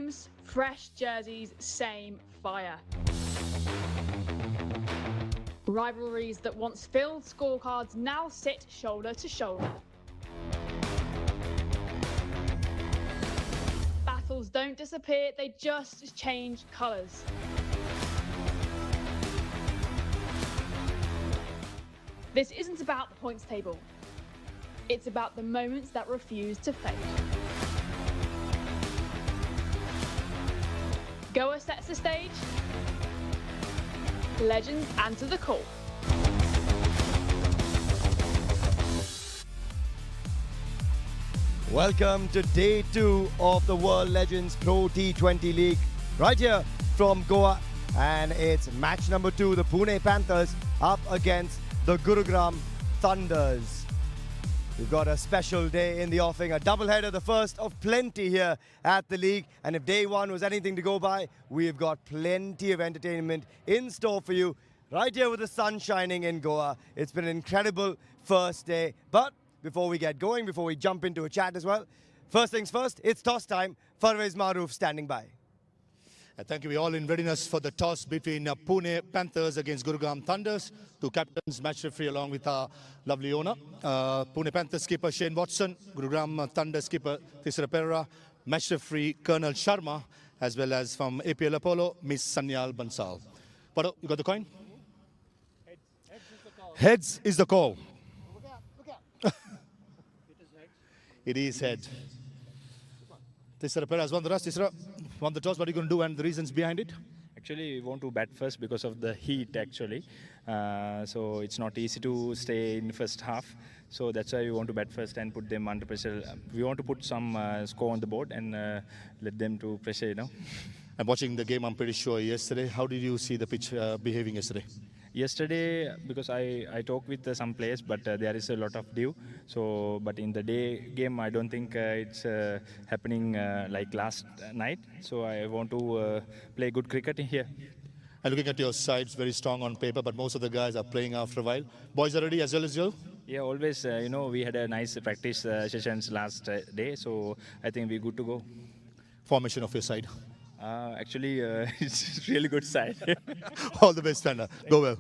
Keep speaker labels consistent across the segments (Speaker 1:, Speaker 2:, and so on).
Speaker 1: games, fresh jerseys, same fire. Rivalries that once filled scorecards now sit shoulder to shoulder. Battles don't disappear, they just change colours. This isn't about the points table. It's about the moments that refuse to fade. Goa sets the stage. Legends answer the call.
Speaker 2: Welcome to day 2 of the World Legends Pro T20 League, right here from Goa. And it's match number 2, the Pune Panthers up against the Gurugram Thunders. We've got a special day in the offing, a doubleheader, the first of plenty here at the league. And if day 1 was anything to go by, we've got plenty of entertainment in store for you right here with the sun shining in Goa. It's been an incredible first day. But before we get going, before we jump into a chat as well, first things first, it's toss time. Farvez Maroof standing by.
Speaker 3: Thank you. We're all in readiness for the toss between Pune Panthers against Gurugram Thunders. 2 captains, match referee along with our lovely owner. Pune Panthers skipper Shane Watson, Gurugram Thunders skipper Tisra Perera, match referee Colonel Sharma, as well as from APL Apollo, Miss Sanyal Bansal. Pado, you got the coin? Heads is the call.
Speaker 4: Look out.
Speaker 3: It is head. Tisra Perera has won the toss. Tisra won the toss. What are you going to do and the reasons behind it?
Speaker 5: Actually, we want to bat first because of the heat, actually. So it's not easy to stay in first half. So that's why we want to bat first and put them under pressure. We want to put some score on the board and let them to pressure, you know.
Speaker 3: I'm watching the game, I'm pretty sure, yesterday. How did you see the pitch behaving yesterday?
Speaker 5: Yesterday, because I talked with some players, but there is a lot of dew. So, but in the day game, I don't think it's happening like last night. So I want to play good cricket here.
Speaker 3: And looking at your side, it's very strong on paper, but most of the guys are playing after a while. Boys are ready as well as you?
Speaker 5: Yeah, always, you know, we had a nice practice sessions last day. So I think we're good to go.
Speaker 3: Formation of your side?
Speaker 5: Actually, it's really good side.
Speaker 3: All the best, Panda. Go well.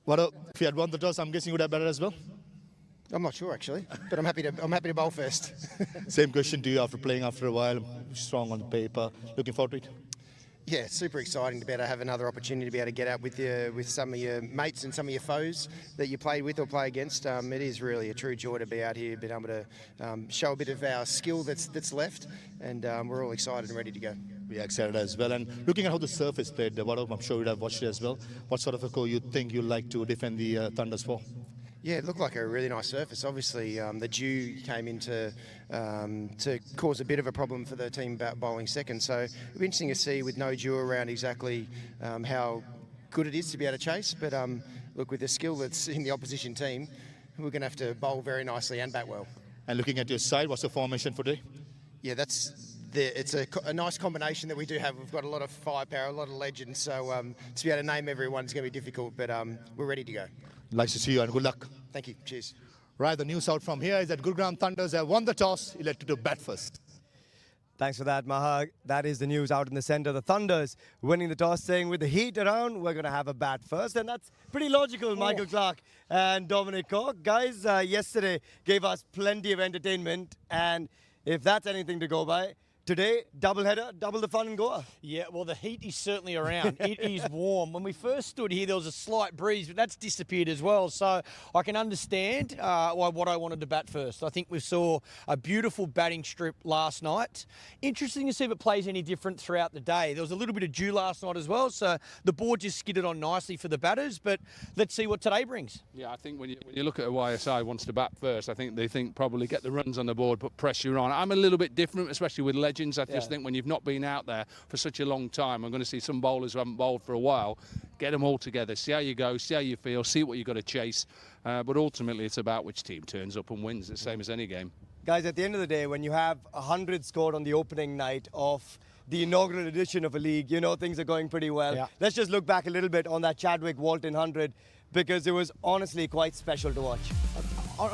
Speaker 3: What if you had won the toss, I'm guessing you would have batted as well?
Speaker 4: I'm not sure actually, but I'm happy to bowl first.
Speaker 3: Same question to you after playing after a while. Strong on the paper. Looking forward to it?
Speaker 4: Yeah, it's super exciting to be able to have another opportunity to be able to get out with some of your mates and some of your foes that you played with or play against. It is really a true joy to be out here, being able to show a bit of our skill that's left, and we're all excited and ready to go.
Speaker 3: We are excited as well. And looking at how the surf is played, I'm sure you'd have watched it as well. What sort of a goal you think you'd like to defend the Thunders for?
Speaker 4: Yeah, it looked like a really nice surface. Obviously, the dew came in to cause a bit of a problem for the team bowling second. So it'll be interesting to see with no dew around exactly how good it is to be able to chase. But look, with the skill that's in the opposition team, we're going to have to bowl very nicely and bat well.
Speaker 3: And looking at your side, what's the formation for today?
Speaker 4: Yeah, it's a nice combination that we do have. We've got a lot of firepower, a lot of legends. So to be able to name everyone is going to be difficult, but we're ready to go.
Speaker 3: Nice to see you and good luck.
Speaker 4: Thank you. Cheers.
Speaker 3: Right, the news out from here is that Gurugram Thunders have won the toss, elected to bat first.
Speaker 2: Thanks for that, Maha. That is the news out in the center. The Thunders winning the toss, saying with the heat around, we're going to have a bat first. And that's pretty logical, Michael Clark and Dominic Cork. Guys, yesterday gave us plenty of entertainment. And if that's anything to go by, today, doubleheader, double the fun in Goa.
Speaker 6: Yeah, well, the heat is certainly around. It is warm. When we first stood here, there was a slight breeze, but that's disappeared as well. So I can understand what I wanted to bat first. I think we saw a beautiful batting strip last night. Interesting to see if it plays any different throughout the day. There was a little bit of dew last night as well, so the board just skidded on nicely for the batters, but let's see what today brings.
Speaker 7: Yeah, I think when you look at a YSI wants to bat first, I think they think probably get the runs on the board, put pressure on. I'm a little bit different, especially with legends. I just think when you've not been out there for such a long time, I'm going to see some bowlers who haven't bowled for a while, get them all together, see how you go, see how you feel, see what you've got to chase. But ultimately, it's about which team turns up and wins, the same as any game.
Speaker 2: Guys, at the end of the day, when you have 100 scored on the opening night of the inaugural edition of a league, you know things are going pretty well.
Speaker 6: Yeah.
Speaker 2: Let's just look back a little bit on that Chadwick Walton 100, because it was honestly quite special to watch.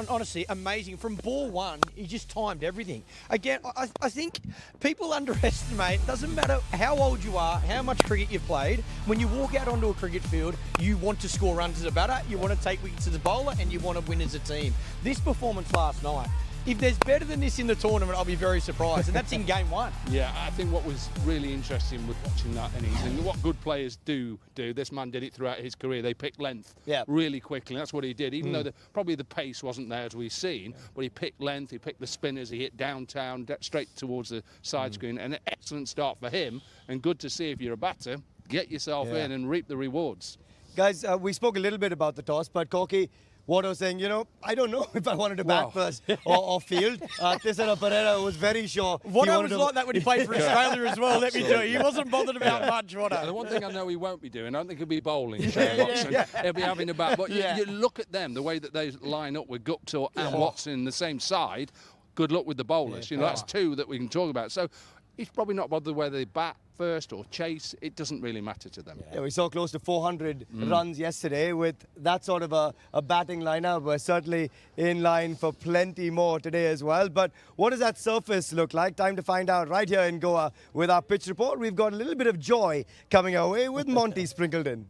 Speaker 6: honestly, amazing. From ball one, he just timed everything. Again, I think people underestimate, it doesn't matter how old you are, how much cricket you've played, when you walk out onto a cricket field, you want to score runs as a batter, you want to take wickets as a bowler, and you want to win as a team. This performance last night, if there's better than this in the tournament, I'll be very surprised. And that's in game one.
Speaker 7: Yeah, I think what was really interesting with watching that innings, and what good players do, this man did it throughout his career. They pick length really quickly. That's what he did, even though probably the pace wasn't there as we've seen, but he picked length, he picked the spinners, he hit downtown, straight towards the side screen. And an excellent start for him, and good to see if you're a batter, get yourself in and reap the rewards.
Speaker 2: Guys, we spoke a little bit about the toss, but Corky, what I was saying, you know, I don't know if I wanted to bat first or field. Tisera Pereira was very sure.
Speaker 6: What I was like that when he played for Australia as well, let me tell you. He wasn't bothered about much, was
Speaker 7: The one thing I know he won't be doing, I don't think he'll be bowling, Shane Watson. He'll be having a bat. But you look at them, the way that they line up with Guptill and Watson in the same side, good luck with the bowlers. You know, that's two that we can talk about. So he's probably not bothered whether they bat first or chase. It doesn't really matter to them.
Speaker 2: Yeah, we saw close to 400 runs yesterday with that sort of a batting lineup. We're certainly in line for plenty more today as well. But what does that surface look like? Time to find out right here in Goa with our pitch report. We've got a little bit of joy coming our way with Monty sprinkled in.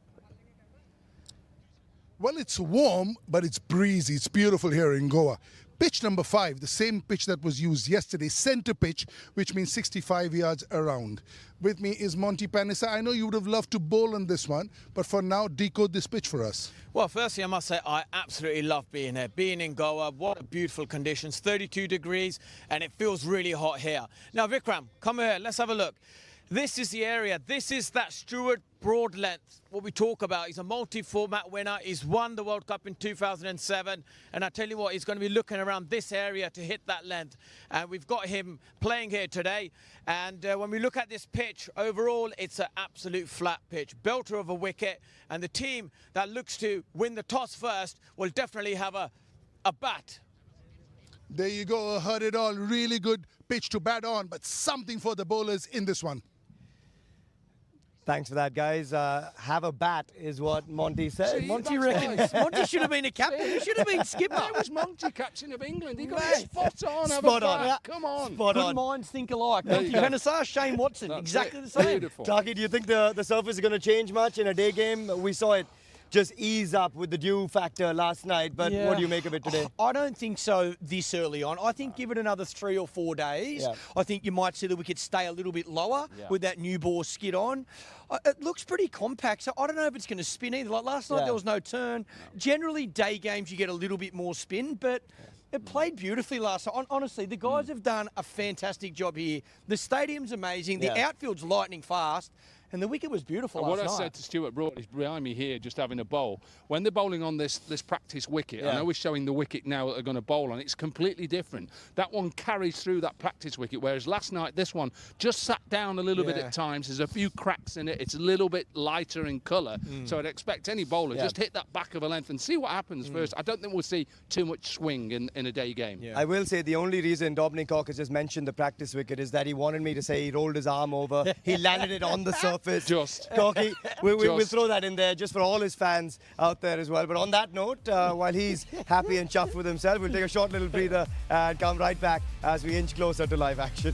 Speaker 8: Well, it's warm, but it's breezy. It's beautiful here in Goa. Pitch number 5, the same pitch that was used yesterday, center pitch, which means 65 yards around. With me is Monty Panissa. I know you would have loved to bowl on this one, but for now, decode this pitch for us.
Speaker 6: Well, firstly, I must say I absolutely love being here. Being in Goa, what a beautiful conditions, 32 degrees, and it feels really hot here. Now, Vikram, come here, let's have a look. This is the area. This is that Stewart broad length, what we talk about. He's a multi-format winner. He's won the World Cup in 2007. And I tell you what, he's going to be looking around this area to hit that length. And we've got him playing here today. And when we look at this pitch, overall, it's an absolute flat pitch. Belter of a wicket. And the team that looks to win the toss first will definitely have a bat.
Speaker 8: There you go. Heard it all. Really good pitch to bat on, but something for the bowlers in this one.
Speaker 2: Thanks for that, guys. Have a bat is what Monty said.
Speaker 6: Monty reckons Monty should have been a captain. He should have been skipper.
Speaker 7: That was Monty, captain of England. He got it spot on.
Speaker 2: Spot on.
Speaker 7: Come on.
Speaker 2: Spot
Speaker 6: Good
Speaker 2: on.
Speaker 6: minds think alike. Monty Panissa, Shane Watson, exactly the same.
Speaker 7: Beautiful.
Speaker 2: Taki, do you think the surface is going to change much in a day game? We saw it just ease up with the dew factor last night, but what do you make of it today?
Speaker 6: I don't think so this early on. I think give it another 3 or 4 days, I think you might see the wickets stay a little bit lower with that new ball skid on. It looks pretty compact, so I don't know if it's going to spin either. Like last night, there was no turn. Generally, day games, you get a little bit more spin, but it played beautifully last night. Honestly, the guys have done a fantastic job here. The stadium's amazing. The outfield's lightning fast. And the wicket was beautiful last night.
Speaker 7: What I said to Stuart Broad, he's behind me here just having a bowl. When they're bowling on this practice wicket, I know we're showing the wicket now that they're going to bowl on, it's completely different. That one carries through that practice wicket, whereas last night this one just sat down a little bit at times. There's a few cracks in it. It's a little bit lighter in colour. So I'd expect any bowler just hit that back of a length and see what happens first. I don't think we'll see too much swing in a day game.
Speaker 2: I will say the only reason Dominic Hawk has just mentioned the practice wicket is that he wanted me to say he rolled his arm over. He landed it on the surface. Corky, we'll throw that in there just for all his fans out there as well. But on that note, while he's happy and chuffed with himself, we'll take a short little breather and come right back as we inch closer to live action.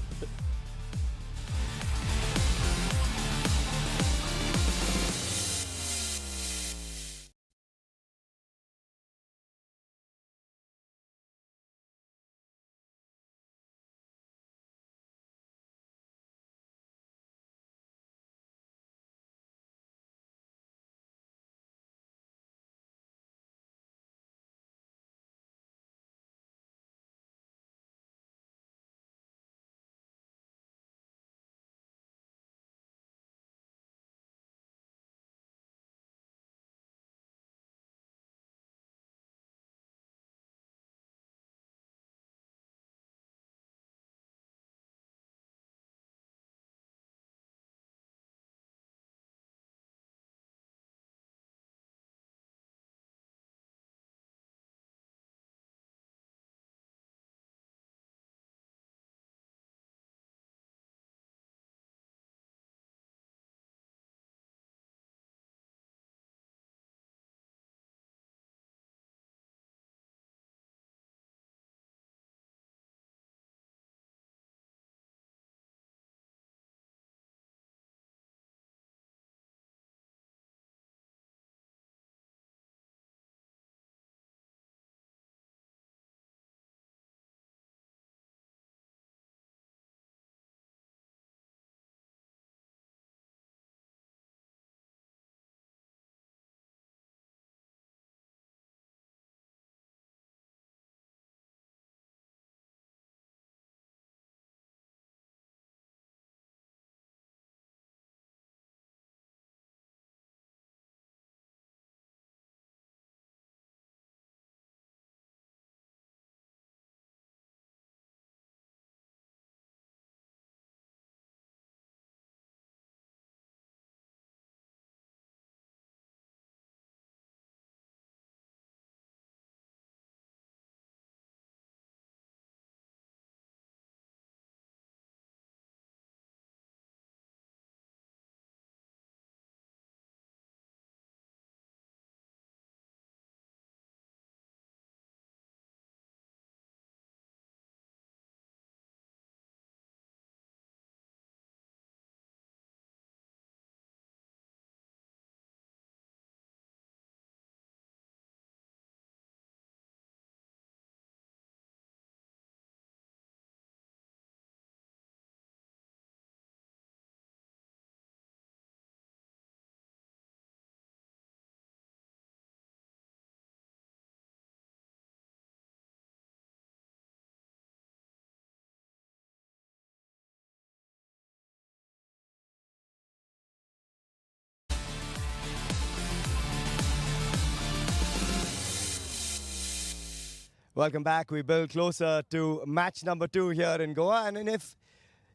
Speaker 2: Welcome back. We build closer to match number 2 here in Goa. And if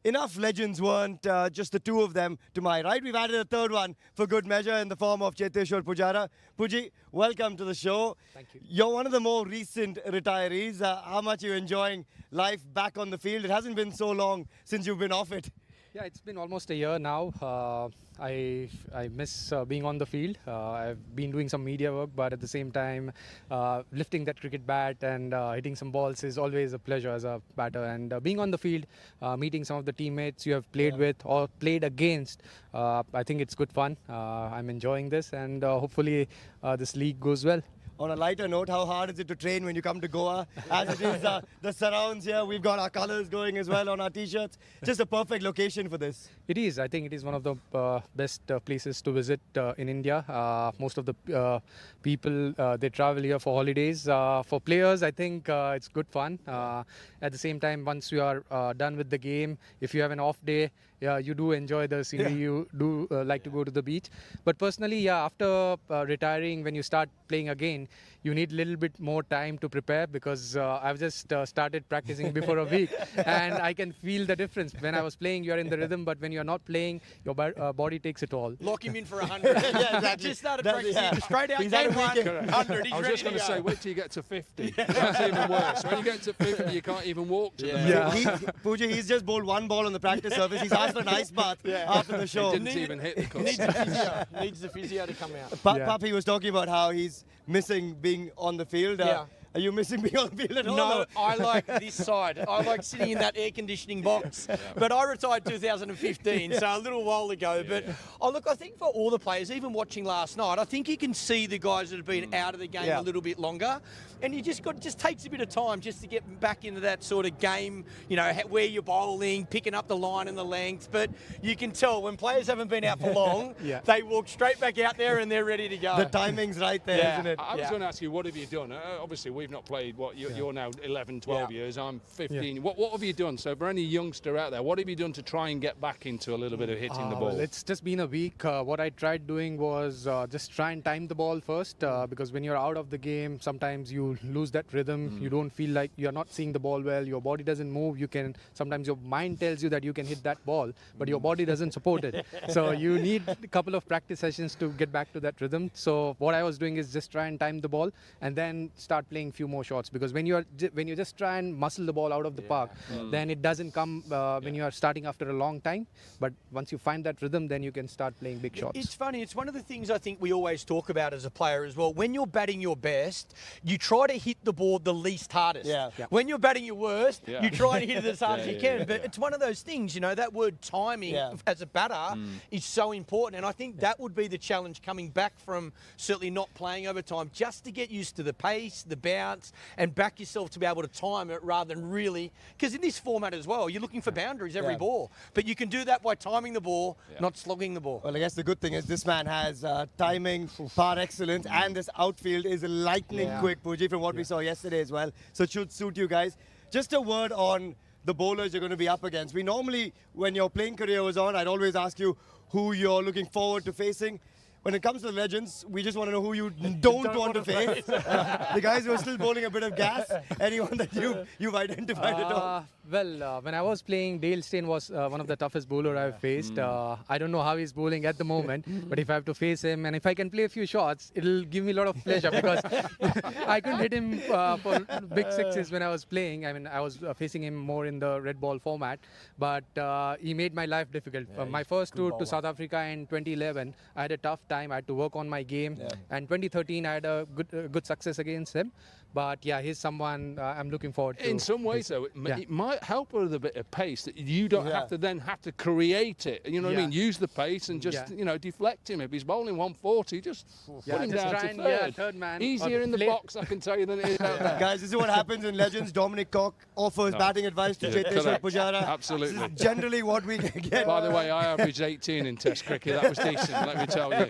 Speaker 2: enough legends weren't just the two of them to my right, we've added a third one for good measure in the form of Cheteshwar Pujara. Puji, welcome to the show.
Speaker 9: Thank you.
Speaker 2: You're one of the more recent retirees. How much are you enjoying life back on the field? It hasn't been so long since you've been off it.
Speaker 9: Yeah, it's been almost a year now. I miss being on the field. I've been doing some media work, but at the same time, lifting that cricket bat and hitting some balls is always a pleasure as a batter. And being on the field, meeting some of the teammates you have played with or played against, I think it's good fun. I'm enjoying this, and hopefully this league goes well.
Speaker 2: On a lighter note, how hard is it to train when you come to Goa? As it is the surrounds here, we've got our colours going as well on our t-shirts. Just a perfect location for this.
Speaker 9: It is. I think it is one of the best places to visit in India. Most of the people, they travel here for holidays. For players, I think it's good fun. At the same time, once you are done with the game, if you have an off day, you do enjoy the scenery. You do like to go to the beach. But personally, after retiring, when you start playing again, you need a little bit more time to prepare, because I've just started practicing before a week, and I can feel the difference. When I was playing, you're in the rhythm, but when you're not playing, your body takes it all.
Speaker 6: Lock him in for 100.
Speaker 2: Yeah, exactly.
Speaker 6: Just started practicing. Straight out,
Speaker 2: He's had a
Speaker 6: game one,
Speaker 2: weekend.
Speaker 6: 100. He's
Speaker 7: I was
Speaker 6: ready
Speaker 7: just going to
Speaker 6: go.
Speaker 7: say, wait till you get to 50. That's even worse. When you get to 50, you can't even walk to the
Speaker 2: Puja, he's just bowled one ball on the practice surface. He's asked for an ice bath after the show.
Speaker 7: Didn't even hit the cup.
Speaker 6: Needs the physio to come out.
Speaker 2: Papi was talking about how he's missing being on the field. Are you missing being on the field at all?
Speaker 6: No, I like this side. I like sitting in that air conditioning box. But I retired 2015, so a little while ago. But look, I think for all the players, even watching last night, I think you can see the guys that have been out of the game a little bit longer. And you just just takes a bit of time just to get back into that sort of game, you know, where you're bowling, picking up the line and the length. But you can tell when players haven't been out for long, they walk straight back out there and they're ready to go.
Speaker 2: The timing's right there, isn't it?
Speaker 7: I was going to ask you, what have you done? Obviously, we've not played, you're now 11, 12 years, I'm 15. What have you done? So for any youngster out there, what have you done to try and get back into a little bit of hitting the ball?
Speaker 9: Well, it's just been a week. What I tried doing was just try and time the ball first, because when you're out of the game, sometimes you lose that rhythm. You don't feel like you're not seeing the ball well. Your body doesn't move. Sometimes your mind tells you that you can hit that ball, but your body doesn't support it. So you need a couple of practice sessions to get back to that rhythm. So what I was doing is just try and time the ball and then start playing a few more shots, because when you just try and muscle the ball out of the park, then it doesn't come when you are starting after a long time. But once you find that rhythm, then you can start playing big shots.
Speaker 6: It's funny. It's one of the things I think we always talk about as a player as well. When you're batting your best, you try to hit the ball the least hardest. When you're batting your worst, you try and hit it as hard as you can. But it's one of those things, you know, that word timing as a batter is so important. And I think that would be the challenge coming back from certainly not playing over time, just to get used to the pace, the bounce, and back yourself to be able to time it rather than really, because in this format as well, you're looking for boundaries every ball. But you can do that by timing the ball, not slogging the ball.
Speaker 2: Well, I guess the good thing is this man has timing, par excellence, and this outfield is lightning quick, Puji, from what we saw yesterday as well. So it should suit you guys. Just a word on the bowlers you're going to be up against. We normally, when your playing career was on, I'd always ask you who you're looking forward to facing. When it comes to the legends, we just want to know who you don't want to face. The guys who are still bowling a bit of gas, anyone that you've identified at all?
Speaker 9: Well, when I was playing, Dale Steyn was one of the toughest bowler I've faced. I don't know how he's bowling at the moment, but if I have to face him and if I can play a few shots, it'll give me a lot of pleasure, because I couldn't hit him for big sixes when I was playing. I mean, I was facing him more in the red ball format, but he made my life difficult. My first tour to South Africa in 2011, I had a tough time. I had to work on my game. And 2013, I had a good success against him. But yeah, he's someone I'm looking forward to.
Speaker 7: In some ways, though, it might help with a bit of pace that you don't have to create it. You know what I mean? Use the pace and just deflect him. If he's bowling 140, just put him down to third.
Speaker 9: Man.
Speaker 7: Easier in the box, I can tell you, than it is out there.
Speaker 2: Guys, this is what happens in Legends. Dominic Cock offers batting advice to Cheteshwar Pujara.
Speaker 7: Absolutely.
Speaker 2: This is generally what we get.
Speaker 7: By the way, I averaged 18 in Test cricket. That was decent, let me tell you.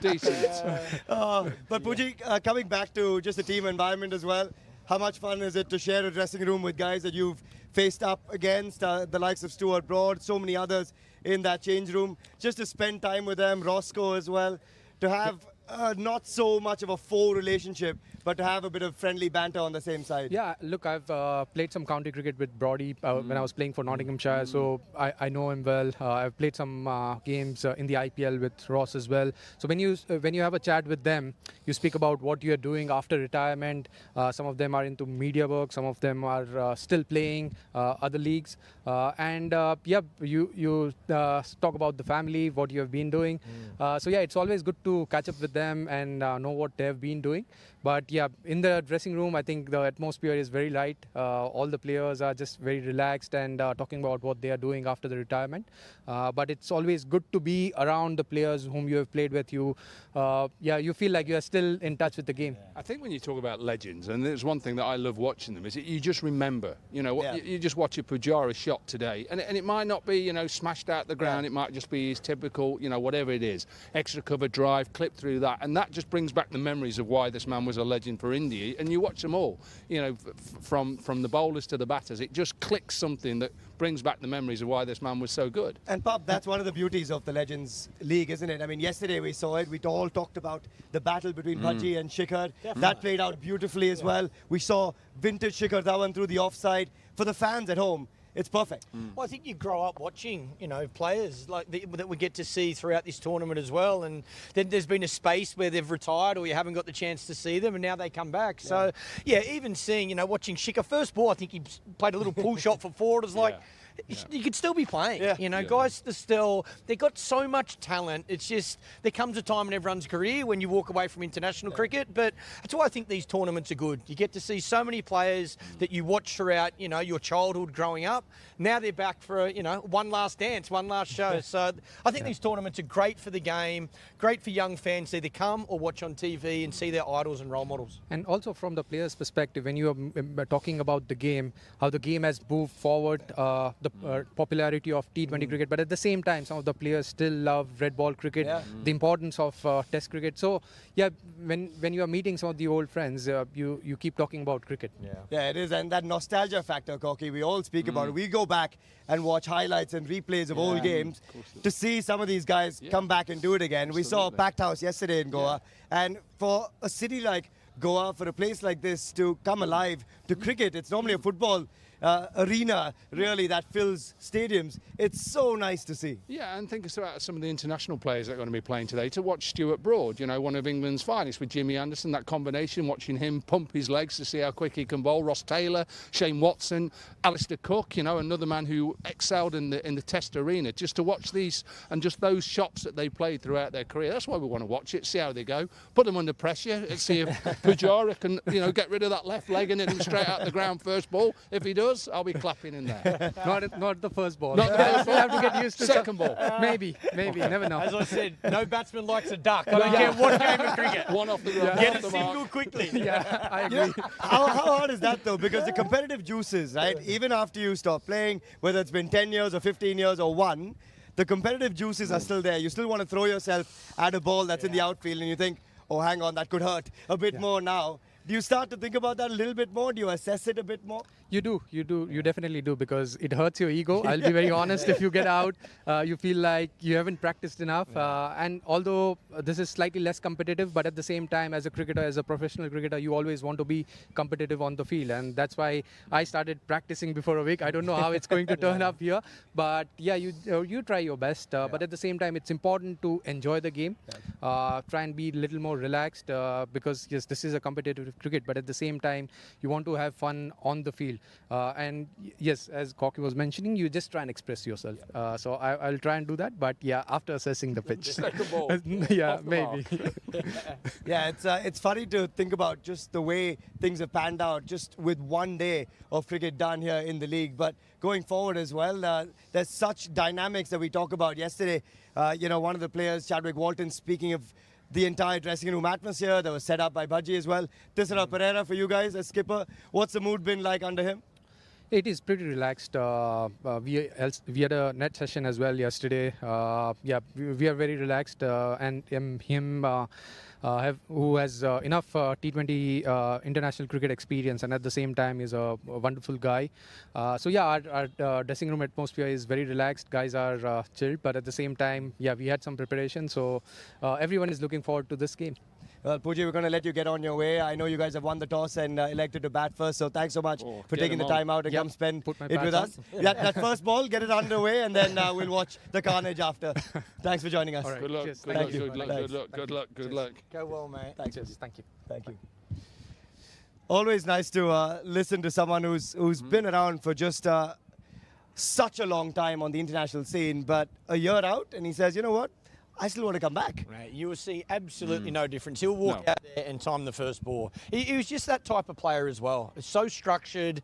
Speaker 7: Decent.
Speaker 2: But Puji, coming back to just the team environment as well, how much fun is it to share a dressing room with guys that you've faced up against, the likes of Stuart Broad, so many others in that change room, just to spend time with them, Roscoe as well, to have not so much of a foe relationship, but to have a bit of friendly banter on the same side.
Speaker 9: Yeah, look, I've played some county cricket with Brody when I was playing for Nottinghamshire, so I know him well. I've played some games in the IPL with Ross as well. So when you have a chat with them, you speak about what you are doing after retirement. Some of them are into media work, some of them are still playing other leagues, and you talk about the family, what you have been doing. So yeah, it's always good to catch up with them and know what they have been doing. But yeah, in the dressing room, I think the atmosphere is very light. All the players are just very relaxed and talking about what they are doing after the retirement. But it's always good to be around the players whom you have played with. You feel like you are still in touch with the game.
Speaker 7: I think when you talk about legends, and there's one thing that I love watching them, is that you just remember. You know, you just watch a Pujara shot today, and it might not be, you know, smashed out the ground. It might just be his typical, you know, whatever it is, extra cover drive, clip through that, and that just brings back the memories of why this man was a legend for India. And you watch them all, you know, from the bowlers to the batters. It just clicks something that brings back the memories of why this man was so good.
Speaker 2: And Pop, that's one of the beauties of the Legends League, isn't it? I mean, yesterday we saw it. We all talked about the battle between Bhaji and Shikhar. That played out beautifully as well. We saw vintage Shikhar Dhawan through the offside. For the fans at home, it's perfect.
Speaker 6: Well, I think you grow up watching, you know, players like that we get to see throughout this tournament as well. And then there's been a space where they've retired or you haven't got the chance to see them, and now they come back. So, yeah, even seeing, you know, watching Shikhar first ball, I think he played a little pull shot for four. It was like, you could still be playing. You know, guys are still, they've got so much talent. It's just, there comes a time in everyone's career when you walk away from international cricket. But that's why I think these tournaments are good. You get to see so many players that you watch throughout, you know, your childhood growing up. Now they're back for, you know, one last dance, one last show. So I think these tournaments are great for the game, great for young fans to either come or watch on TV and see their idols and role models.
Speaker 9: And also from the player's perspective, when you are talking about the game, how the game has moved forward, the popularity of T20 cricket, but at the same time, some of the players still love red ball cricket, the importance of test cricket. So, yeah, when you are meeting some of the old friends, you keep talking about cricket.
Speaker 2: Yeah, it is. And that nostalgia factor, Koki, we all speak about it. We go back and watch highlights and replays of old games to see some of these guys come back and do it again. We saw a packed house yesterday in Goa. And for a city like Goa, for a place like this to come alive to cricket, it's normally a football arena, really, that fills stadiums. It's so nice to see.
Speaker 7: Yeah, and think about some of the international players that are going to be playing today. To watch Stuart Broad, you know, one of England's finest, with Jimmy Anderson, that combination, watching him pump his legs to see how quick he can bowl. Ross Taylor, Shane Watson, Alistair Cook, you know, another man who excelled in the Test arena. Just to watch these and just those shots that they played throughout their career. That's why we want to watch it, see how they go, put them under pressure, see if Pujara can, you know, get rid of that left leg and hit him straight out the ground first ball. If he does, I'll be clapping in there.
Speaker 9: Not the first ball.
Speaker 7: Not the first ball.
Speaker 9: You have to get used to
Speaker 7: second ball.
Speaker 9: Maybe, never know.
Speaker 6: As I said, no batsman likes a duck. I don't care what game of cricket.
Speaker 7: One off the ground.
Speaker 6: Get a single quickly.
Speaker 9: Yeah, I agree.
Speaker 2: You know, how hard is that though? Because the competitive juices, right? Even after you stop playing, whether it's been 10 years or 15 years or one, the competitive juices are still there. You still want to throw yourself at a ball that's in the outfield and you think, oh, hang on, that could hurt a bit more now. Do you start to think about that a little bit more? Do you assess it a bit more?
Speaker 9: You definitely do, because it hurts your ego. I'll be very honest. If you get out, you feel like you haven't practiced enough. And although this is slightly less competitive, but at the same time, as a cricketer, as a professional cricketer, you always want to be competitive on the field. And that's why I started practicing before a week. I don't know how it's going to turn up here, but yeah, you try your best. But at the same time, it's important to enjoy the game. Try and be a little more relaxed, because yes, this is a competitive cricket, but at the same time, you want to have fun on the field. And yes, as Koki was mentioning, you just try and express yourself. So I'll try and do that, but yeah, after assessing the pitch.
Speaker 7: Second ball.
Speaker 9: Yeah, maybe.
Speaker 2: Yeah, it's funny to think about just the way things have panned out just with one day of cricket done here in the league. But going forward as well, there's such dynamics that we talked about yesterday. You know, one of the players, Chadwick Walton, speaking of the entire dressing room atmosphere that was set up by Bhaji as well. Tisara Pereira, for you guys as skipper, what's the mood been like under him?
Speaker 9: It is pretty relaxed. We had a net session as well yesterday. Yeah, we are very relaxed, and him who has enough T20 international cricket experience, and at the same time is a wonderful guy. So yeah, our dressing room atmosphere is very relaxed. Guys are chilled, but at the same time, yeah, we had some preparation. So everyone is looking forward to this game.
Speaker 2: Well, Pooji, we're going to let you get on your way. I know you guys have won the toss and elected to bat first, so thanks so much for taking the time out and come spend it with us. That first ball, get it underway, and then we'll watch the carnage after. Thanks for joining us.
Speaker 7: All right. Good luck.
Speaker 9: Cheers.
Speaker 7: Good luck. Good luck. Good luck. Good luck. Good luck.
Speaker 6: Go well, mate.
Speaker 2: Thanks.
Speaker 9: Cheers. Thank you.
Speaker 2: Thank you. Always nice to listen to someone who's been around for just such a long time on the international scene, but a year out, and he says, you know what? I still want to come back.
Speaker 6: Right, you will see absolutely no difference. He'll walk out there and time the first ball. He was just that type of player as well. So structured,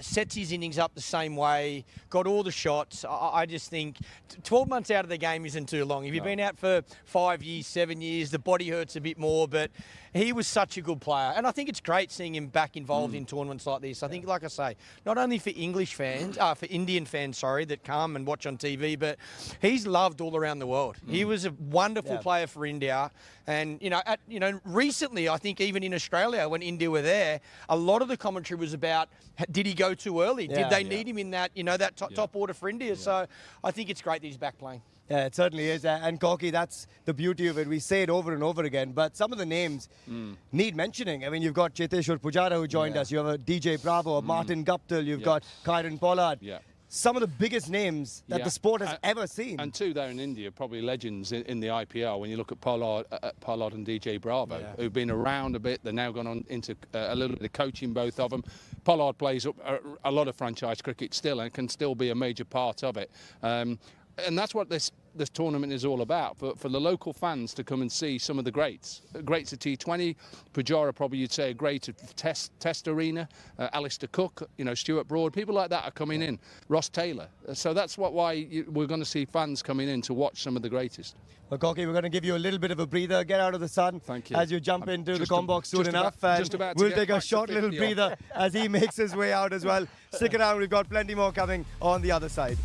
Speaker 6: sets his innings up the same way, got all the shots. I just think 12 months out of the game isn't too long. If you've been out for 5 years, 7 years, the body hurts a bit more, but he was such a good player. And I think it's great seeing him back involved in tournaments like this. I think, like I say, not only for English fans, for Indian fans, sorry, that come and watch on TV, but he's loved all around the world. He was a wonderful player for India. And, recently, I think even in Australia, when India were there, a lot of the commentary was about, did he go too early? Did they need him in that, that top order for India? So I think it's great that he's back playing.
Speaker 2: Yeah, it certainly is. And Corky, that's the beauty of it. We say it over and over again, but some of the names need mentioning. I mean, you've got Cheteshwar Pujara who joined us. You have a DJ Bravo, a Martin Guptill. You've got Kyron Pollard.
Speaker 7: Yeah.
Speaker 2: Some of the biggest names that the sport has ever seen.
Speaker 7: And two there in India, probably legends in the IPL. When you look at Pollard and DJ Bravo, who've been around a bit, they're now gone on into a little bit of coaching, both of them. Pollard plays up a lot of franchise cricket still and can still be a major part of it. And that's what this tournament is all about, for the local fans to come and see some of the greats of T20. Pujara, probably you'd say a great of test arena. Alistair Cook, Stuart Broad, people like that are coming in. Ross Taylor. So that's why we're going to see fans coming in to watch some of the greatest.
Speaker 2: Well, Corky, we're going to give you a little bit of a breather. Get out of the sun.
Speaker 7: Thank you.
Speaker 2: As you jump into the combox soon enough. And we'll take a short little breather as he makes his way out as well. Stick around. We've got plenty more coming on the other side.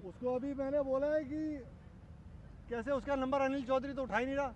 Speaker 10: उसको अभी मैंने बोला है कि कैसे उसका number Anil Chaudhary तो उठा ही नहीं रहा।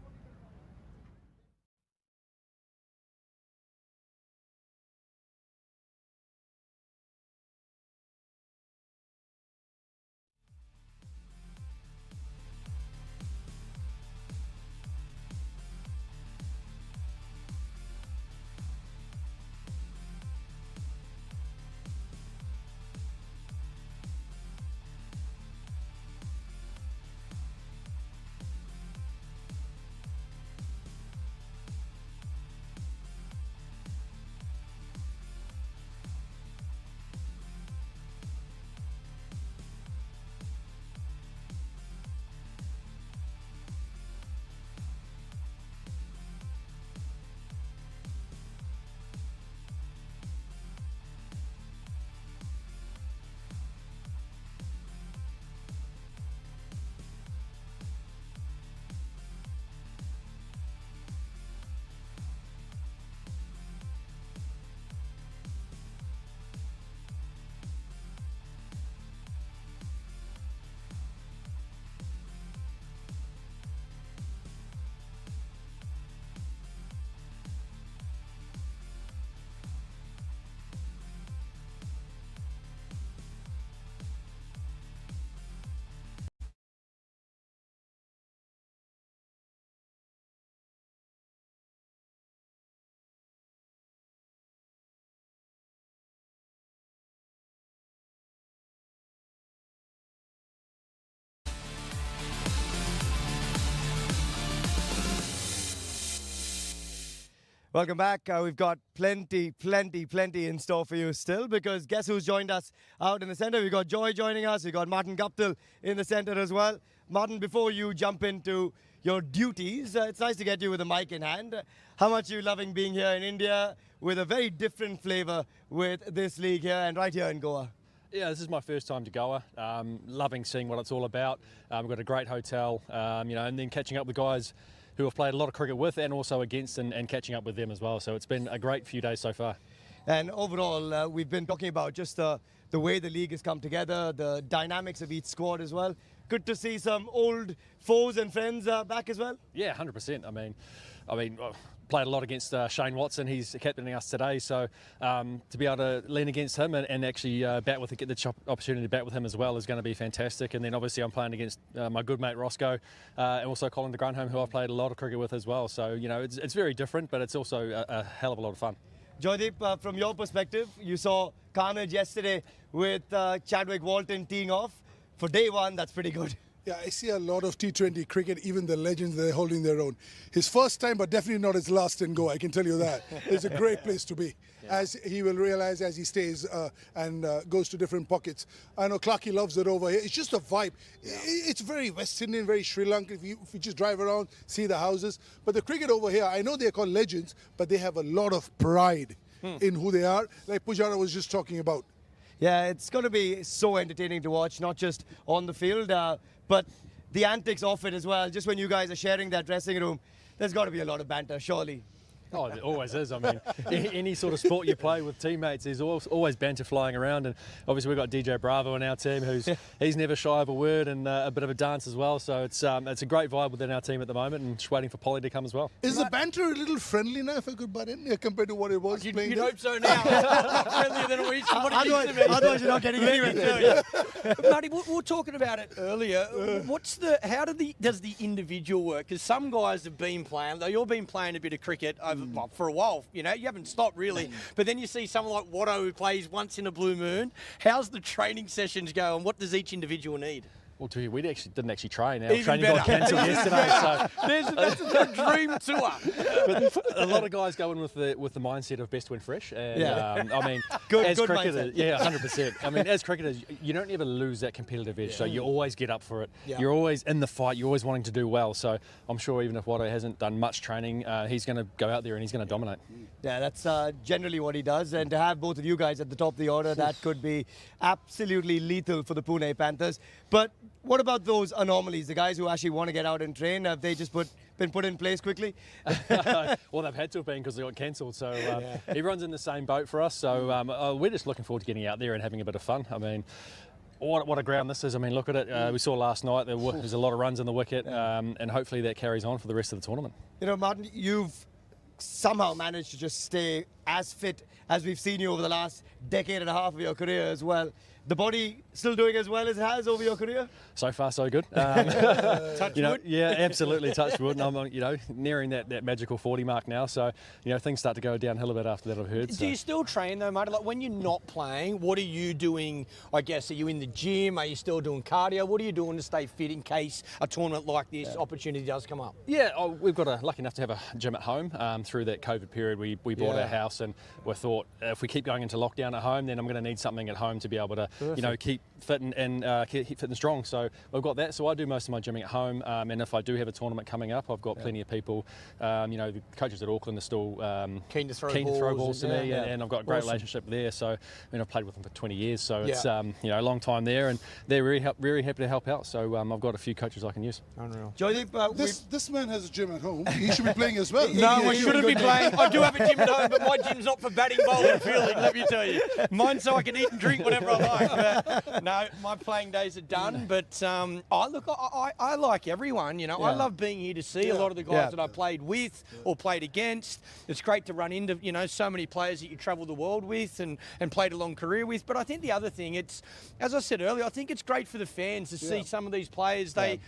Speaker 2: Welcome back. We've got plenty in store for you still, because guess who's joined us out in the centre? We've got Joy joining us. We've got Martin Guptill in the centre as well. Martin, before you jump into your duties, it's nice to get you with a mic in hand. How much are you loving being here in India with a very different flavour with this league here and right here in Goa?
Speaker 11: Yeah, this is my first time to Goa. Loving seeing what it's all about. We've got a great hotel, and then catching up with guys who I've played a lot of cricket with and also against, and catching up with them as well. So it's been a great few days so far.
Speaker 2: And overall, we've been talking about just the way the league has come together, the dynamics of each squad as well. Good to see some old foes and friends back as well.
Speaker 11: Yeah, 100%. I mean, played a lot against Shane Watson. He's captaining us today, so to be able to lean against him and actually get the opportunity to bat with him as well is going to be fantastic. And then obviously I'm playing against my good mate Roscoe and also Colin de Grandhomme, who I've played a lot of cricket with as well. So it's very different, but it's also a hell of a lot of fun.
Speaker 2: Joydeep, from your perspective, you saw carnage yesterday with Chadwick Walton teeing off. For day one, that's pretty good.
Speaker 8: Yeah, I see a lot of T20 cricket, even the legends, they're holding their own. His first time, but definitely not his last in Goa, I can tell you that. It's a great place to be, as he will realize as he stays and goes to different pockets. I know Clarky loves it over here. It's just a vibe. It's very West Indian, very Sri Lankan. If you just drive around, see the houses. But the cricket over here, I know they're called legends, but they have a lot of pride in who they are, like Pujara was just talking about.
Speaker 2: Yeah, it's going to be so entertaining to watch, not just on the field, but the antics of it as well. Just when you guys are sharing that dressing room, there's got to be a lot of banter, surely.
Speaker 11: Oh, it always is. I mean, any sort of sport you play with teammates, there's always banter flying around. And obviously we've got DJ Bravo in our team, he's never shy of a word and a bit of a dance as well. So it's a great vibe within our team at the moment, and just waiting for Polly to come as well.
Speaker 8: Is the banter a little friendly now, if I could butt in, compared to what it was playing?
Speaker 6: You'd hope so now. Not friendlier than it used to be.
Speaker 2: Otherwise you're not getting anywhere.
Speaker 6: Marty, we were talking about it earlier. How does the individual work? Because some guys have been playing, they've all been playing a bit of cricket for a while. You haven't stopped really. But then you see someone like Watto who plays once in a blue moon. How's the training sessions go, and what does each individual need?
Speaker 11: Well, we didn't actually train. Our training got cancelled yesterday, so
Speaker 6: that's a dream tour.
Speaker 11: But a lot of guys go in with the mindset of best when fresh. And, I mean, as cricketers, 100%. I mean, as cricketers, you don't ever lose that competitive edge. So you always get up for it. Yeah. You're always in the fight. You're always wanting to do well. So I'm sure even if Watto hasn't done much training, he's going to go out there and he's going to dominate.
Speaker 2: Yeah, that's generally what he does. And to have both of you guys at the top of the order, that could be absolutely lethal for the Pune Panthers. But what about those anomalies, the guys who actually want to get out and train? Have they just been put in place quickly?
Speaker 11: Well, they've had to have been because they got cancelled. So everyone's in the same boat for us. So we're just looking forward to getting out there and having a bit of fun. I mean, what a ground this is. I mean, look at it. We saw last night there's a lot of runs in the wicket, and hopefully that carries on for the rest of the tournament.
Speaker 2: Martin, you've somehow managed to just stay as fit as we've seen you over the last decade and a half of your career as well. The body still doing as well as it has over your career?
Speaker 11: So far, so good.
Speaker 6: Touch wood?
Speaker 11: Yeah, absolutely, touch wood. And I'm, nearing that magical 40 mark now. So, things start to go downhill a bit after that, I've heard.
Speaker 6: Do you still train though, Marty? Like when you're not playing, what are you doing? I guess, are you in the gym? Are you still doing cardio? What are you doing to stay fit in case a tournament like this opportunity does come up?
Speaker 11: Yeah, we've got lucky enough to have a gym at home. Through that COVID period, we bought our house, and we thought if we keep going into lockdown at home, then I'm going to need something at home to be able to, keep fit and keep fit and strong. So we've got that. So I do most of my gymming at home, and if I do have a tournament coming up, I've got plenty of people. The coaches at Auckland are still
Speaker 6: keen to throw balls
Speaker 11: to me, and I've got a great relationship there. So I've played with them for 20 years, so it's a long time there, and they're very happy to help out. So I've got a few coaches I can use.
Speaker 6: Unreal.
Speaker 2: Joydeep,
Speaker 8: this man has a gym at home. He should be playing as well.
Speaker 6: No, I shouldn't be playing. I do have a gym at home, but my gym's not for batting, bowling, and fielding. Let me tell you, mine's so I can eat and drink whatever I like. But, no, my playing days are done. But I like everyone. I love being here to see a lot of the guys that I played with or played against. It's great to run into so many players that you travel the world with and played a long career with. But I think the other thing, it's, as I said earlier, I think it's great for the fans to see some of these players. They,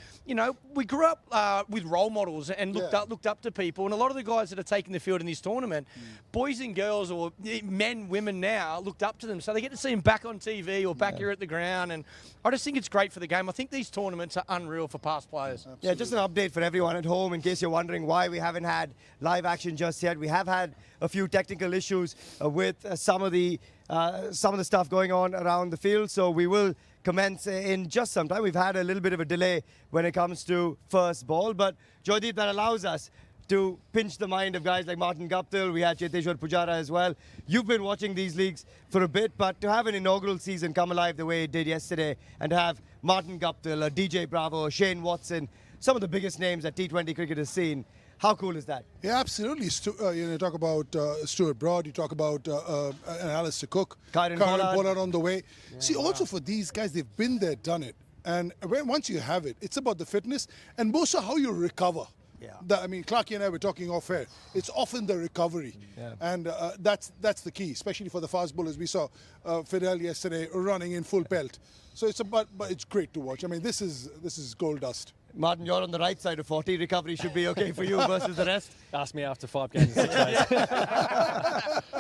Speaker 6: we grew up with role models and looked up to people, and a lot of the guys that are taking the field in this tournament, boys and girls, or men, women now, looked up to them. So they get to see them back on TV or back here at the ground. And I just think it's great for the game. I think these tournaments are unreal for past players.
Speaker 2: Absolutely. Yeah, just an update for everyone at home in case you're wondering why we haven't had live action just yet. We have had a few technical issues with some of the stuff going on around the field. So we will commence in just some time. We've had a little bit of a delay when it comes to first ball. But Joydeep, that allows us to pinch the mind of guys like Martin Guptill. We had Cheteshwar Pujara as well. You've been watching these leagues for a bit, but to have an inaugural season come alive the way it did yesterday and to have Martin Guptill, DJ Bravo, Shane Watson, some of the biggest names that T20 cricket has seen, how cool is that?
Speaker 8: Yeah, absolutely. You talk about Stuart Broad, you talk about Alistair Cook,
Speaker 2: Kyron
Speaker 8: Pollard on the way. Yeah, see, also for these guys, they've been there, done it. And once you have it, it's about the fitness and most of how you recover. Yeah. I mean, Clarky and I were talking off air. It's often the recovery, and that's the key, especially for the fast bowlers. We saw Fidel yesterday running in full pelt. So but it's great to watch. I mean, this is gold dust.
Speaker 2: Martin, you're on the right side of 40. Recovery should be okay for you versus the rest.
Speaker 11: Ask me after 5 games in 6 days.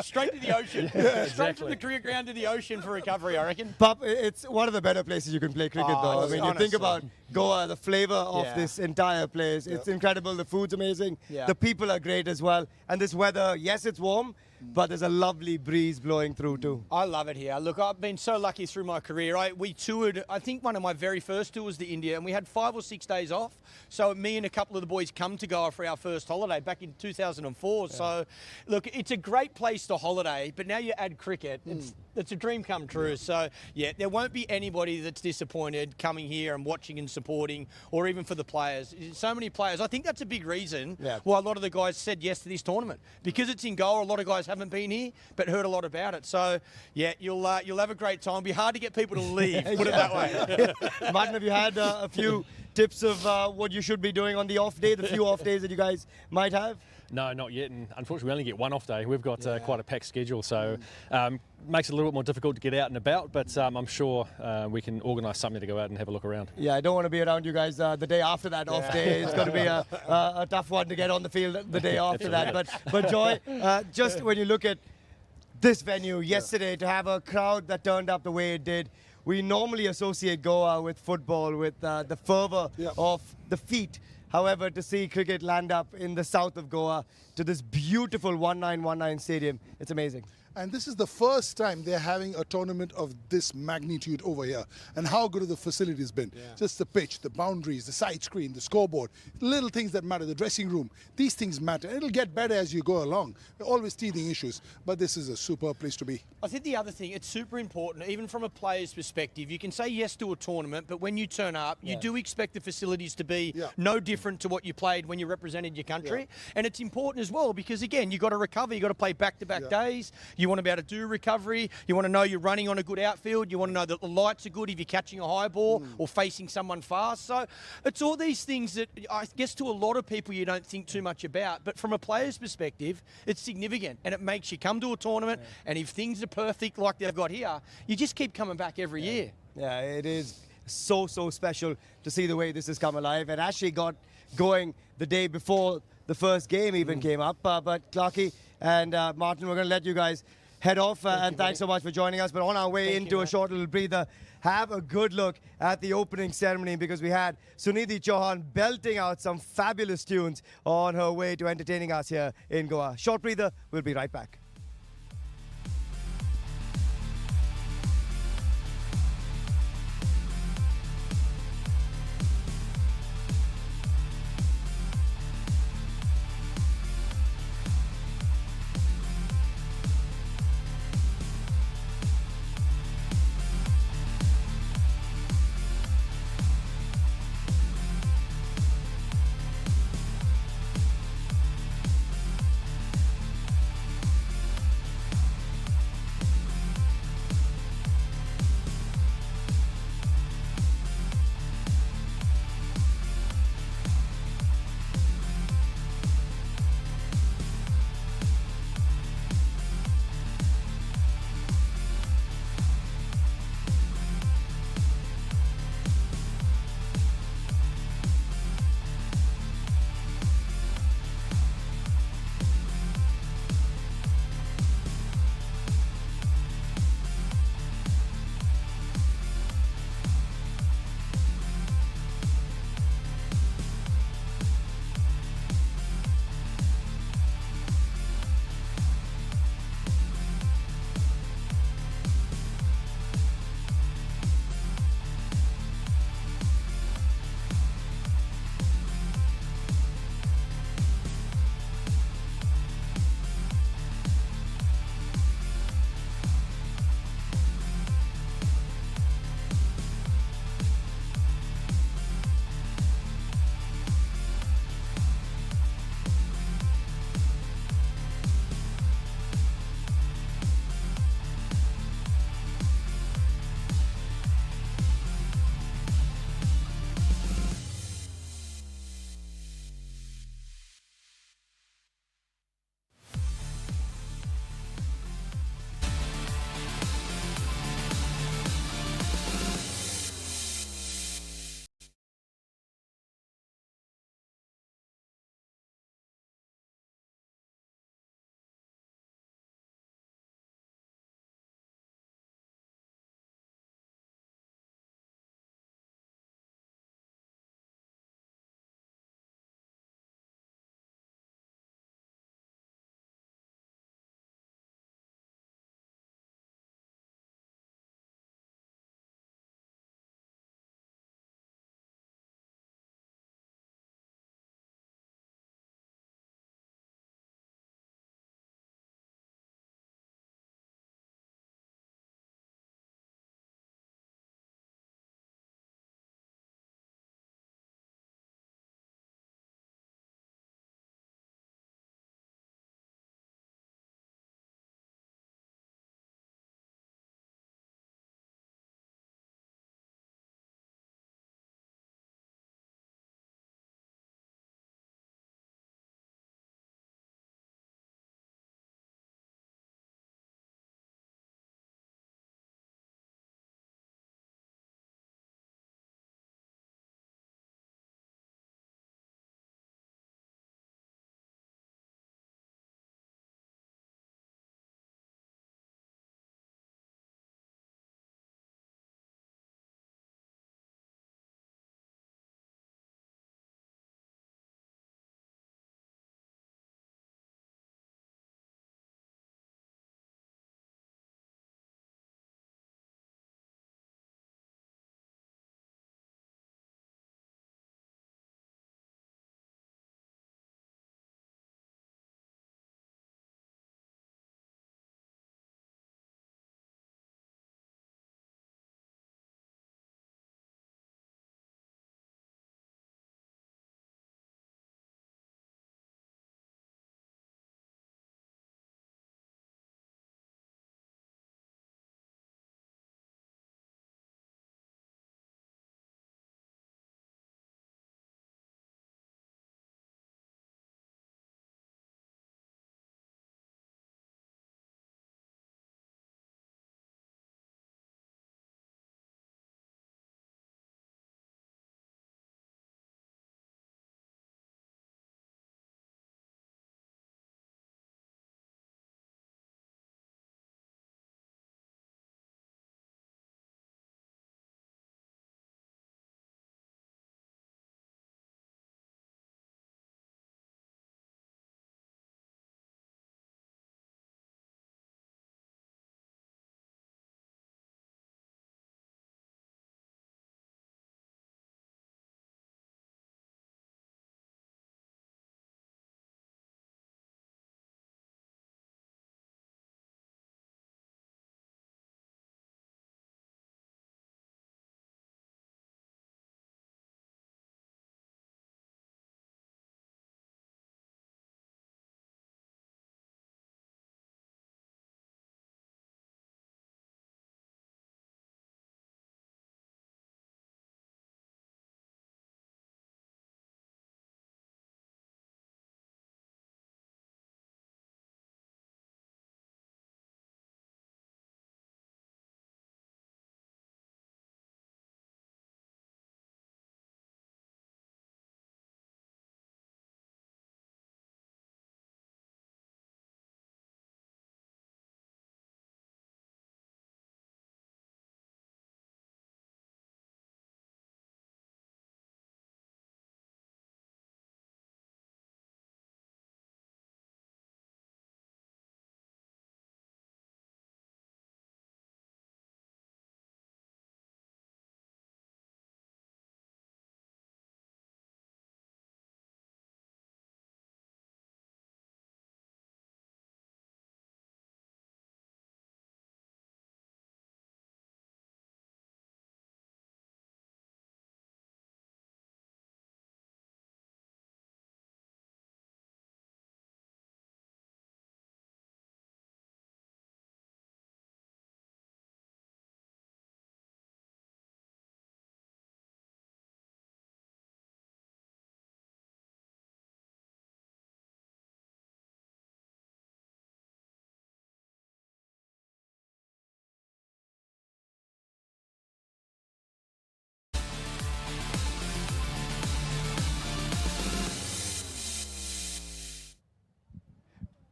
Speaker 6: Straight to the ocean. Yeah, straight from the cricket ground to the ocean for recovery, I reckon.
Speaker 2: Pup, it's one of the better places you can play cricket, though. I mean, you think about Goa, the flavour of this entire place. It's incredible. The food's amazing. Yeah. The people are great as well. And this weather, yes, it's warm, but there's a lovely breeze blowing through too.
Speaker 6: I love it here. Look, I've been so lucky through my career. We toured, I think one of my very first tours to India, and we had 5 or 6 days off. So me and a couple of the boys come to Goa for our first holiday back in 2004. Yeah. So, look, it's a great place to holiday, but now you add cricket, it's a dream come true. Yeah. So, yeah, there won't be anybody that's disappointed coming here and watching and supporting, or even for the players. So many players. I think that's a big reason why a lot of the guys said yes to this tournament. Because it's in Goa, a lot of guys haven't been here, but heard a lot about it. So, yeah, you'll have a great time. It'll be hard to get people to leave, put it that way.
Speaker 2: Martin, have you had a few tips of what you should be doing on the off day, the few off days that you guys might have?
Speaker 11: No, not yet, and unfortunately we only get one off day. We've got quite a packed schedule, so makes it a little bit more difficult to get out and about, but I'm sure we can organise something to go out and have a look around.
Speaker 2: Yeah, I don't want to be around you guys the day after that off day. It's going to be a tough one to get on the field the day after that. But Joy, just when you look at this venue yesterday, to have a crowd that turned up the way it did, we normally associate Goa with football, with the fervour of the feet. However, to see cricket land up in the south of Goa to this beautiful 1919 stadium, it's amazing.
Speaker 8: And this is the first time they're having a tournament of this magnitude over here. And how good have the facilities been? Yeah. Just the pitch, the boundaries, the side screen, the scoreboard, little things that matter, the dressing room. These things matter. It'll get better as you go along. There are always teething issues, but this is a super place to be.
Speaker 6: I think the other thing, it's super important, even from a player's perspective. You can say yes to a tournament, but when you turn up, you do expect the facilities to be no different to what you played when you represented your country. Yeah. And it's important as well because, again, you've got to recover. You've got to play back-to-back days. You want to be able to do recovery. You want to know you're running on a good outfield. You want to know that the lights are good if you're catching a high ball or facing someone fast. So it's all these things that I guess to a lot of people you don't think too much about. But from a player's perspective, it's significant and it makes you come to a tournament and if things are perfect like they've got here, you just keep coming back every year.
Speaker 2: Yeah, it is so special to see the way this has come alive. And actually got going the day before the first game even came up. But Clarky and Martin, we're going to let you guys head off, and thanks so much for joining us. But on our way into a short little breather, have a good look at the opening ceremony because we had Sunidhi Chauhan belting out some fabulous tunes on her way to entertaining us here in Goa. Short breather, we'll be right back.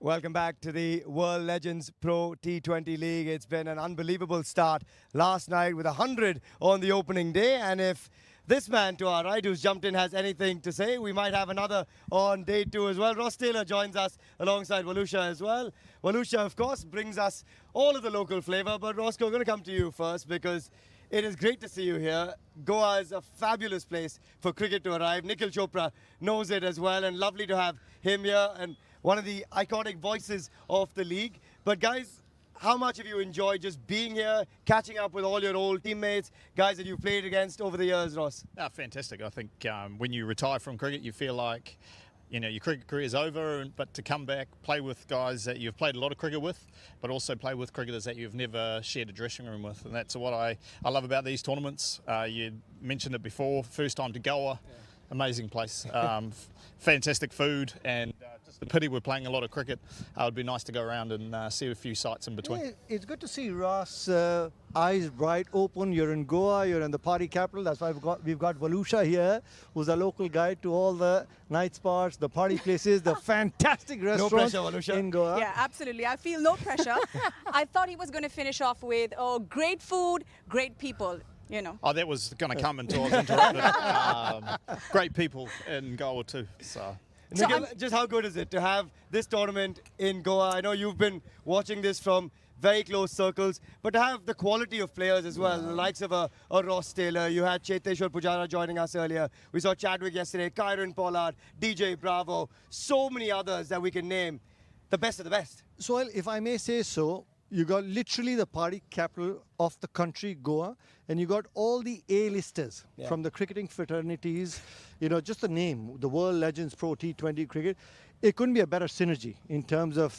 Speaker 2: Welcome back to the World Legends Pro T20 League. It's been an unbelievable start last night with 100 on the opening day. And if this man to our right who's jumped in has anything to say, we might have another on day 2 as well. Ross Taylor joins us alongside Valusha as well. Valusha, of course, brings us all of the local flavour. But Roscoe, I'm going to come to you first because it is great to see you here. Goa is a fabulous place for cricket to arrive. Nikhil Chopra knows it as well, and lovely to have him here. And one of the iconic voices of the league. But guys, how much have you enjoyed just being here, catching up with all your old teammates, guys that you've played against over the years, Ross?
Speaker 12: Fantastic. I think when you retire from cricket, you feel like, you know, your cricket career is over, but to come back, play with guys that you've played a lot of cricket with, but also play with cricketers that you've never shared a dressing room with. And that's what I love about these tournaments. You mentioned it before, first time to Goa. Yeah. Amazing place, fantastic food, and just a pity we're playing a lot of cricket. It would be nice to go around and see a few sights in between.
Speaker 10: Yeah, it's good to see Ross, eyes bright, open. You're in Goa, you're in the party capital. That's why we've got Valusha here, who's a local guide to all the night spots, the party places, the fantastic restaurants in Goa.
Speaker 13: Yeah, absolutely. I feel no pressure. I thought he was going to finish off with, oh, great food, great people. You know.
Speaker 12: Oh, that was going to come until I was interrupted. Great people in Goa too. So,
Speaker 2: Nikhil, just how good is it to have this tournament in Goa? I know you've been watching this from very close circles, but to have the quality of players as well, the likes of a Ross Taylor. You had Cheteshwar Pujara joining us earlier. We saw Chadwick yesterday, Kyron Pollard, DJ Bravo, so many others that we can name. The best of the best.
Speaker 10: So, if I may say so, you got literally the party capital of the country, Goa, and you got all the A-listers from the cricketing fraternities. You know, just the name, the World Legends Pro T20 cricket. It couldn't be a better synergy in terms of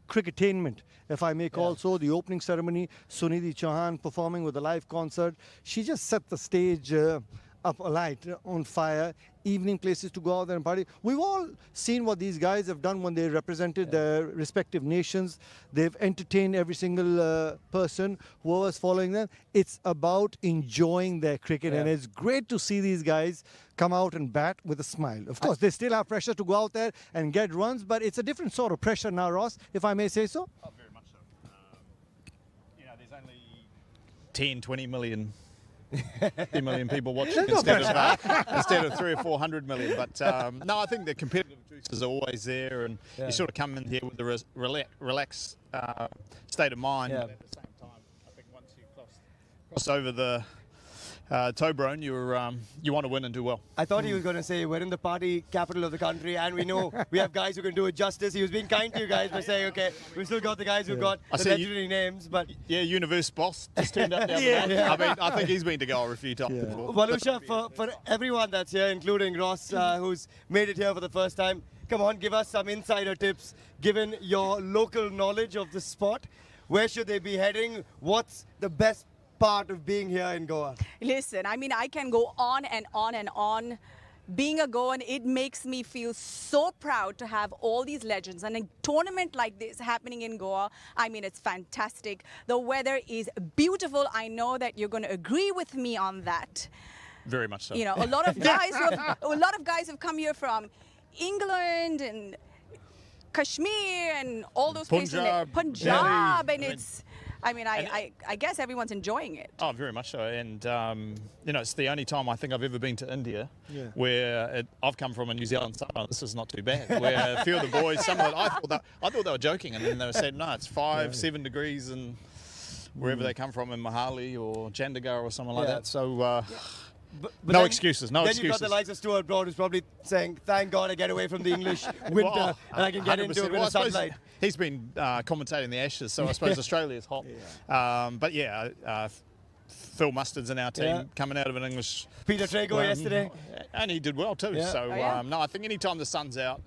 Speaker 10: cricketainment, if I may call so. The opening ceremony, Sunidhi Chauhan performing with a live concert. She just set the stage up alight, on fire. Evening places to go out there and party. We've all seen what these guys have done when they represented their respective nations. They've entertained every single person who was following them. It's about enjoying their cricket, and it's great to see these guys come out and bat with a smile. Of course, they still have pressure to go out there and get runs, but it's a different sort of pressure now, Ross, if I may say so.
Speaker 12: Oh, very much so. You know, there's only 10, 20 million 50 million people watching instead of 300 or 400 million. But no, I think the competitive juices are always there, and you sort of come in here with a relaxed state of mind. But at the same time, I think once you cross over the Toblerone, you want to win and do well.
Speaker 2: I thought he was going to say we're in the party capital of the country, and we know we have guys who can do it justice. He was being kind to you guys by saying, okay, we've still got the guys who've got the legendary names, but
Speaker 12: yeah, Universe Boss just turned up down there. I mean, I think he's been to Goa a few times before.
Speaker 2: Valusha, for everyone that's here, including Ross, who's made it here for the first time, come on, give us some insider tips. Given your local knowledge of the spot, where should they be heading? What's the best part of being here in Goa?
Speaker 13: Listen, I mean, I can go on and on and on. Being a Goan, it makes me feel so proud to have all these legends. And a tournament like this happening in Goa, I mean, it's fantastic. The weather is beautiful. I know that you're going to agree with me on that.
Speaker 12: Very much so.
Speaker 13: You know, a lot of guys have come here from England and Kashmir and all those places. Punjab, and it's. I mean, I guess everyone's enjoying it.
Speaker 12: Oh, very much so. And, you know, it's the only time I think I've ever been to India where I've come from a New Zealand summer. This is not too bad. Where a few of the boys, some of it, I thought they were joking. And then they said, no, it's 7 degrees and wherever they come from in Mohali or Chandigarh or something like that. So, but no excuses, no excuses.
Speaker 2: Then you've got the likes of Stuart Broad, who's probably saying, thank God I get away from the English winter and I can get into a bit of sunlight.
Speaker 12: He's been commentating the Ashes, so I suppose Australia's hot. But yeah, Phil Mustard's in our team, coming out of an English...
Speaker 2: Peter Trago yesterday.
Speaker 12: And he did well too. So, no, I think any time the sun's out,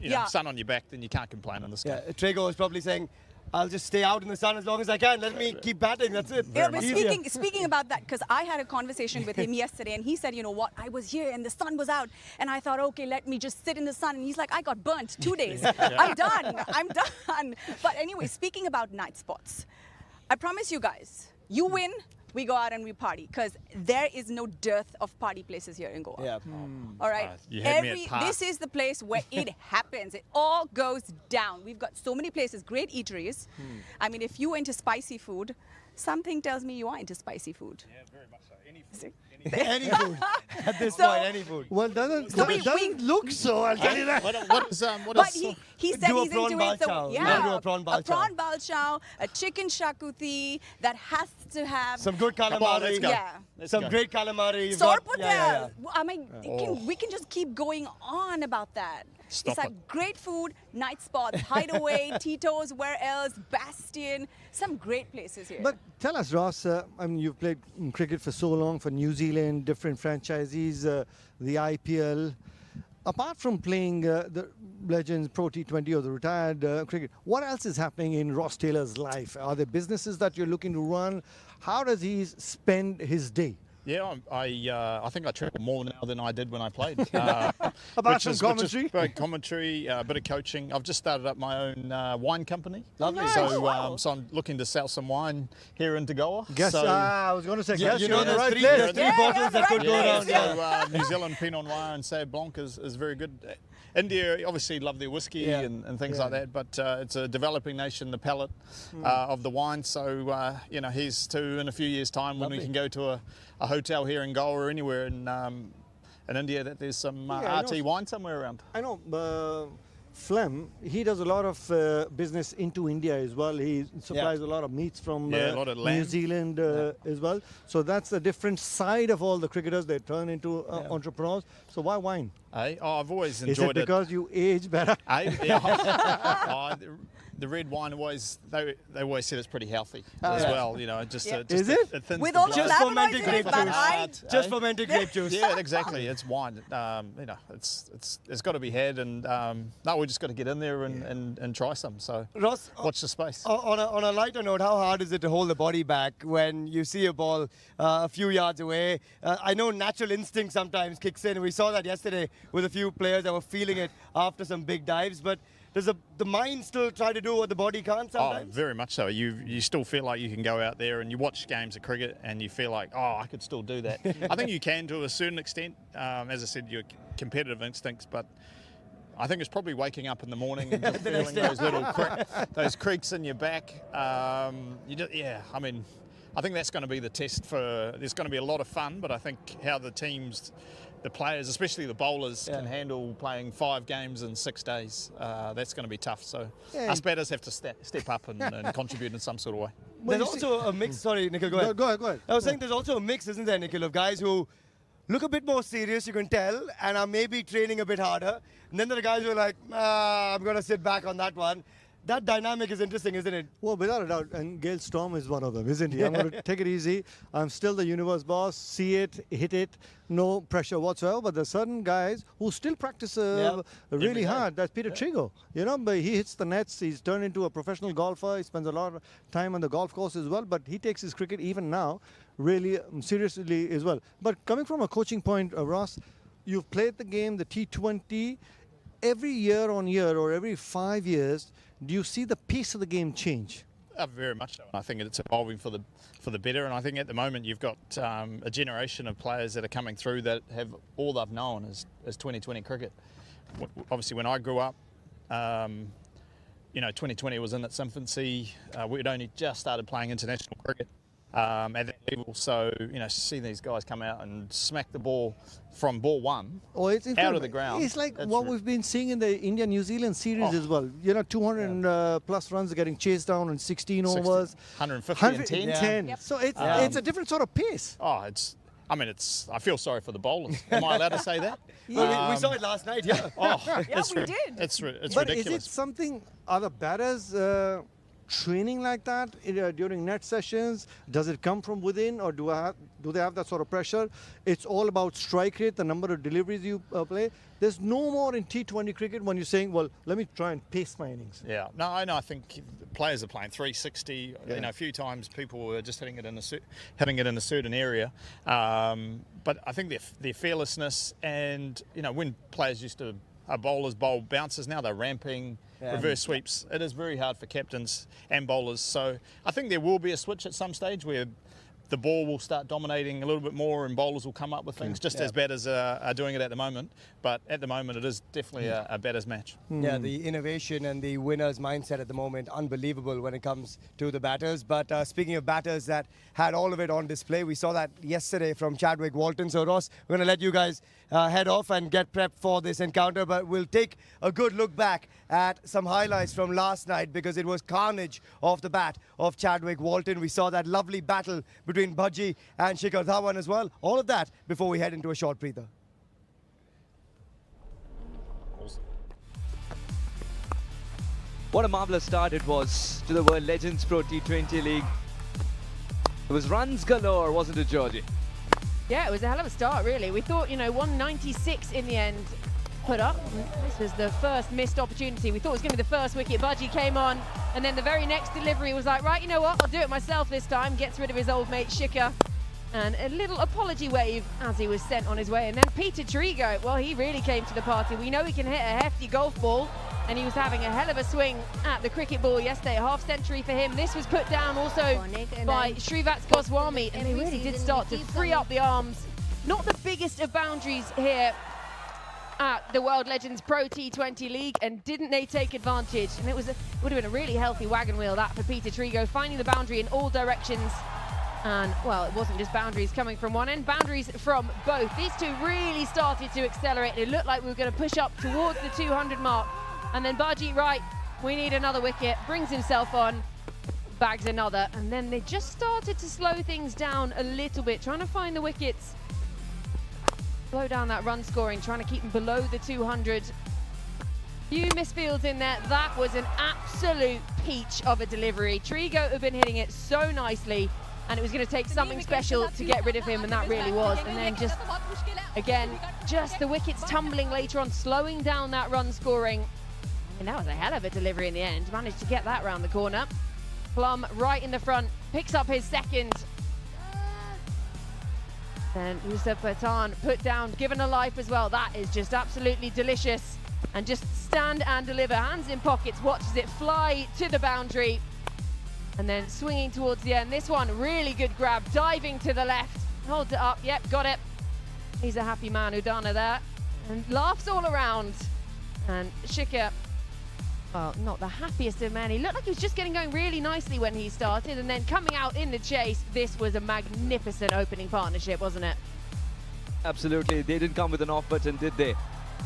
Speaker 12: you know, sun on your back, then you can't complain in this game.
Speaker 2: Trago was probably saying, I'll just stay out in the sun as long as I can. Let me keep batting. That's it.
Speaker 13: Yeah, but speaking about that, because I had a conversation with him yesterday, and he said, you know what, I was here and the sun was out, and I thought, okay, let me just sit in the sun. And he's like, I got burnt 2 days. I'm done. But anyway, speaking about night spots, I promise you guys, you win, we go out and we party, because there is no dearth of party places here in Goa.
Speaker 2: Yeah.
Speaker 13: All right.
Speaker 12: You had me at park.
Speaker 13: This is the place where it happens. It all goes down. We've got so many places, great eateries. I mean, if you're into spicy food, something tells me you are into spicy food.
Speaker 12: Yeah, very much so. Any food.
Speaker 2: Any food. At this
Speaker 13: So-
Speaker 2: point, any food.
Speaker 10: Well, doesn't
Speaker 13: we-
Speaker 10: look so, I'll tell you that.
Speaker 12: What is
Speaker 13: But he said
Speaker 2: Do a
Speaker 13: he's
Speaker 2: prawn
Speaker 13: into it. So,
Speaker 2: balchao.
Speaker 13: yeah,
Speaker 2: You gotta do a prawn balchao.
Speaker 13: a prawn balchao, a chicken shakuti that has to have
Speaker 2: Some good
Speaker 12: Come on, let's
Speaker 2: calamari.
Speaker 12: go.
Speaker 13: Yeah.
Speaker 12: Let's
Speaker 2: Some
Speaker 12: go.
Speaker 2: great calamari. You've got-
Speaker 13: Sorpotel.
Speaker 2: yeah.
Speaker 13: I mean, we can just keep going on about that.
Speaker 12: Stop
Speaker 13: it's like
Speaker 12: it.
Speaker 13: great food, night spots, Hideaway, Tito's, where else, Bastion, some great places here.
Speaker 10: But tell us, Ross, I mean, you've played cricket for so long for New Zealand, different franchises, the IPL. Apart from playing the Legends Pro T20 or the retired cricket, what else is happening in Ross Taylor's life? Are there businesses that you're looking to run? How does he spend his day?
Speaker 12: Yeah, I think I travel more now than I did when I played.
Speaker 10: Apart from commentary?
Speaker 12: Commentary, a bit of coaching. I've just started up my own wine company.
Speaker 2: Lovely.
Speaker 12: So, so I'm looking to sell some wine here in Goa.
Speaker 10: Guess,
Speaker 12: so,
Speaker 10: I was going to say,
Speaker 2: Yeah,
Speaker 10: guess
Speaker 2: you
Speaker 10: you're
Speaker 2: know,
Speaker 10: in the
Speaker 2: there's
Speaker 10: right
Speaker 2: three,
Speaker 10: place.
Speaker 2: there's three bottles that could go around.
Speaker 12: So New Zealand Pinot Noir and Sauv Blanc is very good. India obviously love their whiskey and things like that, but it's a developing nation, the palate of the wine. So, you know, here's to in a few years' time when we can go to a hotel here in Goa or anywhere in India that there's some RT wine somewhere around.
Speaker 10: I know. Flem, he does a lot of business into India as well. He supplies a lot of meats from
Speaker 12: a lot of
Speaker 10: New
Speaker 12: lamb.
Speaker 10: Zealand as well. So that's a different side of all the cricketers. They turn into entrepreneurs. So why wine?
Speaker 12: I've always
Speaker 10: Is
Speaker 12: enjoyed
Speaker 10: it because you age better?
Speaker 12: The red wine always they always said it's pretty healthy as well. You know, just
Speaker 10: Is it?
Speaker 12: thins
Speaker 13: With
Speaker 12: the
Speaker 13: all the
Speaker 12: blood.
Speaker 2: Just
Speaker 13: flavonoids
Speaker 2: fermented
Speaker 13: in
Speaker 2: grape
Speaker 13: it, but
Speaker 2: juice. Just fermented grape juice.
Speaker 12: Yeah, exactly. It's wine. You know, it's got to be had, and no, we just got to get in there and try some. So
Speaker 2: Ross,
Speaker 12: watch the space.
Speaker 2: on a lighter note, how hard is it to hold the body back when you see a ball a few yards away? I know natural instinct sometimes kicks in. We saw that yesterday with a few players that were feeling it after some big dives, but does the mind still try to do what the body can't sometimes?
Speaker 12: Oh, very much so. You still feel like you can go out there and you watch games of cricket and you feel like, oh, I could still do that. I think you can to a certain extent. As I said, your competitive instincts, but I think it's probably waking up in the morning and just feeling those little those creaks in your back. I mean, I think that's going to be the test for. There's going to be a lot of fun, but I think how the teams, the players, especially the bowlers, can handle playing 5 games in 6 days. That's going to be tough. So us batters have to step up and contribute in some sort of way.
Speaker 2: There's also a mix. Sorry, Nikhil, go ahead.
Speaker 10: Go ahead.
Speaker 2: I was saying there's also a mix, isn't there, Nikhil, of guys who look a bit more serious, you can tell, and are maybe training a bit harder. And then there are guys who are like, I'm going to sit back on that one. That dynamic is interesting, isn't it?
Speaker 10: Well, without a doubt, and Gail Storm is one of them, isn't he? I'm going to take it easy. I'm still the universe boss. See it, hit it, no pressure whatsoever. But there's certain guys who still practice really hard. That's Peter Trigo. You know, but he hits the nets. He's turned into a professional golfer. He spends a lot of time on the golf course as well. But he takes his cricket even now really seriously as well. But coming from a coaching point, Ross, you've played the game, the T20, every year on year or every 5 years. Do you see the pace of the game change?
Speaker 12: Very much so. I think it's evolving for the better, and I think at the moment you've got a generation of players that are coming through that have all they've known as 2020 cricket. Obviously, when I grew up, 2020 was in its infancy. We'd only just started playing international cricket at that level, so see these guys come out and smack the ball from ball one out of the ground.
Speaker 10: It's like what we've been seeing in the India-New Zealand series as well. 200 plus runs are getting chased down in 16 overs.
Speaker 12: 150 and 10.
Speaker 10: Yep. So it's a different sort of pace.
Speaker 12: I feel sorry for the bowlers. Am I allowed to say that?
Speaker 2: Well, we saw it last night, yeah.
Speaker 13: We did.
Speaker 12: It's
Speaker 10: but
Speaker 12: ridiculous.
Speaker 10: Is it something, are the batters training like that during net sessions? Does it come from within, or do they have that sort of pressure? It's all about strike rate, the number of deliveries you play. There's no more in T20 cricket when you're saying, well, let me try and pace my innings.
Speaker 12: Yeah, no, I think players are playing 360. A few times people were just hitting it in a certain area. But I think their fearlessness and when players used to. Bowlers bowl bounces now, they're ramping, reverse sweeps. It is very hard for captains and bowlers. So I think there will be a switch at some stage where the ball will start dominating a little bit more and bowlers will come up with things, just as batters are doing it at the moment. But at the moment, it is definitely a batter's match.
Speaker 2: Yeah, the innovation and the winner's mindset at the moment, unbelievable when it comes to the batters. But speaking of batters that had all of it on display, we saw that yesterday from Chadwick Walton. So Ross, we're going to let you guys head off and get prepped for this encounter, but we'll take a good look back at some highlights from last night because it was carnage off the bat of Chadwick Walton. We saw that lovely battle between Bhaji and Shikhar Dhawan as well. All of that before we head into a short breather.
Speaker 14: What a marvellous start it was to the World Legends Pro T20 League. It was runs galore, wasn't it, Georgie?
Speaker 15: Yeah, it was a hell of a start, really. We thought, 196 in the end put up. This was the first missed opportunity. We thought it was going to be the first wicket. Bhaji came on, and then the very next delivery was like, right, you know what, I'll do it myself this time. Gets rid of his old mate, Shikhar. And a little apology wave as he was sent on his way. And then Peter Trigo, well, he really came to the party. We know he can hit a hefty golf ball, and he was having a hell of a swing at the cricket ball yesterday. A half century for him. This was put down also by Srivat Goswami, and they really did start to free up the arms. Not the biggest of boundaries here at the World Legends Pro T20 League, and didn't they take advantage? And it would have been a really healthy wagon wheel that for Peter Trigo, finding the boundary in all directions. And, well, it wasn't just boundaries coming from one end, boundaries from both. These two really started to accelerate. It looked like we were going to push up towards the 200 mark. And then Bhaji, right, we need another wicket, brings himself on, bags another. And then they just started to slow things down a little bit, trying to find the wickets. Slow down that run scoring, trying to keep them below the 200. Few misfields in there. That was an absolute peach of a delivery. Trigo had been hitting it so nicely, and it was going to take something special to get rid of him, and that really was. And then just, again, just the wickets tumbling later on, slowing down that run scoring. And that was a hell of a delivery in the end. Managed to get that round the corner. Plum right in the front, picks up his second. Then Yusuf Pathan put down, given a life as well. That is just absolutely delicious. And just stand and deliver, hands in pockets, watches it fly to the boundary. And then swinging towards the end. This one, really good grab, diving to the left. Holds it up, yep, got it. He's a happy man, Udana there. And laughs all around. And Shikhar, well, not the happiest of men. He looked like he was just getting going really nicely when he started. And then coming out in the chase, this was a magnificent opening partnership, wasn't it?
Speaker 14: Absolutely. They didn't come with an off button, did they?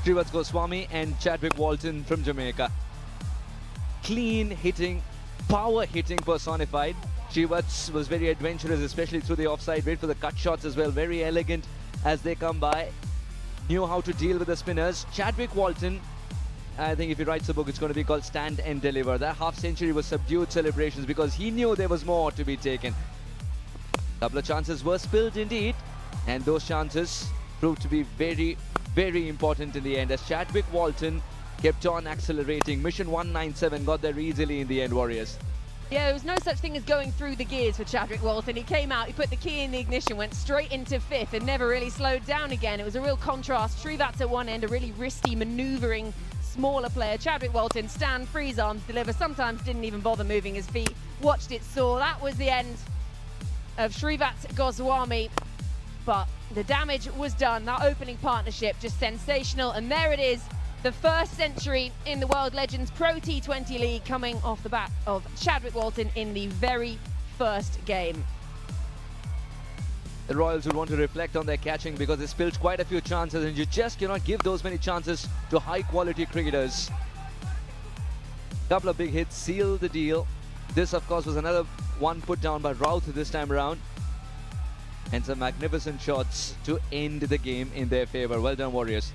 Speaker 14: Srivat Goswami and Chadwick Walton from Jamaica. Clean hitting, power hitting personified. Srivat was very adventurous, especially through the offside. Wait for the cut shots as well. Very elegant as they come by. Knew how to deal with the spinners. Chadwick Walton, I think if he writes a book, it's going to be called Stand and Deliver. That half century was subdued celebrations because he knew there was more to be taken. A couple of chances were spilled indeed, and those chances proved to be very, very important in the end as Chadwick Walton kept on accelerating. Mission 197 got there easily in the end, Warriors.
Speaker 15: Yeah, there was no such thing as going through the gears for Chadwick Walton. He came out, he put the key in the ignition, went straight into fifth and never really slowed down again. It was a real contrast. Srivat's at one end, a really risky, manoeuvring, smaller player. Chadwick Walton, stand, freeze arms, deliver, sometimes didn't even bother moving his feet. Watched it soar. That was the end of Srivat Goswami. But the damage was done. That opening partnership, just sensational. And there it is, the first century in the World Legends Pro T20 League coming off the back of Chadwick Walton in the very first game.
Speaker 14: The Royals would want to reflect on their catching because they spilled quite a few chances, and you just cannot give those many chances to high-quality cricketers. Couple of big hits sealed the deal. This, of course, was another one put down by Routh this time around. And some magnificent shots to end the game in their favor. Well done, Warriors.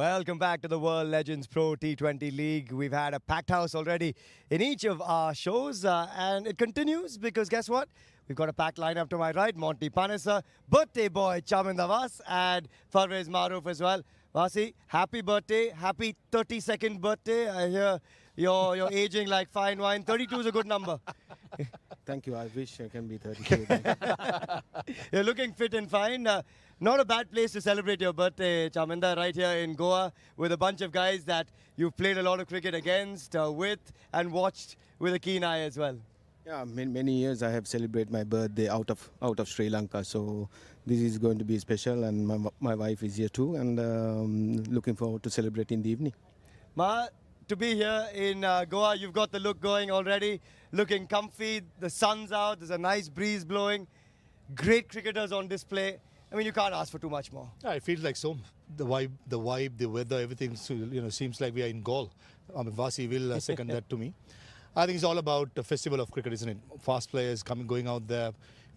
Speaker 2: Welcome back to the World Legends Pro T20 League. We've had a packed house already in each of our shows, and it continues because guess what? We've got a packed lineup to my right. Monty Panthers, birthday boy Chaminda Vas, and Parvez Maroof as well. Vasi, happy birthday. Happy 32nd birthday. I hear you're aging like fine wine. 32 is a good number.
Speaker 16: Thank you. I wish I can be 32.
Speaker 2: You're looking fit and fine. Not a bad place to celebrate your birthday, Chaminda, right here in Goa with a bunch of guys that you've played a lot of cricket against, with, and watched with a keen eye as well.
Speaker 16: Yeah, many years I have celebrated my birthday out of Sri Lanka, so this is going to be special, and my wife is here too, and looking forward to celebrate in the evening.
Speaker 2: Ma, to be here in Goa, you've got the look going already, looking comfy, the sun's out, there's a nice breeze blowing, great cricketers on display. I mean, you can't ask for too much more.
Speaker 3: Yeah, it feels like so. The vibe, the weather, everything, seems like we are in Gaul. I mean, Vasi will second that to me. I think it's all about the festival of cricket, isn't it? Fast players going out there,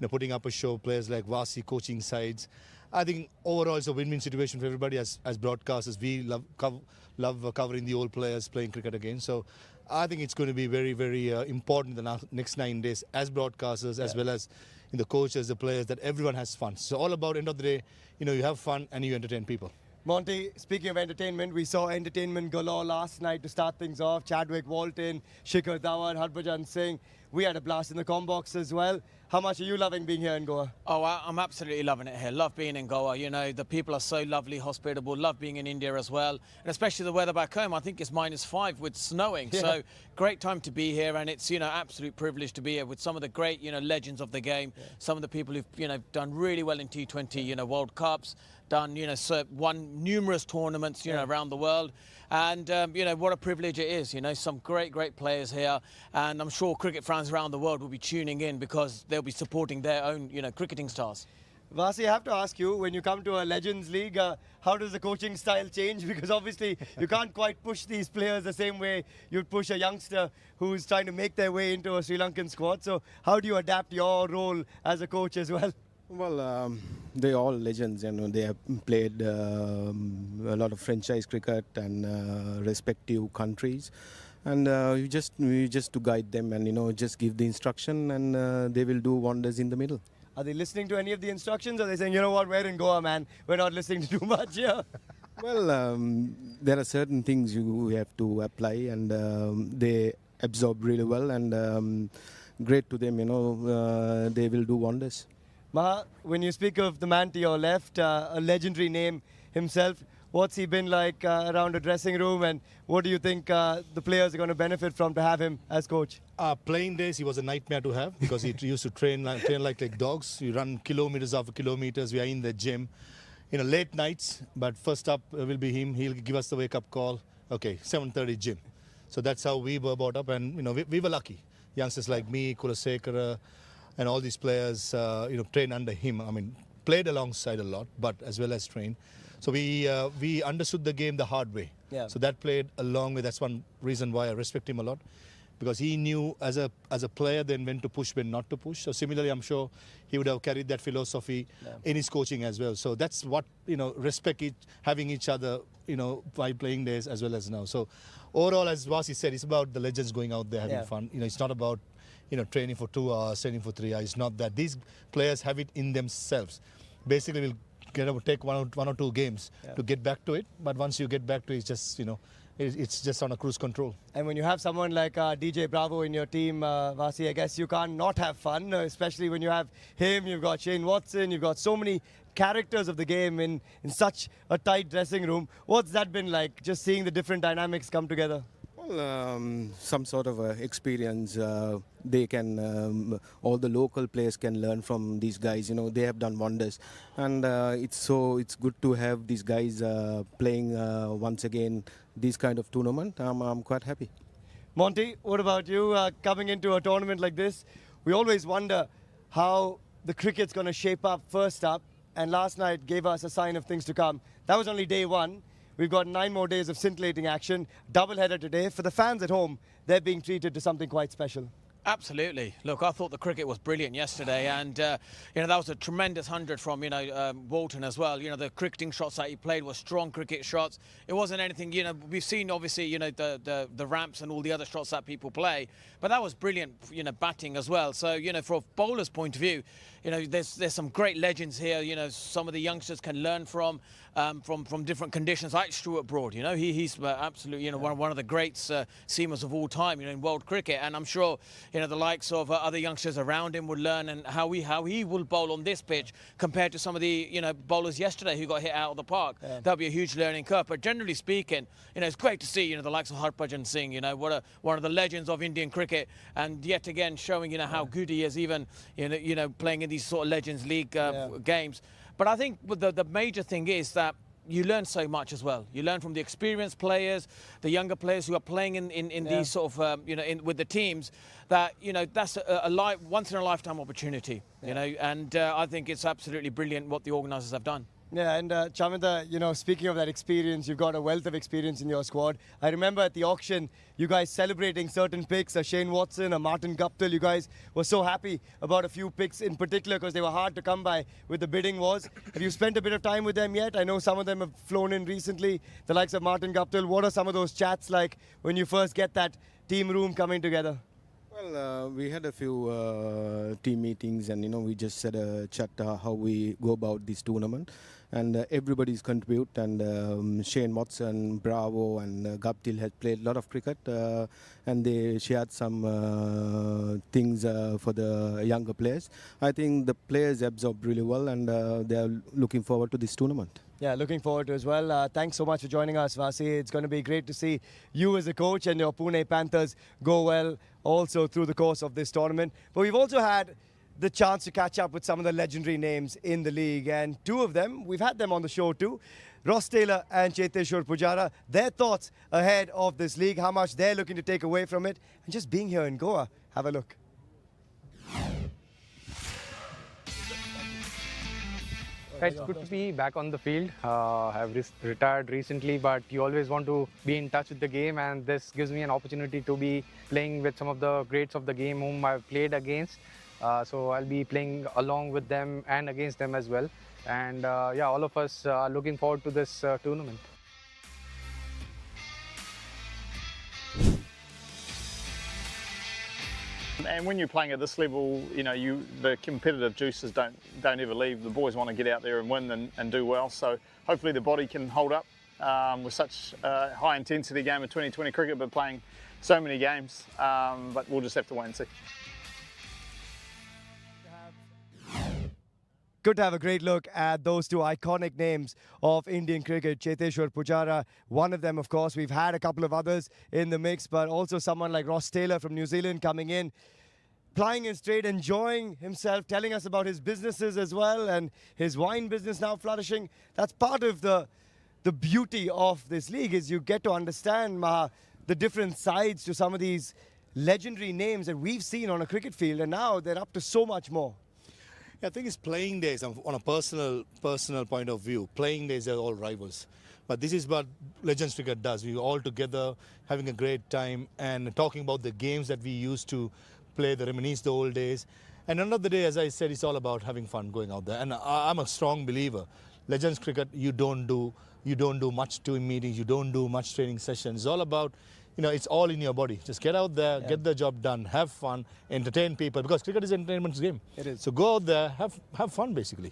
Speaker 3: putting up a show. Players like Vasi coaching sides. I think overall it's a win-win situation for everybody. As broadcasters, we love covering the old players playing cricket again. So I think it's going to be very, very important in the next 9 days as broadcasters, as well as in the coaches, the players, that everyone has fun. So all about end of the day, you have fun and you entertain people.
Speaker 2: Monty, speaking of entertainment, we saw entertainment galore last night to start things off. Chadwick Walton, Shikhar Dhawan, Harbhajan Singh. We had a blast in the combox as well. How much are you loving being here in Goa?
Speaker 6: Oh, I'm absolutely loving it here. Love being in Goa. The people are so lovely, hospitable. Love being in India as well. And especially the weather back home. I think it's -5 with snowing. Yeah. So great time to be here. And it's, absolute privilege to be here with some of the great, legends of the game. Yeah. Some of the people who've, done really well in T20, World Cups. Done, won numerous tournaments, around the world. And, what a privilege it is, some great players here. And I'm sure cricket fans around the world will be tuning in because they'll be supporting their own, cricketing stars.
Speaker 2: Vasi, I have to ask you, when you come to a Legends League, how does the coaching style change? Because obviously you can't quite push these players the same way you'd push a youngster who's trying to make their way into a Sri Lankan squad. So how do you adapt your role as a coach as well?
Speaker 16: Well, they're all legends, they have played a lot of franchise cricket and respective countries. And you just to guide them and, just give the instruction and they will do wonders in the middle.
Speaker 2: Are they listening to any of the instructions, or are they saying, you know what, we're in Goa, man, we're not listening to too much here?
Speaker 16: Well, there are certain things you have to apply and they absorb really well, and great to them, they will do wonders.
Speaker 2: Maha, when you speak of the man to your left, a legendary name himself, what's he been like around a dressing room, and what do you think the players are going to benefit from to have him as coach?
Speaker 3: Playing days, he was a nightmare to have because he used to train like dogs. You run kilometers after kilometers. We are in the gym, late nights. But first up will be him. He'll give us the wake-up call. Okay, 7:30 gym. So that's how we were brought up, and we were lucky. Youngsters like me, Kulasekara, and all these players, train under him. I mean, played alongside a lot, but as well as trained. So we understood the game the hard way.
Speaker 2: Yeah.
Speaker 3: So that played along with. That's one reason why I respect him a lot, because he knew as a player then when to push, when not to push. So similarly, I'm sure he would have carried that philosophy in his coaching as well. So that's what having each other, by playing days as well as now. So overall, as Vasi said, it's about the legends going out there having fun. It's not about training for 2 hours, training for 3 hours. It's not that. These players have it in themselves. Basically, we'll take one or two games to get back to it. But once you get back to it, it's just, it's just on a cruise control.
Speaker 2: And when you have someone like DJ Bravo in your team, Vasi, I guess you can't not have fun, especially when you have him, you've got Shane Watson, you've got so many characters of the game in such a tight dressing room. What's that been like, just seeing the different dynamics come together?
Speaker 16: Well, some sort of experience they can, all the local players can learn from these guys. They have done wonders, and it's good to have these guys playing once again this kind of tournament. I'm quite happy.
Speaker 2: Monty, what about you? Coming into a tournament like this, we always wonder how the cricket's going to shape up first up, and last night gave us a sign of things to come. That was only day one. We've got 9 more days of scintillating action. Doubleheader today. For the fans at home, they're being treated to something quite special.
Speaker 6: Absolutely. Look, I thought the cricket was brilliant yesterday, and that was a tremendous 100 from Walton as well. The cricketing shots that he played were strong cricket shots. It wasn't anything. We've seen obviously the ramps and all the other shots that people play, but that was brilliant. Batting as well. So from a bowler's point of view, there's some great legends here. Some of the youngsters can learn from different conditions. Like Stuart Broad, he's absolutely one of the great seamers of all time, in world cricket, and I'm sure the likes of other youngsters around him would learn and how he will bowl on this pitch compared to some of the bowlers yesterday who got hit out of the park. Yeah. That'll be a huge learning curve. But generally speaking, it's great to see the likes of Harbhajan Singh. One of the legends of Indian cricket, and yet again showing how good he is, even playing in these sort of Legends League games. But I think the major thing is that you learn so much as well. You learn from the experienced players, the younger players who are playing in these sort of with the teams. That that's a once in a lifetime opportunity. And I think it's absolutely brilliant what the organisers have done.
Speaker 2: Yeah, and Chaminda, speaking of that experience, you've got a wealth of experience in your squad. I remember at the auction, you guys celebrating certain picks, a Shane Watson, a Martin Guptill. You guys were so happy about a few picks in particular because they were hard to come by with the bidding wars. Have you spent a bit of time with them yet? I know some of them have flown in recently, the likes of Martin Guptill. What are some of those chats like when you first get that team room coming together?
Speaker 16: Well, we had a few team meetings, and we just said a chat how we go about this tournament, and everybody's contribute. And Shane Watson, Bravo, and Guptill has played a lot of cricket, and they shared some things for the younger players. I think the players absorbed really well, and they are looking forward to this tournament.
Speaker 2: Yeah, looking forward to as well. Thanks so much for joining us, Vasi. It's going to be great to see you as a coach and your Pune Panthers go well also through the course of this tournament. But we've also had the chance to catch up with some of the legendary names in the league, and two of them, we've had them on the show too. Ross Taylor and Cheteshwar Pujara, their thoughts ahead of this league, how much they're looking to take away from it, and just being here in Goa. Have a look.
Speaker 9: It's good to be back on the field. I've retired recently, but you always want to be in touch with the game, and this gives me an opportunity to be playing with some of the greats of the game whom I've played against. So I'll be playing along with them and against them as well. And yeah, all of us are looking forward to this tournament.
Speaker 12: And when you're playing at this level, the competitive juices don't ever leave. The boys want to get out there and win and do well. So hopefully the body can hold up with such a high intensity game of 2020 cricket, but playing so many games. But we'll just have to wait and see.
Speaker 2: Good to have a great look at those two iconic names of Indian cricket. Cheteshwar Pujara, one of them, of course. We've had a couple of others in the mix, but also someone like Ross Taylor from New Zealand coming in, plying his trade, enjoying himself, telling us about his businesses as well, and his wine business now flourishing. That's part of the beauty of this league, is you get to understand, Maha, the different sides to some of these legendary names that we've seen on a cricket field, and now they're up to so much more.
Speaker 3: I think it's playing days. On a personal point of view, playing days are all rivals. But this is what Legends Cricket does. We all together having a great time and talking about the games that we used to play, the reminisce the old days. And end of the day, as I said, it's all about having fun going out there. And I'm a strong believer. Legends Cricket, you don't do much team meetings, you don't do much training sessions. It's all about, it's all in your body. Just get out there, get the job done, have fun, entertain people, because cricket is an entertainment game. It is. So go out there, have fun, basically.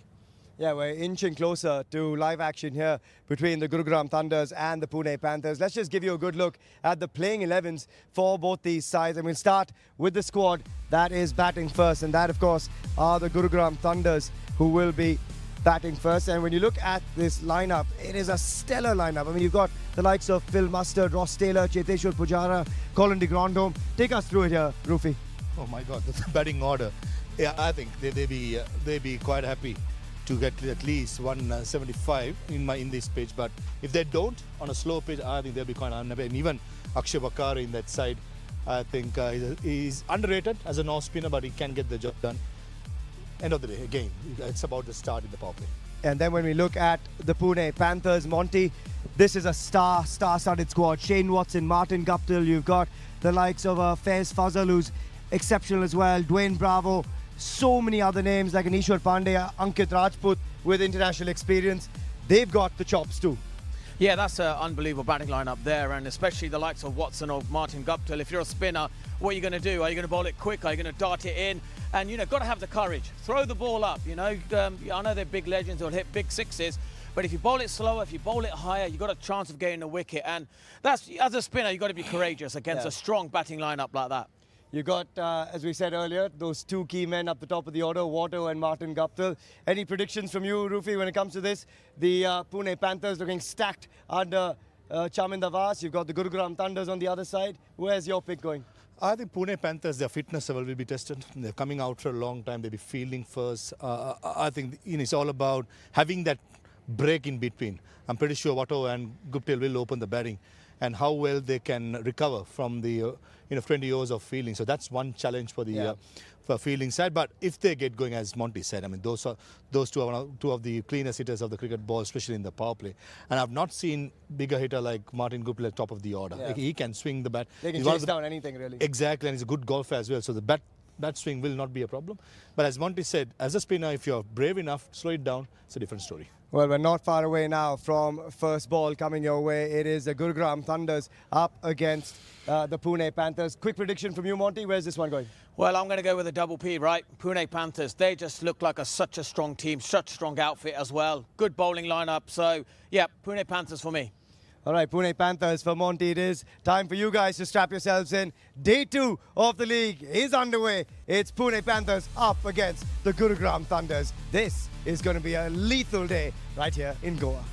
Speaker 2: Yeah, we're inching closer to live action here between the Gurugram Thunders and the Pune Panthers. Let's just give you a good look at the playing 11s for both these sides. And we'll start with the squad that is batting first. And that, of course, are the Gurugram Thunders, who will be batting first. And when you look at this lineup, it is a stellar lineup. I mean, you've got the likes of Phil Mustard, Ross Taylor, Cheteshwar Pujara, Colin de Grandhomme. Take us through it here, Rufi.
Speaker 3: Oh my God, the batting order. Yeah, I think they'd be quite happy to get at least 175 in this pitch. But if they don't, on a slow pitch, I think they'll be quite unhappy. And even Akshay Bakar in that side, I think he's underrated as an off spinner, but he can get the job done. End of the day, again, it's about the start in the power play.
Speaker 2: And then when we look at the Pune Panthers, Monty, this is a star-studded squad. Shane Watson, Martin Guptill, you've got the likes of Faiz Fazal, who's exceptional as well. Dwayne Bravo, so many other names like Anishwar Pandey, Ankit Rajput with international experience. They've got the chops too.
Speaker 6: Yeah, that's an unbelievable batting lineup there, and especially the likes of Watson or Martin Guptill. If you're a spinner, what are you going to do? Are you going to bowl it quick? Are you going to dart it in? And, you know, got to have the courage. Throw the ball up, you know. I know they're big legends who'll hit big sixes, but if you bowl it slower, if you bowl it higher, you've got a chance of getting a wicket. And that's, as a spinner, you've got to be courageous against a strong batting lineup like that.
Speaker 2: You got, as we said earlier, those two key men up the top of the order, Watto and Martin Guptill. Any predictions from you, Rufi, when it comes to this? The Pune Panthers looking stacked under Chaminda Vas. You've got the Gurugram Thunders on the other side. Where's your pick going?
Speaker 3: I think Pune Panthers, their fitness level will be tested. They're coming out for a long time. They'll be fielding first. I think it's all about having that break in between. I'm pretty sure Watto and Guptill will open the batting, and how well they can recover from the 20 years of fielding. So that's one challenge for the for fielding side. But if they get going, as Monty said, I mean, those two are two of the cleanest hitters of the cricket ball, especially in the power play. And I've not seen bigger hitter like Martin Guptill at top of the order.
Speaker 2: Yeah.
Speaker 3: He can swing the bat.
Speaker 2: They can chase down anything, really.
Speaker 3: Exactly, and he's a good golfer as well. So the bat swing will not be a problem. But as Monty said, as a spinner, if you're brave enough, slow it down, it's a different story.
Speaker 2: Well, we're not far away now from first ball coming your way. It is the Gurugram Thunders up against the Pune Panthers. Quick prediction from you, Monty. Where's this one going?
Speaker 6: Well, I'm going to go with a double P, right? Pune Panthers, they just look like such a strong team, such a strong outfit as well. Good bowling lineup. So, yeah, Pune Panthers for me.
Speaker 2: All right, Pune Panthers for Monty. It is time for you guys to strap yourselves in. Day 2 of the league is underway. It's Pune Panthers up against the Gurugram Thunders. This is going to be a lethal day right here in Goa.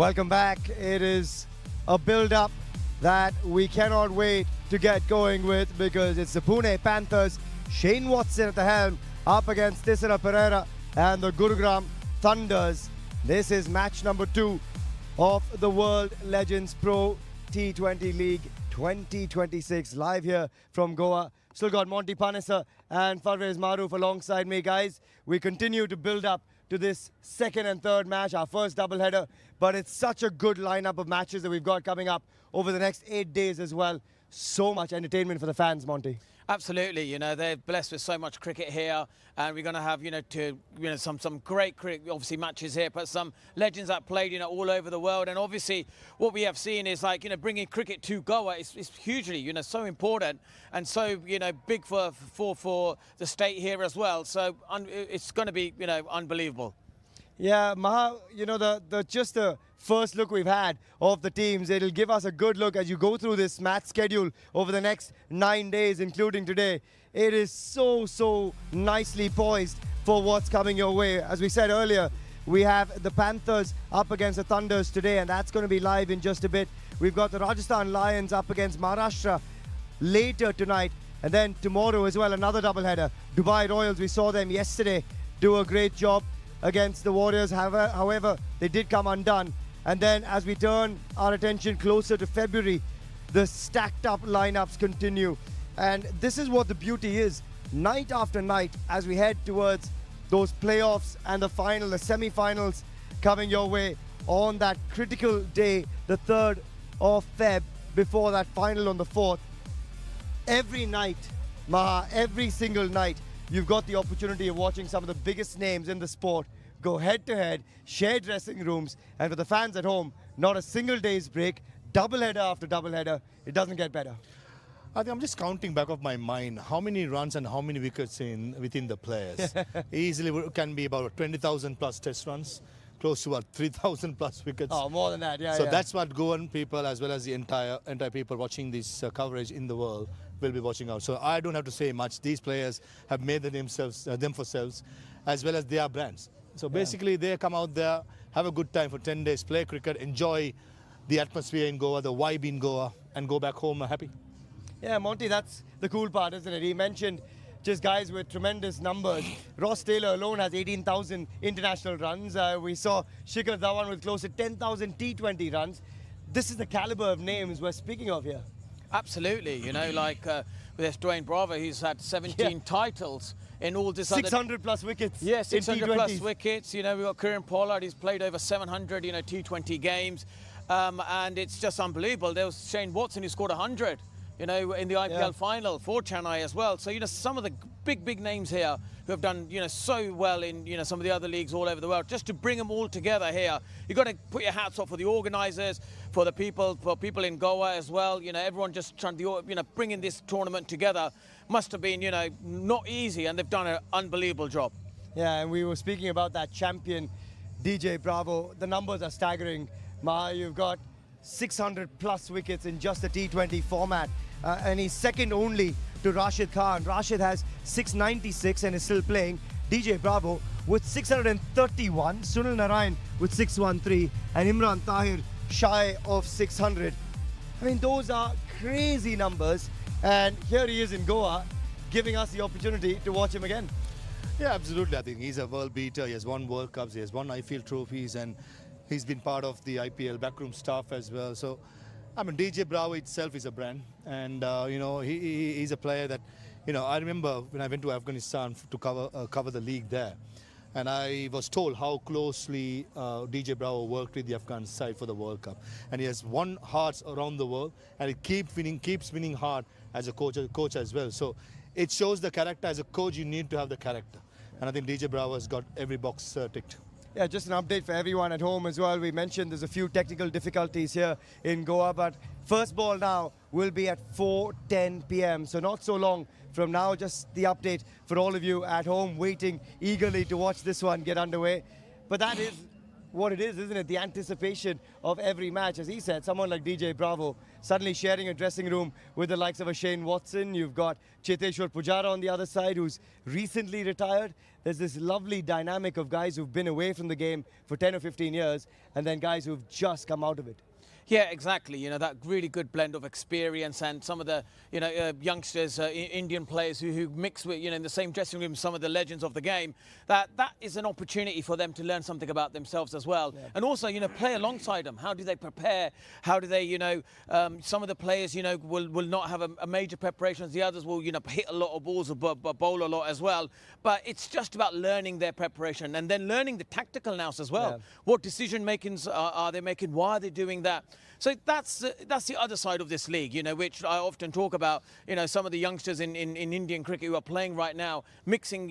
Speaker 2: Welcome back. It is a build-up that we cannot wait to get going with because it's the Pune Panthers, Shane Watson at the helm, up against Tisara Pereira and the Gurugram Thunders. This is match number 2 of the World Legends Pro T20 League 2026, live here from Goa. Still got Monty Panisa and Farvez Maroof alongside me, guys. We continue to build up to this second and third match, our first doubleheader, but it's such a good lineup of matches that we've got coming up over the next 8 days as well. So much entertainment for the fans, Monty.
Speaker 6: Absolutely, you know, they're blessed with so much cricket here, and we're going to have, some great cricket, obviously, matches here, but some legends that played, all over the world. And obviously, what we have seen is, bringing cricket to Goa is hugely, so important and so, big for the state here as well. So it's going to be, unbelievable.
Speaker 2: Yeah, Maha, the first look we've had of the teams, it'll give us a good look as you go through this match schedule over the next 9 days, including today. It is so nicely poised for what's coming your way. As we said earlier, we have the Panthers up against the Thunders today, and that's going to be live in just a bit. We've got the Rajasthan Lions up against Maharashtra later tonight, and then tomorrow as well, another doubleheader. Dubai Royals, we saw them yesterday do a great job against the Warriors. However, they did come undone. And then as we turn our attention closer to February, the stacked up lineups continue. And this is what the beauty is. Night after night, as we head towards those playoffs and the final, the semi-finals coming your way on that critical day, the 3rd of Feb, before that final on the 4th. Every night, Maha, every single night, you've got the opportunity of watching some of the biggest names in the sport go head-to-head, share dressing rooms, and for the fans at home, not a single day's break, doubleheader after doubleheader. It doesn't get better.
Speaker 3: I think I'm just counting back of my mind how many runs and how many wickets within the players. Easily can be about 20,000 plus test runs, close to 3,000 plus wickets.
Speaker 2: Oh, more than that, yeah.
Speaker 3: So that's what Goan people, as well as the entire people watching this coverage in the world, will be watching out. So I don't have to say much. These players have made them themselves, as well as their brands. So basically, they come out there, have a good time for 10 days, play cricket, enjoy the atmosphere in Goa, the vibe in Goa, and go back home happy.
Speaker 2: Yeah, Monty, that's the cool part, isn't it? He mentioned just guys with tremendous numbers. Ross Taylor alone has 18,000 international runs. We saw Shikhar Dhawan with close to 10,000 T20 runs. This is the caliber of names we're speaking of here.
Speaker 6: Absolutely, with Dwayne Bravo, he's had 17 titles in all this
Speaker 2: 600 plus wickets.
Speaker 6: Yeah, 600 plus wickets. We've got Kieran Pollard, he's played over 700, T20 games. And it's just unbelievable. There was Shane Watson who scored 100, in the IPL final for Chennai as well. So, some of the big names here who have done, so well in, some of the other leagues all over the world. Just to bring them all together here, you've got to put your hats off for the organisers, for people in Goa as well. Everyone just trying to, bringing this tournament together must have been, not easy, and they've done an unbelievable job.
Speaker 2: Yeah, and we were speaking about that champion, DJ Bravo. The numbers are staggering. You've got 600 plus wickets in just the T20 format. And he's second only to Rashid Khan. Rashid has 696 and is still playing. DJ Bravo with 631. Sunil Narayan with 613. And Imran Tahir shy of 600. I mean, those are crazy numbers. And here he is in Goa, giving us the opportunity to watch him again.
Speaker 3: Yeah, absolutely. I think he's a world beater. He has won World Cups. He has won IPL trophies. And he's been part of the IPL backroom staff as well. So, I mean, DJ Bravo itself is a brand. And, he's a player that, I remember when I went to Afghanistan to cover the league there. And I was told how closely DJ Bravo worked with the Afghan side for the World Cup. And he has won hearts around the world. And he keeps winning hard as a coach as well. So it shows the character. As a coach, you need to have the character. And I think DJ Bravo has got every box ticked.
Speaker 2: Yeah, just an update for everyone at home as well. We mentioned there's a few technical difficulties here in Goa, but first ball now will be at 4:10 p.m. So not so long from now. Just the update for all of you at home waiting eagerly to watch this one get underway. But that is what it is, isn't it? The anticipation of every match. As he said, someone like DJ Bravo suddenly sharing a dressing room with the likes of a Shane Watson. You've got Cheteshwar Pujara on the other side, who's recently retired. There's this lovely dynamic of guys who've been away from the game for 10 or 15 years, and then guys who've just come out of it.
Speaker 6: Yeah, exactly. You know, that really good blend of experience and some of the, youngsters, Indian players who mix with, in the same dressing room, some of the legends of the game. That is an opportunity for them to learn something about themselves as well. Yeah. And also, play alongside them. How do they prepare? How do they, some of the players, will not have a major preparation. The others will, hit a lot of balls or bowl a lot as well. But it's just about learning their preparation and then learning the tactical nous as well. Yeah. What decision makings are they making? Why are they doing that? So that's the other side of this league, which I often talk about. Some of the youngsters in Indian cricket who are playing right now, mixing,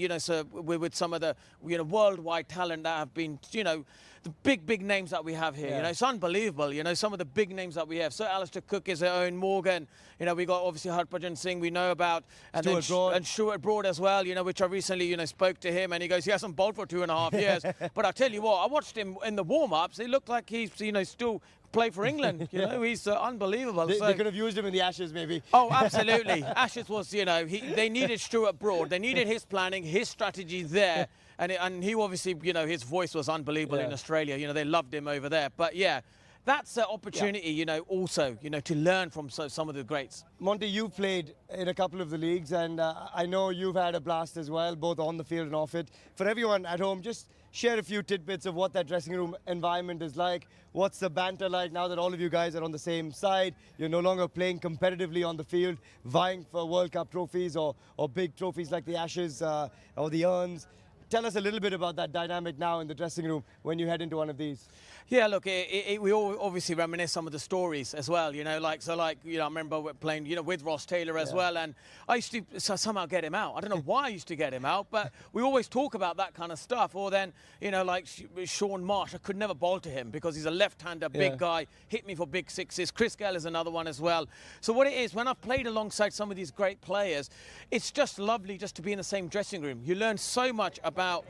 Speaker 6: with some of the, worldwide talent that have been, the big names that we have here. Yeah. It's unbelievable. Some of the big names that we have. So Alistair Cook is our own, Morgan. We got obviously Harbhajan Singh we know about, and Stuart Broad as well. Which I recently spoke to him, and he goes, he hasn't bowled for 2.5 years. But I tell you what, I watched him in the warm-ups. It looked like he's still play for England. He's unbelievable.
Speaker 2: They could have used him in the Ashes, maybe.
Speaker 6: Oh, absolutely. Ashes was, they needed Stuart Broad. They needed his planning, his strategy there. And he obviously, his voice was unbelievable in Australia. They loved him over there. But yeah, that's an opportunity, also, to learn from some of the greats.
Speaker 2: Monty, you've played in a couple of the leagues, and I know you've had a blast as well, both on the field and off it. For everyone at home, just share a few tidbits of what that dressing room environment is like. What's the banter like now that all of you guys are on the same side? You're no longer playing competitively on the field, vying for World Cup trophies or big trophies like the Ashes or the Urns. Tell us a little bit about that dynamic now in the dressing room when you head into one of these.
Speaker 6: Yeah, look, we all obviously reminisce some of the stories as well, I remember playing, with Ross Taylor as well, and I used to somehow get him out. I don't know why I used to get him out, but we always talk about that kind of stuff. Or then, like Sean Marsh, I could never bowl to him because he's a left-hander, big guy, hit me for big sixes. Chris Gale is another one as well. So what it is, when I've played alongside some of these great players, it's just lovely just to be in the same dressing room. You learn so much about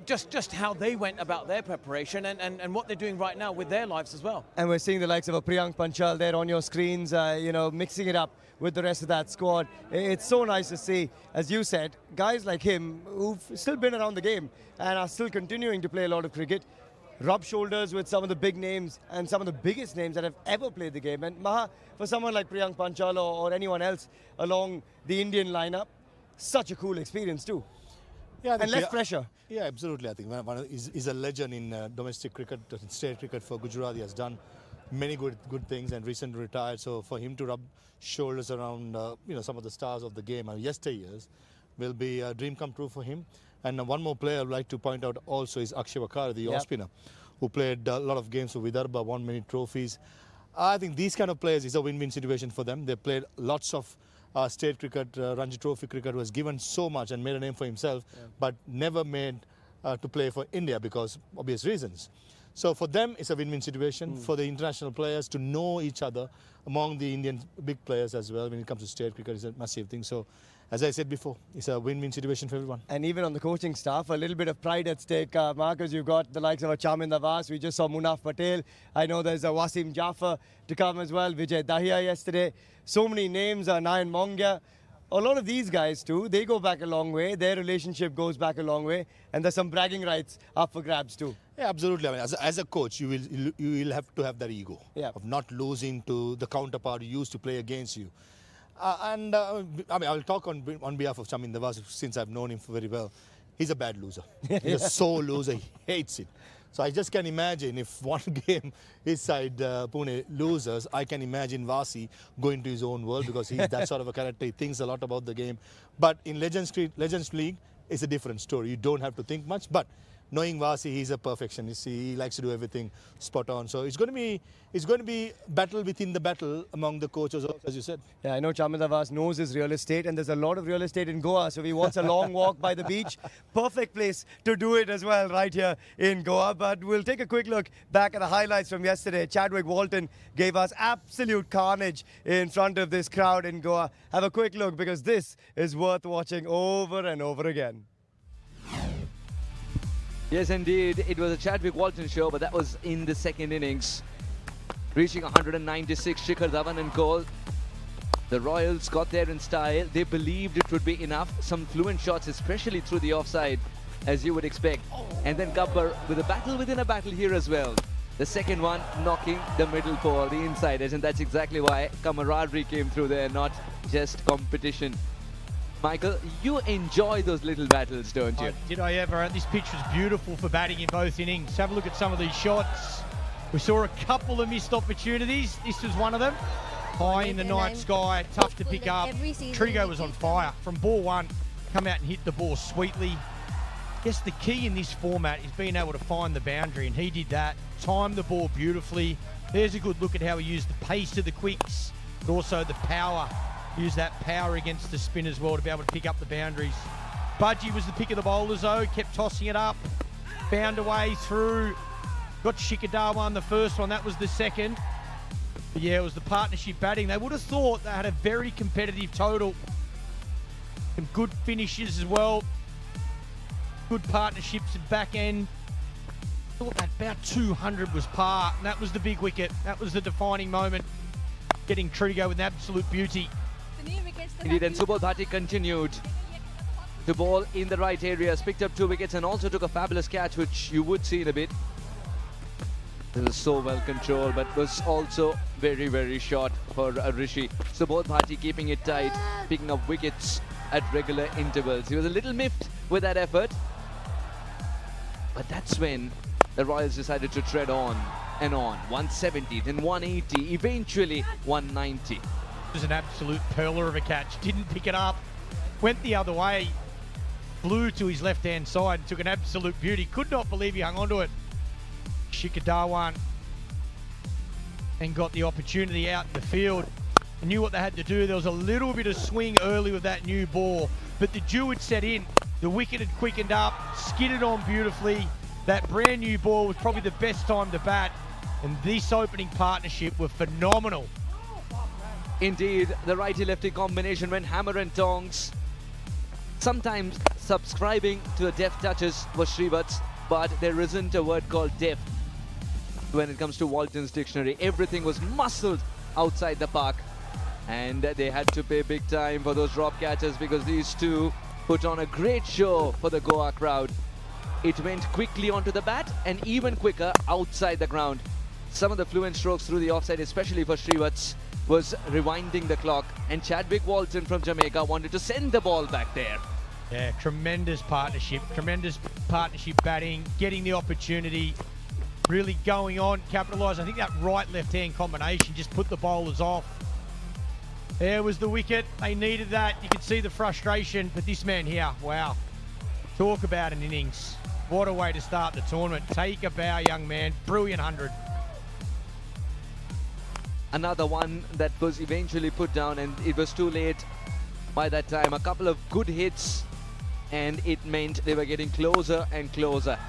Speaker 6: just how they went about their preparation and what they're doing right now with their lives as well.
Speaker 2: And we're seeing the likes of a Priyank Panchal there on your screens, mixing it up with the rest of that squad. It's so nice to see, as you said, guys like him who've still been around the game and are still continuing to play a lot of cricket, rub shoulders with some of the big names and some of the biggest names that have ever played the game. And Maha, for someone like Priyank Panchal or anyone else along the Indian lineup, such a cool experience too. Yeah, and less pressure.
Speaker 3: Yeah, absolutely. I think he's a legend in domestic cricket, state cricket for Gujarat. He has done many good things and recently retired. So for him to rub shoulders around, some of the stars of the game, yesteryears, will be a dream come true for him. And one more player I'd like to point out also is Akshay Vakar, the off-spinner, who played a lot of games for Vidarbha, won many trophies. I think these kind of players is a win-win situation for them. They played lots of state cricket, Ranji Trophy cricket, was given so much and made a name for himself, but never made to play for India because obvious reasons. So for them, it's a win-win situation. For the international players to know each other among the Indian big players as well when it comes to state cricket is a massive thing. So as I said before, it's a win-win situation for everyone.
Speaker 2: And even on the coaching staff, a little bit of pride at stake, Marcus. You've got the likes of a Charminder Vas. We just saw Munaf Patel. I know there's a Wasim Jaffer to come as well. Vijay Dahiya yesterday. So many names, Nayan Mongia. A lot of these guys too, they go back a long way. Their relationship goes back a long way. And there's some bragging rights up for grabs too.
Speaker 3: Yeah, absolutely. I mean, as a coach, you will have to have that ego of not losing to the counterpart who used to play against you. I'll talk on behalf of Charminder Vas since I've known him very well. He's a bad loser. He's a sore loser. He hates it. So I just can imagine if one game his side Pune loses, I can imagine Vasi going to his own world because he's that sort of a character. He thinks a lot about the game. But in Legends League, it's a different story. You don't have to think much. But knowing Vasi, he's a perfectionist. He likes to do everything spot on. So it's going to be battle within the battle among the coaches, as you said.
Speaker 2: Yeah, I know Charminder Vas knows his real estate, and there's a lot of real estate in Goa. So if he wants a long walk by the beach, perfect place to do it as well, right here in Goa. But we'll take a quick look back at the highlights from yesterday. Chadwick Walton gave us absolute carnage in front of this crowd in Goa. Have a quick look because this is worth watching over and over again.
Speaker 14: Yes, indeed. It was a Chadwick Walton show, but that was in the second innings. reaching 196. Shikhar Dhawan and goal. The Royals got there in style. They believed it would be enough. Some fluent shots, especially through the offside, as you would expect. And then Gabbar with a battle within a battle here as well. The second one knocking the middle pole, the inside edge, and that's exactly why camaraderie came through there, not just competition. Michael, you enjoy those little battles, don't you?
Speaker 6: Did I ever? This pitch was beautiful for batting in both innings. Have a look at some of these shots. We saw a couple of missed opportunities. This was one of them. High in the night sky, tough to pick up. Trigo was on fire. From ball one, come out and hit the ball sweetly. I guess the key in this format is being able to find the boundary, and he did that. Timed the ball beautifully. There's a good look at how he used the pace of the quicks, but also the power. Used that power against the spin as well to be able to pick up the boundaries. Budgie was the pick of the bowlers though, kept tossing it up, found a way through. Got Shikhar the first one, that was the second. But yeah, it was the partnership batting. They would have thought they had a very competitive total. Some good finishes as well. Good partnerships at back end. Thought that about 200 was par, and that was the big wicket. That was the defining moment. Getting Trigo with an absolute beauty.
Speaker 14: Indeed, and Subodh Bhatti continued to bowl in the right areas, picked up 2 wickets and also took a fabulous catch, which you would see in a bit. This was so well controlled, but was also very, very short for Rishi. Subodh Bhatti keeping it tight, picking up wickets at regular intervals. He was a little miffed with that effort, but that's when the Royals decided to tread on and on. 170, then 180, eventually 190.
Speaker 6: It was an absolute perler of a catch. Didn't pick it up, went the other way, flew to his left-hand side, took an absolute beauty. Could not believe he hung onto it. Shikhar Dhawan and got the opportunity out in the field. Knew what they had to do. There was a little bit of swing early with that new ball, but the dew had set in. The wicket had quickened up, skidded on beautifully. That brand new ball was probably the best time to bat, and this opening partnership were phenomenal.
Speaker 14: Indeed, the righty-lefty combination went hammer and tongs. Sometimes subscribing to the deft touches was Srivat's, but there isn't a word called deft when it comes to Walton's dictionary. Everything was muscled outside the park, and they had to pay big time for those drop catches because these two put on a great show for the Goa crowd. It went quickly onto the bat and even quicker outside the ground. Some of the fluent strokes through the offside, especially for Srivat's, was rewinding the clock, and Chadwick Walton from Jamaica wanted to send the ball back there.
Speaker 6: Yeah, tremendous partnership batting, getting the opportunity, really going on, capitalise. I think that right-left-hand combination just put the bowlers off. There was the wicket. They needed that. You could see the frustration, but this man here, wow. Talk about an innings. What a way to start the tournament. Take a bow, young man. Brilliant 100.
Speaker 14: Another one that was eventually put down, and it was too late by that time. A couple of good hits, and it meant they were getting closer and closer.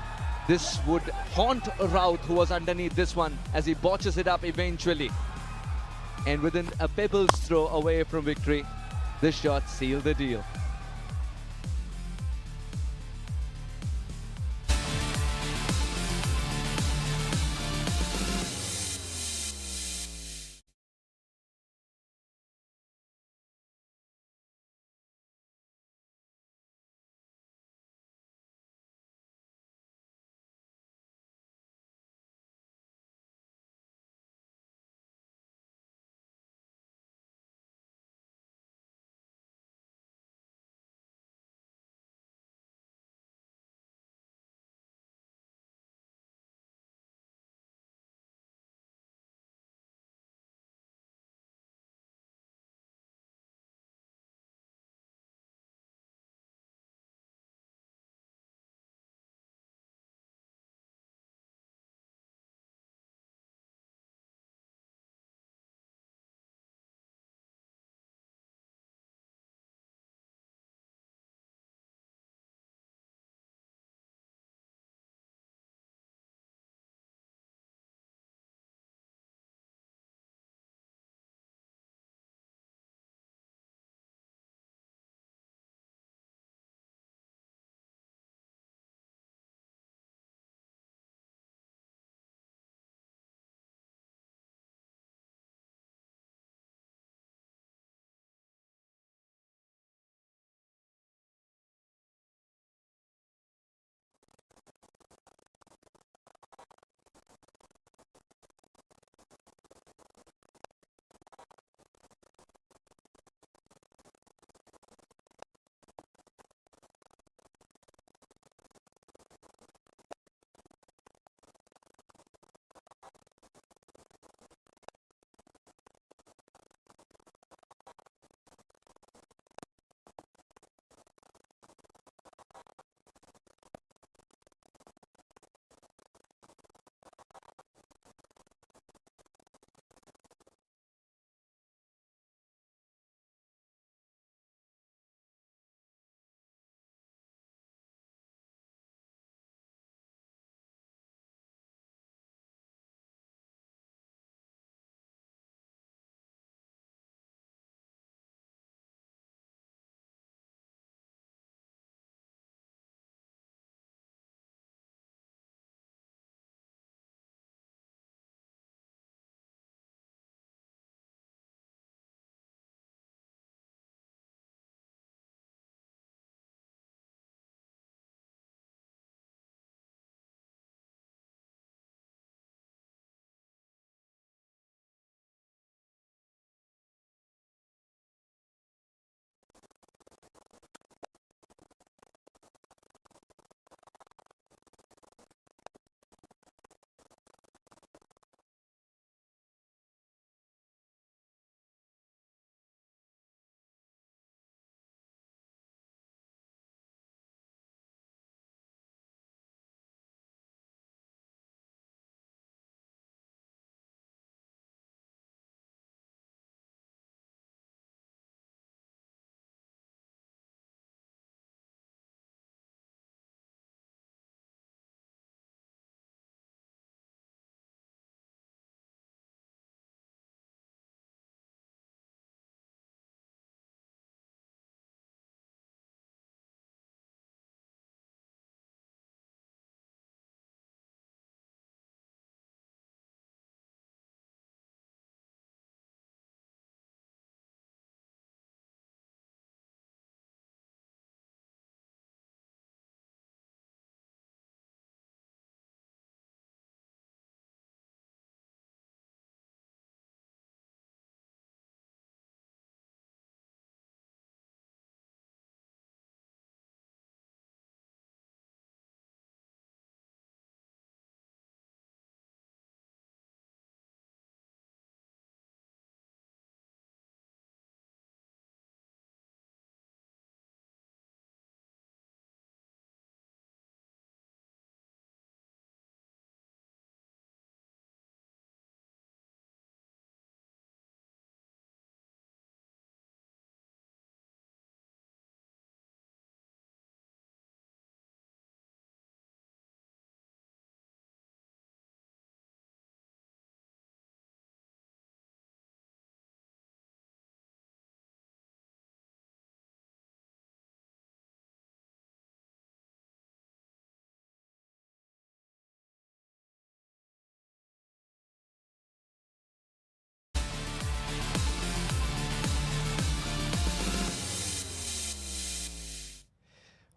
Speaker 14: This would haunt Raut, who was underneath this one, as he botches it up eventually. And within a pebble's throw away from victory, this shot sealed the deal.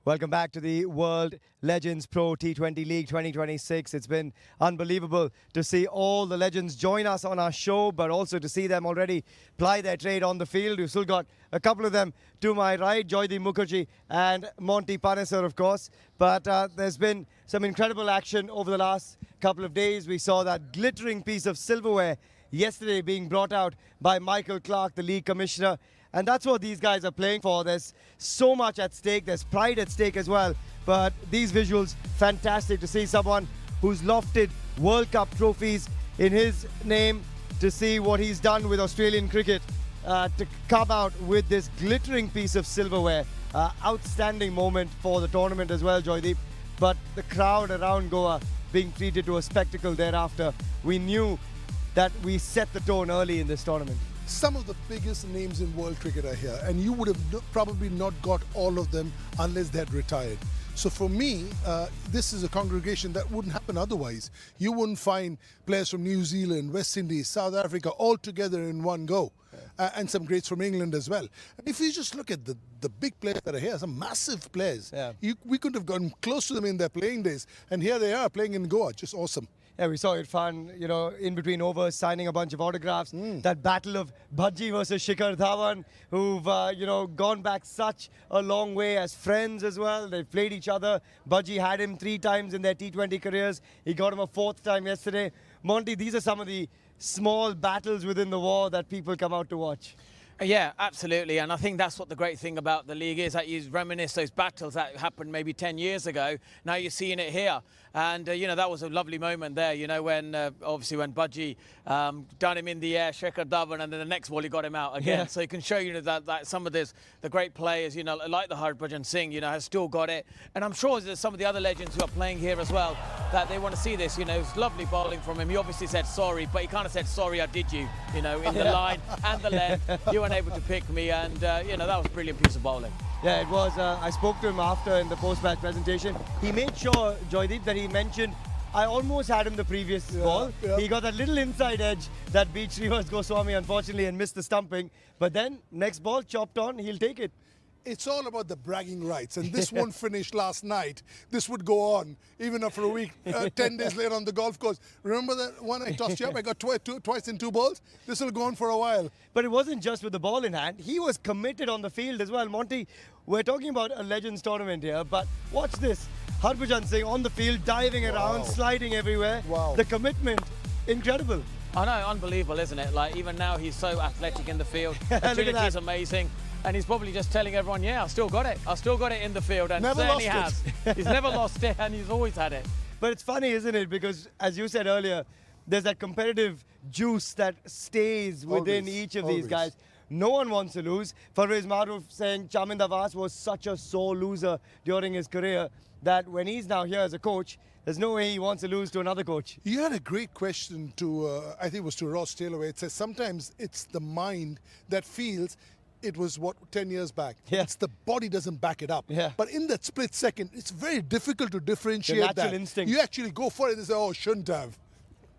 Speaker 2: Welcome back to the World Legends Pro T20 League 2026. It's been unbelievable to see all the legends join us on our show, but also to see them already ply their trade on the field. We've still got a couple of them to my right, Joydeep Mukherjee and Monty Panesar, of course. But there's been some incredible action over the last couple of days. We saw that glittering piece of silverware yesterday being brought out by Michael Clark, the league commissioner. And that's what these guys are playing for. There's so much at stake. There's pride at stake as well. But these visuals, fantastic to see someone who's lofted World Cup trophies in his name, to see what he's done with Australian cricket, to come out with this glittering piece of silverware. Outstanding moment for the tournament as well, Joydeep. But the crowd around Goa being treated to a spectacle thereafter. We knew that we set the tone early in this tournament.
Speaker 8: Some of the biggest names in world cricket are here, and you would have probably not got all of them unless they had retired. So for me, this is a congregation that wouldn't happen otherwise. You wouldn't find players from New Zealand, West Indies, South Africa all together in one go. And some greats from England as well. If you just look at the big players that are here, some massive players. Yeah. We couldn't have gotten close to them in their playing days. And here they are playing in Goa, just awesome.
Speaker 2: Yeah, we saw Irfan, in between overs, signing a bunch of autographs. That battle of Bhaji versus Shikhar Dhawan, who've, gone back such a long way as friends as well. They've played each other. Bhaji had him 3 times in their T20 careers. He got him a 4th time yesterday. Monty, these are some of the small battles within the war that people come out to watch.
Speaker 6: Yeah, absolutely. And I think that's what the great thing about the league is, that you reminisce those battles that happened maybe 10 years ago. Now you're seeing it here. And, that was a lovely moment there, when obviously when Bhaji done him in the air, Shikhar Dhawan, and then the next ball he got him out again. Yeah. So you can show, that some of the great players, like the Harbhajan Singh, has still got it. And I'm sure there's some of the other legends who are playing here as well that they want to see this. It's lovely bowling from him. He obviously said sorry, but he kind of said, sorry, I did you, in the line and the length. You weren't able to pick me, and, that was a brilliant piece of bowling.
Speaker 2: Yeah, it was. I spoke to him after in the post-match presentation. He made sure, Joydeep, that he mentioned, I almost had him the previous ball. Yeah. He got that little inside edge that beat Srivas Goswami, unfortunately, and missed the stumping. But then, next ball, chopped on, he'll take it.
Speaker 8: It's all about the bragging rights, and this one finished last night. This would go on even after a week, 10 days later on the golf course. Remember that one I tossed you up? I got twice in 2 balls. This will go on for a while.
Speaker 2: But it wasn't just with the ball in hand. He was committed on the field as well. Monty, we're talking about a Legends tournament here, but watch this. Harbhajan Singh on the field, diving around, sliding everywhere. Wow. The commitment, incredible.
Speaker 6: I know, unbelievable, isn't it? Like, even now he's so athletic in the field. Agility is amazing. And he's probably just telling everyone, yeah, I still got it. I still got it in the field, and certainly has. He's never lost it, and he's always had it.
Speaker 2: But it's funny, isn't it? Because, as you said earlier, there's that competitive juice that stays within each of these guys. No one wants to lose. Farwez Maroof saying Chamin Davas was such a sore loser during his career that when he's now here as a coach, there's no way he wants to lose to another coach.
Speaker 8: You had a great question to, I think it was to Ross Taylor, where it says sometimes it's the mind that feels. It was, 10 years back. Yeah. It's the body doesn't back it up. Yeah. But in that split second, it's very difficult to differentiate that.
Speaker 2: Natural instinct.
Speaker 8: You actually go for it and say, oh, shouldn't have.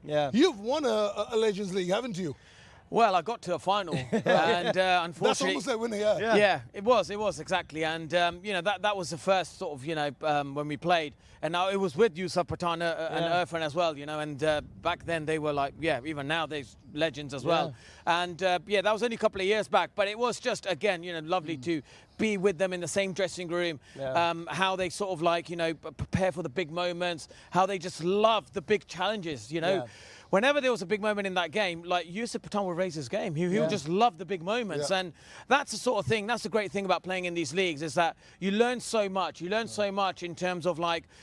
Speaker 2: Yeah.
Speaker 8: You've won a Legends League, haven't you?
Speaker 6: Well, I got to a final, and unfortunately,
Speaker 8: that's almost like winning.
Speaker 6: Yeah, it was exactly, and that was the first sort of when we played, and now it was with Yusuf Pathan and Irfan as well, and back then they were like, even now they're legends as well, and that was only a couple of years back, but it was just again, lovely to be with them in the same dressing room, how they sort of prepare for the big moments, how they just love the big challenges, Whenever there was a big moment in that game, like Yusuf Pathan would raise his game. He would just love the big moments. And that's the sort of thing, that's the great thing about playing in these leagues, is that you learn so much. You learn so much in terms of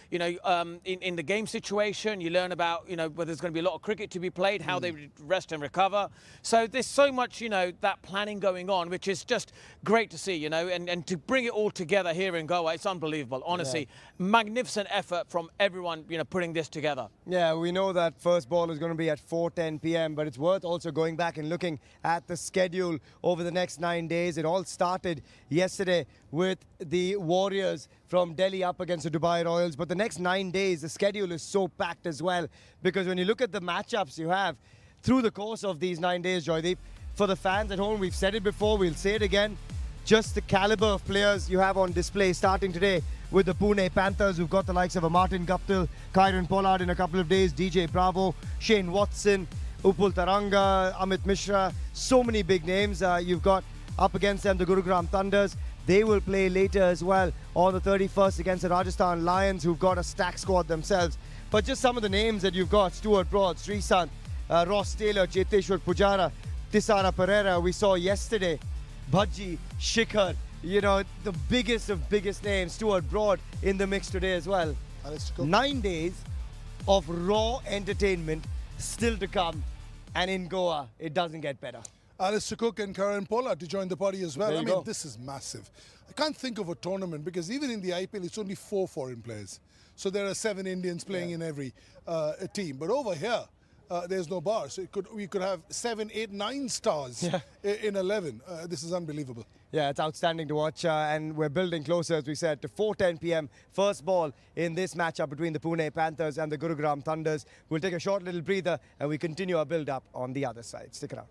Speaker 6: in the game situation. You learn about, whether there's going to be a lot of cricket to be played, how they rest and recover. So there's so much, that planning going on, which is just great to see, and to bring it all together here in Goa, it's unbelievable. Honestly, magnificent effort from everyone, putting this together.
Speaker 2: Yeah, we know that first ball is going to be at 4:10 p.m. but it's worth also going back and looking at the schedule over the next 9 days. It all started yesterday with the Warriors from Delhi up against the Dubai Royals, but the next 9 days the schedule is so packed as well, because when you look at the matchups you have through the course of these 9 days, Joydeep, for the fans at home, we've said it before, we'll say it again, just the caliber of players you have on display, starting today with the Pune Panthers, who've got the likes of a Martin Guptill, Kieran Pollard in a couple of days, DJ Bravo, Shane Watson, Upul Taranga, Amit Mishra, so many big names. You've got up against them the Gurugram Thunders. They will play later as well on the 31st against the Rajasthan Lions, who've got a stacked squad themselves. But just some of the names that you've got: Stuart Broad, Sreesanth, Ross Taylor, Cheteshwar Pujara, Tisara Pereira, we saw yesterday, Bhaji, Shikhar, you know, the biggest of biggest names, Stuart Broad in the mix today as well. 9 days of raw entertainment still to come, and in Goa, it doesn't get better.
Speaker 8: Alistair Cook and Kieran Pollard to join the party as well.
Speaker 2: There
Speaker 8: I
Speaker 2: you
Speaker 8: mean,
Speaker 2: go.
Speaker 8: this is massive. I can't think of a tournament because even in the IPL, it's only 4 foreign players. So there are 7 Indians playing in every team. But over here, there's no bar. So we could have 7, 8, 9 stars in 11. This is unbelievable.
Speaker 2: Yeah, it's outstanding to watch, and we're building closer, as we said, to 4:10 p.m. First ball in this matchup between the Pune Panthers and the Gurugram Thunders. We'll take a short little breather, and we continue our build-up on the other side. Stick around.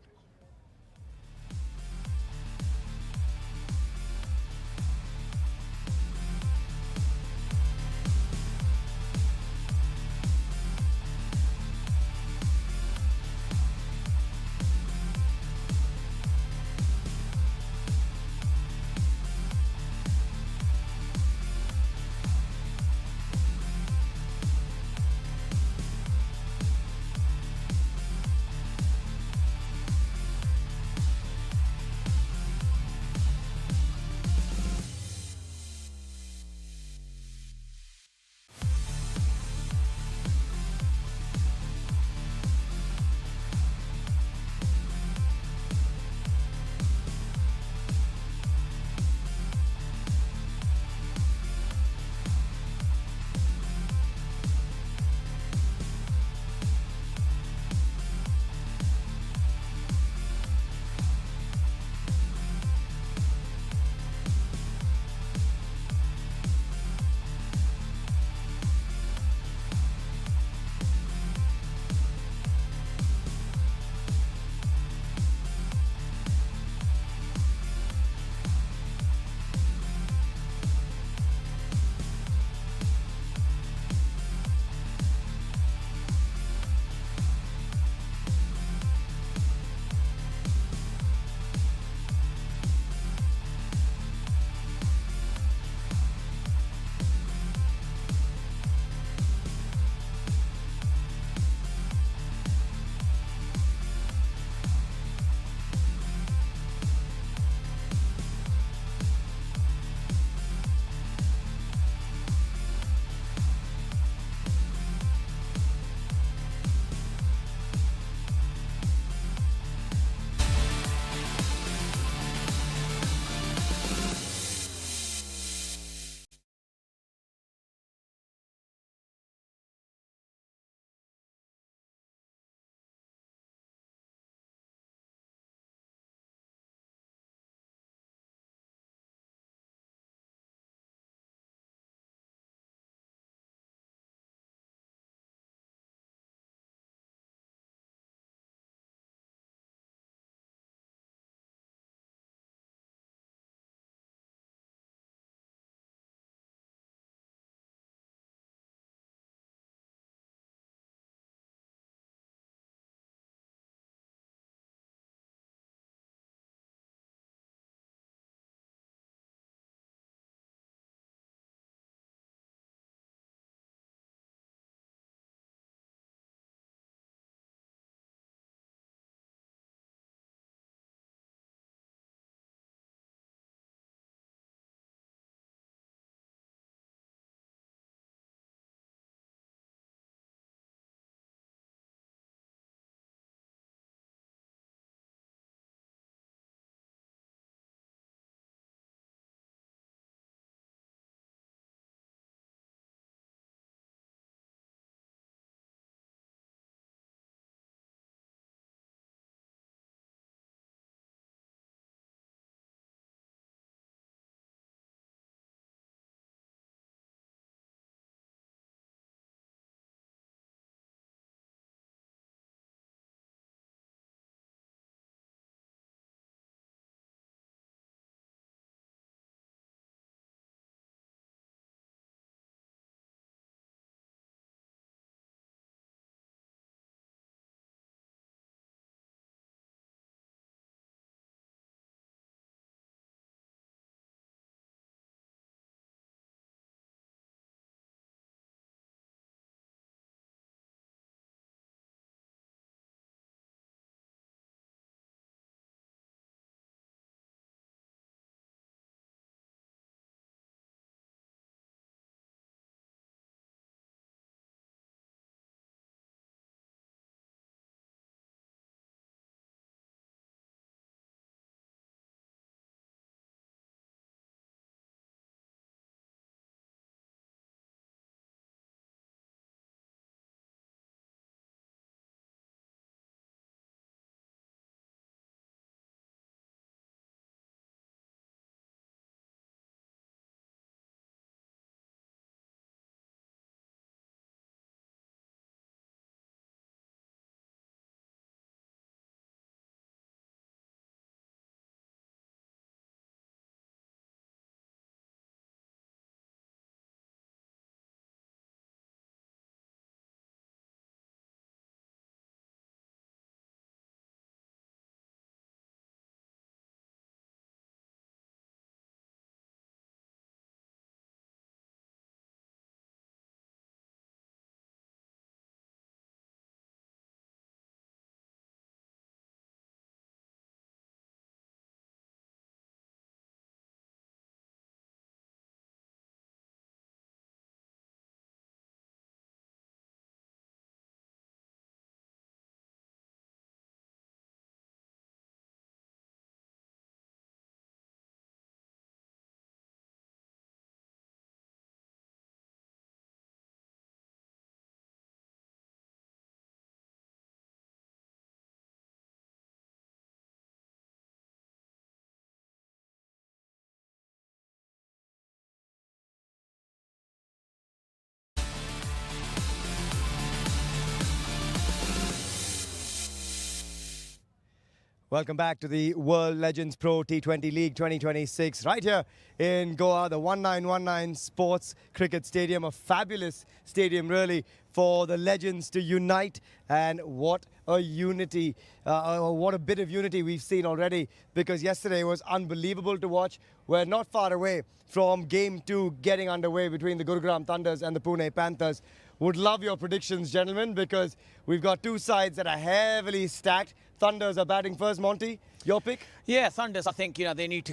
Speaker 2: Welcome back to the World Legends Pro T20 League 2026 right here in Goa, the 1919 Sports Cricket Stadium. A fabulous stadium really for the legends to unite, and what a unity, what a bit of unity we've seen already, because yesterday was unbelievable to watch. We're not far away from Game 2 getting underway between the Gurugram Thunders and the Pune Panthers. Would love your predictions, gentlemen, because we've got two sides that are heavily stacked. Thunders are batting first. Monty, your pick?
Speaker 6: Yeah, Thunders, I think, they need to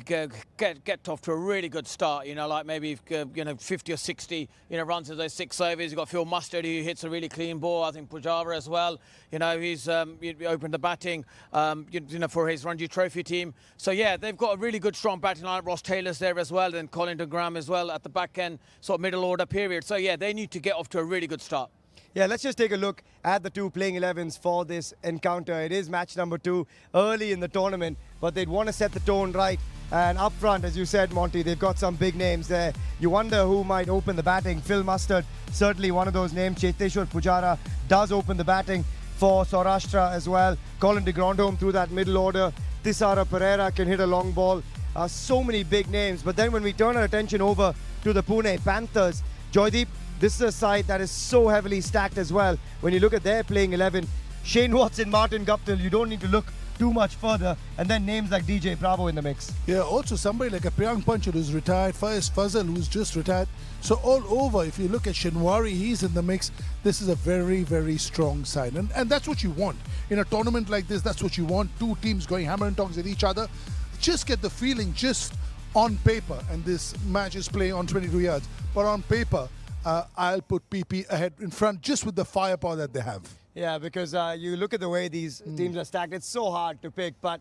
Speaker 6: get off to a really good start, like maybe, 50 or 60, runs in those 6 overs. You've got Phil Mustard, who hits a really clean ball. I think Pujara as well. He's opened the batting, for his Ranji Trophy team. So, yeah, they've got a really good, strong batting line. Ross Taylor's there as well, and Colin de Graham as well at the back end, sort of middle order period. So, yeah, they need to get off to a really good start.
Speaker 2: Yeah, let's just take a look at the two playing 11s for this encounter. It is match number 2 early in the tournament, but they'd want to set the tone right. And up front, as you said, Monty, they've got some big names there. You wonder who might open the batting. Phil Mustard, certainly one of those names. Cheteshwar Pujara does open the batting for Saurashtra as well. Colin de Grandhomme through that middle order. Thisara Pereira can hit a long ball. So many big names. But then when we turn our attention over to the Pune Panthers, Joydeep, this is a side that is so heavily stacked as well. When you look at their playing 11, Shane Watson, Martin Guptill, you don't need to look too much further. And then names like DJ Bravo in the mix.
Speaker 8: Yeah, also somebody like a Priyank Panchal who's retired, Faiz Fazal who's just retired. So all over, if you look at Shinwari, he's in the mix. This is a very, very strong side. And that's what you want. In a tournament like this, that's what you want. Two teams going hammer and tongs at each other. Just get the feeling just on paper. And this match is playing on 22 yards. But on paper, I'll put PP ahead in front just with the firepower that they have.
Speaker 2: Yeah, because you look at the way these teams are stacked, it's so hard to pick. But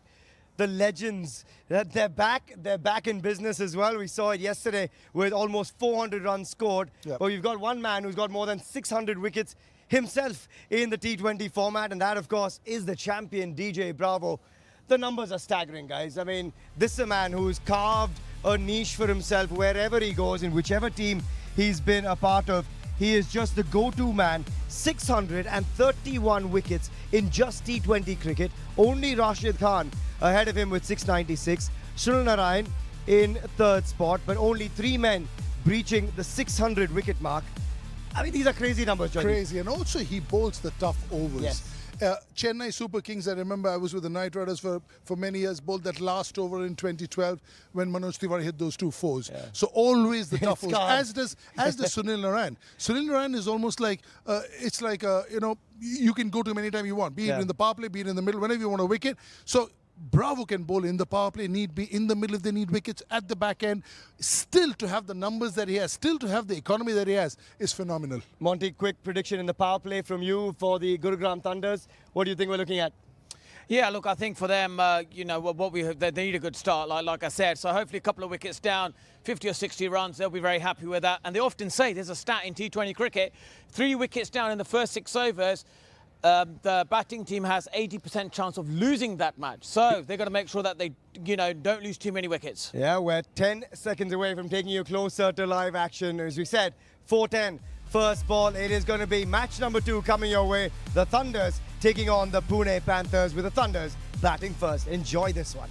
Speaker 2: the legends, they're back in business as well. We saw it yesterday with almost 400 runs scored. Yep. But we've got one man who's got more than 600 wickets himself in the T20 format, and that, of course, is the champion, DJ Bravo. The numbers are staggering, guys. I mean, this is a man who's carved a niche for himself wherever he goes, in whichever team he's been a part of. He is just the go-to man. 631 wickets in just T20 cricket. Only Rashid Khan ahead of him with 696. Sunil Narayan in third spot, but only 3 men breaching the 600 wicket mark. I mean, these are crazy numbers, Johnny.
Speaker 8: Crazy, and also he bowls the tough overs.
Speaker 2: Yes.
Speaker 8: Chennai Super Kings, I remember I was with the Knight Riders for many years, bowled that last over in 2012 when Manoj Tiwari hit those 2 fours. Yeah. So always the tough overs, as does Sunil Narayan. Sunil Narayan is almost like, it's like, you can go to him anytime you want, be it in the power play, be it in the middle, whenever you want a wicket. So Bravo can bowl in the power play, need be in the middle if they need wickets, at the back end. Still to have the numbers that he has, still to have the economy that he has is phenomenal.
Speaker 2: Monty, quick prediction in the power play from you for the Gurugram Thunders. What do you think we're looking at?
Speaker 6: Yeah, look, I think for them, they need a good start, like I said. So hopefully a couple of wickets down, 50 or 60 runs, they'll be very happy with that. And they often say there's a stat in T20 cricket, 3 wickets down in the first 6 overs, the batting team has 80% chance of losing that match. So they've got to make sure that they, don't lose too many wickets.
Speaker 2: Yeah, we're 10 seconds away from taking you closer to live action. As we said, 4:10 first ball. It is going to be match number 2 coming your way. The Thunders taking on the Pune Panthers, with the Thunders batting first. Enjoy this one.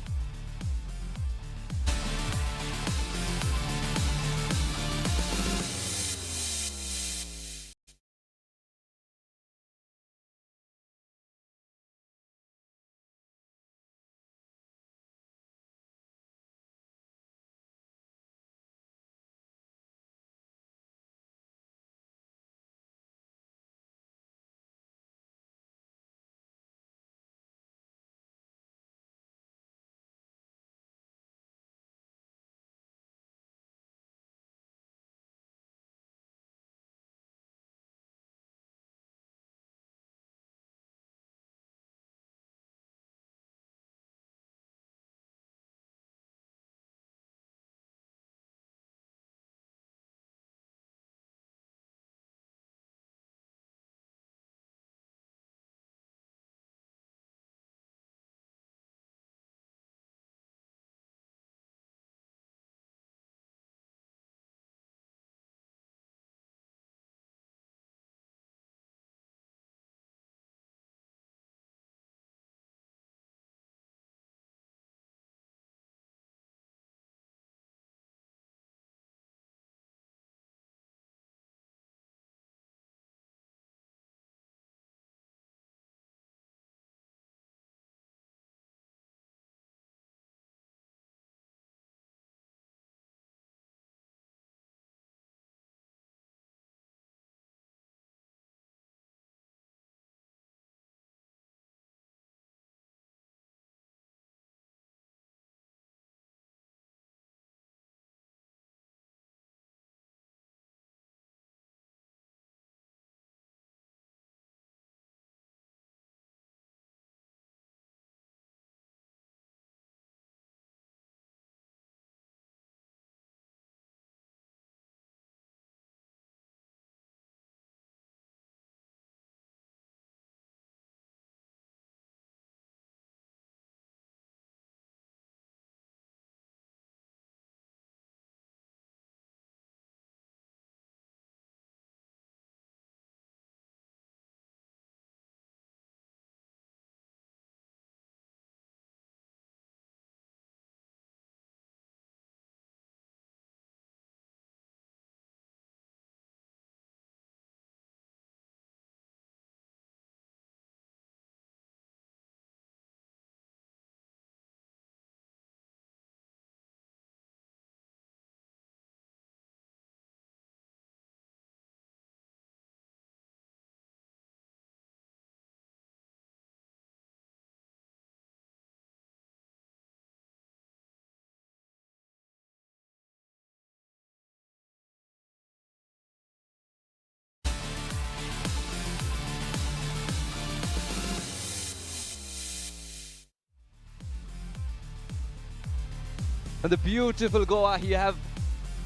Speaker 14: And the beautiful Goa, you have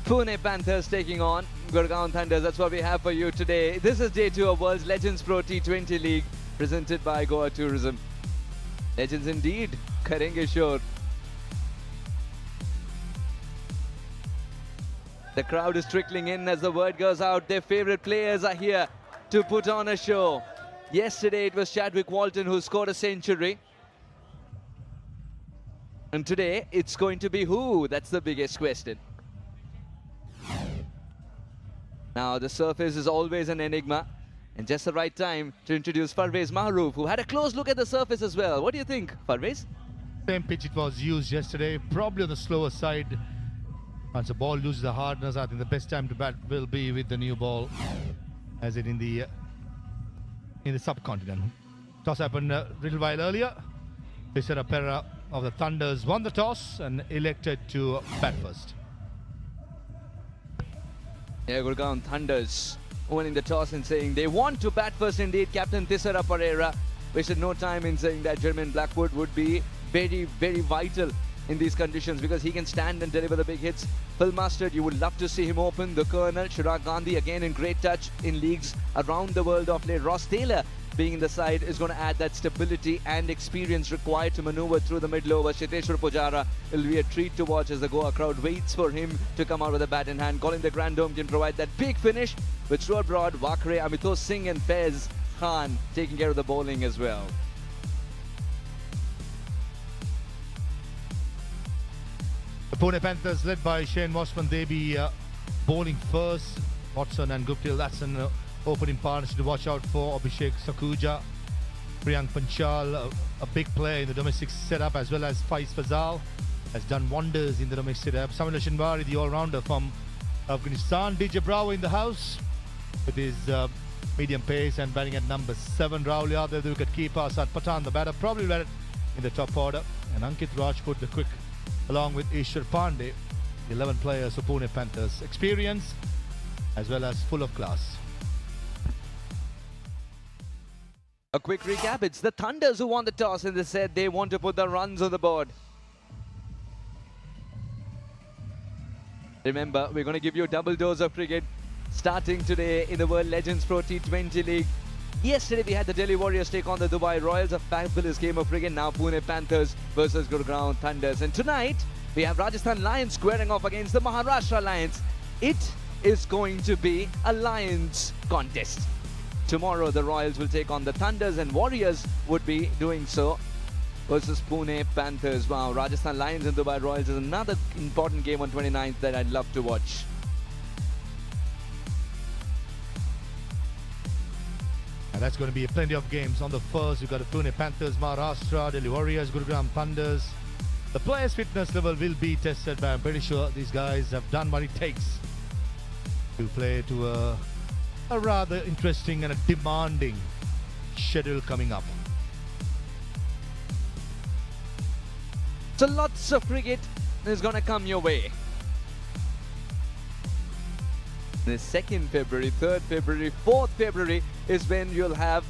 Speaker 14: Pune Panthers taking on Gurugram Thunders. That's what we have for you today. This is day 2 of World's Legends Pro T20 League, presented by Goa Tourism. Legends indeed, karenge shore. The crowd is trickling in as the word goes out. Their favorite players are here to put on a show. Yesterday it was Chadwick Walton who scored a century. And today it's going to be who? That's the biggest question. Now the surface is always an enigma. And just the right time to introduce Parvez Mahroof, who had a close look at the surface as well. What do you think, Parvez?
Speaker 3: Same pitch it was used yesterday, probably on the slower side. Once the ball loses the hardness, I think the best time to bat will be with the new ball, as it in the subcontinent. Toss happened a little while earlier. Tisera Perera of the Thunders won the toss and elected to bat first.
Speaker 14: Yeah, Gurugram Thunders winning the toss and saying they want to bat first indeed. Captain Tisera Perera wasted no time in saying that Jermaine Blackwood would be very, very vital in these conditions because he can stand and deliver the big hits. Phil Mustard, you would love to see him open. The Colonel, Chirag Gandhi, again in great touch in leagues around the world of late. Ross Taylor being in the side is going to add that stability and experience required to maneuver through the middle over. Chiteshwar Pujara will be a treat to watch as the Goa crowd waits for him to come out with a bat in hand. Colin the Grandome can provide that big finish with Stuart Broad, Wakre, Amitosh Singh and Faiz Khan taking care of the bowling as well.
Speaker 3: The Pune Panthers led by Shane Watson, they be bowling first. Watson and Guptill, that's an opening partnership to watch out for. Abhishek Sakuja, Priyank Panchal, a big player in the domestic setup, as well as Faiz Fazal, has done wonders in the domestic setup. Samir Shinwari, the all-rounder from Afghanistan. DJ Bravo in the house with his medium pace and batting at number 7. Rahul Yadav, the wicket keeper. Asad Pathan, the batter, probably batted in the top order. And Ankit Rajput, the quick, along with Ishwar Pandey, the 11 players of Pune Panthers. Experience as well as full of class.
Speaker 14: A quick recap, it's the Thunders who won the toss and they said they want to put the runs on the board. Remember, we're going to give you a double dose of cricket starting today in the World Legends Pro T20 League. Yesterday we had the Delhi Warriors take on the Dubai Royals, a fabulous game of cricket. Now Pune Panthers versus Gurugram Thunders. And tonight we have Rajasthan Lions squaring off against the Maharashtra Lions. It is going to be a Lions contest. Tomorrow the Royals will take on the Thunders and Warriors would be doing so versus Pune Panthers. Wow, Rajasthan Lions and Dubai Royals is another important game on 29th that I'd love to watch.
Speaker 3: And that's going to be plenty of games. On the first, you've got the Pune Panthers, Maharashtra, Delhi Warriors, Gurugram Thunders. The players' fitness level will be tested, but I'm pretty sure these guys have done what it takes to play to a rather interesting and a demanding schedule coming up.
Speaker 14: So lots of cricket is going to come your way. The 2nd February, 3rd February, 4th February is when you'll have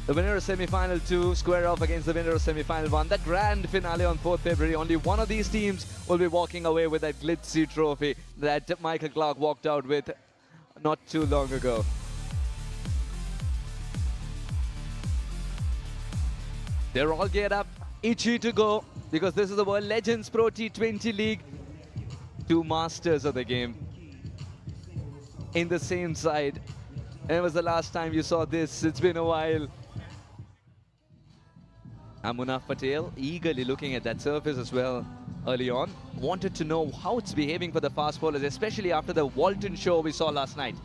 Speaker 14: the winner of semi-final 2 square off against the winner of semi-final 1. The grand finale on 4th February. Only one of these teams will be walking away with that glitzy trophy that Michael Clark walked out with not too long ago. They're all geared up, itchy to go, because this is the World Legends Pro T20 League. 2 masters of the game in the same side. And it was the last time you saw this. It's been a while. Munaf Patel eagerly looking at that surface as well early on. Wanted to know how it's behaving for the fast bowlers, especially after the Walton show we saw last night.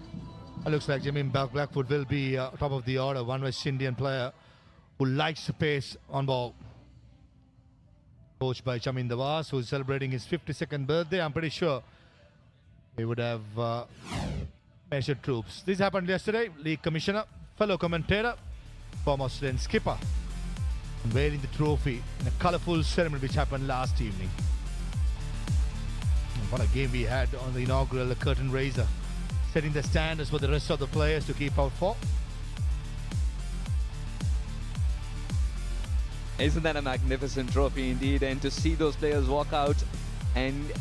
Speaker 3: It looks like Jermaine Blackwood will be top of the order. One West Indian player who likes the pace on ball. Coached by Chamin Davas, who is celebrating his 52nd birthday. I'm pretty sure he would have measured troops. This happened yesterday. League Commissioner, fellow commentator, former Australian skipper, unveiling the trophy in a colourful ceremony which happened last evening. What a game we had on the inaugural curtain raiser, setting the standards for the rest of the players to keep out for.
Speaker 14: Isn't that a magnificent trophy indeed? And to see those players walk out and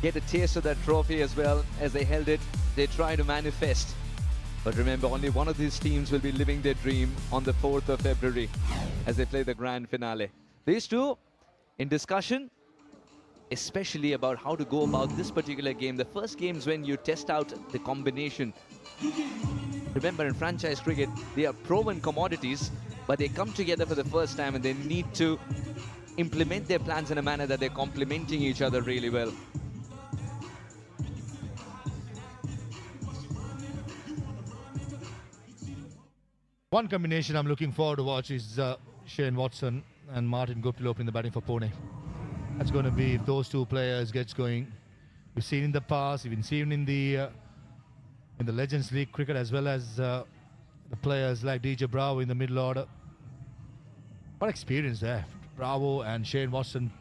Speaker 14: get a taste of that trophy as well. As they held it, they try to manifest. But remember, only one of these teams will be living their dream on the 4th of February as they play the grand finale. These two in discussion, especially about how to go about this particular game. The first game is when you test out the combination. Remember, in franchise cricket, they are proven commodities, but they come together for the first time and they need to implement their plans in a manner that they're complementing each other really well.
Speaker 3: One combination I'm looking forward to watch is Shane Watson and Martin Guptill opening the batting for Pune. That's going to be, if those two players gets going. We've seen in the past, we've been seen in the Legends League cricket, as well as the players like DJ Bravo in the middle order. What experience there. Bravo and Shane Watson,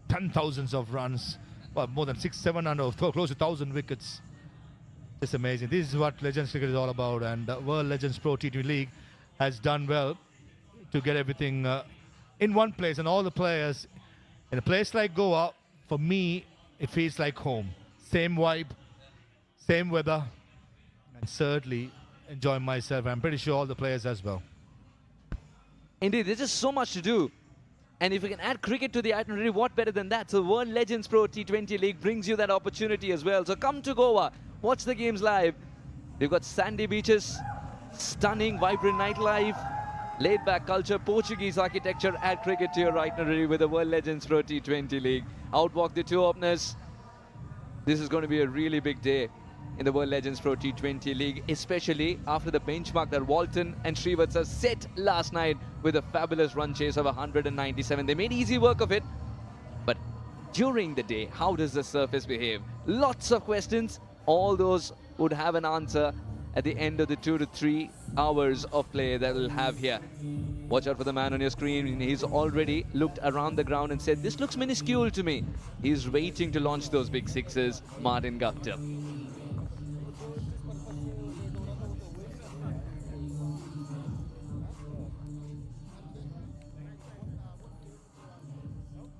Speaker 3: 10,000s of runs, well, more than 600-700, close to 1,000 wickets. It's amazing. This is what Legends cricket is all about, and World Legends Pro T20 League has done well to get everything in one place, and all the players in a place like Goa, for me, it feels like home. Same vibe, same weather, and certainly enjoying myself. I'm pretty sure all the players as well.
Speaker 14: Indeed, there's just so much to do. And if you can add cricket to the itinerary, what better than that? So World Legends Pro T20 League brings you that opportunity as well. So come to Goa, watch the games live. We've got sandy beaches, stunning, vibrant nightlife, laid-back culture, Portuguese architecture. Add cricket to your itinerary with the World Legends Pro T20 League. Outwalk the two openers. This is going to be a really big day in the World Legends Pro T20 League, especially after the benchmark that Walton and Srivatsa set last night with a fabulous run chase of 197. They made easy work of it, but during the day, how does the surface behave? Lots of questions. All those would have an answer at the end of the 2 to 3 hours of play that we'll have here. Watch out for the man on your screen. He's already looked around the ground and said, this looks minuscule to me. He's waiting to launch those big sixes, Martin Guptill.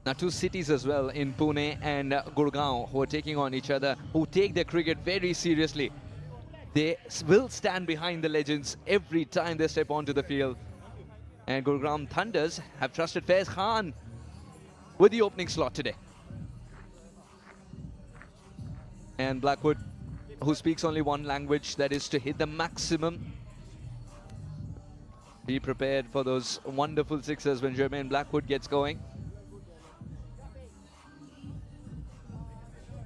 Speaker 14: Now, two cities as well in Pune and Gurugram who are taking on each other, who take their cricket very seriously. They will stand behind the legends every time they step onto the field. And Gurugram Thunders have trusted Faiz Khan with the opening slot today. And Blackwood, who speaks only one language, that is to hit the maximum. Be prepared for those wonderful sixes when Jermaine Blackwood gets going.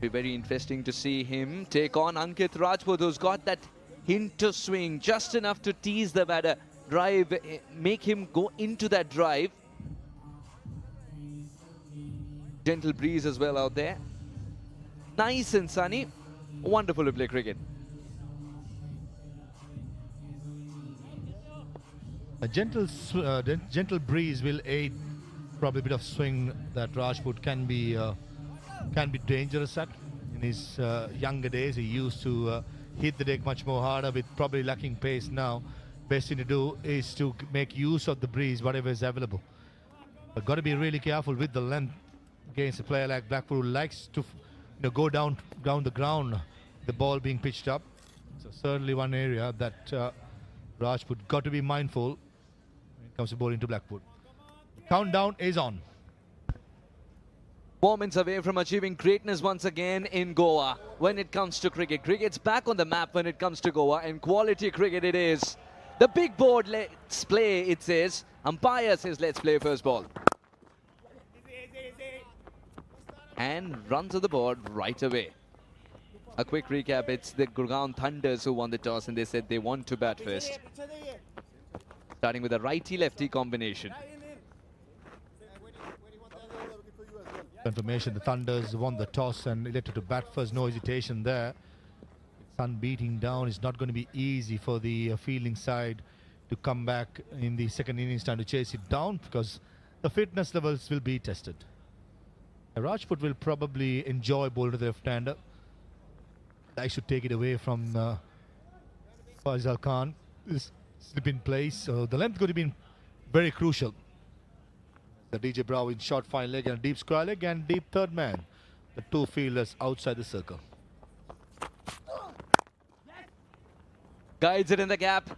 Speaker 14: Be very interesting to see him take on Ankit Rajput, who's got that hint of swing, just enough to tease the batter, drive, make him go into that drive. Gentle breeze as well out there. Nice and sunny. Wonderful to play cricket.
Speaker 3: A gentle breeze will aid probably a bit of swing that Rajput can be dangerous at. In his younger days, he used to hit the deck much more harder, with probably lacking pace now. Best thing to do is to make use of the breeze, whatever is available. But got to be really careful with the length against a player like Blackwood, who likes to go down the ground, the ball being pitched up. So certainly one area that Rajput got to be mindful when it comes to bowling to Blackwood. Countdown is on.
Speaker 14: Moments away from achieving greatness once again in Goa when it comes to cricket. Cricket's back on the map when it comes to Goa, and quality cricket it is. The big board, let's play, it says. Umpire says, let's play first ball. And runs on the board right away. A quick recap, it's the Gurugram Thunders who won the toss, and they said they want to bat first. Starting with a righty-lefty combination.
Speaker 3: Confirmation, the Thunders won the toss and elected to bat first. No hesitation there. Sun beating down. It's not going to be easy for the fielding side to come back in the second innings time to chase it down, because the fitness levels will be tested. Rajput will probably enjoy bowling to the left-hander. I should take it away from Faisal Khan. This slip in place. So the length going to be very crucial. The DJ Bravo in short fine leg and deep square leg and deep third man. The two fielders outside the circle.
Speaker 14: Guides it in the gap,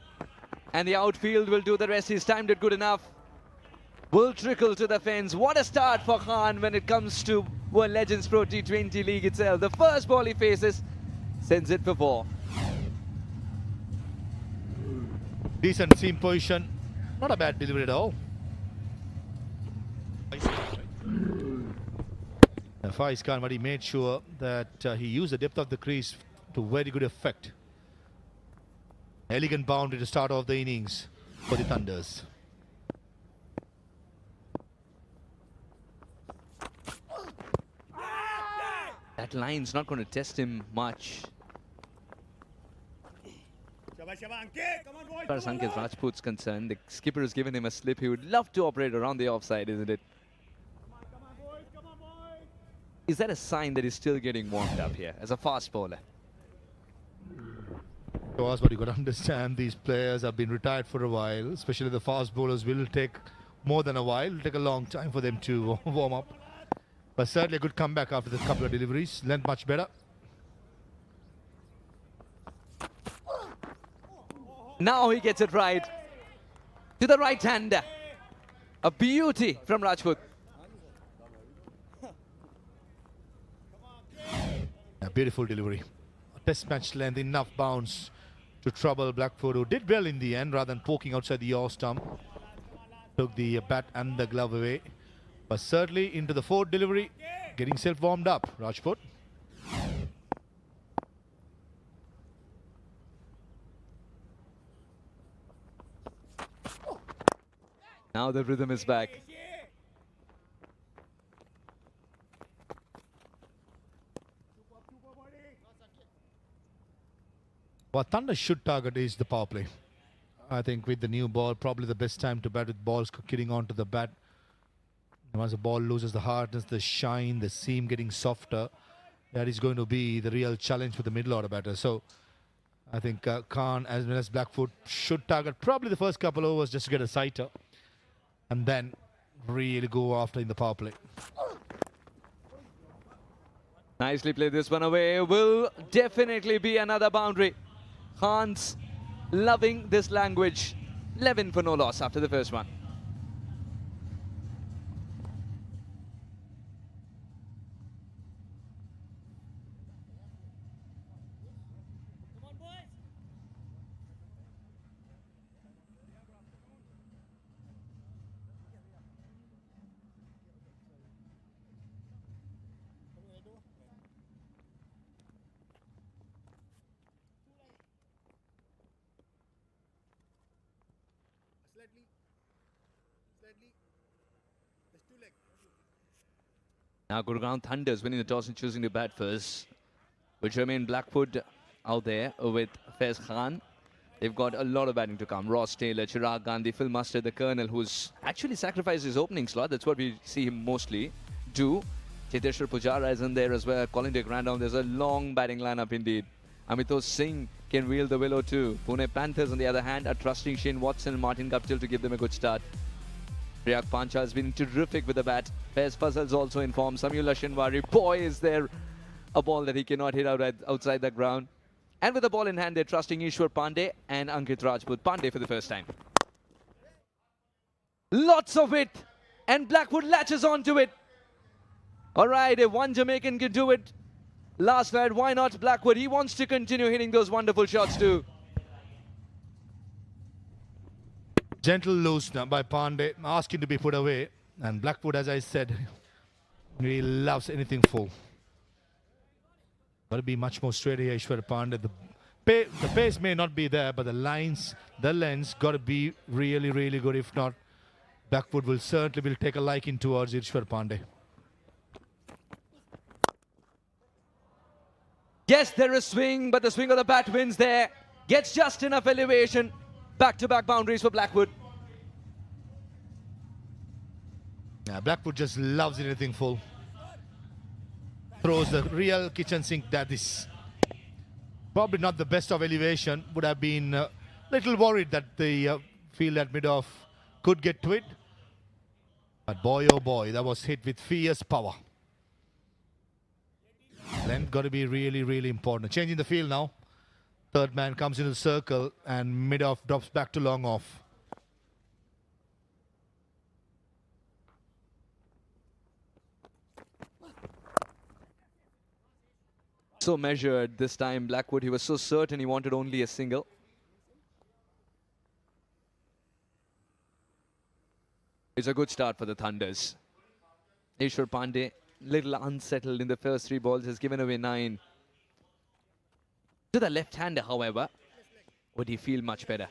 Speaker 14: and the outfield will do the rest. He's timed it good enough. Will trickle to the fence. What a start for Khan when it comes to World Legends Pro T20 League itself. The first ball he faces sends it for 4.
Speaker 3: Decent seam position. Not a bad delivery at all. Faiz Khan, but he made sure that he used the depth of the crease to very good effect. Elegant boundary to start off the innings for the Thunders.
Speaker 14: That line's not going to test him much. As far as Ankit Rajput's concerned, the skipper has given him a slip. He would love to operate around the offside, isn't it? Is that a sign that he's still getting warmed up here as a fast bowler?
Speaker 3: But you got to understand, these players have been retired for a while, especially the fast bowlers will take more than a while. It'll take a long time for them to warm up. But certainly a good comeback after the couple of deliveries. Length much better.
Speaker 14: Now he gets it right. To the right hander. A beauty from Rajput.
Speaker 3: A beautiful delivery. A test match length, enough bounce to trouble Blackwood, who did well in the end rather than poking outside the yaw stump. Took the bat and the glove away. But certainly into the 4th delivery, getting self warmed up, Rajput.
Speaker 14: Now the rhythm is back.
Speaker 3: What Thunder should target is the power play. I think with the new ball, probably the best time to bat with balls getting onto the bat. And once the ball loses the hardness, the shine, the seam getting softer, that is going to be the real challenge for the middle order batter. So I think Khan as well as Blackwood should target probably the first couple overs just to get a sighter and then really go after in the power play.
Speaker 14: Nicely played this one away. Will definitely be another boundary. Khan's loving this language. 11 for no loss after the first one. Now Gurugram Thunders winning the toss and choosing to bat first, which remain Blackwood out there with Faiz Khan. They've got a lot of batting to come. Ross Taylor, Chirag Gandhi, Phil Mustard, the Colonel, who's actually sacrificed his opening slot. That's what we see him mostly do. Cheteshwar Pujara is in there as well. Colin de Grandhomme. There's a long batting lineup indeed. Amitosh Singh can wield the willow too. Pune Panthers, on the other hand, are trusting Shane Watson and Martin Guptill to give them a good start. Priyak Pancha has been terrific with the bat. Faiz Fazal's also in form. Samuel Ashinwari, boy, is there a ball that he cannot hit outside the ground. And with the ball in hand, they're trusting Ishwar Pandey and Ankit Rajput. Pandey for the first time. Lots of it. And Blackwood latches onto it. All right, if one Jamaican can do it last night, why not Blackwood? He wants to continue hitting those wonderful shots too.
Speaker 3: Gentle loose now by Pandey, asking to be put away. And Blackwood, as I said, he loves anything full. Got to be much more straight here, Ishwar Pandey. The pace may not be there, but the lines, the lengths got to be really, really good. If not, Blackwood will certainly take a liking towards Ishwar Pandey.
Speaker 14: Yes, there is swing, but the swing of the bat wins there. Gets just enough elevation. Back-to-back boundaries for Blackwood.
Speaker 3: Yeah, Blackwood just loves anything full. Throws the real kitchen sink that is probably not the best of elevation. Would have been a little worried that the field at mid-off could get to it. But boy, oh boy, that was hit with fierce power. Length got to be really, really important. Changing the field now. Third man comes into the circle and mid-off drops back to long off.
Speaker 14: So measured this time, Blackwood. He was so certain he wanted only a single. It's a good start for the Thunders. Ishwar Pandey, little unsettled in the first 3 balls, has given away 9. To the left-hander, however, would he feel much better?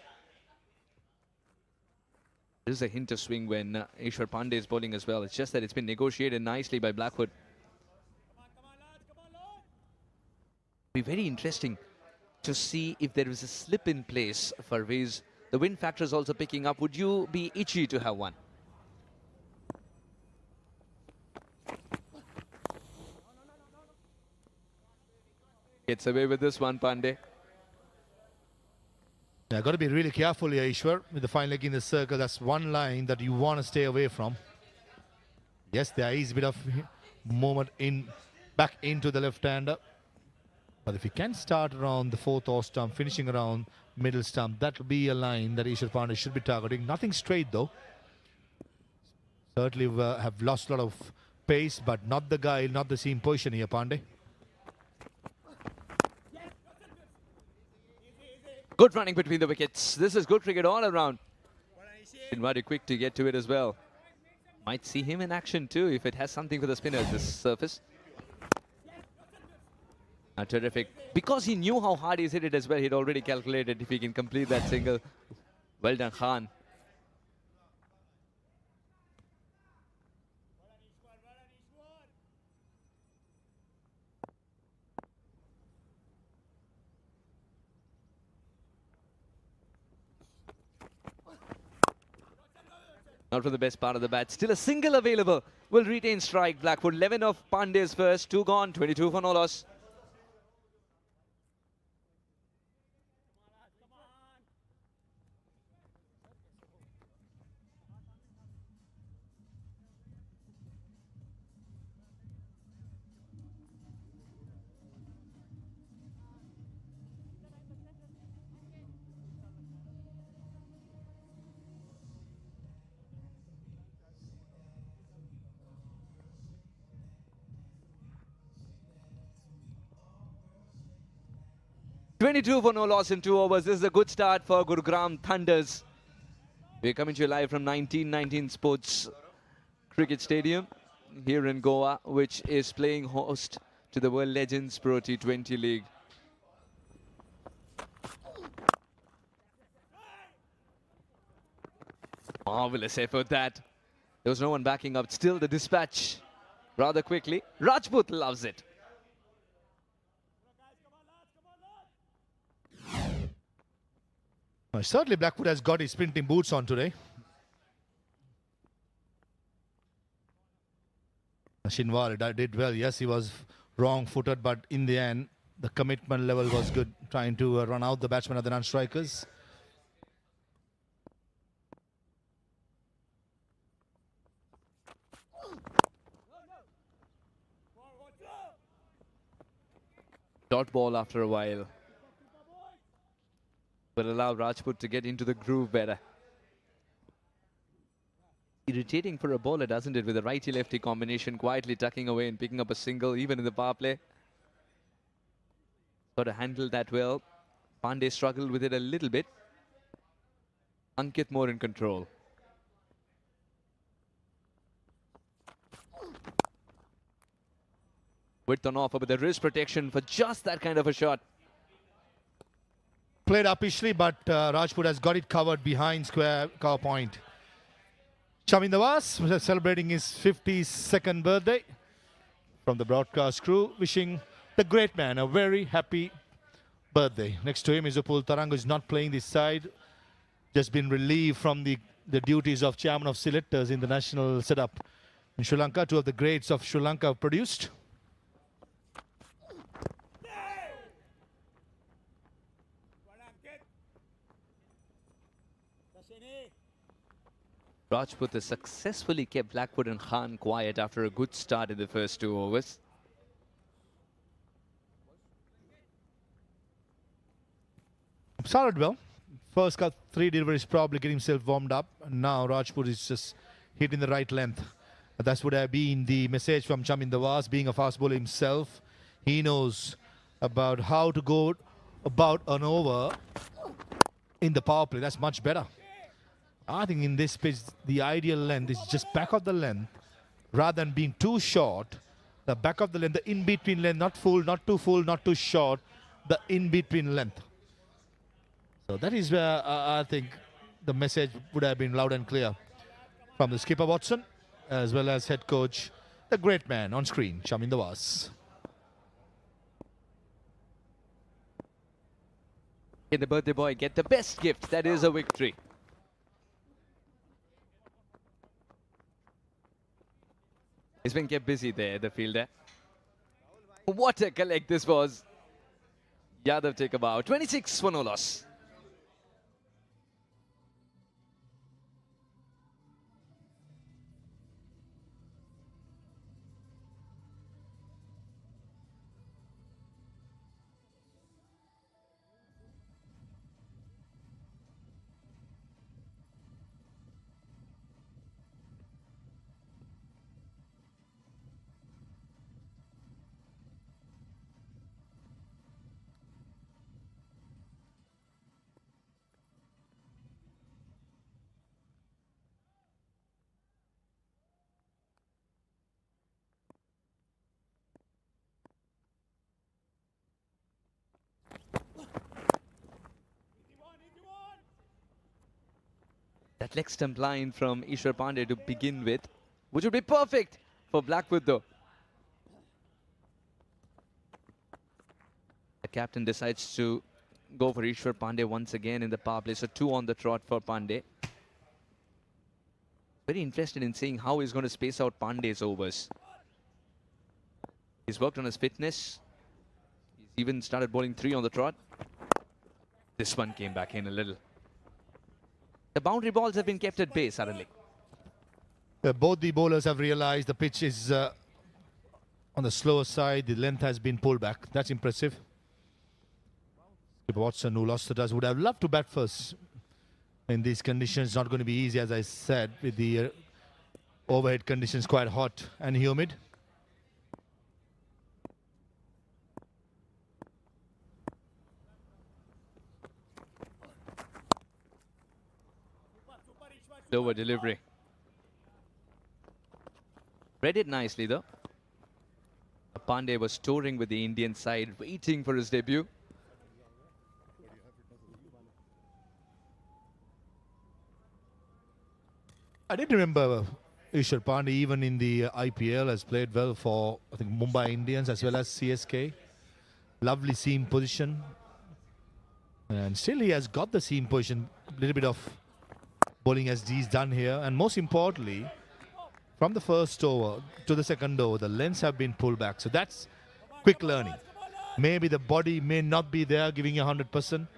Speaker 14: There's a hint of swing when Ishwar Pandey is bowling as well. It's just that it's been negotiated nicely by Blackwood. Be very interesting to see if there is a slip in place for Viz. The wind factor is also picking up. Would you be itchy to have one? Gets away with this one, Pandey.
Speaker 3: Yeah, got to be really careful here, Ishwar, with the fine leg in the circle. That's one line that you want to stay away from. Yes, there is a bit of movement back into the left-hander. But if he can start around the 4th off stump, finishing around middle stump, that will be a line that Ishwar Pandey should be targeting. Nothing straight though. Certainly have lost a lot of pace, but not the guile, not the seam position here, Pandey.
Speaker 14: Good running between the wickets. This is good cricket all around. Been very quick to get to it as well. Might see him in action too if it has something for the spinners, this surface. Terrific. Because he knew how hard he's hit it as well, he'd already calculated if he can complete that single. Well done, Khan. Not for the best part of the bat. Still a single available. Will retain strike. Blackwood 11 of Pandey's first. 2 gone. 22 for no loss. .22 for no loss in 2 overs. This is a good start for Gurugram Thunders. We're coming to you live from 1919 Sports Cricket Stadium here in Goa, which is playing host to the World Legends Pro T20 League. Marvelous effort that. There was no one backing up. Still the dispatch rather quickly. Rajput loves it.
Speaker 3: Certainly Blackwood has got his sprinting boots on today. Shinwar did well. Yes, he was wrong-footed, but in the end, the commitment level was good, trying to run out the batsmen of the non-strikers.
Speaker 14: Dot ball after a while. But allow Rajput to get into the groove better. Irritating for a bowler, doesn't it? With a righty-lefty combination, quietly tucking away and picking up a single, even in the power play. Got to handle that well. Pandey struggled with it a little bit. Ankit more in control. Width on offer, but the wrist protection for just that kind of a shot.
Speaker 3: Played uppishly, but Rajput has got it covered behind square cover point. Chamin Nawaz celebrating his 52nd birthday from the broadcast crew, wishing the great man a very happy birthday. Next to him is Upul Tarango, is not playing this side, just been relieved from the duties of chairman of selectors in the national setup in Sri Lanka. 2 of the greats of Sri Lanka produced.
Speaker 14: Rajput has successfully kept Blackwood and Khan quiet after a good start in the first 2 overs.
Speaker 3: Started well. First got 3 deliveries, probably getting himself warmed up. And now Rajput is just hitting the right length. That would have been the message from Chamin Dawaz. Being a fast bowler himself, he knows about how to go about an over in the power play. That's much better. I think in this pitch, the ideal length is just back of the length rather than being too short. The back of the length, the in-between length, not full, not too full, not too short, the in-between length. So that is where I think the message would have been loud and clear from the skipper Watson, as well as head coach, the great man on screen, Chamin Dawaz.
Speaker 14: Can the birthday boy get the best gift? That is a victory. He's been kept busy there, the fielder. What a collect this was. Yadav take about 26 for no loss. That leg stump line from Ishwar Pandey to begin with, which would be perfect for Blackwood though. The captain decides to go for Ishwar Pandey once again in the power play. So 2 on the trot for Pandey. Very interested in seeing how he's going to space out Pandey's overs. He's worked on his fitness. He's even started bowling 3 on the trot. This one came back in a little. The boundary balls have been kept at bay suddenly.
Speaker 3: Both the bowlers have realized the pitch is on the slower side. The length has been pulled back. That's impressive. Watson, who lost the toss, would have loved to bat first. In these conditions, not going to be easy, as I said, with the overhead conditions quite hot and humid.
Speaker 14: Lower delivery. Read it nicely though. Pandey was touring with the Indian side, waiting for his debut.
Speaker 3: I did remember Ishwar Pandey, even in the IPL, has played well for, I think, Mumbai Indians as well as CSK. Lovely seam position. And still he has got the seam position. A little bit of bowling as he's done here. And most importantly, from the first over to the second over, the lengths have been pulled back. So that's quick learning. Maybe the body may not be there giving you 100%,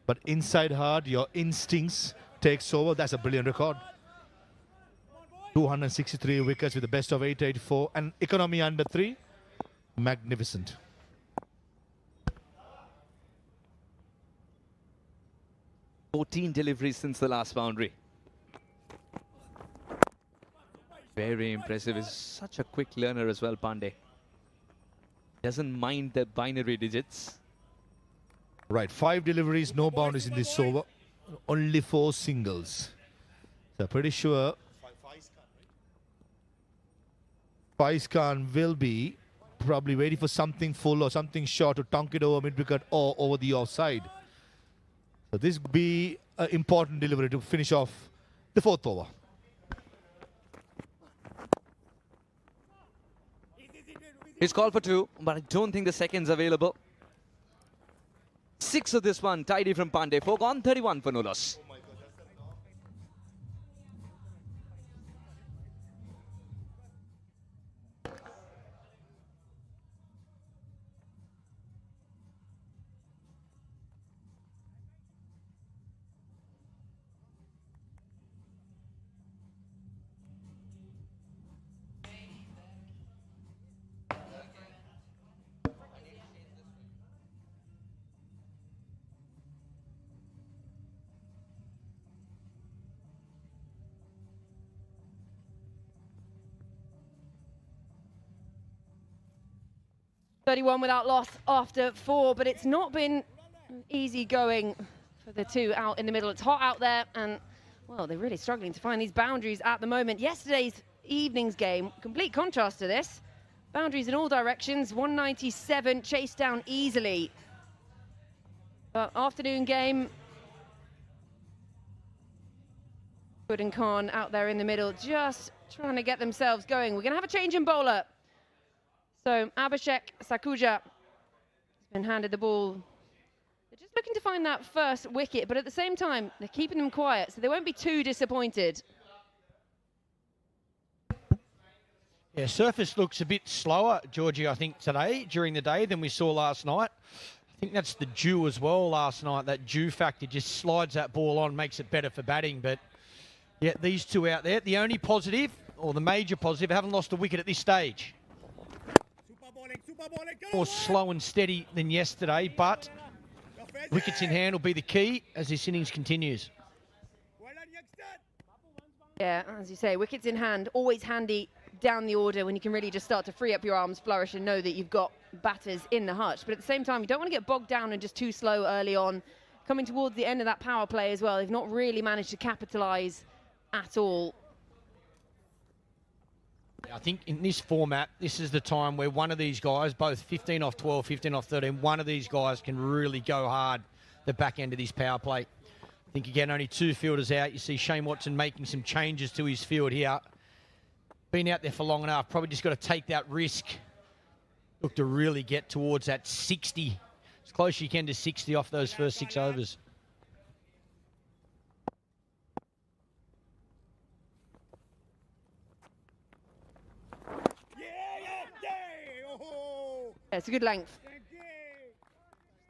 Speaker 3: but inside hard, your instincts takes over. That's a brilliant record. 263 wickets with the best of 884 and economy under 3. Magnificent.
Speaker 14: "14 deliveries since the last boundary. Very impressive. He's such a quick learner as well, Pandey. Doesn't mind the binary digits.
Speaker 3: Right, 5 deliveries, no boundaries in this over. Only 4 singles. So pretty sure Faiz Khan will be probably waiting for something full or something short to tonk it over mid-wicket or over the offside. So this will be an important delivery to finish off the 4th over.
Speaker 14: He's called for 2, but I don't think the second's available. 6 of this one, tidy from Pandey. 4 gone, 31 for no loss.
Speaker 15: 31 without loss after 4, but it's not been easy going for the two out in the middle. It's hot out there, and, well, they're really struggling to find these boundaries at the moment. Yesterday's evening's game, complete contrast to this. Boundaries in all directions, 197, chased down easily. But afternoon game, Good and Khan out there in the middle, just trying to get themselves going. We're going to have a change in bowler. So Abhishek Sakuja has been handed the ball. They're just looking to find that first wicket, but at the same time, they're keeping them quiet, so they won't be too disappointed.
Speaker 6: Yeah, surface looks a bit slower, Georgie, I think, today, during the day, than we saw last night. I think that's the dew as well last night. That dew factor just slides that ball on, makes it better for batting. But, yeah, these two out there, the only positive, or the major positive, haven't lost a wicket at this stage. More slow and steady than yesterday, but wickets in hand will be the key as this innings continues.
Speaker 15: Yeah, as you say, wickets in hand, always handy down the order when you can really just start to free up your arms, flourish, and know that you've got batters in the hutch. But at the same time, you don't want to get bogged down and just too slow early on. Coming towards the end of that power play as well, they've not really managed to capitalise at all.
Speaker 6: I think in this format, this is the time where one of these guys, both 15 off 12, 15 off 13, one of these guys can really go hard the back end of this power play. I think, again, only 2 fielders out. You see Shane Watson making some changes to his field here. Been out there for long enough, probably just got to take that risk. Look to really get towards that 60. As close as you can to 60 off those first 6 overs.
Speaker 15: It's a good length.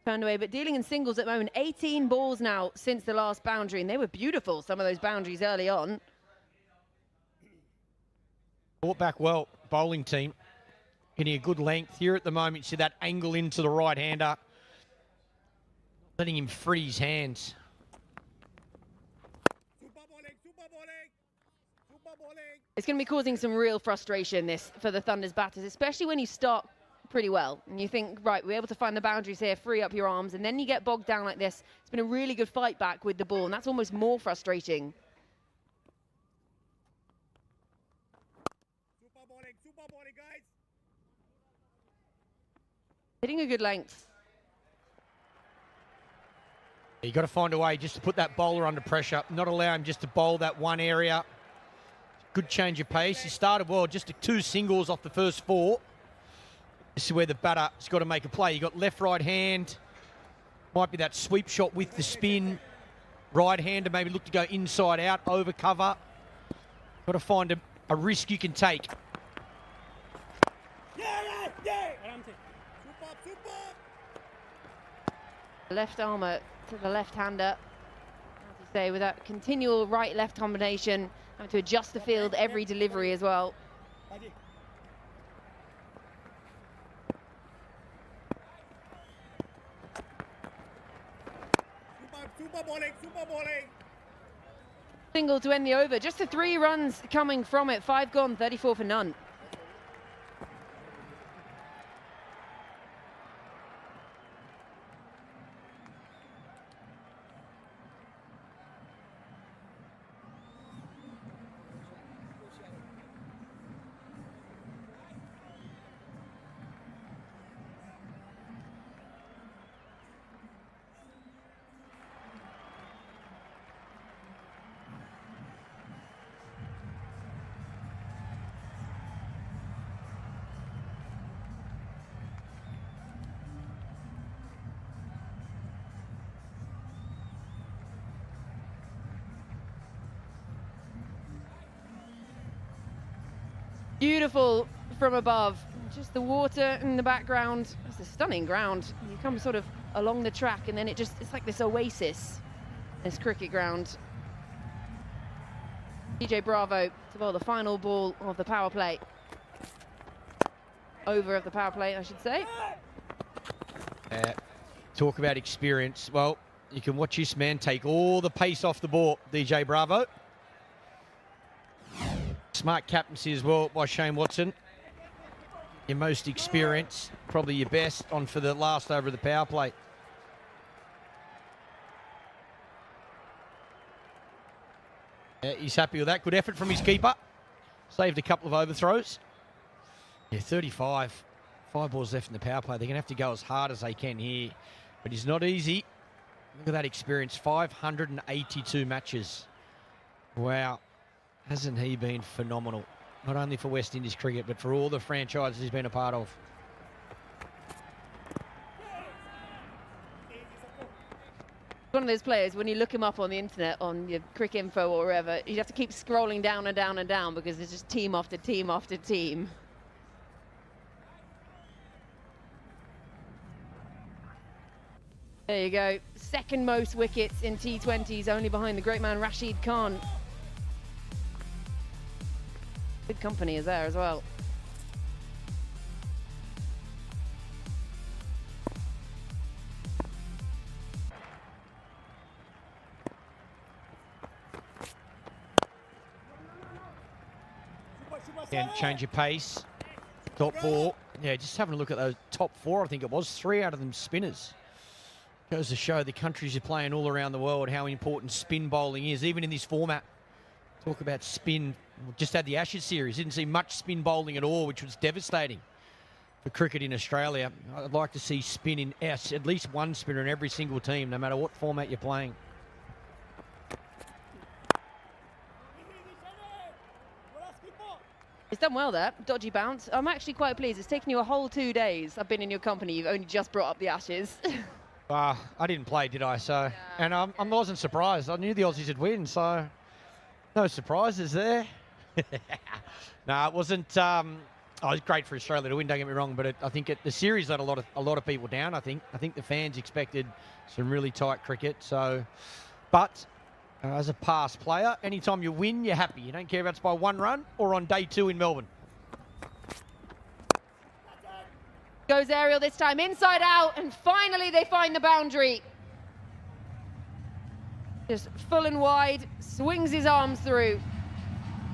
Speaker 15: Turned away, but dealing in singles at the moment. 18 balls now since the last boundary, and they were beautiful, some of those boundaries early on.
Speaker 6: Brought back well, bowling team. Getting a good length here at the moment. You see that angle into the right-hander. Letting him free his hands.
Speaker 15: It's going to be causing some real frustration, this, for the Thunder's batters, especially when you start pretty well and you think, right, we're able to find the boundaries here, free up your arms, and then you get bogged down like this. It's been a really good fight back with the ball, and that's almost more frustrating. Hitting a good length.
Speaker 6: You've got to find a way just to put that bowler under pressure, not allow him just to bowl that one area. Good change of pace. He started well, just 2 singles off the first 4. This is where the batter's got to make a play. You've got left, right hand. Might be that sweep shot with the spin. Right-hander maybe look to go inside out, over cover. Got to find a risk you can take.
Speaker 15: Left armour to the left-hander. As you say, with that continual right-left combination, having to adjust the field every delivery as well. Single to end the over. Just the 3 runs coming from it. 5 gone, 34 for none. Beautiful from above. Just the water in the background. It's a stunning ground. You come sort of along the track and then it's like this oasis, this cricket ground. DJ Bravo to bowl the final ball of the power play. Over of the power play, I should say.
Speaker 6: Talk about experience. Well, you can watch this man take all the pace off the ball, DJ Bravo. Smart captaincy as well by Shane Watson. your most experienced, probably your best, on for the last over of the power play. Yeah, he's happy with that. Good effort from his keeper. Saved a couple of overthrows. Yeah, 35. 5 balls left in the power play. They're going to have to go as hard as they can here. But it's not easy. Look at that experience. 582 matches. Wow. Hasn't he been phenomenal? Not only for West Indies cricket, but for all the franchises he's been a part of.
Speaker 15: One of those players, when you look him up on the internet, on your Crick Info or wherever, you have to keep scrolling down and down and down because there's just team after team after team. There you go. Second most wickets in T20s, only behind the great man Rashid Khan. Good company is there as well.
Speaker 6: Again, change of pace. Top 4. Yeah, just having a look at those top 4, I think it was. 3 out of them spinners. Goes to show the countries you're playing all around the world how important spin bowling is, even in this format. Talk about spin. Just had the Ashes series. Didn't see much spin bowling at all, which was devastating for cricket in Australia. I'd like to see spin in at least one spinner in every single team, no matter what format you're playing.
Speaker 15: It's done well there. Dodgy bounce. I'm actually quite pleased. It's taken you a whole 2 days. I've been in your company. You've only just brought up the Ashes.
Speaker 6: I didn't play, did I? So, yeah. And I wasn't surprised. I knew the Aussies would win, so no surprises there. No, it wasn't. It was great for Australia to win. Don't get me wrong, but I think the series let a lot of people down. I think the fans expected some really tight cricket. So, but as a past player, anytime you win, you're happy. You don't care if it's by 1 run or on day 2 in Melbourne.
Speaker 15: Goes aerial this time, inside out, and finally they find the boundary. Just full and wide, swings his arms through.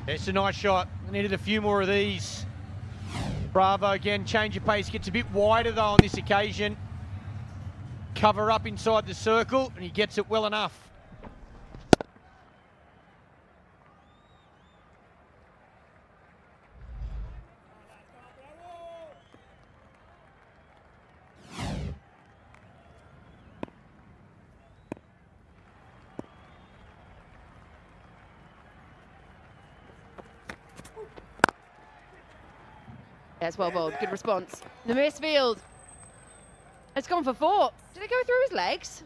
Speaker 6: It's a nice shot. Needed a few more of these. Bravo again, change of pace, gets a bit wider though on this occasion. Cover up inside the circle, and he gets it well enough.
Speaker 15: Yes, well bowled. Good response. The misfield. It's gone for 4. Did it go through his legs?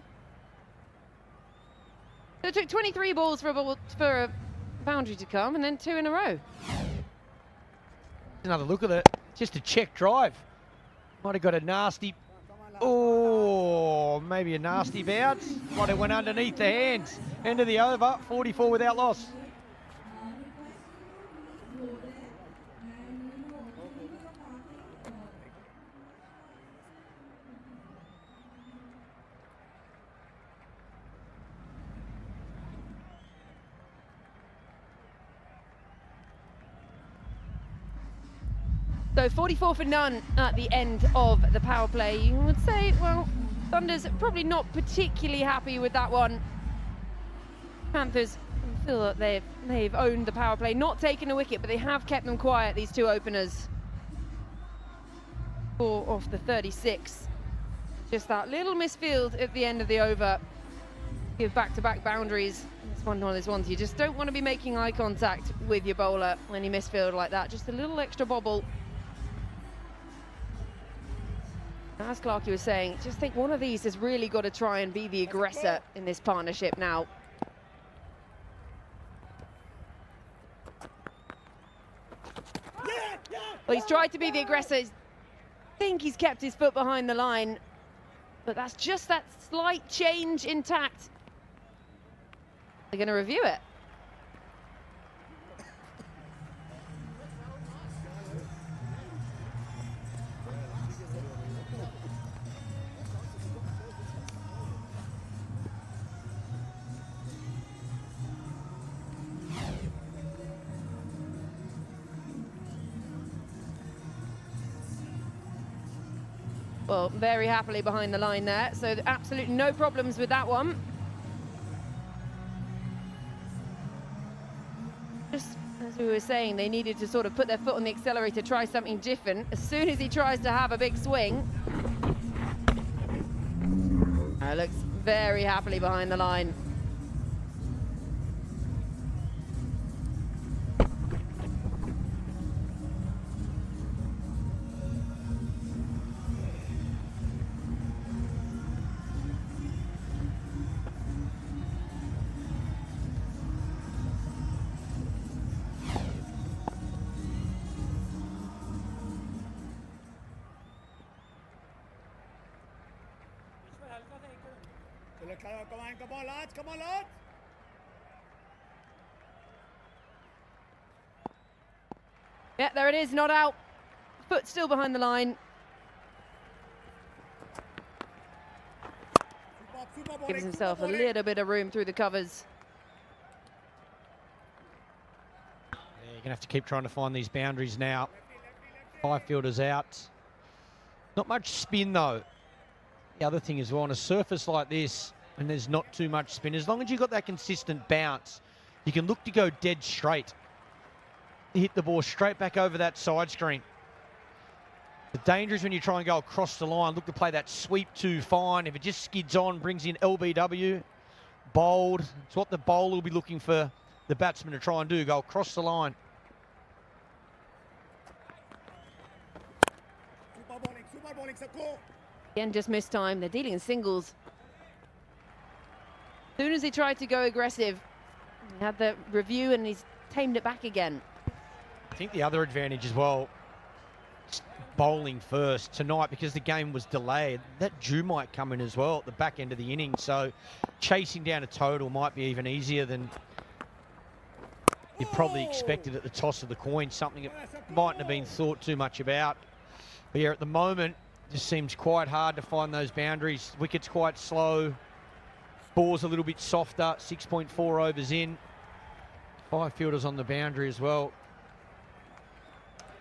Speaker 15: So it took 23 balls for a boundary to come, and then 2 in a row.
Speaker 6: Another look at it. Just a check drive. Might have got a nasty. Oh, maybe a nasty bounce. Might have went underneath the hands. End of the over. 44 without loss.
Speaker 15: So 44 for none at the end of the power play. You would say, well, Thunder's probably not particularly happy with that one. Panthers feel that they've owned the power play, not taken a wicket, but they have kept them quiet, these 2 openers. 4 off the 36. Just that little misfield at the end of the over. Give back-to-back boundaries. It's one of those ones you just don't want to be making eye contact with your bowler when you misfield like that. Just a little extra bobble. As Clarkey was saying, just think one of these has really got to try and be the aggressor in this partnership now. Well, he's tried to be the aggressor. I think he's kept his foot behind the line, but that's just that slight change in tact. They're going to review it. Well, very happily behind the line there, so absolutely no problems with that one. Just as we were saying, they needed to sort of put their foot on the accelerator, try something different. As soon as he tries to have a big swing, looks very happily behind the line.
Speaker 17: Come on, lads, come on, lads.
Speaker 15: Yeah, there it is, not out. Foot still behind the line. Gives himself a little bit of room through the covers.
Speaker 6: Yeah, you're going to have to keep trying to find these boundaries now. 5 fielders out. Not much spin, though. The other thing is, well, on a surface like this, and there's not too much spin, as long as you've got that consistent bounce, you can look to go dead straight. Hit the ball straight back over that side screen. The danger is when you try and go across the line, look to play that sweep too fine. If it just skids on, brings in LBW, bowled. It's what the bowler will be looking for the batsman to try and do, go across the line.
Speaker 15: Again, just missed time. They're dealing in singles. As soon as he tried to go aggressive, he had the review and he's tamed it back again.
Speaker 6: I think the other advantage as well, bowling first tonight, because the game was delayed, that dew might come in as well at the back end of the innings, so chasing down a total might be even easier than you probably expected at the toss of the coin, something that mightn't have been thought too much about. But yeah, at the moment, it just seems quite hard to find those boundaries. Wicket's quite slow. Ball's a little bit softer, 6.4 overs in. 5 fielders on the boundary as well.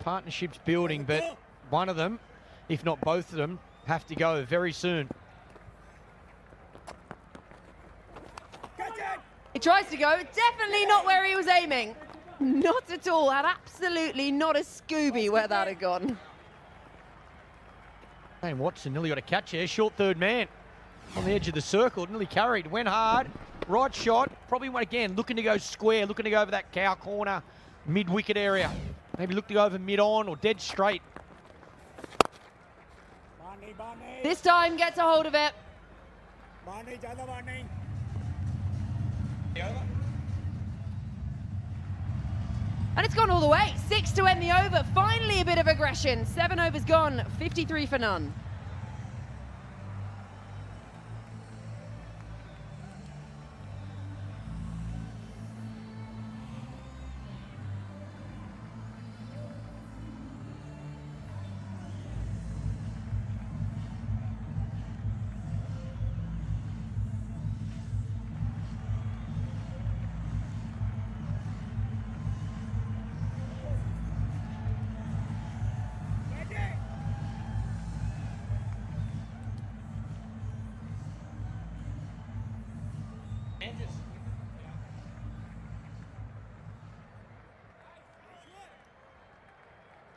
Speaker 6: Partnership's building, but one of them, if not both of them, have to go very soon.
Speaker 15: He tries to go, definitely not where he was aiming. Not at all, had absolutely not a Scooby where that had gone.
Speaker 6: And Watson nearly got a catch here, short third man. On the edge of the circle, nearly carried, went hard, right shot, probably went again, looking to go square, looking to go over that cow corner, mid-wicket area. Maybe look to go over mid-on or dead straight.
Speaker 15: This time gets a hold of it. And it's gone all the way. 6 to end the over. Finally a bit of aggression. 7 overs gone, 53 for none.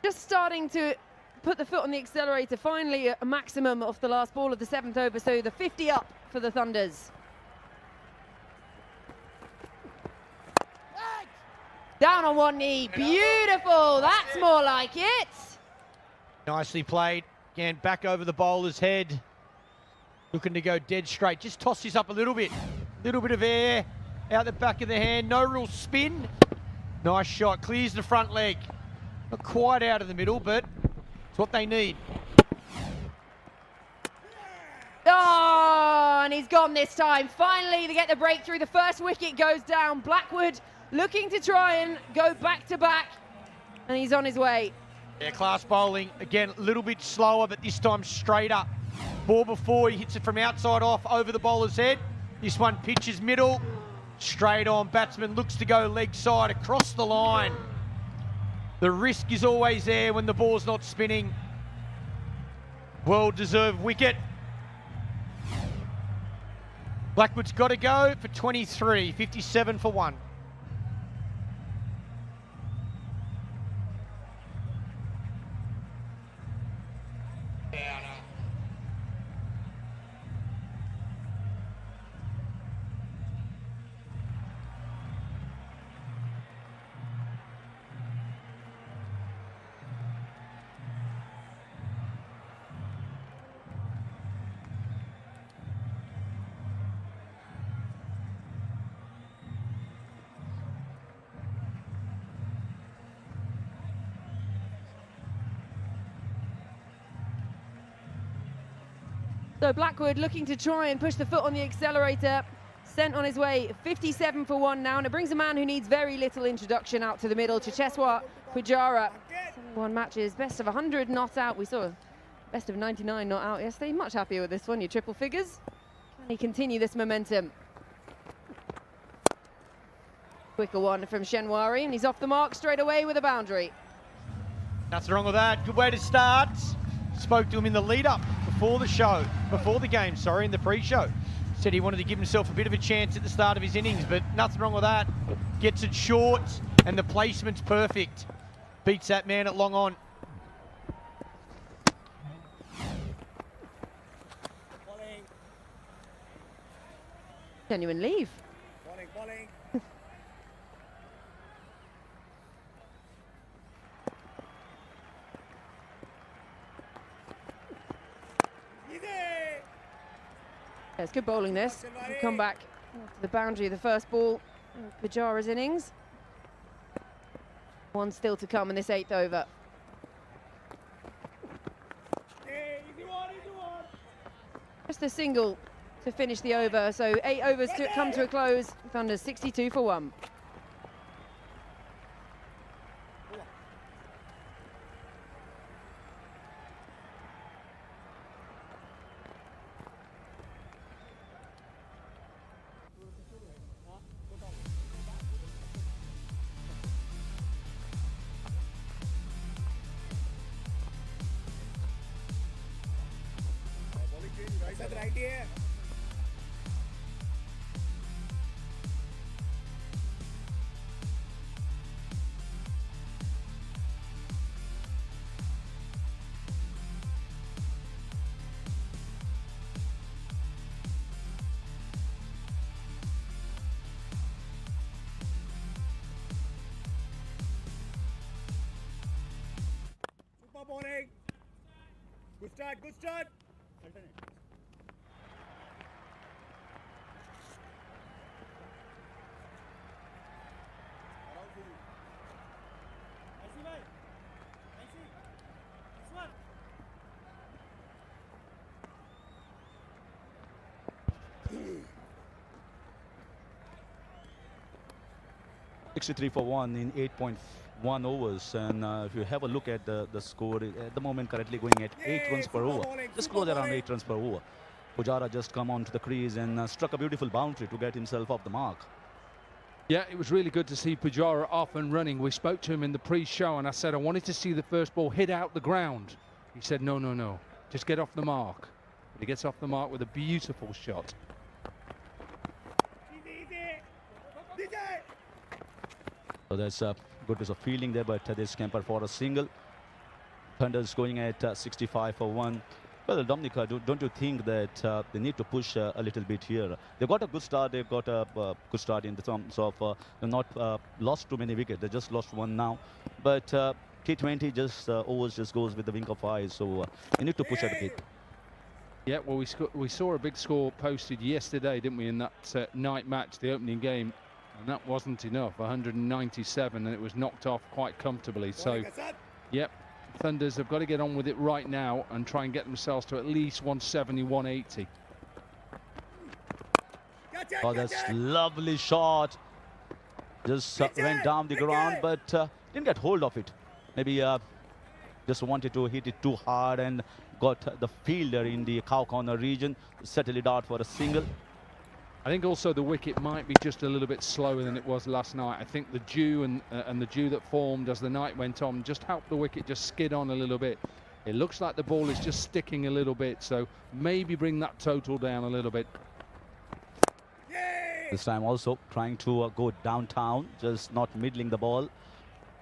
Speaker 15: Just starting to put the foot on the accelerator. Finally, a maximum off the last ball of the 7th over, so the 50 up for the Thunders. Down on one knee, beautiful, that's more like it.
Speaker 6: Nicely played, again back over the bowler's head. Looking to go dead straight, just toss this up a little bit of air out the back of the hand, no real spin. Nice shot, clears the front leg. Not quite out of the middle, but it's what they need.
Speaker 15: Oh, and he's gone this time. Finally, they get the breakthrough. The first wicket goes down. Blackwood looking to try and go back to back, and he's on his way.
Speaker 6: Yeah, class bowling. Again, a little bit slower, but this time straight up. Ball before, he hits it from outside off over the bowler's head. This one pitches middle, straight on. Batsman looks to go leg side across the line. The risk is always there when the ball's not spinning. Well-deserved wicket. Blackwood's got to go for 23, 57 for 1.
Speaker 15: So Blackwood looking to try and push the foot on the accelerator. Sent on his way, 57 for 1 now, and it brings a man who needs very little introduction out to the middle, Chicheswa Pujara. 71 matches, best of 100 not out. We saw best of 99 not out yesterday. Much happier with this one, your triple figures. Can he continue this momentum? Quicker one from Shenwari, and he's off the mark straight away with a boundary.
Speaker 6: Nothing wrong with that. Good way to start. Spoke to him in the lead-up before the game, in the pre-show. Said he wanted to give himself a bit of a chance at the start of his innings, but nothing wrong with that. Gets it short, and the placement's perfect. Beats that man at long on.
Speaker 15: Genuine leave.
Speaker 17: Bowling.
Speaker 15: Yeah, it's good bowling this. We'll come back to the boundary of the first ball. Pujara's innings. One still to come in this 8th over. Just a single to finish the over. So 8 overs to come to a close. Thunder's 62 for 1.
Speaker 17: Right here. Super bowling. Good start. Alternate.
Speaker 18: $63 for 1 in 8.1 overs, and if you have a look at the score at the moment, currently going at 8 runs per over, just close around 8 runs per over. Pujara just come onto the crease and struck a beautiful boundary to get himself off the mark.
Speaker 7: Yeah, it was really good to see Pujara off and running. We spoke to him in the pre-show and I said I wanted to see the first ball hit out the ground. He said no, just get off the mark. But he gets off the mark with a beautiful shot.
Speaker 18: So there's a good bit of fielding there, but they scamper for a single. Thunder's going at 65 for 1. Well, Dominica, don't you think that they need to push a little bit here? They've got a good start. They've got a good start in the terms of they've not lost too many wickets. They just lost one now. But T20 just overs just goes with the wink of eye. So they need to push it a bit.
Speaker 7: Yeah, well, we saw a big score posted yesterday, didn't we, in that night match, the opening game. And that wasn't enough, 197, and it was knocked off quite comfortably. So, yep, Thunders have got to get on with it right now and try and get themselves to at least 170, 180.
Speaker 18: Oh, that's lovely shot. Just went down the ground, but didn't get hold of it. Maybe just wanted to hit it too hard and got the fielder in the cow corner region, settle it out for a single.
Speaker 7: I think also the wicket might be just a little bit slower than it was last night. I think the dew and the dew that formed as the night went on just helped the wicket just skid on a little bit. It looks like the ball is just sticking a little bit, so maybe bring that total down a little bit.
Speaker 18: This time also trying to go downtown, just not middling the ball.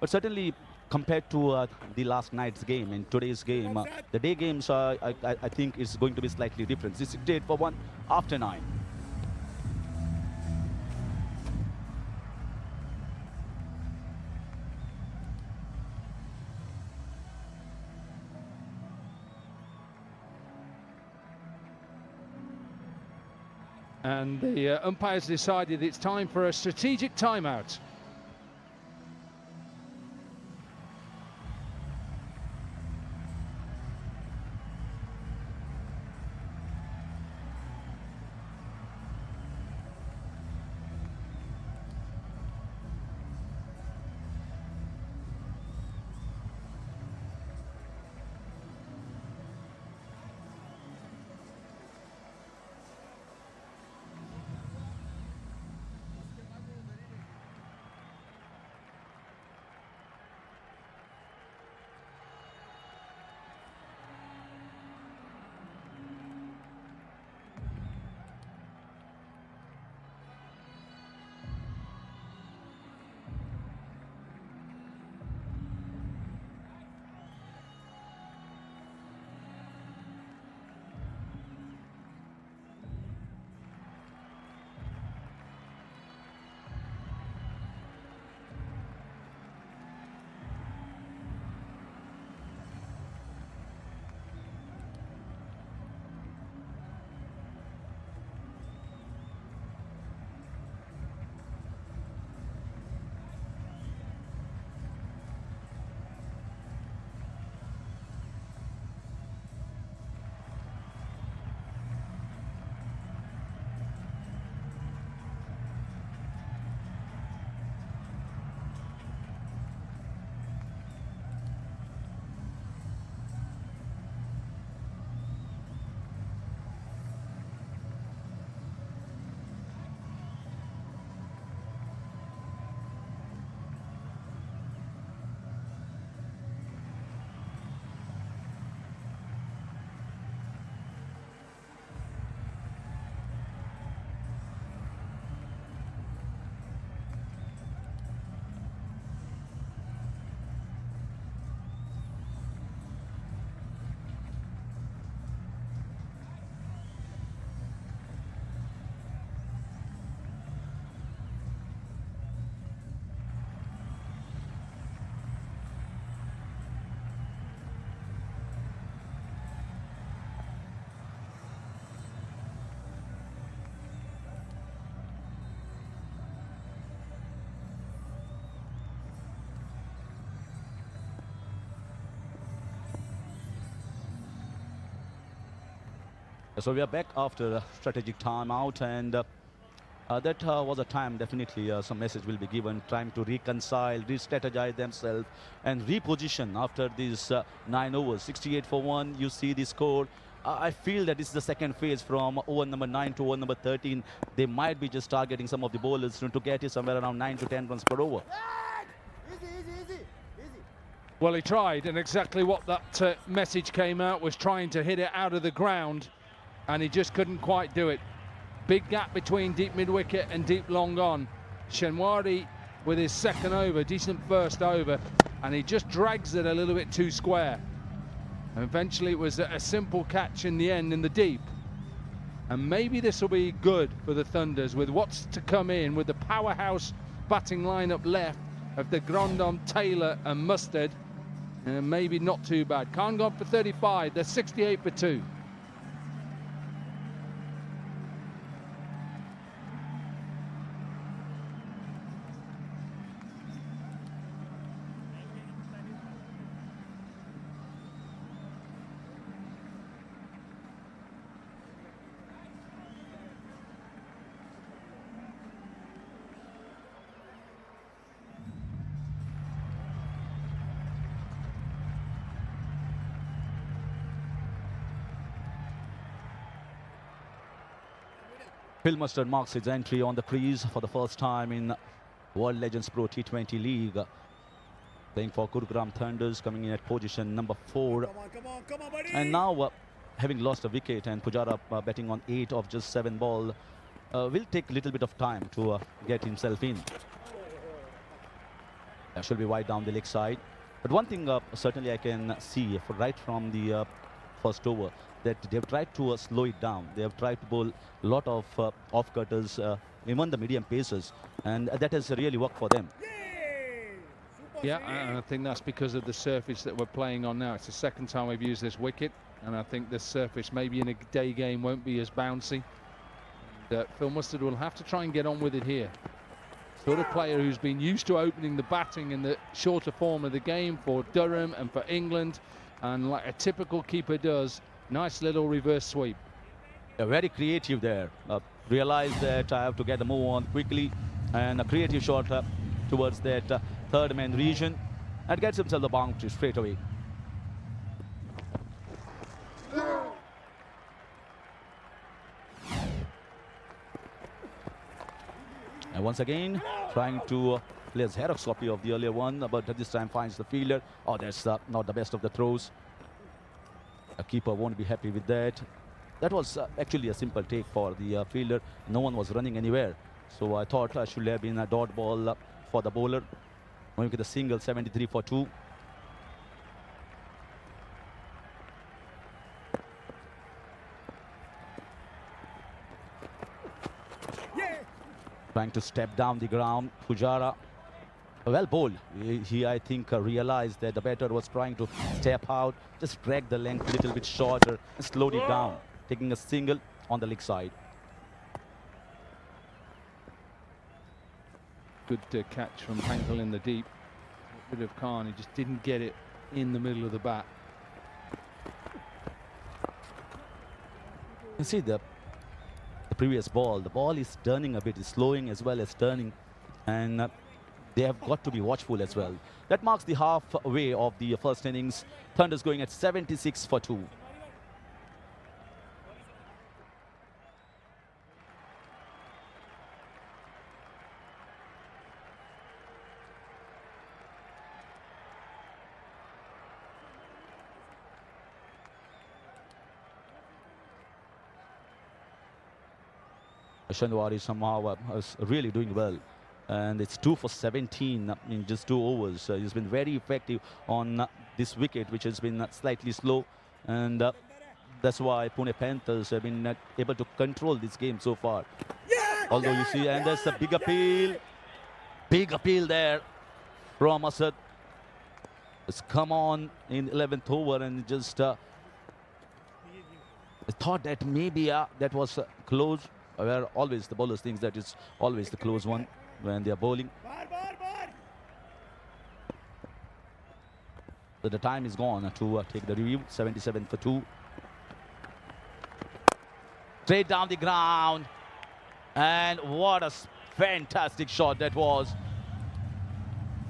Speaker 18: But certainly compared to the last night's game, in today's game, the day games, I think is going to be slightly different. 68 for 1 after 9.
Speaker 7: And the umpires decided it's time for a strategic timeout.
Speaker 18: So we are back after a strategic timeout, and that was a time definitely some message will be given, trying to reconcile, re-strategize themselves and reposition after these 9 overs. 68 for 1, you see the score. I feel that this is the second phase from over number 9 to over number 13. They might be just targeting some of the bowlers to get it somewhere around 9 to 10 runs per over.
Speaker 7: Well, he tried, and exactly what that message came out was trying to hit it out of the ground, and he just couldn't quite do it. Big gap between deep mid-wicket and deep long on. Shenwari with his second over, decent first over, and he just drags it a little bit too square. And eventually it was a simple catch in the end in the deep. And maybe this will be good for the Thunders with what's to come in with the powerhouse batting lineup left of the Grandon, Taylor and Mustard. And maybe not too bad. Khan gone for 35, they're 68 for 2.
Speaker 18: Phil Mustard marks his entry on the crease for the first time in World Legends Pro T20 League. playing for Gurugram Thunders, coming in at position number 4.
Speaker 17: Come on, buddy.
Speaker 18: And now, having lost a wicket, and Pujara batting on 8 of just 7 ball, will take a little bit of time to get himself in. That should be wide down the leg side. But one thing certainly I can see right from the first over, that they've tried to slow it down. They have tried to bowl a lot of off-cutters, even the medium pacers, and that has really worked for them.
Speaker 7: Yeah, and I think that's because of the surface that we're playing on now. It's the second time we've used this wicket, and I think this surface maybe in a day game won't be as bouncy. Phil Mustard will have to try and get on with it here. Sort of player who's been used to opening the batting in the shorter form of the game for Durham and for England, and like a typical keeper does, nice little reverse sweep.
Speaker 18: Very creative there. Realized that I have to get the move on quickly, and a creative shot towards that third man region, and gets himself the boundary straight away. And once again, trying to play a Xerox copy of the earlier one, but this time finds the fielder. Oh, that's not the best of the throws. A keeper won't be happy with that. That was actually a simple take for the fielder. No one was running anywhere. So I thought I should have been a dot ball for the bowler. Going with a single, 73 for 2. Trying to step down the ground, Pujara. Well bowled. He I think, realized that the batter was trying to step out, just drag the length a little bit shorter and slowed it down, taking a single on the leg side.
Speaker 7: Good catch from Pankal in the deep. Bit of Khan, he just didn't get it in the middle of the bat.
Speaker 18: You see the previous ball, the ball is turning a bit, is slowing as well as turning, and they have got to be watchful as well. That marks the halfway of the first innings. Thunders going at 76 for 2. Shandwari somehow is really doing well, and it's 2 for 17 in just 2 overs. He's been very effective on this wicket, which has been slightly slow, and that's why Pune Panthers have been able to control this game so far. Although you see, and there's a big appeal there from Asad. It's come on in 11th over, and just I thought that maybe that was close. Where always the bowlers think that it's always the close one when they are bowling. So the time is gone to take the review. 77 for 2. Straight down the ground. And what a fantastic shot that was.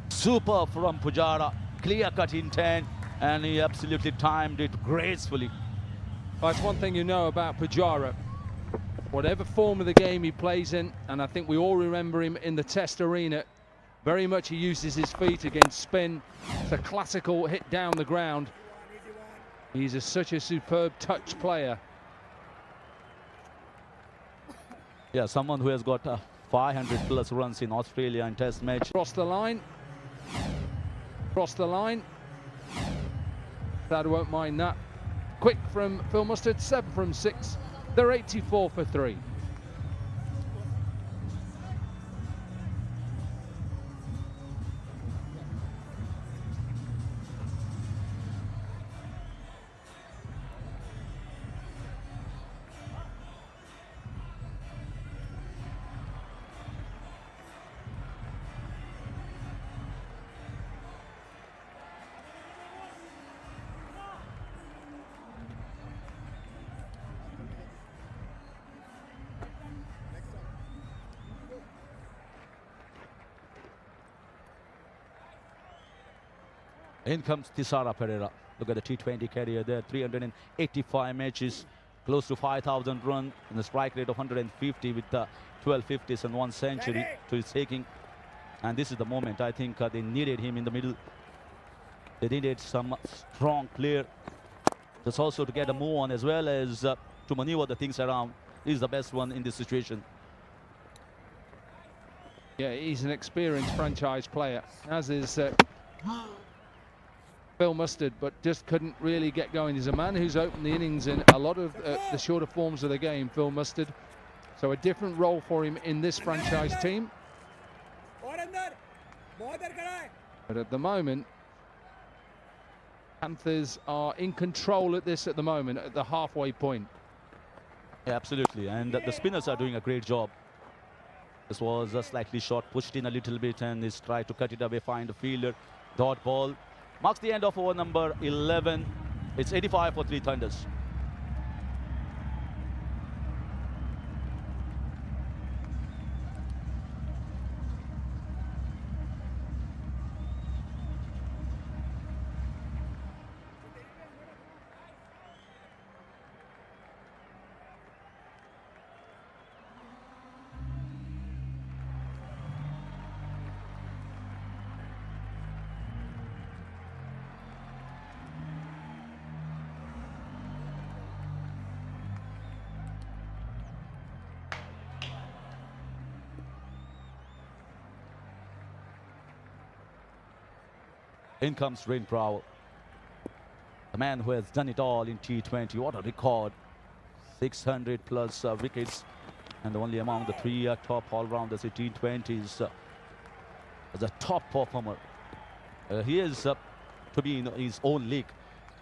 Speaker 18: Super from Pujara. Clear cut intent. And he absolutely timed it gracefully.
Speaker 7: That's one thing you know about Pujara. Whatever form of the game he plays in, and I think we all remember him in the Test arena, very much he uses his feet against spin. It's a classical hit down the ground. He's such a superb touch player.
Speaker 18: Yeah, someone who has got 500 plus runs in Australia in Test match.
Speaker 7: Cross the line. Cross the line. Thad won't mind that. Quick from Phil Mustard, 7 from 6. They're 84 for 3.
Speaker 18: In comes Thisara Pereira. Look at the T20 career there. 385 matches, close to 5,000 runs, and a strike rate of 150 with 12 50s and 1 century to his taking. And this is the moment I think they needed him in the middle. They needed some strong player just also to get a move on as well as to maneuver the things around. He's the best one in this situation.
Speaker 7: Yeah, he's an experienced franchise player, as is Phil Mustard, but just couldn't really get going. He's a man who's opened the innings in a lot of the shorter forms of the game, Phil Mustard. So a different role for him in this franchise team. But at the moment, Panthers are in control at the moment, at the halfway point.
Speaker 18: Yeah, absolutely, and the spinners are doing a great job. This was slightly short, pushed in a little bit, and he's tried to cut it away, find a fielder. Dot ball marks the end of over number 11. It's 85 for 3 Thunders. In comes Rain Prowl, the man who has done it all in T20. What a record! 600 plus wickets, and only among the 3 top all-rounders in T20s as a top performer. He is to be in his own league.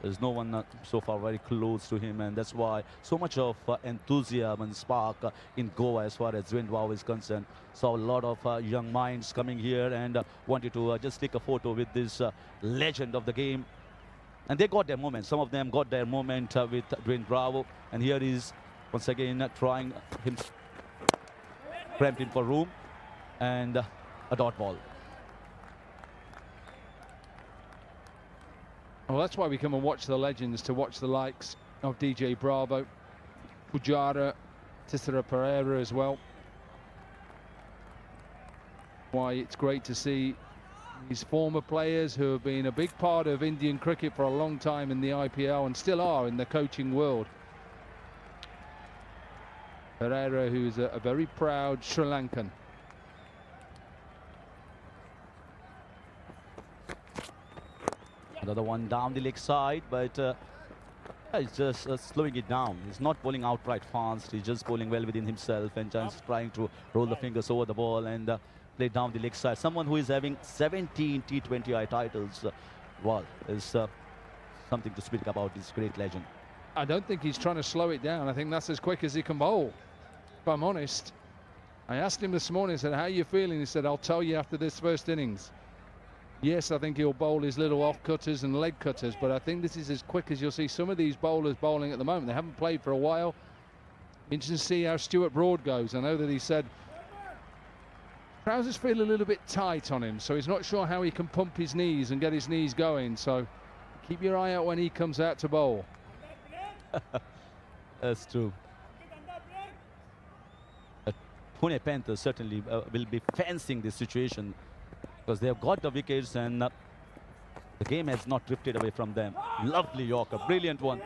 Speaker 18: There's no one so far very close to him, and that's why so much of enthusiasm and spark in Goa as far as Rindwao is concerned. Saw a lot of young minds coming here and wanted to just take a photo with this legend of the game. And they got their moment. Some of them got their moment with Dwayne Bravo. And here is once again trying him, cramped in for room, and a dot ball.
Speaker 7: Well, that's why we come and watch the legends, to watch the likes of DJ Bravo, Pujara, Tissera Pereira as well. Why it's great to see these former players who have been a big part of Indian cricket for a long time in the IPL and still are in the coaching world. Pereira, who's a very proud Sri Lankan.
Speaker 18: Another one down the leg side, but he's just slowing it down. He's not bowling outright fast. He's just bowling well within himself and just trying to roll the fingers over the ball and play down the leg side. Someone who is having 17 T20I titles, well, is something to speak about. This great legend.
Speaker 7: I don't think he's trying to slow it down. I think that's as quick as he can bowl, if I'm honest. I asked him this morning, I said, how are you feeling? He said, I'll tell you after this first innings. Yes, I think he'll bowl his little off-cutters and leg cutters, but I think this is as quick as you'll see some of these bowlers bowling at the moment. They haven't played for a while. Interesting to see how Stuart Broad goes. I know that he said trousers feel a little bit tight on him, so he's not sure how he can pump his knees and get his knees going. So keep your eye out when he comes out to bowl.
Speaker 18: That's true. Pune Panthers certainly will be fancying this situation, because they have got the wickets and the game has not drifted away from them. Lovely Yorker, brilliant one.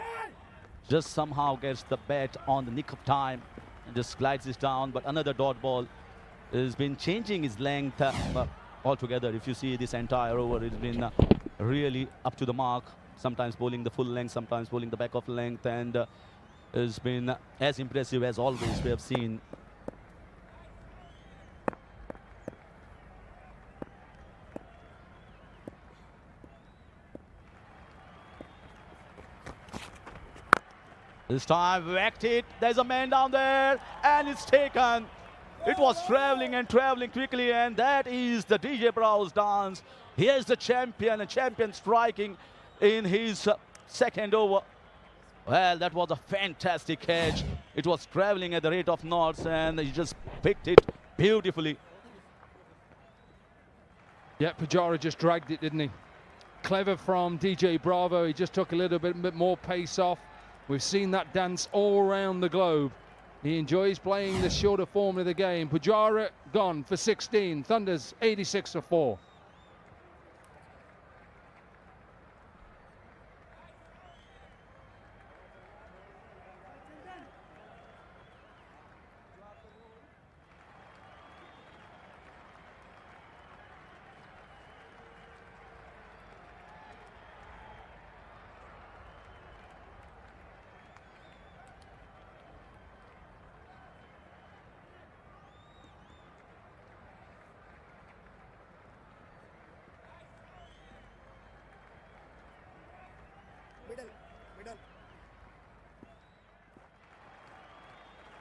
Speaker 18: Just somehow gets the bat on the nick of time and just glides it down. But another dot ball has been changing his length altogether. If you see this entire over, it's been really up to the mark. Sometimes bowling the full length, sometimes bowling the back of length, and has been as impressive as always we have seen. This time whacked it. There's a man down there and it's taken. It was traveling and traveling quickly, and that is the DJ Brow's dance. Here's the champion, a champion striking in his second over. Well, that was a fantastic catch. It was traveling at the rate of knots and he just picked it beautifully.
Speaker 7: Yeah, Pujara just dragged it, didn't he? Clever from DJ Bravo. He just took a little bit more pace off. We've seen that dance all around the globe. He enjoys playing the shorter form of the game. Pujara gone for 16. Thunders 86 for 4.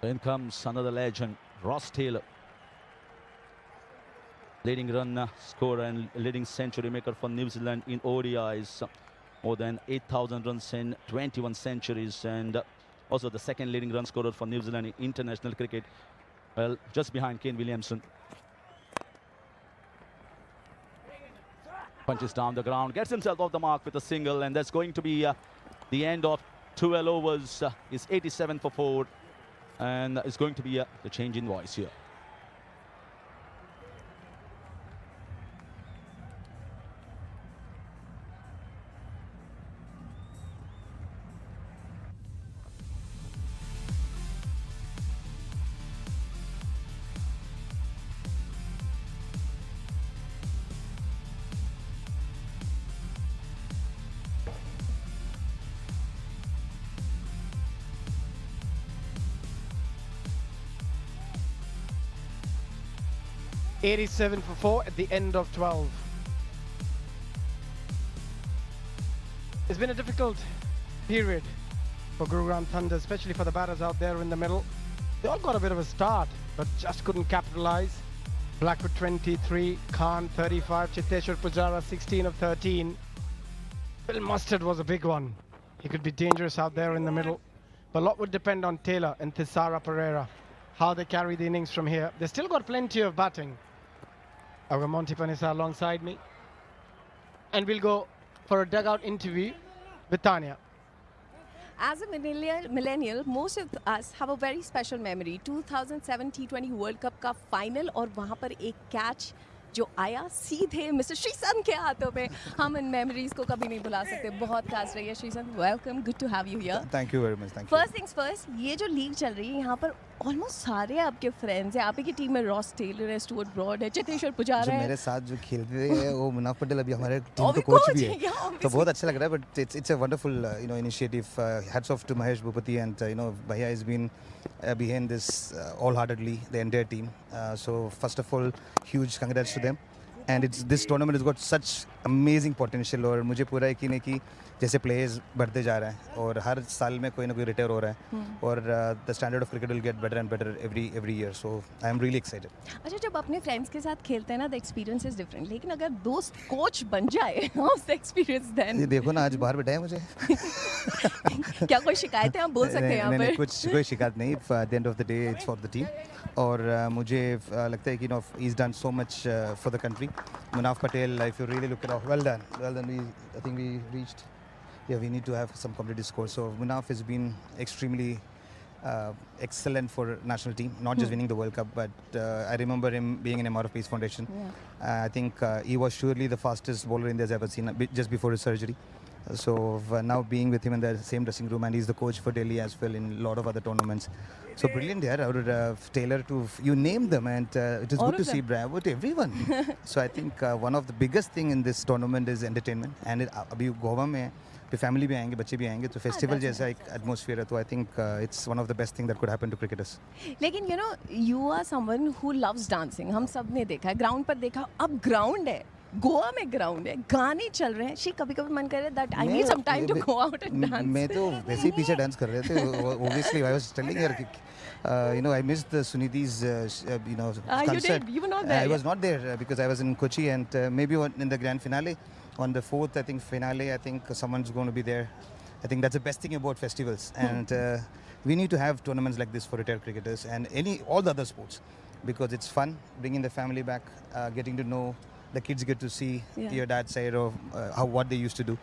Speaker 18: In comes another legend, Ross Taylor. Leading run scorer and leading century maker for New Zealand in ODIs. More than 8,000 runs and 21 centuries. And also the second leading run scorer for New Zealand in international cricket. Well, just behind Kane Williamson. Punches down the ground, gets himself off the mark with a single, and that's going to be the end of 12 overs. Is 87 for 4, and it's going to be the change in voice here.
Speaker 19: $87 for 4 at the end of 12. It's been a difficult period for Gurugram Thunder, especially for the batters out there in the middle. They all got a bit of a start, but just couldn't capitalize. Blackwood 23, Khan 35, Chiteshwar Pujara 16 of 13. Bill Mustard was a big one. He could be dangerous out there in the middle. But a lot would depend on Taylor and Thisara Pereira, how they carry the innings from here. They still got plenty of batting. I've got Monty Panisa alongside me. And we'll go for a dugout interview with Tanya.
Speaker 20: As a millennial, most of us have a very special memory. 2007 T20 World Cup का final और वहाँ पर एक catch जो आया सीधे mister Sreesanth के हाथों पे, हम इन memories को कभी नहीं भुला सकते. बहुत खास रही है Sreesanth. Welcome, good to have you here.
Speaker 21: Thank you very much. Thank you.
Speaker 20: First things first, ये जो लीग चल रही है यहाँ पर ऑलमोस्ट सारे आपके फ्रेंड्स हैं. आप ही की टीम में रॉस टेलर है, स्टुअर्ट ब्रॉड है, चेतेश्वर पुजारा है.
Speaker 21: मेरे साथ जो खेलते हैं वो मुनाफ पटेल अभी हमारे टीम का कोच भी है, तो बहुत अच्छा लग रहा है. But it's a wonderful initiative. Hats off to Mahesh Bhupati and Bhaiya has been behind this wholeheartedly, the entire team. So first of all, huge congrats to them. And this tournament has got such amazing potential और मुझे पूरा यकीन है कि जैसे players बढ़ते जा रहे हैं और हर साल में कोई ना कोई रिटायर हो रहा है और the standard of cricket will get better and better every year. So I am really excited.
Speaker 20: अच्छा, जब अपने फ्रेंड्स के साथ खेलते हैं ना, द एक्सपीरियंस इज डिफरेंट. लेकिन अगर दोस्त कोच बन जाए, हाउस द एक्सपीरियंस देन?
Speaker 21: ये देखो ना, आज बाहर बैठा है मुझे.
Speaker 20: क्या कोई शिकायतें आप बोल सकते हैं यहाँ पर?
Speaker 21: कुछ कोई शिकायत नहीं. At the end of the day it's for the team. और मुझे लगता है कि he is done so much for the country. Munaf Patel, if you really look at, well done. I think we reached. Yeah, we need to have some competitive score. So Munaf has been extremely excellent for national team, not just winning the World Cup, but I remember him being in MRF Peace Foundation. I think he was surely the fastest bowler India's ever seen just before his surgery. So now being with him in the same dressing room, and he's the coach for Delhi as well in a lot of other tournaments. So brilliant there. Taylor to, you named them, and it is good to see bravo to everyone. So I think one of the biggest thing in this tournament is entertainment. And अभी गोवा में family भी आएंगे, बच्चे भी आएंगे, तो festival जैसा एक एटमॉस्फेयर है. तो I think it's one of the best thing that could happen to cricketers.
Speaker 20: लेकिन you are someone who loves dancing. हम सब ने देखा है, ग्राउंड पर देखा. अब ग्राउंड है, गोवा में ग्राउंड है, गाने चल रहे हैं. कभी-कभी मन कर रहा है that I need some time to go out and dance.
Speaker 21: मैं तो वैसे ही पीछे डांस कर रहे थे. Obviously I was telling her I missed the Suniti's concert.
Speaker 20: You were not there.
Speaker 21: I was not there because I was in Kochi, and maybe in the grand finale, on the fourth, I think finale, I think someone's going to be there. I think that's the best thing about festivals, and we need to have tournaments like this for retired cricketers and all the other sports, because it's fun bringing the family back, getting to know the kids, get to see your dad's side of what they used to do.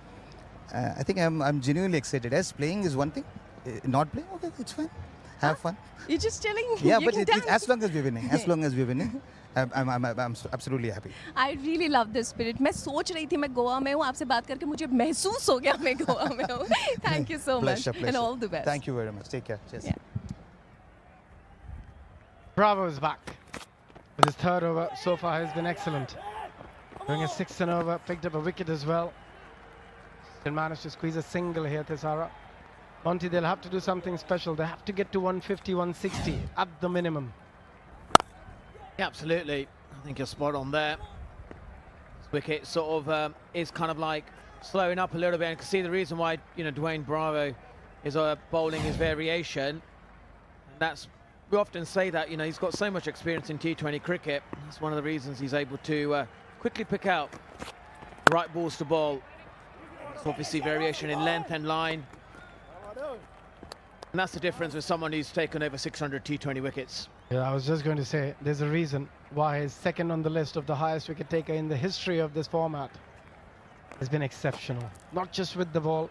Speaker 21: I think I'm genuinely excited. As playing is one thing, not playing, okay, it's fine. Have fun.
Speaker 20: You're just chilling.
Speaker 21: Yeah, but as long as we're winning, I'm absolutely happy.
Speaker 20: I really love this spirit. मैं सोच रही थी मैं गोवा में हूँ, आपसे बात करके मुझे महसूस हो गया मैं गोवा में हूँ. Thank you so much.
Speaker 21: Pleasure.
Speaker 20: And all the best.
Speaker 21: Thank you very much. Take care. Cheers.
Speaker 19: Bravo is back. With his third over so far has been excellent. Going a sixth over, picked up a wicket as well. Still managed to squeeze a single here, Thisara. Monty, they'll have to do something special. They have to get to 150, 160 at the minimum.
Speaker 22: Yeah, absolutely. I think you're spot on there. This wicket sort of is kind of like slowing up a little bit, and you can see the reason why Dwayne Bravo is bowling his variation. And that's we often say that, you know, he's got so much experience in T20 cricket. That's one of the reasons he's able to quickly pick out the right balls to bowl. There's obviously variation in length and line. And that's the difference with someone who's taken over 600 T20 wickets.
Speaker 19: Yeah, I was just going to say, there's a reason why he's second on the list of the highest wicket taker in the history of this format. Has been exceptional, not just with the ball,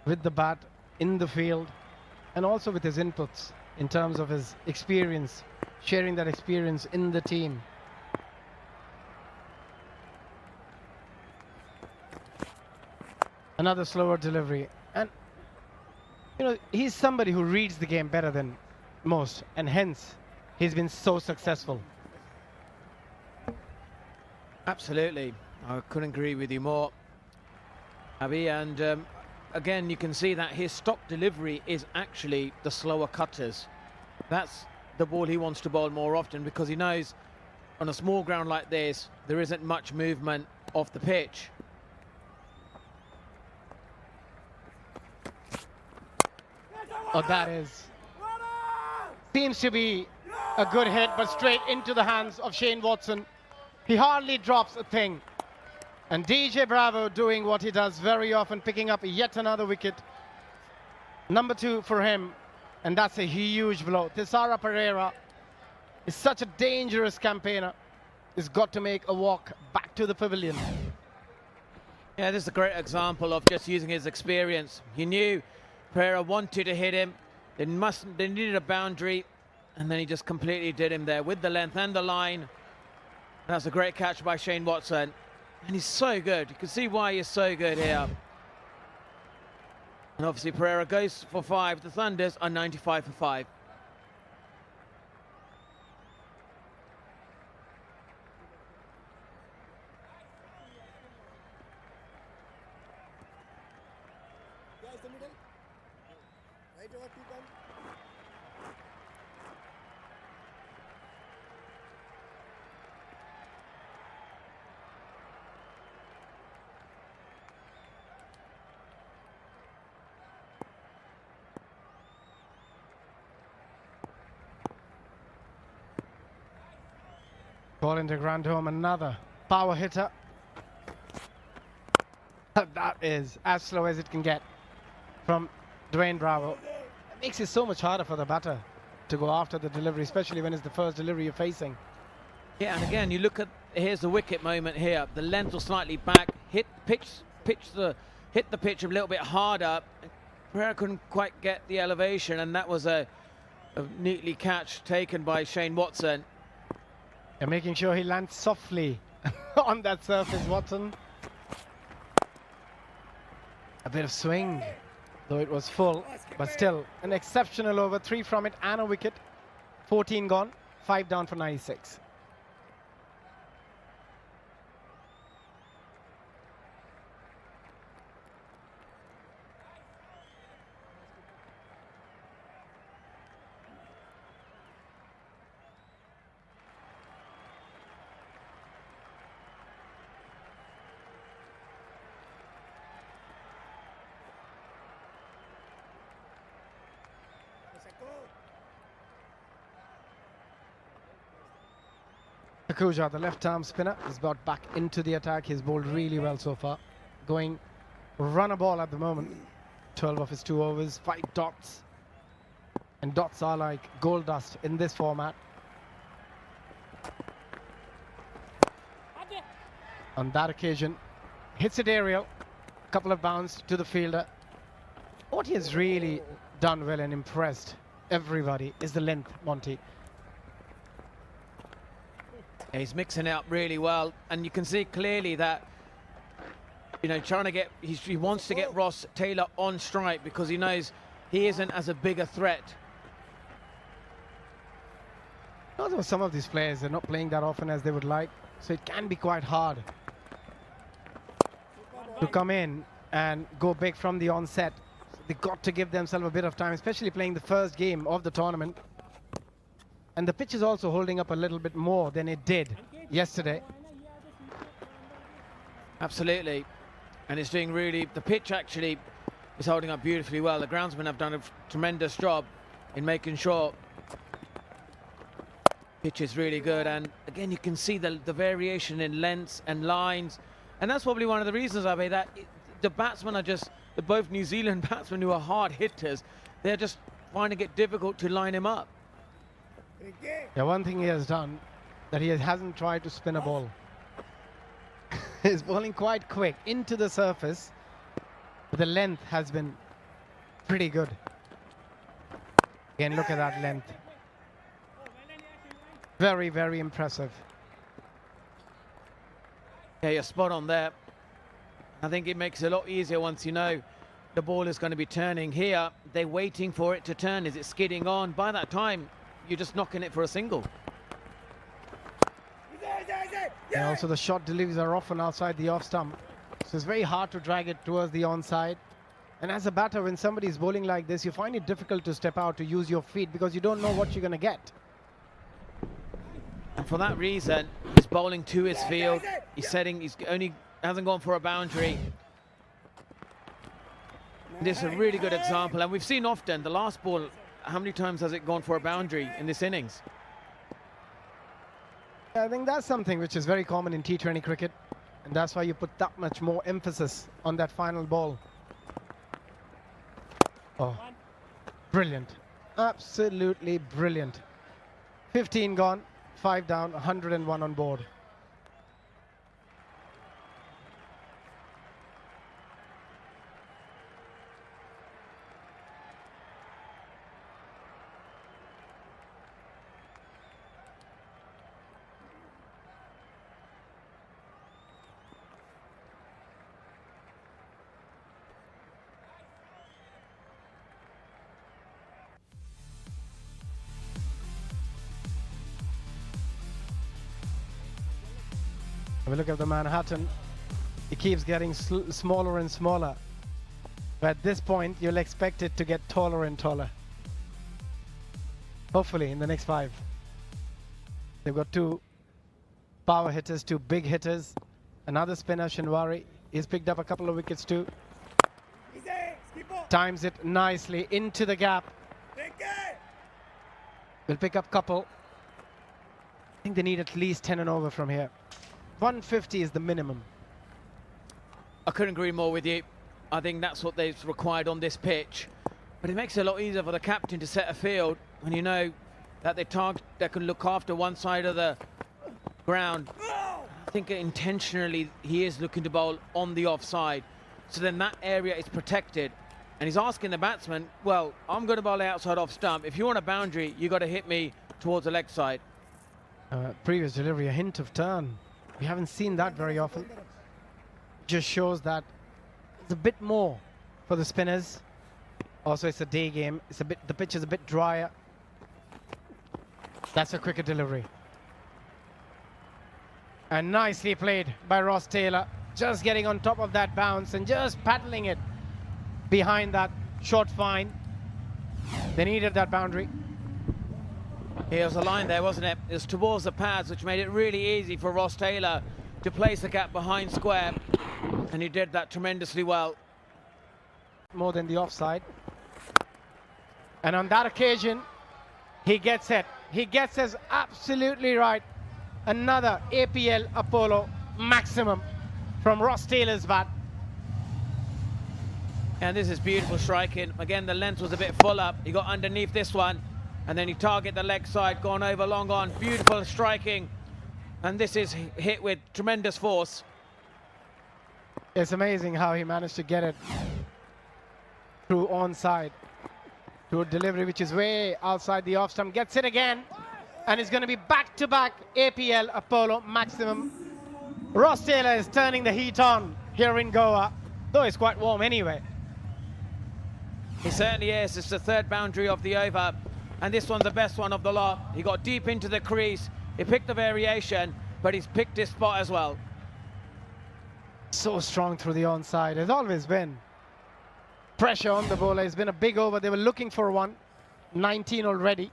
Speaker 19: with the bat, in the field, and also with his inputs in terms of his experience, sharing that experience in the team. Another slower delivery. And, you know, he's somebody who reads the game better than most, and hence he's been so successful.
Speaker 22: Absolutely. I couldn't agree with you more, Abby. And again, you can see that his stop delivery is actually the slower cutters. That's the ball he wants to bowl more often, because he knows on a small ground like this, there isn't much movement off the pitch.
Speaker 19: Oh, that seems to be a good hit, but straight into the hands of Shane Watson. He hardly drops a thing. And DJ Bravo doing what he does very often, picking up yet another wicket. Number 2 for him, and that's a huge blow. Thisara Pereira is such a dangerous campaigner. He's got to make a walk back to the pavilion.
Speaker 22: Yeah, this is a great example of just using his experience. He knew Pereira wanted to hit him. They needed a boundary, and then he just completely did him there with the length and the line. That's a great catch by Shane Watson. And he's so good. You can see why he's so good here. And obviously Pereira goes for 5. The Thunders are 95 for 5.
Speaker 19: Ball into ground home, another power hitter. That is as slow as it can get from Dwayne Bravo. It makes it so much harder for the batter to go after the delivery, especially when it's the first delivery you're facing.
Speaker 22: Yeah, and again, you look at, here's the wicket moment here. The length was slightly back, hit the pitch a little bit harder. Pereira couldn't quite get the elevation, and that was a neatly catch taken by Shane Watson.
Speaker 19: And making sure he lands softly on that surface, Watson. A bit of swing, though it was full, but still an exceptional over. 3 from it and a wicket. 14 gone, 5 down for 96. Takuja, the left-arm spinner, is brought back into the attack. He's bowled really well so far. Going run a ball at the moment. 12 of his 2 overs, 5 dots. And dots are like gold dust in this format. On that occasion, hits it aerial. Couple of bounds to the fielder. What he has really done well and impressed everybody is the length, Monty.
Speaker 22: He's mixing it up really well, and you can see clearly that, you know, trying to get, he wants to get Ross Taylor on strike because he knows he isn't as a bigger threat.
Speaker 19: Although some of these players are not playing that often as they would like, so it can be quite hard to come in and go big from the onset. So they got to give themselves a bit of time, especially playing the first game of the tournament. And the pitch is also holding up a little bit more than it did yesterday.
Speaker 22: Absolutely. And it's doing really, the pitch actually is holding up beautifully well. The groundsmen have done a tremendous job in making sure Pitch is really good, and again you can see the variation in lengths and lines, and that's probably one of the reasons, Abe, that the batsmen are just, both New Zealand batsmen who are hard hitters, they're just finding it difficult to line him up.
Speaker 19: Yeah, one thing he has done, that he hasn't tried to spin a ball. He's bowling quite quick into the surface, but the length has been pretty good. Again, look at that length. Very, very impressive.
Speaker 22: Yeah, you're spot on there. I think it makes it a lot easier once you know the ball is going to be turning. Here, they're waiting for it to turn. Is it skidding on? By that time, you're just knocking it for a single.
Speaker 19: And also the shot deliveries are often outside the off stump. So it's very hard to drag it towards the onside. And as a batter, when somebody's bowling like this, you find it difficult to step out, to use your feet, because you don't know what you're going to get.
Speaker 22: And for that reason, he's bowling to his field. He's setting, hasn't gone for a boundary. This is a really good example, and we've seen often the last ball, how many times has it gone for a boundary in this innings?
Speaker 19: I think that's something which is very common in T20 cricket, and that's why you put that much more emphasis on that final ball. Oh, brilliant. Absolutely brilliant. 15 gone, 5 down, 101 on board. If we look at the Manhattan, it keeps getting smaller and smaller. But at this point, you'll expect it to get taller and taller. Hopefully, in the next 5. They've got 2 power hitters, 2 big hitters. Another spinner, Shinwari. He's picked up a couple of wickets too. Times it nicely into the gap. We'll pick up couple. I think they need at least 10 and over from here. 150 is the minimum.
Speaker 22: I couldn't agree more with you. I think that's what they've required on this pitch. But it makes it a lot easier for the captain to set a field when you know that they can look after one side of the ground. I think intentionally he is looking to bowl on the offside. So then that area is protected. And he's asking the batsman, well, I'm going to bowl outside off stump. If you want a boundary, you got to hit me towards the leg side.
Speaker 19: Previous delivery, a hint of turn. We haven't seen that very often. Just shows that it's a bit more for the spinners. Also, it's a day game. The pitch is a bit drier. That's a quicker delivery. And nicely played by Ross Taylor. Just getting on top of that bounce and just paddling it behind that short fine. They needed that boundary.
Speaker 22: Here was a line there, wasn't it? It was towards the pads, which made it really easy for Ross Taylor to place the gap behind square. And he did that tremendously well.
Speaker 19: More than the offside. And on that occasion, he gets it. He gets us absolutely right. Another APL Apollo maximum from Ross Taylor's bat.
Speaker 22: And this is beautiful striking. Again, the length was a bit full up. He got underneath this one. And then he target the leg side, gone over, long on. Beautiful striking. And this is hit with tremendous force.
Speaker 19: It's amazing how he managed to get it through onside. To a delivery which is way outside the off stump. Gets it again. And it's going to be back-to-back APL Apollo maximum. Ross Taylor is turning the heat on here in Goa. Though it's quite warm anyway.
Speaker 22: He certainly is. It's the 3rd boundary of the over. And this one's the best one of the lot. He got deep into the crease. He picked the variation, but he's picked his spot as well.
Speaker 19: So strong through the onside. Has always been. Pressure on the bowler. It's been a big over. They were looking for one. 19 already.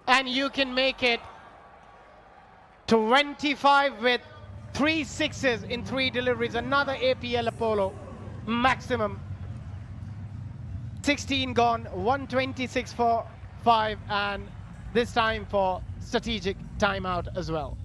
Speaker 19: And you can make it 25 with 3 sixes in 3 deliveries. Another APL Apollo maximum. 16 gone, 126 for 5, and this time for strategic timeout as well.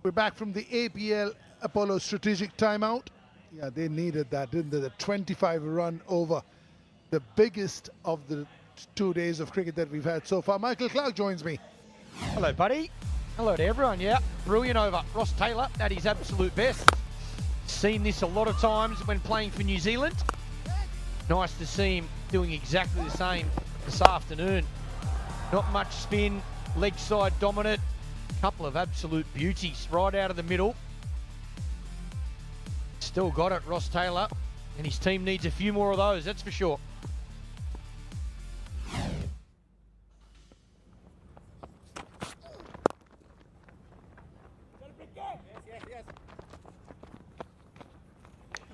Speaker 8: We're back from the APL Apollo strategic timeout. Yeah, they needed that, didn't they? The 25 run over, the biggest of the 2 days of cricket that we've had so far. Michael Clark joins me.
Speaker 6: Hello, buddy. Hello to everyone. Yeah, brilliant over. Ross Taylor at his absolute best. Seen this a lot of times when playing for New Zealand. Nice to see him doing exactly the same this afternoon. Not much spin, leg side dominant. Couple of absolute beauties right out of the middle. Still got it, Ross Taylor, and his team needs a few more of those, that's for sure.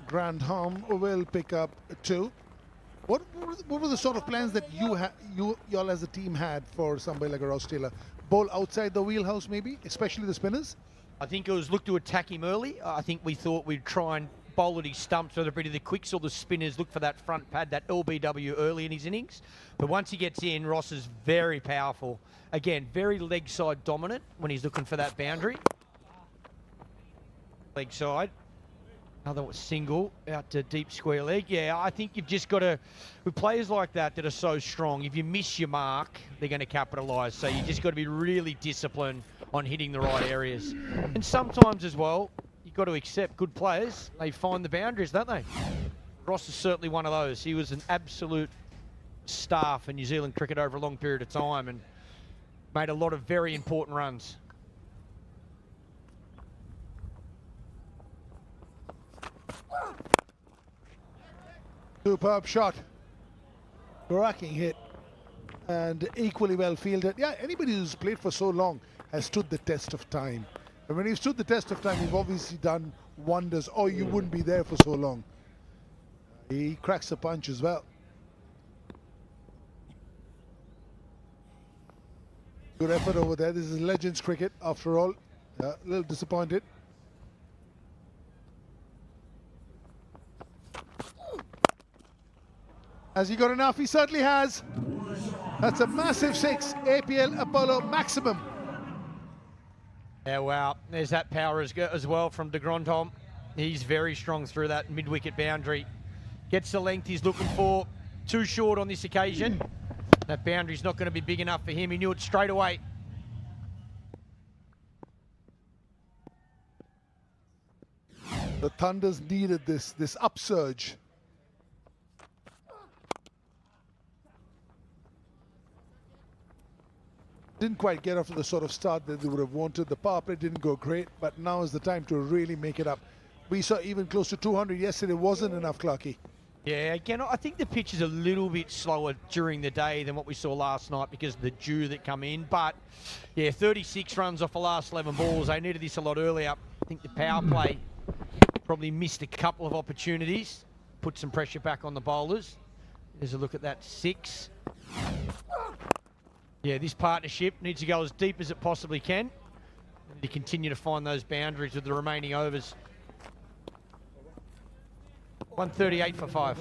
Speaker 8: Grandham will pick up 2. What were the sort of plans that y'all as a team had for somebody like a Ross Taylor? Bowl outside the wheelhouse maybe, especially the spinners?
Speaker 6: I think it was look to attack him early. I think we thought we'd try and bowl at his stumps, whether it be the quicks or the spinners, look for that front pad, that LBW early in his innings. But once he gets in, Ross is very powerful. Again, very leg side dominant when he's looking for that boundary. Leg side. Another single out to deep square leg. Yeah, I think you've just got to, with players like that that are so strong, if you miss your mark, they're going to capitalise. So you just got to be really disciplined on hitting the right areas. And sometimes as well, you've got to accept good players. They find the boundaries, don't they? Ross is certainly one of those. He was an absolute star for New Zealand cricket over a long period of time and made a lot of very important runs.
Speaker 8: Superb shot. Cracking hit. And equally well fielded. Yeah, anybody who's played for so long has stood the test of time. And when you've stood the test of time, you've obviously done wonders, or you wouldn't be there for so long. He cracks a punch as well. Good effort over there. This is Legends cricket, after all. A little disappointed. Has he got enough? He certainly has. That's a massive 6. APL Apollo maximum.
Speaker 6: Yeah, wow. There's that power as well from de Grandhomme. He's very strong through that mid-wicket boundary. Gets the length he's looking for. Too short on this occasion. That boundary's not going to be big enough for him. He knew it straight away.
Speaker 8: The Thunders needed this upsurge. Didn't quite get off to the sort of start that they would have wanted. The power play didn't go great, but now is the time to really make it up. We saw even close to 200 yesterday. Wasn't enough, Clarkie.
Speaker 6: Yeah, again, I think the pitch is a little bit slower during the day than what we saw last night because of the dew that come in. But, yeah, 36 runs off the last 11 balls. They needed this a lot earlier. I think the power play probably missed a couple of opportunities. Put some pressure back on the bowlers. There's a look at that 6. Yeah, this partnership needs to go as deep as it possibly can and to continue to find those boundaries with the remaining overs. 138 for 5.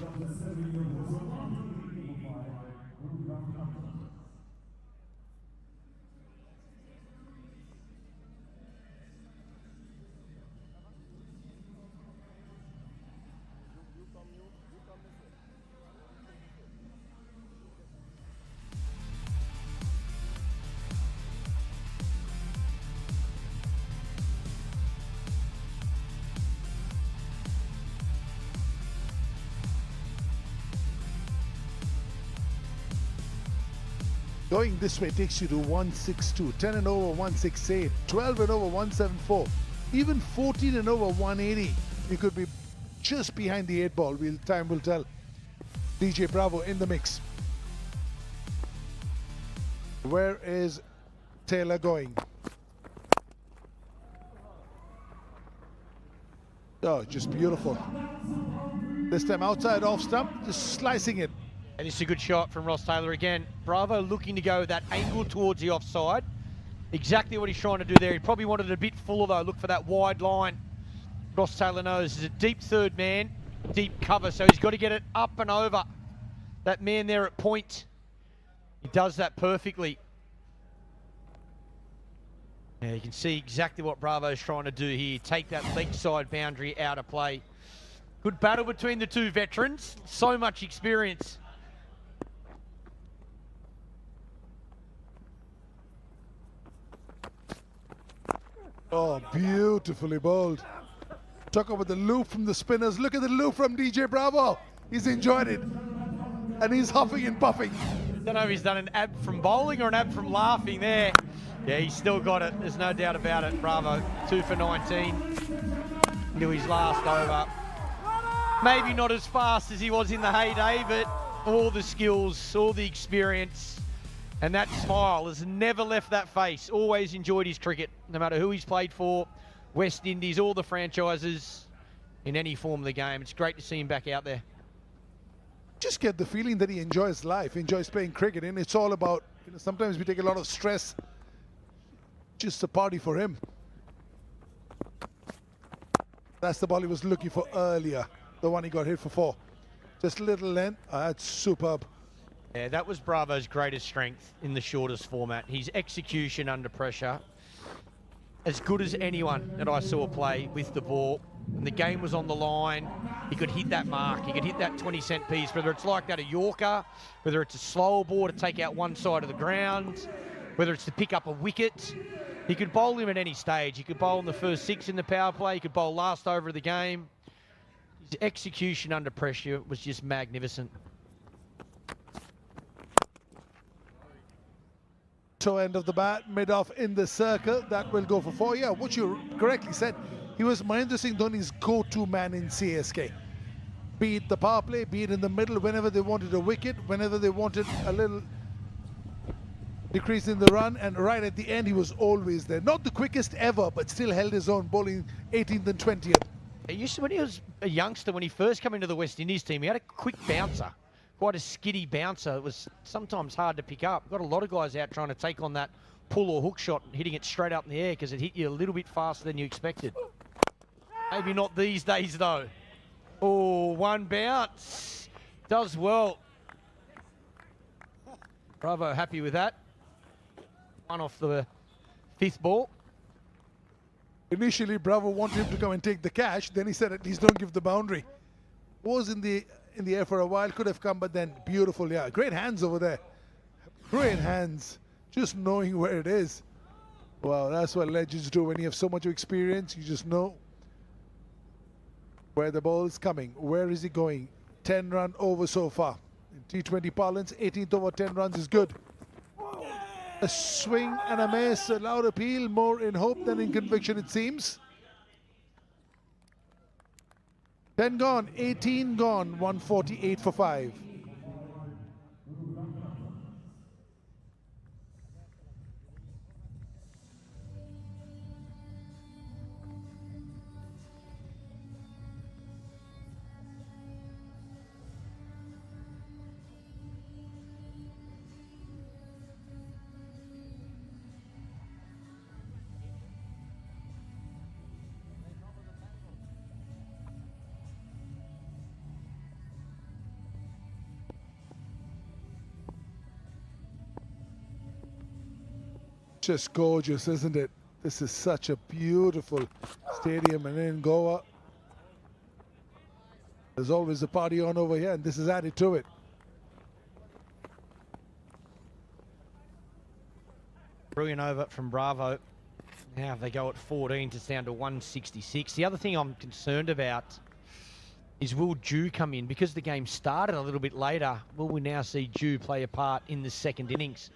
Speaker 8: Going this way takes you to 162, 10 and over 168, 12 and over 174, even 14 and over 180. You could be just behind the 8 ball. Time will tell. DJ Bravo in the mix. Where is Taylor going? Oh, just beautiful. This time outside off stump, just slicing it.
Speaker 6: And this is a good shot from Ross Taylor again. Bravo looking to go that angle towards the offside. Exactly what he's trying to do there. He probably wanted it a bit fuller though. Look for that wide line. Ross Taylor knows he's a deep third man, deep cover, so he's got to get it up and over. That man there at point. He does that perfectly. Yeah, you can see exactly what Bravo's trying to do here. Take that leg side boundary out of play. Good battle between the two veterans. So much experience.
Speaker 8: Oh, beautifully bowled. Talk about the loop from the spinners. Look at the loop from DJ Bravo. He's enjoyed it. And he's huffing and puffing.
Speaker 6: Don't know if he's done an ab from bowling or an ab from laughing there. Yeah, he's still got it. There's no doubt about it. Bravo. 2 for 19. Into his last over. Maybe not as fast as he was in the heyday, but all the skills, all the experience, and that smile has never left that face. Always enjoyed his cricket, no matter who he's played for, West Indies, all the franchises, in any form of the game. It's great to see him back out there.
Speaker 8: Just get the feeling that he enjoys life, enjoys playing cricket, and it's all about, sometimes we take a lot of stress. Just a party for him. That's the ball he was looking for earlier, the one he got hit for 4. Just a little length. That's superb.
Speaker 6: Yeah, that was Bravo's greatest strength in the shortest format. His execution under pressure, as good as anyone that I saw play with the ball. When the game was on the line, he could hit that mark. He could hit that 20-cent piece, whether it's like that a Yorker, whether it's a slower ball to take out one side of the ground, whether it's to pick up a wicket. He could bowl him at any stage. He could bowl in the first 6 in the power play. He could bowl last over of the game. His execution under pressure was just magnificent.
Speaker 8: Toe end of the bat, mid-off in the circle. That will go for 4. Yeah, what you correctly said. He was Mahendra Singh Dhoni's go-to man in CSK. Be it the power play, be it in the middle, whenever they wanted a wicket, whenever they wanted a little decrease in the run, and right at the end, he was always there. Not the quickest ever, but still held his own, bowling 18th and 20th.
Speaker 6: He used to, when he was a youngster, when he first came into the West Indies team, he had a quick bouncer. Quite a skiddy bouncer. It was sometimes hard to pick up. Got a lot of guys out trying to take on that pull or hook shot and hitting it straight up in the air because it hit you a little bit faster than you expected. Maybe not these days, though. Oh, one bounce. Does well. Bravo happy with that. One off the 5th ball.
Speaker 8: Initially, Bravo wanted him to come and take the catch. Then he said, at least don't give the boundary. Was in the air for a while, could have come, but then beautiful. Yeah, great hands over there. Great hands. Just knowing where it is. Wow, that's what legends do. When you have so much experience, you just know where the ball is coming. Where is he going? 10-run over so far. In T20 parlance, 18th over 10 runs is good. A swing and a miss, a loud appeal, more in hope than in conviction it seems. 10 gone, 18 gone, 148 for 5. Just gorgeous, isn't it? This is such a beautiful stadium, and in Goa, there's always a party on over here, and this is added to it.
Speaker 6: Brilliant over from Bravo. Now they go at 14 to down to 166. The other thing I'm concerned about is, will Dew come in? Because the game started a little bit later, will we now see Dew play a part in the second innings,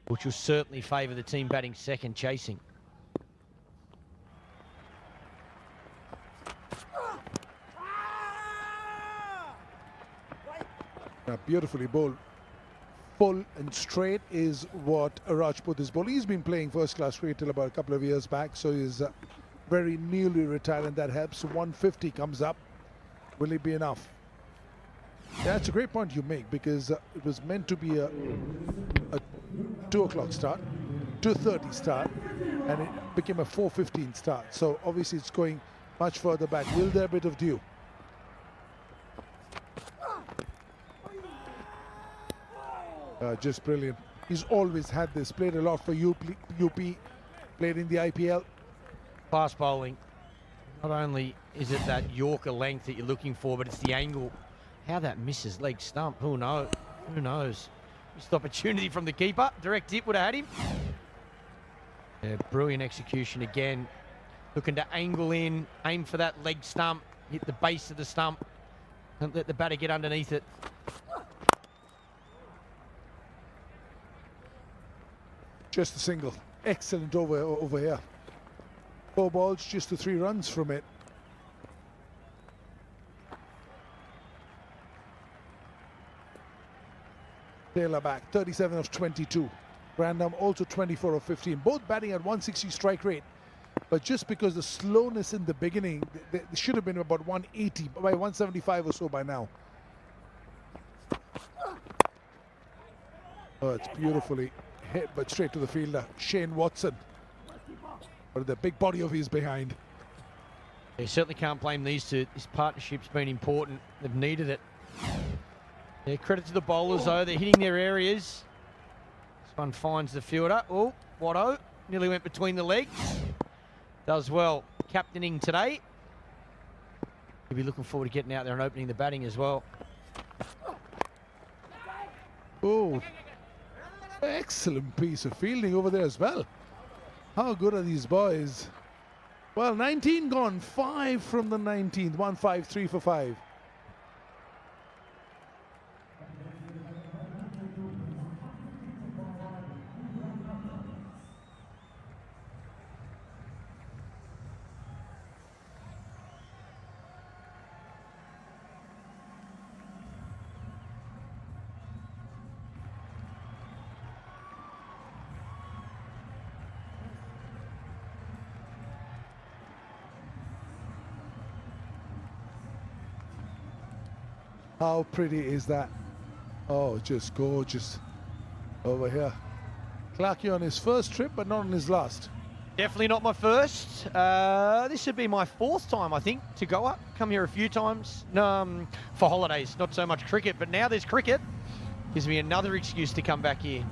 Speaker 6: which will certainly favour the team batting second, chasing?
Speaker 8: Beautifully bowled. Full and straight is what Rajput is bowling. He's been playing first-class cricket till about a couple of years back, so he's very newly retired, and that helps. 150 comes up. Will it be enough? That's a great point you make, because it was meant to be a 2 o'clock start, 2:30 start, and it became a 4:15 start. So obviously it's going much further back. Will there be a bit of dew? Just brilliant. He's always had this. Played a lot for UP, played in the IPL.
Speaker 6: Fast bowling. Not only is it that Yorker length that you're looking for, but it's the angle. How that misses leg stump, who knows? Who knows? Missed opportunity from the keeper. Direct hit would have had him. Yeah, brilliant execution again. Looking to angle in, aim for that leg stump, hit the base of the stump, and let the batter get underneath it.
Speaker 8: Just a single. Excellent over here. 4 balls, just to 3 runs from it. Taylor back, 37 of 22. Random also 24 of 15. Both batting at 160 strike rate. But just because the slowness in the beginning, they should have been about 180, by 175 or so by now. Oh, it's beautifully hit, but straight to the fielder, Shane Watson. But the big body of his behind.
Speaker 6: You certainly can't blame these two. This partnership's been important. They've needed it. Yeah, credit to the bowlers though. They're hitting their areas. This one finds the fielder. Oh, Watto nearly went between the legs. Does well. Captaining today. He'll be looking forward to getting out there and opening the batting as well.
Speaker 8: Oh, excellent piece of fielding over there as well. How good are these boys? Well, 19 gone, 5 from the 19th, 153 for 5. How pretty is that? Oh, just gorgeous over here. Clarkey on his first trip, but not on his last.
Speaker 6: Definitely not my first. This should be my 4th time, I think, to go up. Come here a few times for holidays, not so much cricket, but now there's cricket. Gives me another excuse to come back here.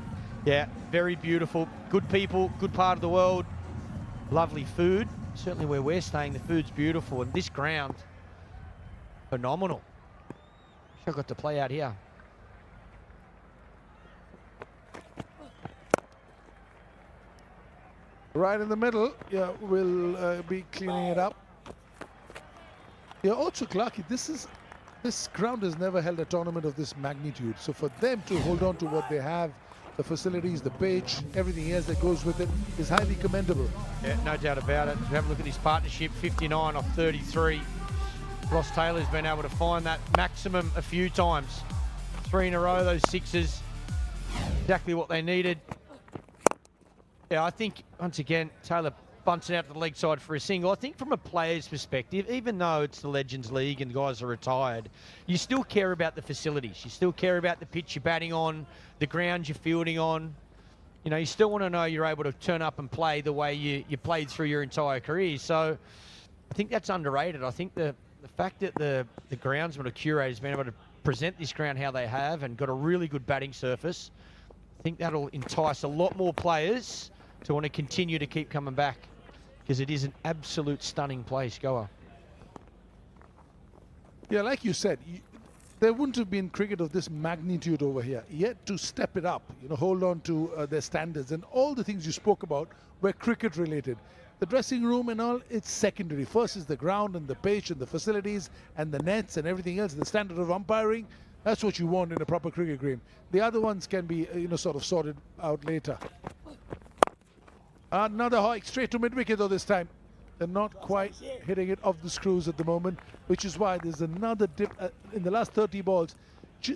Speaker 6: Yeah, very beautiful. Good people, good part of the world. Lovely food.
Speaker 22: certainly where we're staying, the food's beautiful, and this ground, phenomenal. Wish I got to play out here.
Speaker 8: Right in the middle, yeah, we'll be cleaning it up. Yeah, also, Clarky, this ground has never held a tournament of this magnitude. So for them to hold on to what they have, the facilities, the pitch, everything else that goes with it, is highly commendable.
Speaker 22: Yeah, no doubt about it. Have a look at this partnership, 59 off 33. Ross Taylor's been able to find that maximum a few times. 3 in a row, those sixes, exactly what they needed. Yeah, I think, once again, Taylor bunts it out to the leg side for a single. I think from a player's perspective, even though it's the Legends League and guys are retired, you still care about the facilities. You still care about the pitch you're batting on, the ground you're fielding on. You know, you still want to know you're able to turn up and play the way you played through your entire career. So I think that's underrated. I think the fact that the groundsman or curator has been able to present this ground how they have and got a really good batting surface, I think that'll entice a lot more players to want to continue to keep coming back, because it is an absolute stunning place, Goa.
Speaker 8: Yeah, like you said, there wouldn't have been cricket of this magnitude over here. Yet to step it up, you know, hold on to their standards, and all the things you spoke about were cricket related. The dressing room and all, it's secondary. First is the ground and the pitch and the facilities and the nets and everything else. The standard of umpiring, that's what you want in a proper cricket game. The other ones can be, you know, sort of sorted out later. Another hike straight to mid-wicket though this time. They're not quite hitting it off the screws at the moment, which is why there's another dip in the last 30 balls.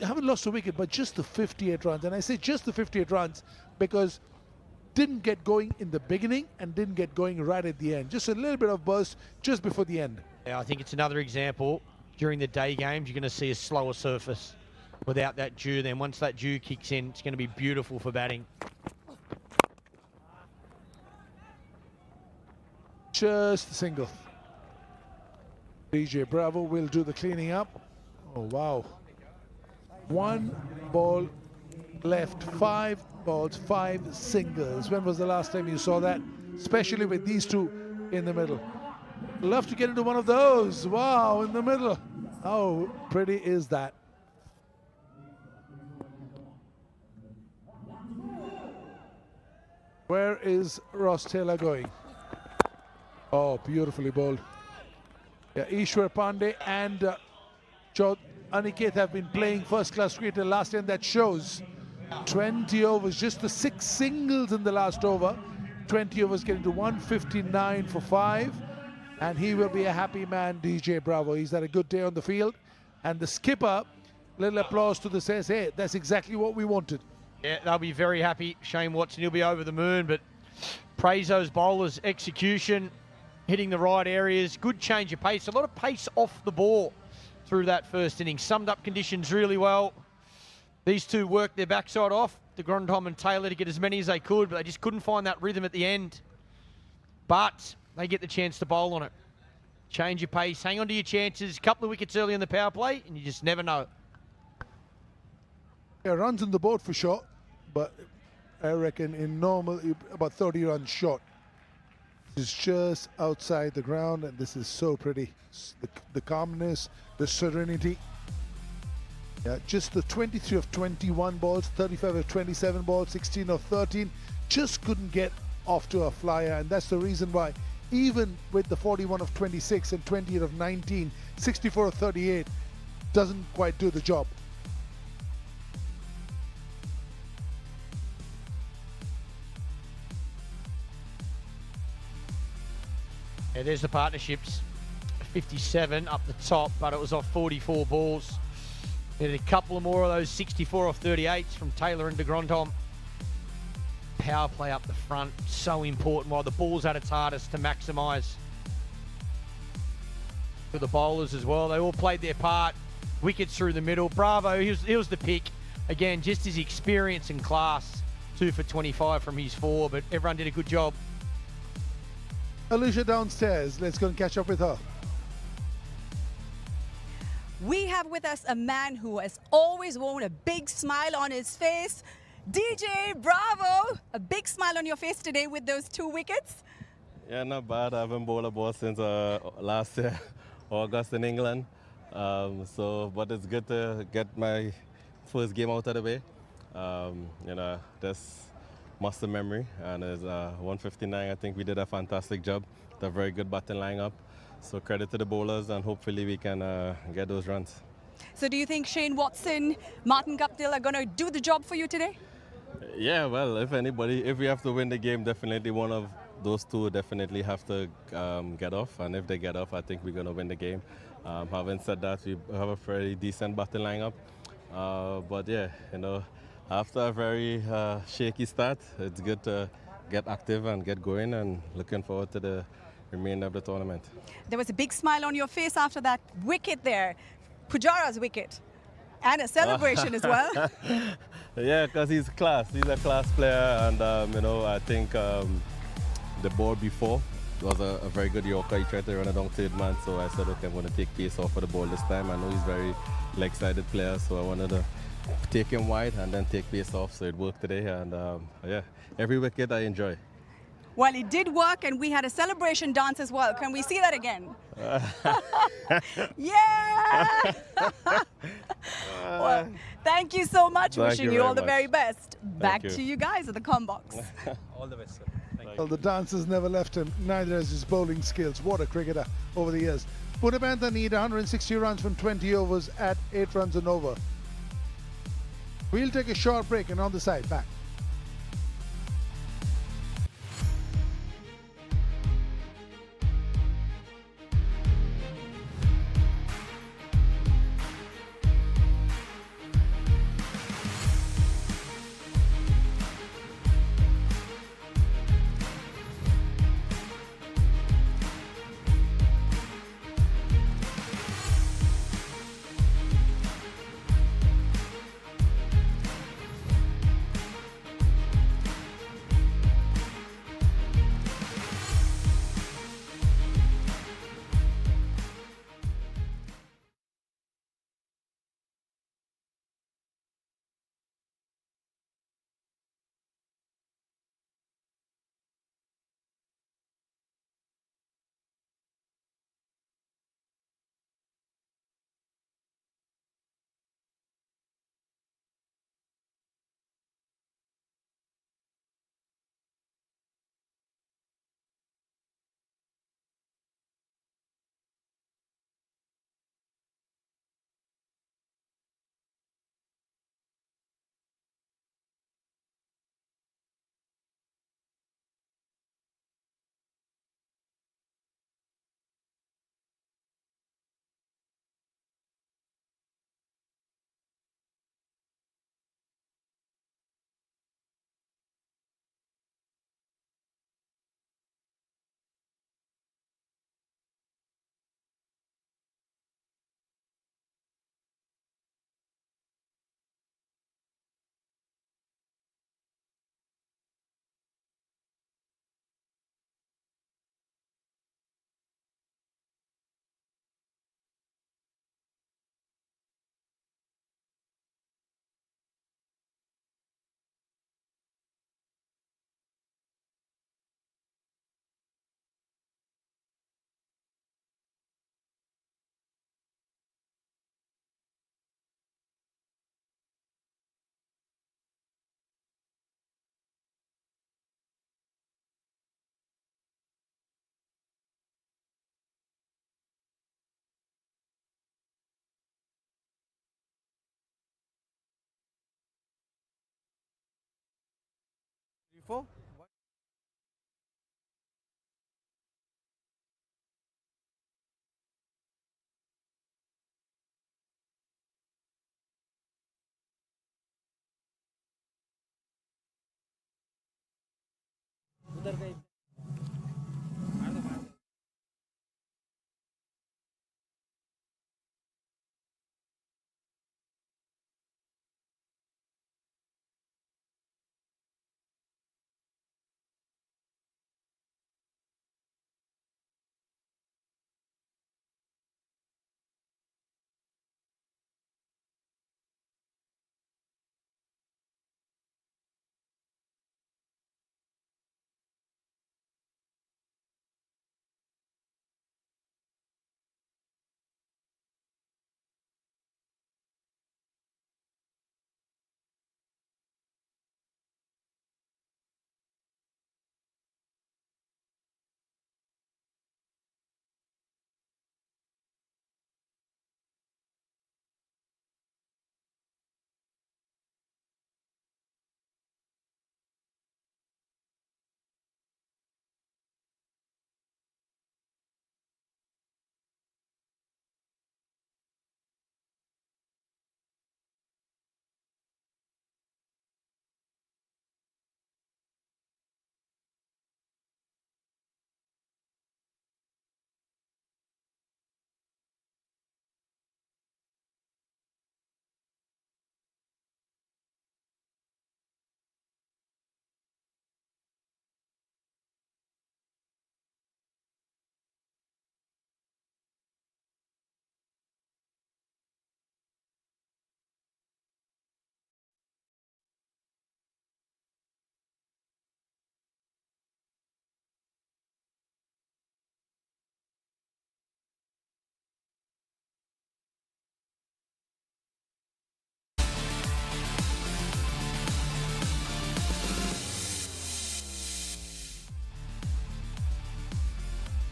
Speaker 8: Haven't lost a wicket, but just the 58 runs. And I say just the 58 runs because didn't get going in the beginning and didn't get going right at the end. Just a little bit of burst just before the end.
Speaker 22: Yeah, I think it's another example. During the day games, you're going to see a slower surface without that dew. Then once that dew kicks in, it's going to be beautiful for batting.
Speaker 8: Just a single. DJ Bravo will do the cleaning up. Oh, wow. 1 ball left, 5 balls, 5 singles. When was the last time you saw that? Especially with these two in the middle. Love to get into one of those. Wow, in the middle. How pretty is that? Where is Ross Taylor going? Oh, beautifully bowled. Yeah, Ishwar Pandey and Aniket have been playing first-class cricket last year, and that shows. 20 overs, just the 6 singles in the last over. 20 overs getting to 159 for 5. And he will be a happy man, DJ Bravo. He's had a good day on the field. And the skipper, little applause to the says, hey, that's exactly what we wanted.
Speaker 22: Yeah, they'll be very happy. Shane Watson, he'll be over the moon, but praise those bowlers' execution, hitting the right areas, good change of pace, a lot of pace off the ball through that first inning. Summed up conditions really well. These two worked their backside off, de Grandhomme and Taylor, to get as many as they could, but they just couldn't find that rhythm at the end. But they get the chance to bowl on it. Change your pace, hang on to your chances, a couple of wickets early in the power play, and you just never know.
Speaker 8: Yeah, runs on the board for sure, but I reckon in normal, about 30 runs short. It's just outside the ground, and this is so pretty. The calmness, the serenity. Yeah, just the 23 of 21 balls, 35 of 27 balls, 16 of 13. Just couldn't get off to a flyer, and that's the reason why, even with the 41 of 26 and 28 of 19, 64 of 38 doesn't quite do the job.
Speaker 22: Yeah, there's the partnerships. 57 up the top, but it was off 44 balls. There's a couple of more of those 64 off 38s from Taylor and de Grandhomme. Power play up the front, so important while the ball's at its hardest to maximise. For the bowlers as well, they all played their part. Wickets through the middle. Bravo, he was the pick. Again, just his experience and class. 2 for 25 from his 4, but everyone did a good job.
Speaker 8: Alicia downstairs, let's go and catch up with her.
Speaker 13: We have with us a man who has always worn a big smile on his face. DJ Bravo, a big smile on your face today with those 2 wickets.
Speaker 1: Yeah, not bad. I haven't bowled a ball since last year, August in England. But it's good to get my first game out of the way. That's muscle memory, and it's 159. I think we did a fantastic job. A very good batting lineup. So credit to the bowlers, and hopefully we can get those runs.
Speaker 13: So do you think Shane Watson, Martin Guptill are going to do the job for you today?
Speaker 1: Yeah, well, if we have to win the game, definitely one of those two definitely have to get off. And if they get off, I think we're going to win the game. Having said that, we have a very decent batting lineup. But yeah, after a very shaky start, it's good to get active and get going, and looking forward to the remainder of the tournament.
Speaker 13: There was a big smile on your face after that wicket there, Pujara's wicket, and a celebration as well.
Speaker 1: Yeah, because he's class. He's a class player, and I think the ball before was a very good Yorker. He tried to run it down third man, so I said, okay, I'm going to take pace off for the ball this time. I know he's very leg-sided player, so I wanted to take him wide and then take pace off, so it worked today. And yeah, every wicket I enjoy.
Speaker 13: Well, it did work, and we had a celebration dance as well. Can we see that again? Yeah! Well, thank you so much. Wishing you all the very best. Back to you guys at the comm box.
Speaker 11: All the best, sir.
Speaker 8: Well, the dancers never left him, neither has his bowling skills. What a cricketer over the years. Pune Panthers need 160 runs from 20 overs at 8 runs and over. We'll take a short break, and on the side, back.
Speaker 19: Four. उधर गई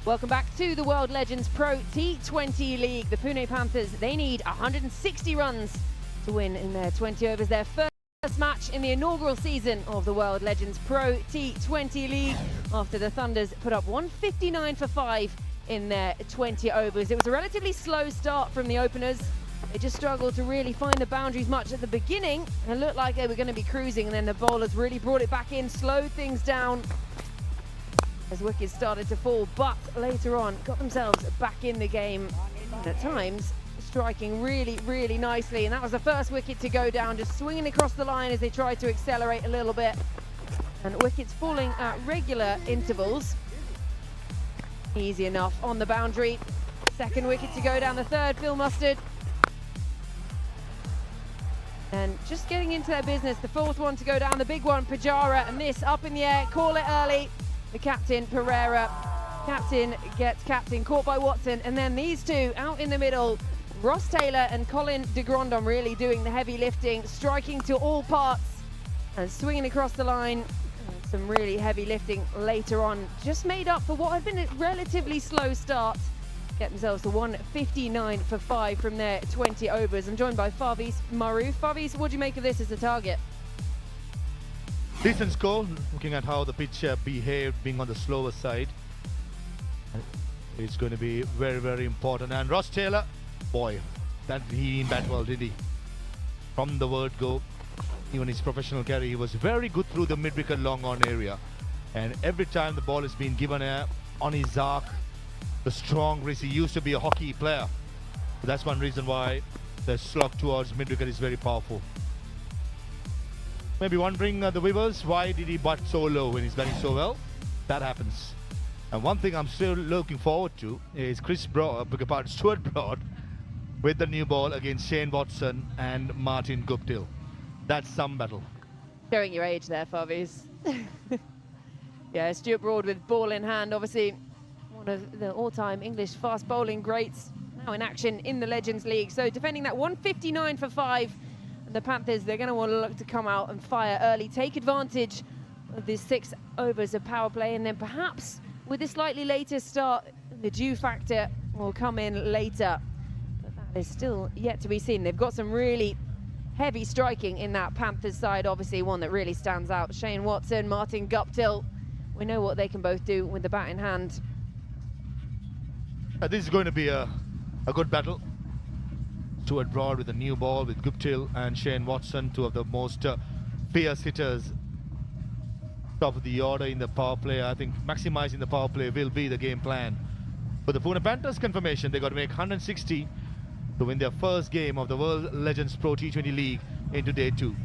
Speaker 15: Welcome back to the World Legends Pro T20 League. The Pune Panthers, they need 160 runs to win in their 20 overs. Their first match in the inaugural season of the World Legends Pro T20 League after the Thunders put up 159 for 5 in their 20 overs. It was a relatively slow start from the openers. They just struggled to really find the boundaries much at the beginning and looked like they were going to be cruising, and then the bowlers really brought it back in, slowed things down as wickets started to fall, but later on got themselves back in the game, and at times striking really, really nicely. And that was the first wicket to go down, just swinging across the line as they tried to accelerate a little bit. And wickets falling at regular intervals. Easy enough on the boundary. Second wicket to go down, the third, Phil Mustard. And just getting into their business, the fourth one to go down, the big one, Pujara, and this up in the air, call it early. The captain, Pereira, captain gets captain, caught by Watson, and then these two out in the middle, Ross Taylor and Colin de Grandon really doing the heavy lifting, striking to all parts and swinging across the line. Some really heavy lifting later on, just made up for what had been a relatively slow start. Get themselves to 159 for 5 from their 20 overs. I'm joined by Faviz Maruf. Faviz, what do you make of this as a target?
Speaker 3: Decent score, looking at how the pitch behaved, being on the slower side. It's going to be very, very important. And Ross Taylor, boy, that he didn't bat well, did he? From the word go, even his professional career, he was very good through the mid-wicket long-on area. And every time the ball has been given on his arc, the strong wrist, he used to be a hockey player. So that's one reason why the slog towards mid-wicket is very powerful. Maybe wondering the viewers, why did he bat so low when he's batting so well? That happens. And one thing I'm still looking forward to is Stuart Broad with the new ball against Shane Watson and Martin Guptill. That's some battle.
Speaker 15: Showing your age there, Faviz. Yeah, Stuart Broad with ball in hand, obviously one of the all-time English fast bowling greats, now in action in the Legends League. So defending that 159 for 5. The Panthers, they're going to want to look to come out and fire early, take advantage of these 6 overs of power play, and then perhaps with a slightly later start, the dew factor will come in later. But that is still yet to be seen. They've got some really heavy striking in that Panthers side, obviously one that really stands out. Shane Watson, Martin Guptill, we know what they can both do with the bat in hand.
Speaker 3: This is going to be a good battle. Stuart Broad with a new ball with Guptill and Shane Watson, two of the most fierce hitters. Top of the order in the power play. I think maximizing the power play will be the game plan. For the Pune Panthers confirmation, they got to make 160 to win their first game of the World Legends Pro T20 League into day 2.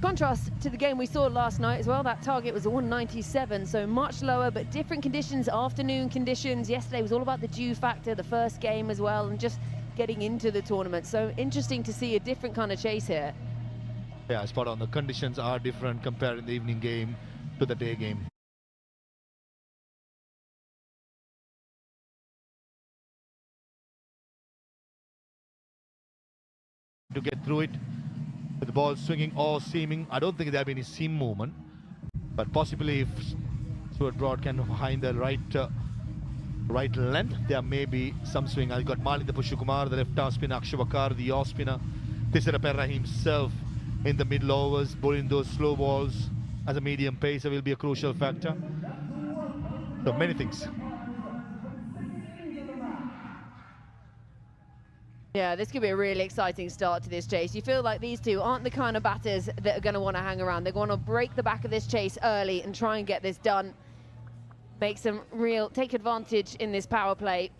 Speaker 15: Contrast to the game we saw last night as well, that target was a 197, so much lower, but different conditions, afternoon conditions. Yesterday was all about the dew factor, the first game as well, and just getting into the tournament. So interesting to see a different kind of chase here.
Speaker 3: Yeah, spot on. The conditions are different comparing the evening game to the day game. To get through it with the ball swinging or seaming. I don't think there have been any seam movement, but possibly if Stuart Broad can find the right length, there may be some swing. I got Malik the Pushukumar, the left arm spinner, Akshawakar, the off spinner, Tisera Perra himself in the middle overs, bowling those slow balls as a medium pacer will be a crucial factor. So many things.
Speaker 15: Yeah, this could be a really exciting start to this chase. You feel like these two aren't the kind of batters that are going to want to hang around. They're going to break the back of this chase early and try and get this done. Make some real, take advantage in this power play.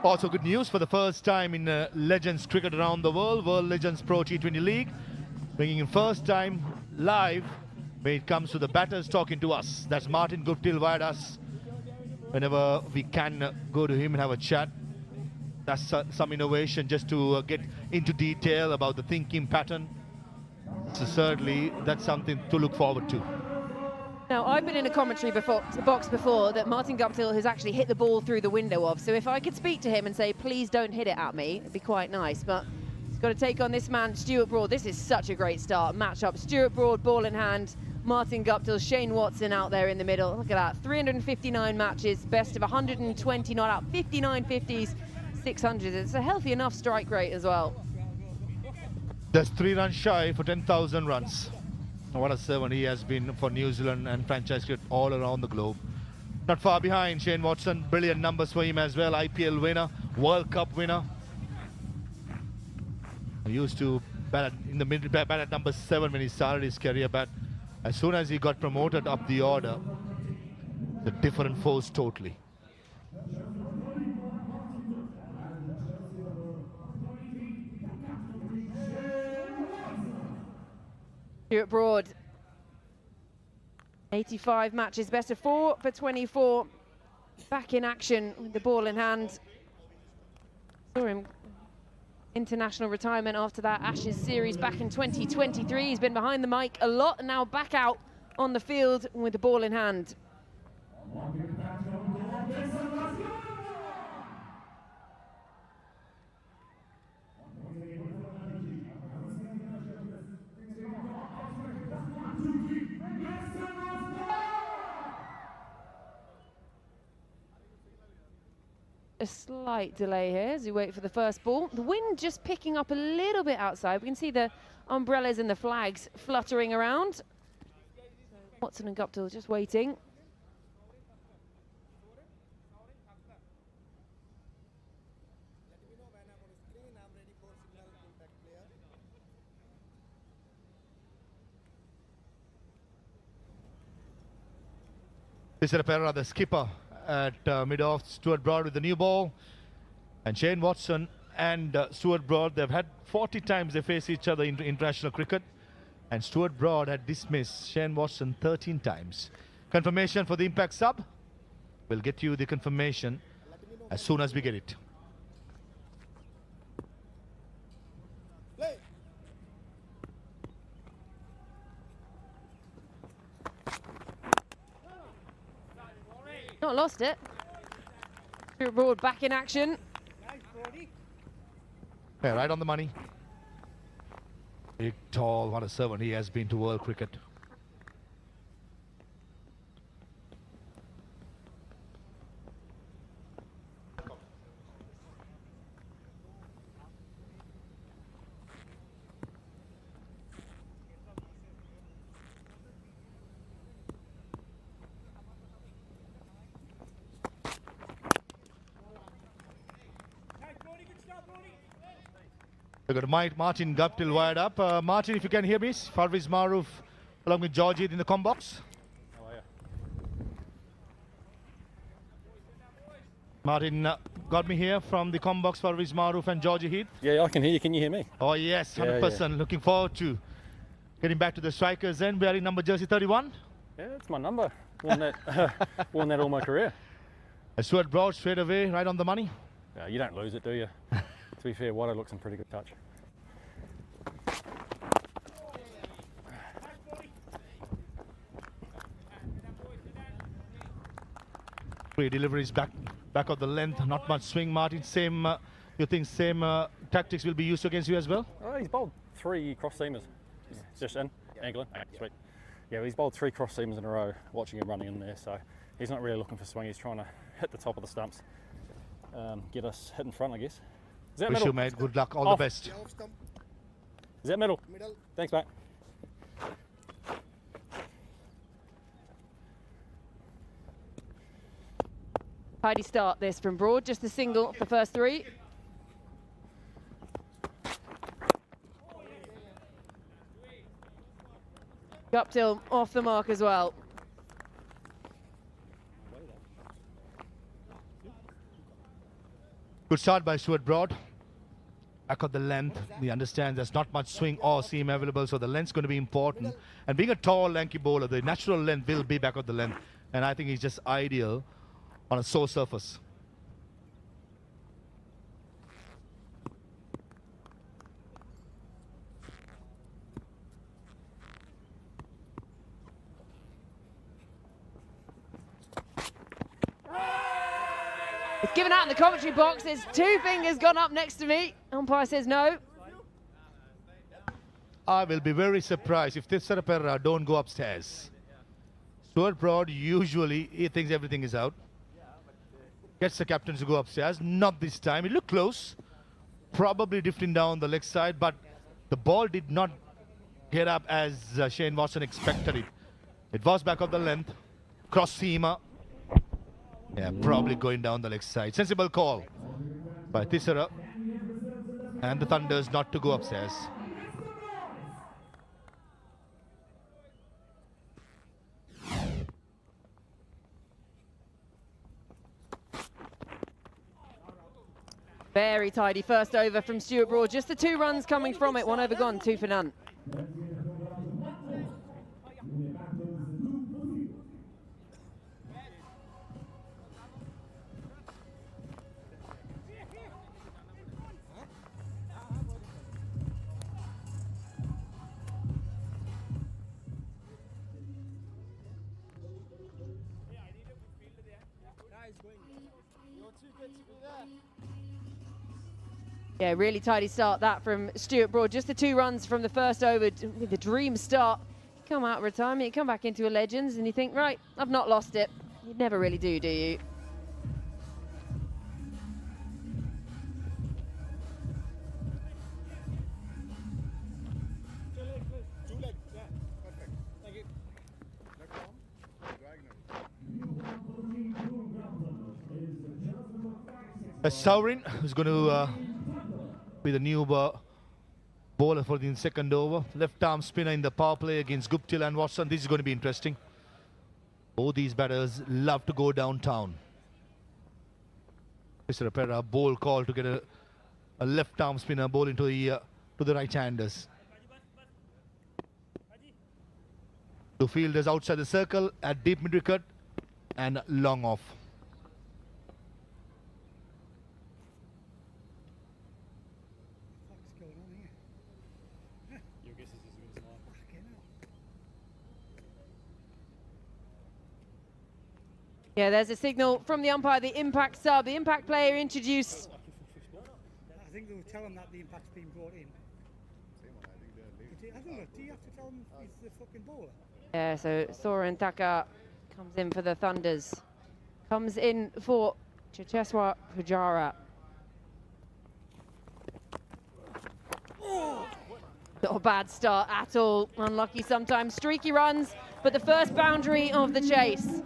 Speaker 3: Also good news for the first time in Legends cricket around the world, World Legends Pro T20 League, bringing in first time live when it comes to the batters talking to us. That's Martin Guptill via us. Whenever we can go to him and have a chat. That's some innovation just to get into detail about the thinking pattern. So certainly that's something to look forward to.
Speaker 15: Now, I've been in a commentary box before that Martin Guptill has actually hit the ball through the window of. So if I could speak to him and say, please don't hit it at me, it'd be quite nice. But Got to take on this man, Stuart Broad. This is such a great start. Match-up. Stuart Broad, ball in hand. Martin Guptill, Shane Watson out there in the middle. Look at that. 359 matches, best of 120 not out, 59 50s, 600s. It's a healthy enough strike rate as well.
Speaker 3: Just 3 runs shy for 10,000 runs. What a servant he has been for New Zealand and franchise cricket all around the globe. Not far behind Shane Watson. Brilliant numbers for him as well. IPL winner, World Cup winner. He used to bat in the middle, bat at number 7 when he started his career, but as soon as he got promoted up the order, the different force totally.
Speaker 15: Stuart Broad, 85 matches, best of 4 for 24. Back in action with the ball in hand. Saw him international retirement after that Ashes series back in 2023. He's been behind the mic a lot and now back out on the field with the ball in hand. A slight delay here as we wait for the first ball. The wind just picking up a little bit outside. We can see the umbrellas and the flags fluttering around. Watson and Guptill just waiting.
Speaker 3: This is a pair of the skipper at mid-off, Stuart Broad with the new ball. And Shane Watson and Stuart Broad, they've had 40 times they face each other in international cricket. And Stuart Broad had dismissed Shane Watson 13 times. Confirmation for the impact sub. We'll get you the confirmation as soon as we get it.
Speaker 15: Not lost it. Stuart Broad back in action.
Speaker 3: Yeah, right on the money. Big, tall, what a servant he has been to world cricket. We've got Martin Guptill wired up. Martin, if you can hear me, Farviz Maroof along with Georgie in the com box.
Speaker 11: How are you?
Speaker 3: Martin got me here from the com box, Farviz Maroof and Georgie Heath.
Speaker 11: Yeah, I can hear you. Can you hear me?
Speaker 3: Oh yes, 100%.
Speaker 11: Yeah.
Speaker 3: Looking forward to getting back to the strikers and wearing number jersey 31.
Speaker 11: Yeah, it's my number. Worn that all my career.
Speaker 3: Stuart Broad straight away, right on the money.
Speaker 11: Yeah, you don't lose it, do you? To be fair, Watto looks in pretty good touch.
Speaker 3: Three deliveries back of the length, not much swing. Martin, same. You think same tactics will be used against you as well?
Speaker 11: Oh, he's bowled 3 cross seamers. Just in, angling. Okay, sweet. Yeah, he's bowled 3 cross seamers in a row. Watching him running in there, so he's not really looking for swing. He's trying to hit the top of the stumps, get us hit in front, I guess. Is that
Speaker 3: Wish
Speaker 11: middle?
Speaker 3: you, mate. Good luck. All the best.
Speaker 11: Is that middle? Thanks, mate.
Speaker 15: Tidy start this from Broad, just a single for first 3. Guptill off the mark as well.
Speaker 3: Good start by Stuart Broad. Back of the length. We understand there's not much swing or seam available, so the length's going to be important. And being a tall, lanky bowler, the natural length will be back of the length. And I think he's just ideal on a sore surface.
Speaker 15: It's given out in the commentary box. There's 2 fingers gone up next to me. Umpire says no.
Speaker 3: I will be very surprised if Tissara Perra don't go upstairs. Stuart Broad, usually he thinks everything is out. Gets the captain to go upstairs. Not this time. It looked close. Probably drifting down the leg side, but the ball did not get up as Shane Watson expected it. It was back of the length. Cross seamer. Yeah, probably going down the leg side. Sensible call by Tissara. And the Thunders not to go upstairs.
Speaker 15: Very tidy first over from Stuart Broad. Just the 2 runs coming from it. 1 over gone, 2 for none. Yeah, really tidy start that from Stuart Broad. Just the 2 runs from the first over with the dream start. You come out of retirement, you come back into a Legends and you think, right, I've not lost it. You never really do you?
Speaker 3: Saurin is going to be the new bowler for the second over. Left arm spinner in the power play against Guptill and Watson. This is going to be interesting. Both these batters love to go downtown. Mr. Perra, bowl call to get a left arm spinner ball into the right-handers. 2 fielders outside the circle at deep mid-wicket and long off.
Speaker 15: Yeah, there's a signal from the umpire, the impact sub, the impact player introduced.
Speaker 17: I think they'll tell him that the impact's been brought in. I don't know, do you have to tell him he's the fucking bowler?
Speaker 15: Yeah, so Soren Taka comes in for the Thunders. Comes in for Chicheswa Pujara. Not a bad start at all. Unlucky sometimes. Streaky runs, but the first boundary of the chase.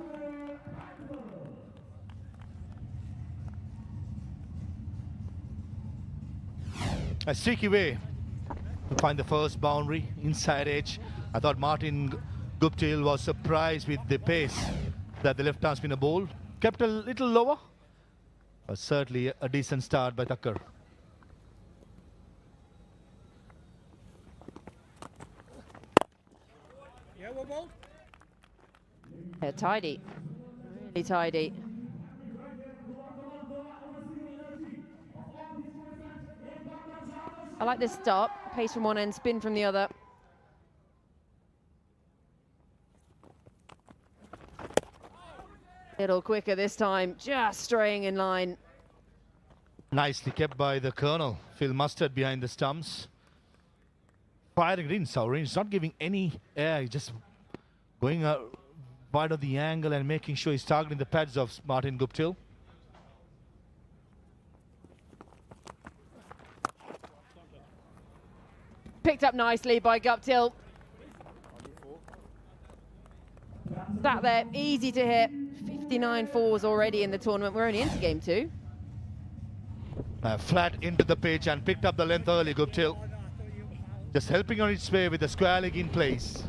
Speaker 3: A streaky way to find the first boundary, inside edge. I thought Martin Guptill was surprised with the pace that the left-arm spinner bowled. Kept a little lower, but certainly a decent start by Thakkar.
Speaker 17: Yeah, well bowled.
Speaker 15: Yeah, tidy. Really tidy. I like this start. Pace from one end, spin from the other. Little quicker this time, just straying in line.
Speaker 3: Nicely kept by the Colonel. Phil Mustard behind the stumps. Firing it in, Saurin. He's not giving any air. He's just going wide of the angle and making sure he's targeting the pads of Martin Guptill.
Speaker 15: Picked up nicely by Guptill. Sat there, easy to hit. 59 fours already in the tournament. We're only into game 2.
Speaker 3: Flat into the pitch and picked up the length early, Guptill. Just helping on its way with the square leg in place.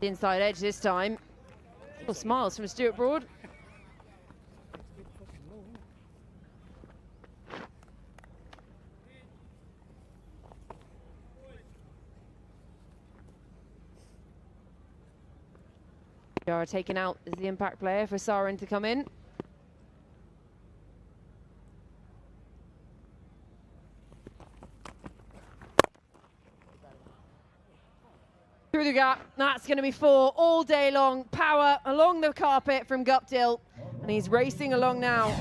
Speaker 15: Inside edge this time. Little smiles from Stuart Broad. Jara taken out as the impact player for Sarin to come in. gap. That's going to be 4 all day long. Power along the carpet from Guptill. And he's racing along now.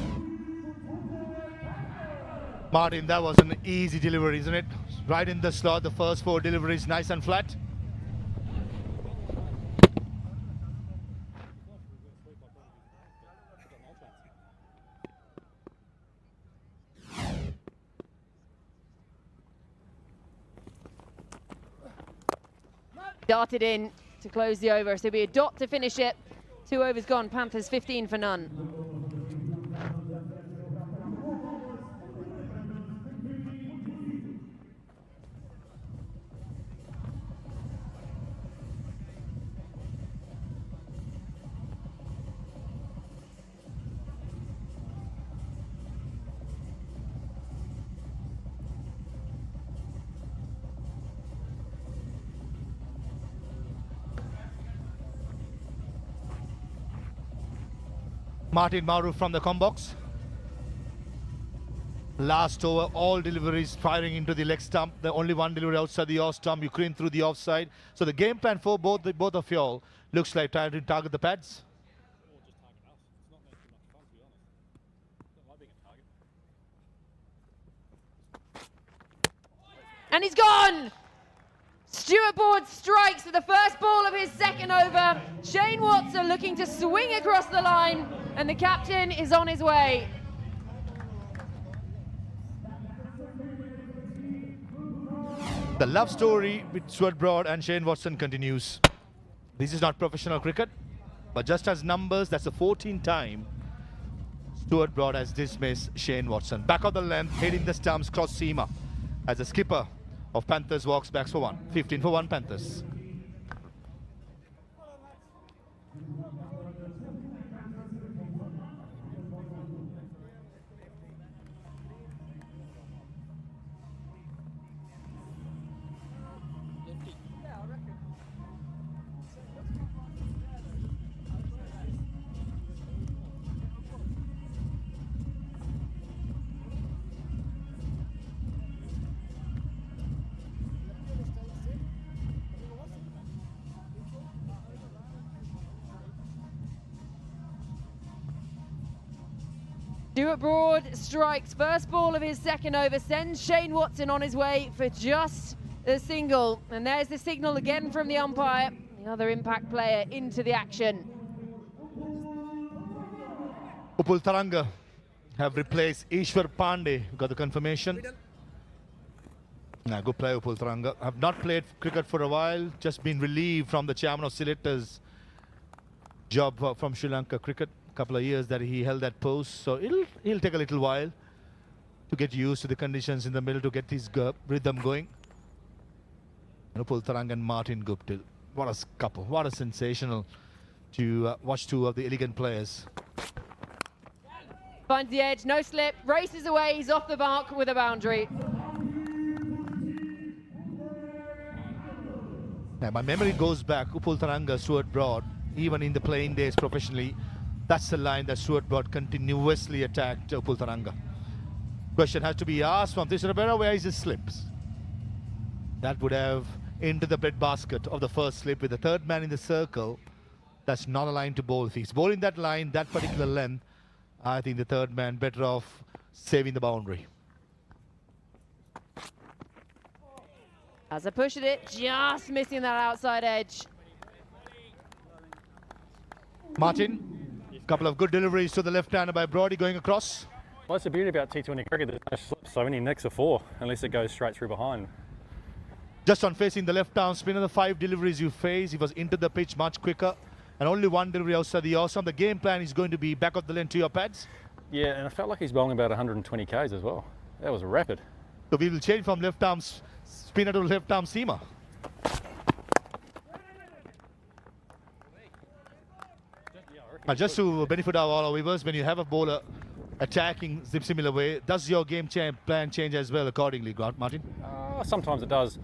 Speaker 3: Martin, that was an easy delivery, isn't it? Right in the slot, the first 4 deliveries, nice and flat.
Speaker 15: Darted in to close the over, so it'll be a dot to finish it. 2 overs gone, Panthers 15 for none.
Speaker 3: Martin Maruf from the combox. Last over, all deliveries firing into the leg stump. The only one delivery outside the off stump. Ukraine through the offside. So the game plan for both of y'all looks like trying to target the pads.
Speaker 15: And he's gone! Stuart Broad strikes for the first ball of his second over. Shane Watson looking to swing across the line, and the captain is on his way.
Speaker 3: The love story with Stuart Broad and Shane Watson continues. This is not professional cricket, but just as numbers, that's the 14th time Stuart Broad has dismissed Shane Watson. Back of the length, hitting the stumps, cross seamer, as the skipper of Panthers walks back for 1. 15 for 1 Panthers.
Speaker 15: Stuart Broad strikes first ball of his second over, sends Shane Watson on his way for just a single. And there's the signal again from the umpire, the other impact player into the action.
Speaker 3: Upul Taranga have replaced Ishwar Pandey. Got the confirmation. Good play, Upul Taranga. Have not played cricket for a while, just been relieved from the chairman of selectors job from Sri Lanka cricket. Couple of years that he held that post, so he'll take a little while to get used to the conditions in the middle to get his rhythm going. Upul Tarang and Martin Guptill. What a couple, what a sensational to watch 2 of the elegant players.
Speaker 15: Finds the edge, no slip, races away, he's off the mark with a boundary.
Speaker 3: Now, my memory goes back, Upul Taranga, Stuart Broad, even in the playing days professionally, that's the line that Stuart Broad continuously attacked Upul Taranga. Question has to be asked from this Ribeiro, where is his slips? That would have into the breadbasket of the first slip with the third man in the circle. That's not a line to bowl. If he's bowling that line, that particular length, I think the third man better off saving the boundary.
Speaker 15: As I push at it, just missing that outside edge.
Speaker 3: Martin. Couple of good deliveries to the left-hander by Brody going across.
Speaker 11: Well, that's the beauty about T20 cricket. There's no slips, so any nicks are 4, unless it goes straight through behind.
Speaker 3: Just on facing the left-arm spinner, the 5 deliveries you face, he was into the pitch much quicker, and only 1 delivery outside the awesome. The game plan is going to be back of the lane to your pads.
Speaker 11: Yeah, and I felt like he's bowling about 120 Ks as well. That was rapid.
Speaker 3: So we will change from left-arm spinner to left-arm seamer. Just to benefit of all our viewers, when you have a bowler attacking the similar way, does your game plan change as well accordingly, Martin?
Speaker 11: Sometimes it does.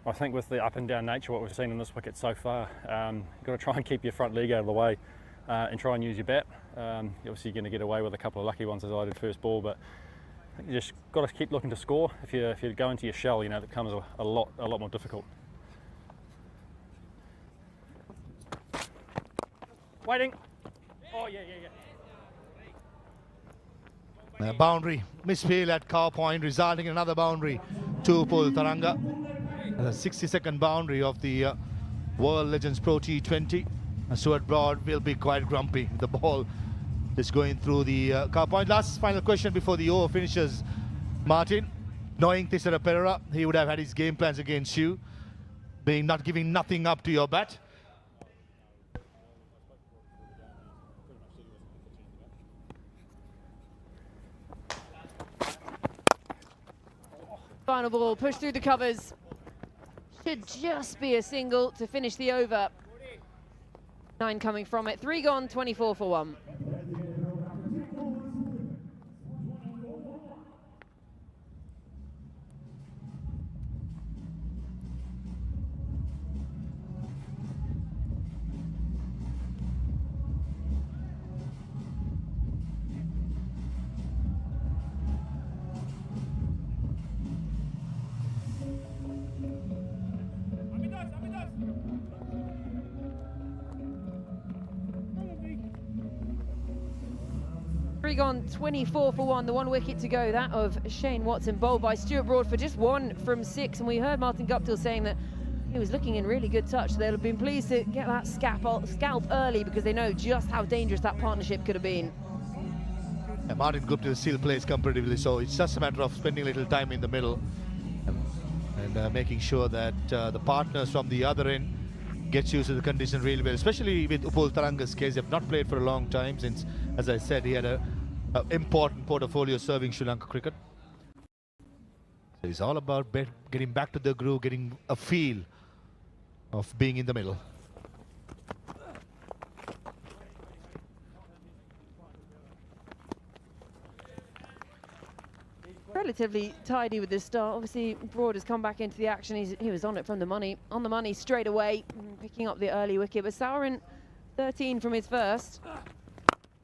Speaker 11: I think with the up and down nature what we've seen in this wicket so far, you've got to try and keep your front leg out of the way and try and use your bat. Obviously you're going to get away with a couple of lucky ones as I did first ball, but I think you just got to keep looking to score. If you go into your shell, you know, that becomes a lot more difficult.
Speaker 17: Waiting. Oh, yeah.
Speaker 3: Boundary, misfield at cow point, resulting in another boundary to Upul Taranga. The 60-second boundary of the World Legends Pro T20. Stuart Broad will be quite grumpy. The ball is going through the cow point. Last final question before the over finishes. Martin, knowing Thisara Pereira, he would have had his game plans against you, not giving nothing up to your bat.
Speaker 15: Final ball, push through the covers. Should just be a single to finish the over. 9 coming from it. 3 gone, 24 for 1. Gone 24 for 1, the 1 wicket to go, that of Shane Watson, bowled by Stuart Broad for just 1 from 6. And we heard Martin Guptill saying that he was looking in really good touch. They'll have been pleased to get that scalp early because they know just how dangerous that partnership could have been.
Speaker 3: Martin Guptill still plays comparatively, so it's just a matter of spending a little time in the middle and making sure that the partners from the other end gets used to the condition really well, especially with Upul Taranga's case. They have not played for a long time since, as I said, he had a important portfolio serving Sri Lanka cricket. So it's all about getting back to the groove, getting a feel of being in the middle.
Speaker 15: Relatively tidy with this start. Obviously, Broad has come back into the action. He was on it from the money, straight away, picking up the early wicket. But Saurin, 13 from his first.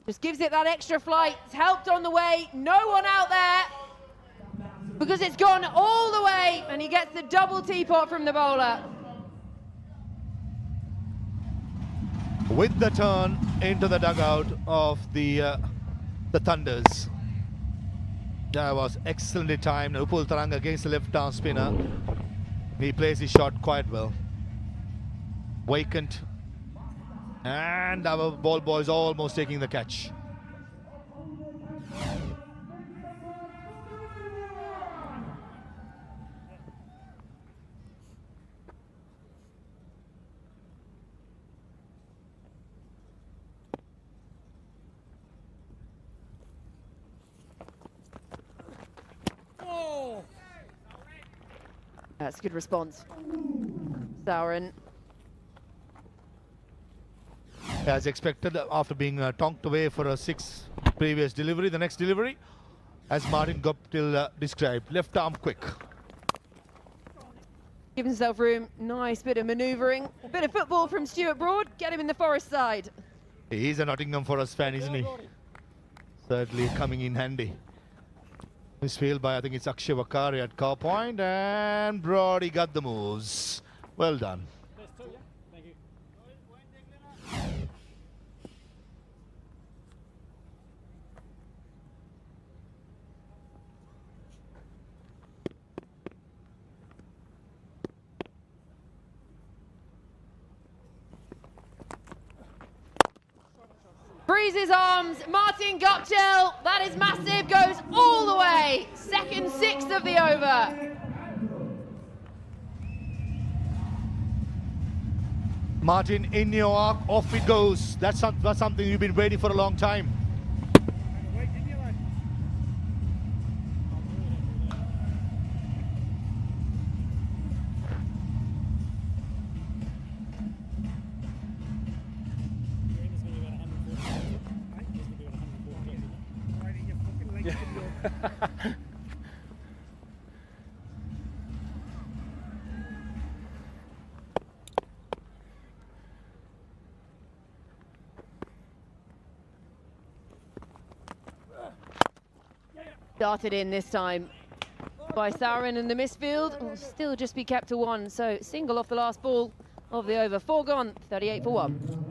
Speaker 15: Just gives it that extra flight. It's helped on the way. No one out there because it's gone all the way, and he gets the double teapot from the bowler.
Speaker 3: With the turn into the dugout of the Thunders. That was excellently timed. Upul Taranga against the left-arm spinner. He plays his shot quite well. Vacant. And our ball boy is almost taking the catch.
Speaker 15: That's a good response. Saurin.
Speaker 3: As expected, after being tonked away for a 6 previous delivery, the next delivery, as Martin Guptill described, left arm quick.
Speaker 15: Give himself room. Nice bit of manoeuvring. A bit of football from Stuart Broad. Get him in the Forest side.
Speaker 3: He's a Nottingham Forest fan, isn't he? Certainly coming in handy. Misfield by, I think it's Akshay Vakari at cow point, and Brody got the moves. Well done.
Speaker 15: Frees his arms, Martin Guptill, that is massive, goes all the way. Second 6th of the over.
Speaker 3: Martin, in your arc, off it goes. That's something you've been waiting for a long time.
Speaker 15: Darted in this time by Saurin, and the misfield will still just be kept to 1. So single off the last ball of the over. 4 gone, 38 for 1.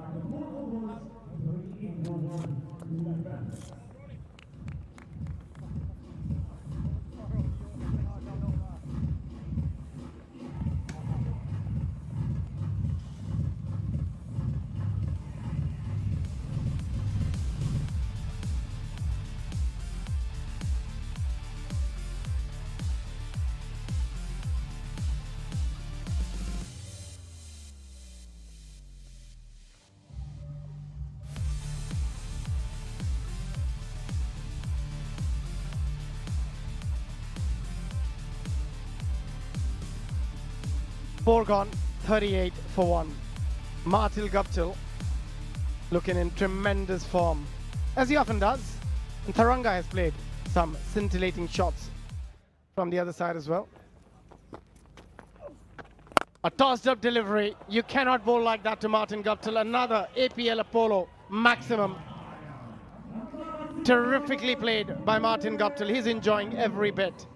Speaker 19: 4 gone, 38 for 1. Martin Guptill looking in tremendous form, as he often does. And Tharanga has played some scintillating shots from the other side as well. A tossed up delivery. You cannot bowl like that to Martin Guptill. Another APL Apollo maximum. Terrifically played by Martin Guptill. He's enjoying every bit.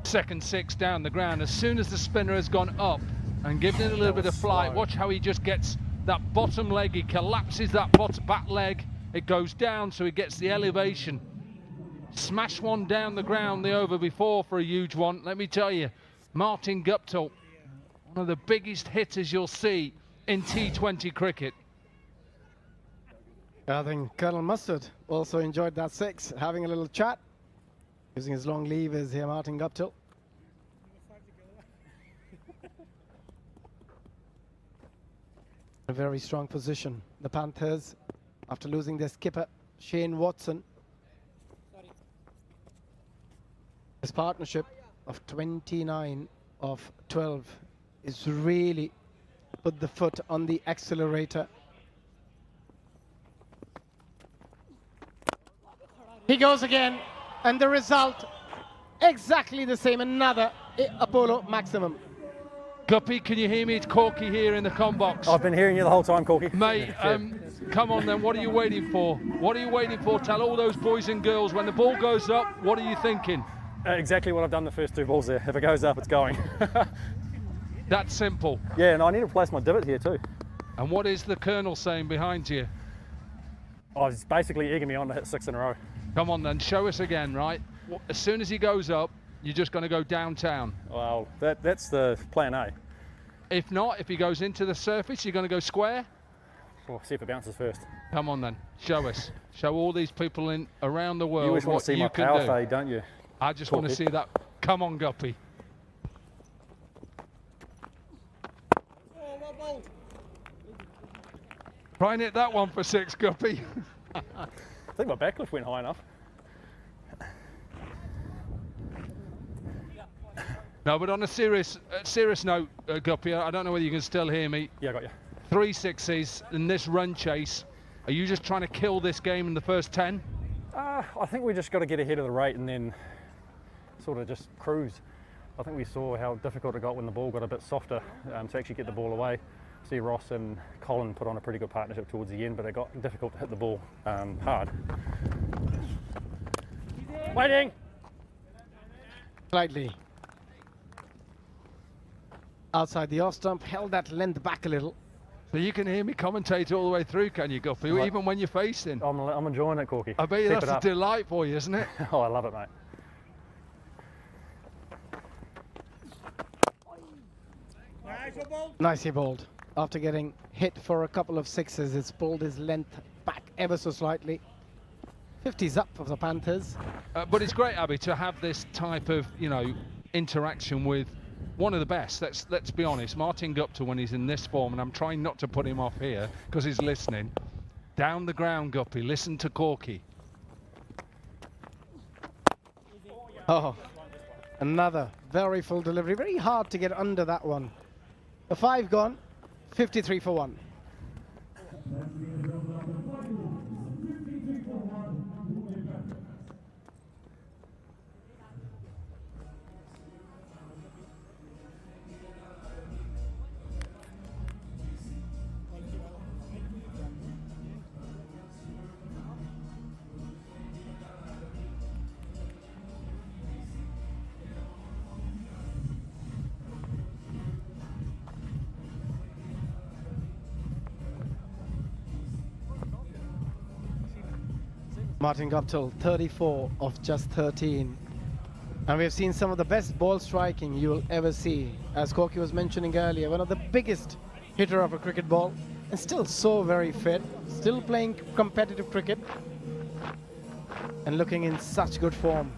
Speaker 7: Second 6 down the ground. As soon as the spinner has gone up and given it a little bit of flight, watch how he just gets that bottom leg. He collapses that back leg. It goes down, so he gets the elevation. Smash one down the ground the over before for a huge one. Let me tell you, Martin Guptill, one of the biggest hitters you'll see in T20 cricket.
Speaker 19: I think Colonel Mustard also enjoyed that 6, having a little chat. Using his long levers here, Martin Guptill. A very strong position. The Panthers, after losing their skipper, Shane Watson. His partnership of 29 of 12 is really put the foot on the accelerator. He goes again, and the result exactly the same. Another Apollo maximum.
Speaker 7: Guppy, can you hear me? It's Corky here in the comm box.
Speaker 4: I've been hearing you the whole time, Corky.
Speaker 7: Mate, come on then, what are you waiting for? What are you waiting for? Tell all those boys and girls, when the ball goes up, what are you thinking?
Speaker 4: Exactly what I've done the first 2 balls there. If it goes up, it's going.
Speaker 7: That's simple.
Speaker 4: Yeah, and I need to place my divot here too.
Speaker 7: And what is the Colonel saying behind you?
Speaker 4: Oh, he's basically egging me on to hit 6 in a row.
Speaker 7: Come on then, show us again, right? As soon as he goes up, you're just going to go downtown.
Speaker 4: Well, that's the plan A.
Speaker 7: If not, if he goes into the surface, you're going to go square?
Speaker 4: We'll see if it bounces first.
Speaker 7: Come on then, show us. Show all these people in around the world
Speaker 4: you always want
Speaker 7: what
Speaker 4: to see
Speaker 7: you
Speaker 4: my
Speaker 7: can
Speaker 4: power
Speaker 7: do.
Speaker 4: fade, don't you?
Speaker 7: I just want to see that. Come on, Guppy. Try and hit that one for 6, Guppy.
Speaker 4: I think my backlift went high enough.
Speaker 7: No, but on a serious note, Guppy, I don't know whether you can still hear me.
Speaker 4: Yeah, I got you.
Speaker 7: 3 sixes in this run chase. Are you just trying to kill this game in the first 10?
Speaker 4: I think we just got to get ahead of the rate and then sort of just cruise. I think we saw how difficult it got when the ball got a bit softer to actually get the ball away. See Ross and Colin put on a pretty good partnership towards the end, but it got difficult to hit the ball hard. Waiting!
Speaker 19: Slightly outside the off stump, held that length back a little.
Speaker 7: So you can hear me commentate all the way through, can you, Guppy? Even when you're facing.
Speaker 4: I'm enjoying it, Corky.
Speaker 7: I bet you that's a delight for you, isn't it?
Speaker 4: Oh, I love it, mate.
Speaker 19: Nicely bowled. After getting hit for a couple of 6s, it's pulled his length back ever so slightly. 50's up for the Panthers.
Speaker 7: But it's great, Abby, to have this type of, interaction with one of the best. Let's be honest. Martin Guptill, when he's in this form, and I'm trying not to put him off here because he's listening. Down the ground, Guppy. Listen to Corky.
Speaker 19: Oh, another very full delivery. Very hard to get under that one. The 5 gone, 53 for 1. Martin Guptill, 34 of just 13. And we've seen some of the best ball striking you'll ever see. As Corky was mentioning earlier, one of the biggest hitter of a cricket ball, and still so very fit, still playing competitive cricket, and looking in such good form.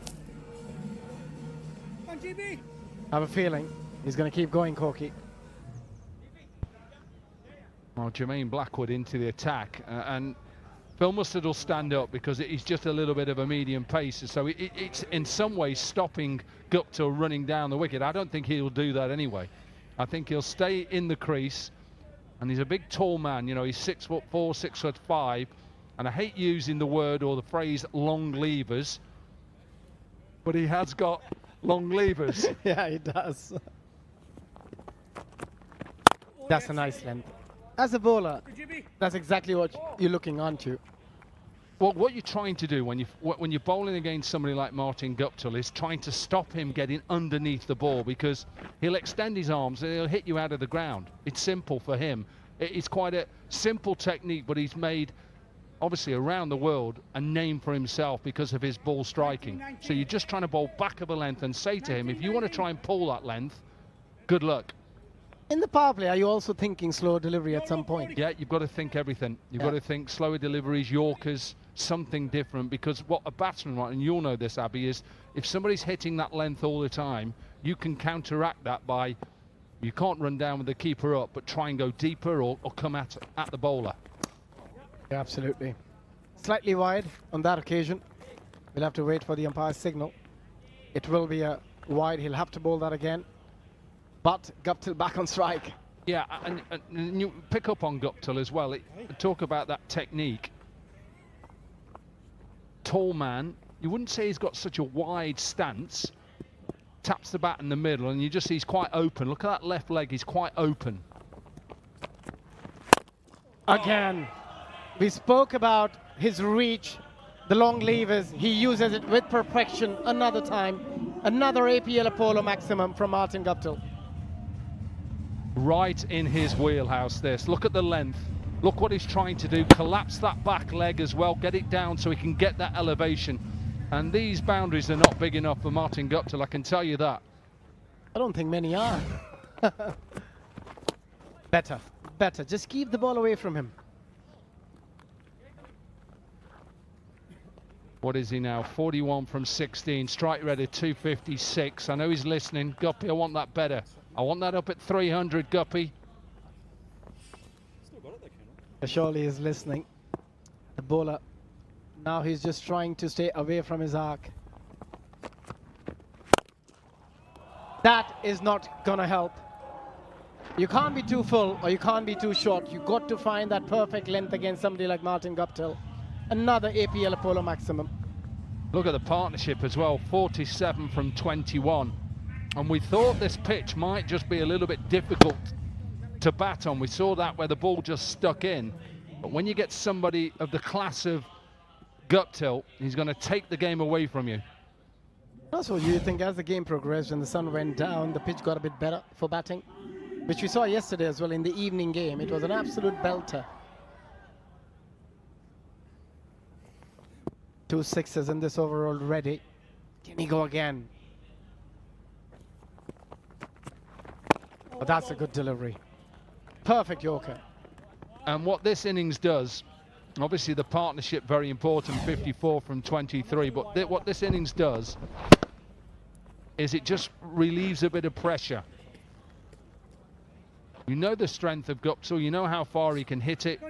Speaker 19: I have a feeling he's going to keep going, Corky.
Speaker 7: Well, Jermaine Blackwood into the attack, and Phil Mustard will stand up because he's just a little bit of a medium pace, so it's in some ways stopping Guptill running down the wicket. I don't think he'll do that anyway. I think he'll stay in the crease, and he's a big tall man, you know, he's 6'4", 6'5", and I hate using the word or the phrase long levers, but he has got long levers.
Speaker 19: Yeah, he does. That's a nice length. As a bowler, that's exactly what you're looking onto.
Speaker 7: Well, what you're trying to do when you're bowling against somebody like Martin Guptill is trying to stop him getting underneath the ball, because he'll extend his arms and he'll hit you out of the ground. It's simple for him. It's quite a simple technique, but he's made, obviously around the world, a name for himself because of his ball striking. So you're just trying to bowl back of a length and say to him, if you want to try and pull that length, good luck.
Speaker 19: In the power play, are you also thinking slow delivery at some point?
Speaker 7: Yeah, you've got to think everything. You've got to think slower deliveries, Yorkers, something different, because what a batsman, right, and you'll know this, Abby, is if somebody's hitting that length all the time, you can counteract that by, you can't run down with the keeper up, but try and go deeper or come at the bowler.
Speaker 19: Yeah, absolutely. Slightly wide on that occasion. We'll have to wait for the umpire's signal. It will be a wide. He'll have to bowl that again. But Guptill back on strike.
Speaker 7: Yeah, and you pick up on Guptill as well. Talk about that technique. Tall man. You wouldn't say he's got such a wide stance. Taps the bat in the middle, and you just see he's quite open. Look at that left leg. He's quite open.
Speaker 19: Again, we spoke about his reach, the long levers. He uses it with perfection another time. Another APL Apollo maximum from Martin Guptill.
Speaker 7: Right in his wheelhouse, this. Look at the length. Look what he's trying to do. Collapse that back leg as well. Get it down so he can get that elevation. And these boundaries are not big enough for Martin Guptill, I can tell you that.
Speaker 19: I don't think many are. Better. Just keep the ball away from him.
Speaker 7: What is he now? 41 from 16. Strike rate at 256. I know he's listening. Guppy, I want that better. I want that up at 300, Guppy.
Speaker 19: Surely he's listening. The bowler, now he's just trying to stay away from his arc. That is not gonna help. You can't be too full or you can't be too short. You got to find that perfect length against somebody like Martin Guptill. Another APL Apollo maximum.
Speaker 7: Look at the partnership as well, 47 from 21. And we thought this pitch might just be a little bit difficult to bat on. We saw that where the ball just stuck in. But when you get somebody of the class of Guptill, he's going to take the game away from you.
Speaker 19: Also, you think as the game progressed and the sun went down, the pitch got a bit better for batting, which we saw yesterday as well in the evening game. It was an absolute belter. 2 sixes in this over already. Can he go again? Oh, that's a good delivery. Perfect Yorker.
Speaker 7: And what this innings does, obviously the partnership very important, 54 from 23, but what this innings does is it just relieves a bit of pressure. You know the strength of Guptill, you know how far he can hit it,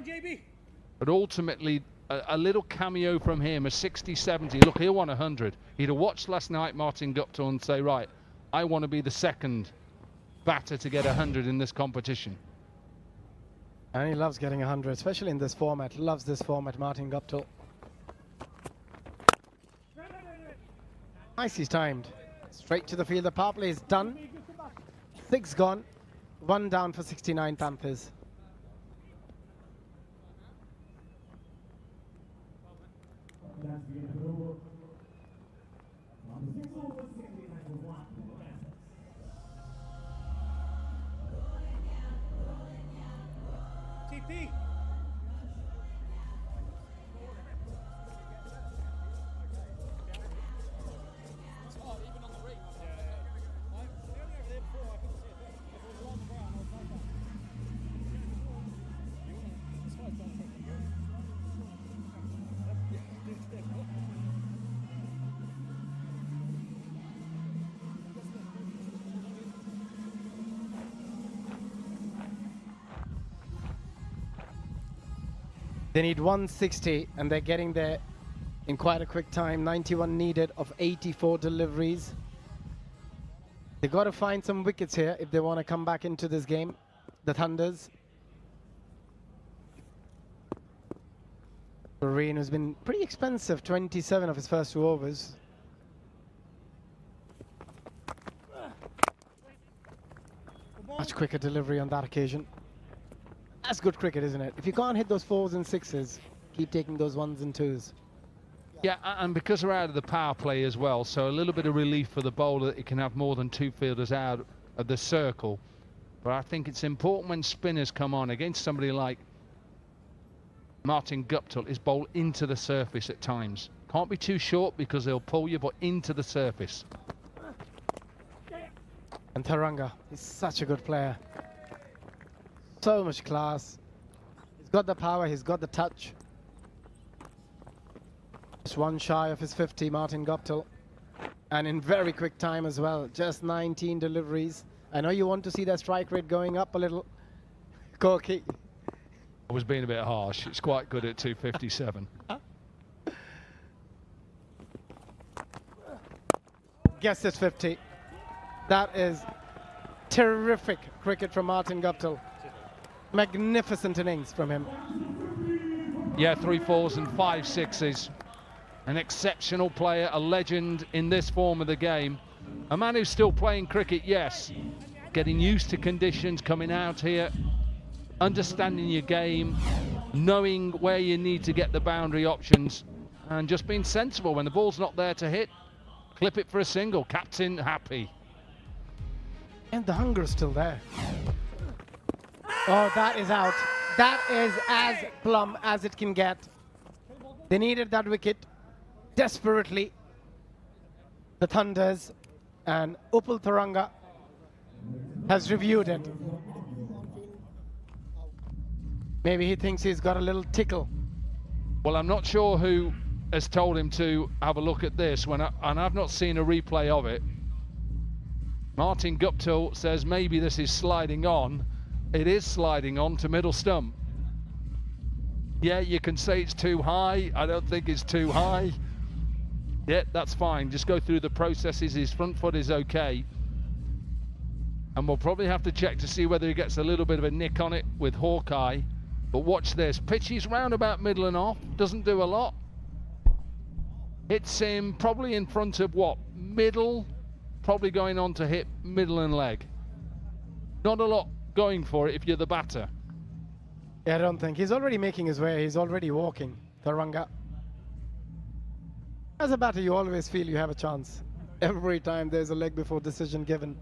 Speaker 7: but ultimately a little cameo from him, a 60, 70, look, he'll want 100. He'd have watched last night Martin Guptill and say, right, I want to be the second batter to get 100 in this competition.
Speaker 19: And he loves getting 100, especially in this format. Loves this format, Martin Guptill. Nicely timed. Straight to the field. The power play is done. 6 gone. 1 down for 69 Panthers.
Speaker 17: TP.
Speaker 19: They need 160 and they're getting there in quite a quick time. 91 needed of 84 deliveries. They got to find some wickets here if they want to come back into this game. The Thunders. Rain has been pretty expensive, 27 of his first 2 overs. Much quicker delivery on that occasion. That's good cricket, isn't it? If you can't hit those 4s and 6s, keep taking those 1s and 2s.
Speaker 7: Yeah, and because they're out of the power play as well, so a little bit of relief for the bowler that he can have more than 2 fielders out of the circle. But I think it's important when spinners come on against somebody like Martin Guptill is bowl into the surface at times. Can't be too short because they'll pull you, but into the surface.
Speaker 19: And Taranga is such a good player. So much class. He's got the power, he's got the touch. Just 1 shy of his 50, Martin Guptill. And in very quick time as well. Just 19 deliveries. I know you want to see that strike rate going up a little. Corky.
Speaker 7: I was being a bit harsh. It's quite good at 257.
Speaker 19: Guess it's 50. That is terrific cricket from Martin Guptill. Magnificent innings from him.
Speaker 7: Yeah, 3 4s and 5 6s. An exceptional player, a legend in this form of the game. A man who's still playing cricket, yes. Getting used to conditions, coming out here, understanding your game, knowing where you need to get the boundary options, and just being sensible. When the ball's not there to hit, clip it for a single. Captain happy.
Speaker 19: And the hunger is still there. Oh, that is out. That is as plumb as it can get. They needed that wicket desperately. The Thunders, and Upul Taranga has reviewed it. Maybe he thinks he's got a little tickle.
Speaker 7: Well, I'm not sure who has told him to have a look at this, and I've not seen a replay of it. Martin Guptill says maybe this is sliding on. It is sliding on to middle stump. Yeah, you can say it's too high. I don't think it's too high. Yeah, that's fine. Just go through the processes. His front foot is okay. And we'll probably have to check to see whether he gets a little bit of a nick on it with Hawkeye. But watch this. Pitches round about middle and off. Doesn't do a lot. Hits him probably in front of what? Middle. Probably going on to hit middle and leg. Not a lot going for it if you're the batter.
Speaker 19: Yeah, I don't think. He's already making his way. He's already walking, Taranga. As a batter, you always feel you have a chance. Every time there's a leg before decision given.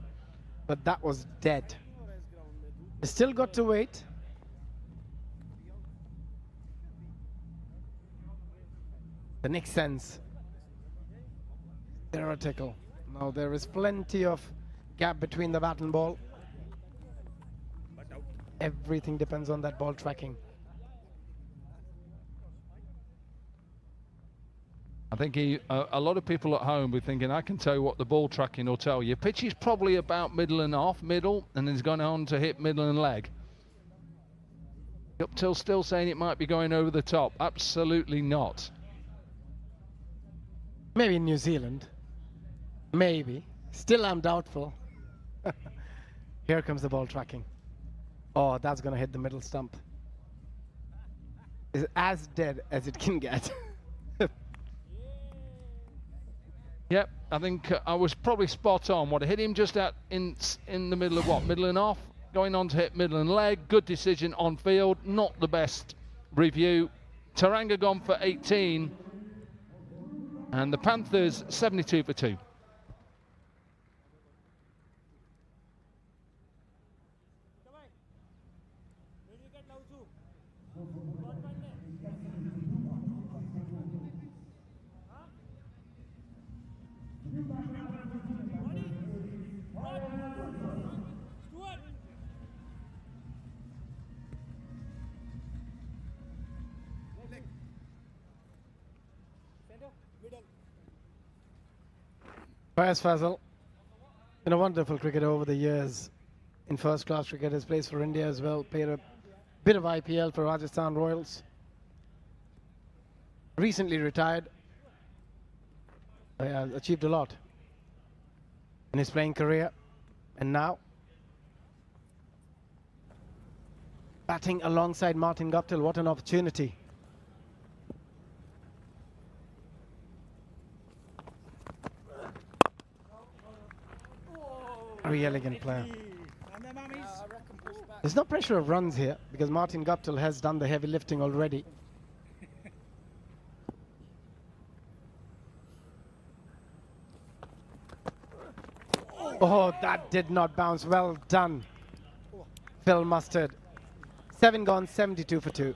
Speaker 19: But that was dead. He still got to wait. The next sense. Theoretical. Now there is plenty of gap between the bat and ball. Everything depends on that ball tracking.
Speaker 7: I think a lot of people at home will be thinking, I can tell you what the ball tracking will tell you. Pitch is probably about middle and off, middle, and then he's gone on to hit middle and leg. Guptill still saying it might be going over the top. Absolutely not.
Speaker 19: Maybe in New Zealand. Maybe. Still I'm doubtful. Here comes the ball tracking. Oh, that's going to hit the middle stump. It's as dead as it can get.
Speaker 7: Yep, I think I was probably spot on. What, hit him just out in the middle of what? Middle and off? Going on to hit middle and leg. Good decision on field. Not the best review. Taranga gone for 18. And the Panthers 72 for 2.
Speaker 19: Faiz Fazal, been a wonderful cricketer over the years. In first class cricket, has played for India as well, played a bit of IPL for Rajasthan Royals. Recently retired, achieved a lot in his playing career. And now, batting alongside Martin Guptill, what an opportunity. Very elegant player. There's no pressure of runs here because Martin Guptill has done the heavy lifting already. Oh, that did not bounce. Well done, Phil Mustard. 7 gone, 72 for 2.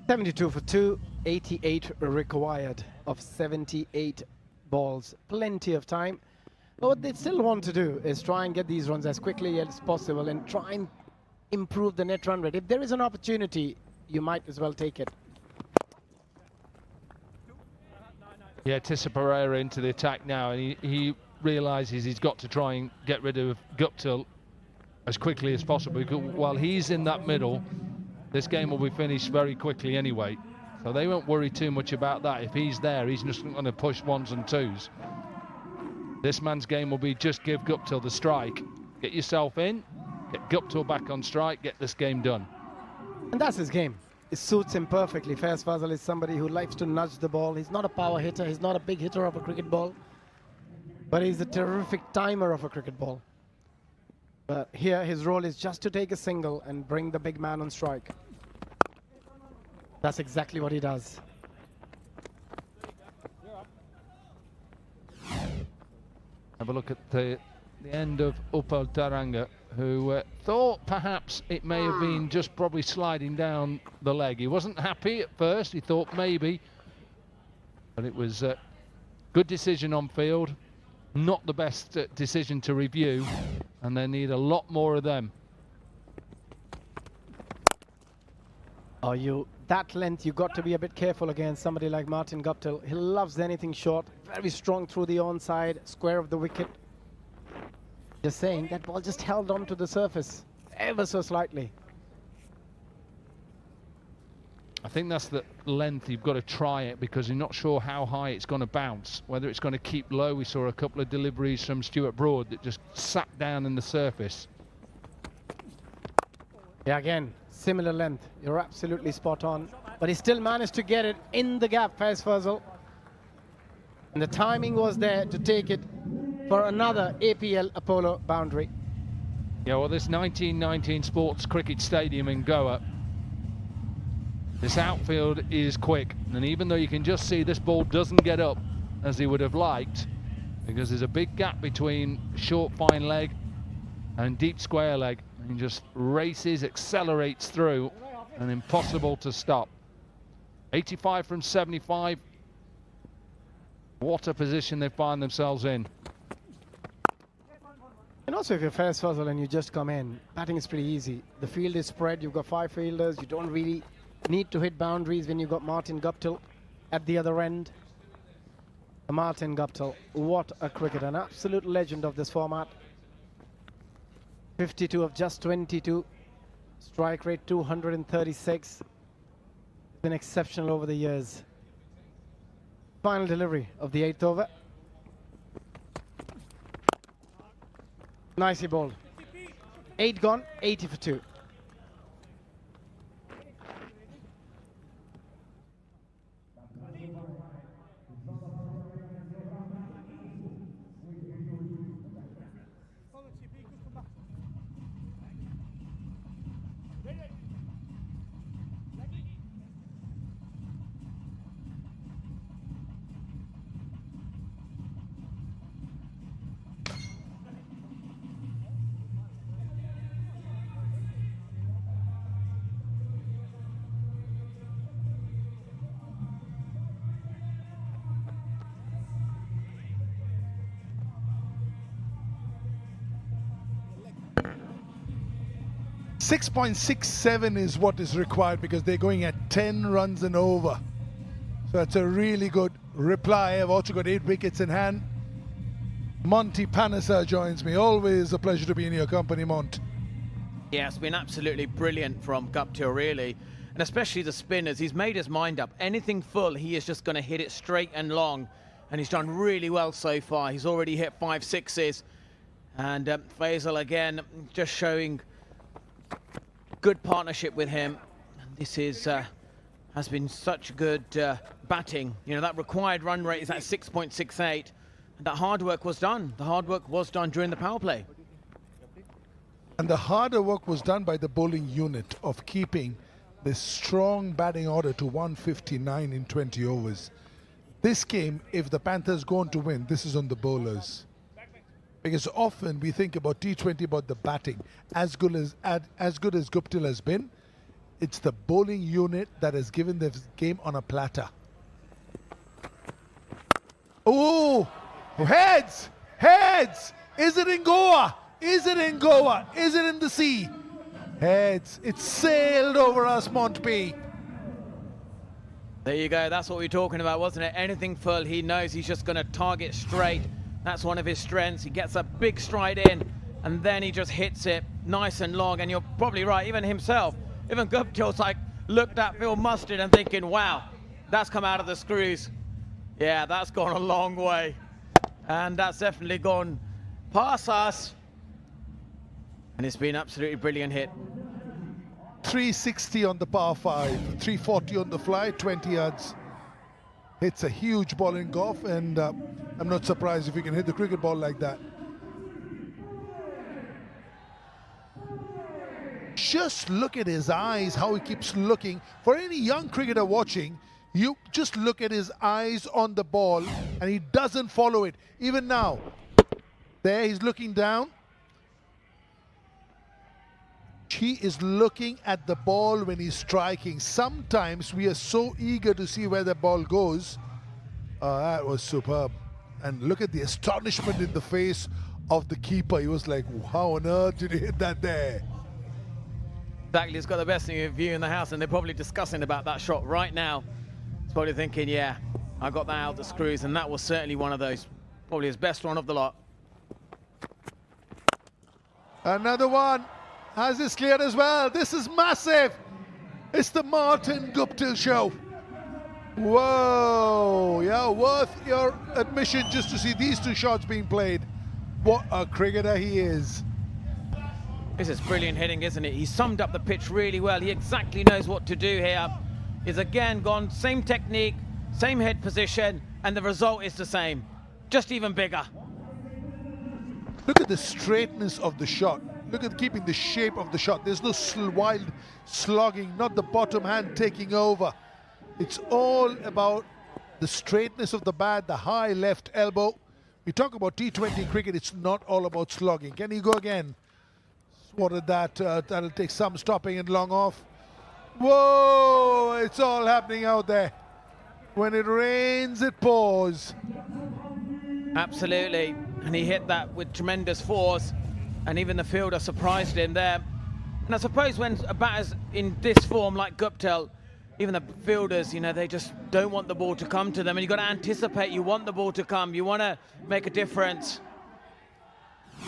Speaker 19: .72 for 2, 88 required of 78 balls. Plenty of time. But what they still want to do is try and get these runs as quickly as possible and try and improve the net run rate. If there is an opportunity, you might as well take it.
Speaker 7: Yeah, Tissa Pereira into the attack now, and he realises he's got to try and get rid of Guptill as quickly as possible, because while he's in that middle, this game will be finished very quickly anyway. So they won't worry too much about that. If he's there, he's just going to push 1s and 2s. This man's game will be just give Guptill the strike. Get yourself in, get Guptill back on strike, get this game done.
Speaker 19: And that's his game. It suits him perfectly. Faiz Fazal is somebody who likes to nudge the ball. He's not a power hitter. He's not a big hitter of a cricket ball. But he's a terrific timer of a cricket ball. But here his role is just to take a single and bring the big man on strike. That's exactly what he does.
Speaker 7: Have a look at the end of Upal Taranga, who thought perhaps it may have been just probably sliding down the leg. He wasn't happy at first. He thought maybe. But it was a good decision on field. Not the best decision to review. And they need a lot more of them.
Speaker 19: Are you that length? You got to be a bit careful against somebody like Martin Guptill. He loves anything short. Very strong through the onside square of the wicket. Just saying, that ball just held on to the surface ever so slightly.
Speaker 7: I think that's the length. You've got to try it because you're not sure how high it's going to bounce, whether it's going to keep low. We saw a couple of deliveries from Stuart Broad that just sat down in the surface.
Speaker 19: Yeah, again, similar length. You're absolutely spot on. But he still managed to get it in the gap, Faiz Fazal. And the timing was there to take it for another APL Apollo boundary.
Speaker 7: Yeah, well, this 1919 Sports Cricket Stadium in Goa, this outfield is quick. And even though you can just see this ball doesn't get up as he would have liked, because there's a big gap between short fine leg and deep square leg, and just races, accelerates through, and impossible to stop. 85 from 75. What a position they find themselves in.
Speaker 19: And also, if you're Faiz Fazal and you just come in, batting is pretty easy. The field is spread. You've got 5 fielders. You don't really need to hit boundaries when you've got Martin Guptill at the other end. Martin Guptill, what a cricketer, an absolute legend of this format. 52 of just 22, strike rate 236. Been exceptional over the years. Final delivery of the 8th over. Nicely bowled. 8 gone, 80 for 2.
Speaker 8: 6.67 is what is required because they're going at 10 runs and over. So that's a really good reply. I've also got 8 wickets in hand. Monty Panisa joins me. Always a pleasure to be in your company, Mont.
Speaker 22: Yeah, it's been absolutely brilliant from Guptill, really. And especially the spinners. He's made his mind up. Anything full, he is just going to hit it straight and long. And he's done really well so far. He's already hit 5 sixes. And Faisal, again, just showing good partnership with him. And this is has been such good batting. You know, that required run rate is at 6.68. And that hard work was done. The hard work was done during the power play.
Speaker 8: And the harder work was done by the bowling unit of keeping this strong batting order to 159 in 20 overs. This game, if the Panthers go on to win, this is on the bowlers. Because often we think about T20 about the batting. As good as Guptill has been, it's the bowling unit that has given the game on a platter. Oh, heads, heads. Is it in Goa? Is it in Goa? Is it in the sea? Heads. It sailed over us, Montpey.
Speaker 22: There you go. That's what we were talking about, wasn't it? Anything full, he knows he's just going to target straight. That's one of his strengths. He gets a big stride in, and then he just hits it nice and long. And you're probably right, even himself, even Guptill's like looked at Phil Mustard and thinking, wow, that's come out of the screws. Yeah, that's gone a long way. And that's definitely gone past us. And it's been absolutely brilliant hit.
Speaker 8: 360 on the par 5, 340 on the fly, 20 yards. It's a huge ball in golf, and I'm not surprised if you can hit the cricket ball like that. Just look at his eyes, how he keeps looking. For any young cricketer watching, you just look at his eyes on the ball, and he doesn't follow it. Even now, there he's looking down. He is looking at the ball when he's striking. Sometimes we are so eager to see where the ball goes. That was superb. And look at the astonishment in the face of the keeper. He was like, how on earth did he hit that there?
Speaker 22: Exactly, he's got the best view in the house, and they're probably discussing about that shot right now. He's probably thinking, yeah, I got that out the screws, and that was certainly one of those. Probably his best one of the lot.
Speaker 8: Another one. Has this cleared as well? This is massive. It's the Martin Guptill show. Whoa, yeah, worth your admission just to see these 2 shots being played. What a cricketer he is.
Speaker 22: This is brilliant hitting, isn't it? He summed up the pitch really well. He exactly knows what to do here. He's again gone same technique, same head position, and the result is the same, just even bigger.
Speaker 8: Look at the straightness of the shot. Look at keeping the shape of the shot. There's no wild slogging, not the bottom hand taking over. It's all about the straightness of the bat, the high left elbow. We talk about T20 cricket, it's not all about slogging. Can he go again? Swatted that, that'll take some stopping and long off. Whoa, it's all happening out there. When it rains, it pours.
Speaker 22: Absolutely, and he hit that with tremendous force. And even the fielder surprised him there. And I suppose when a batter's in this form like Guptill, even the fielders, you know, they just don't want the ball to come to them. And you've got to anticipate, you want the ball to come, you want to make a difference.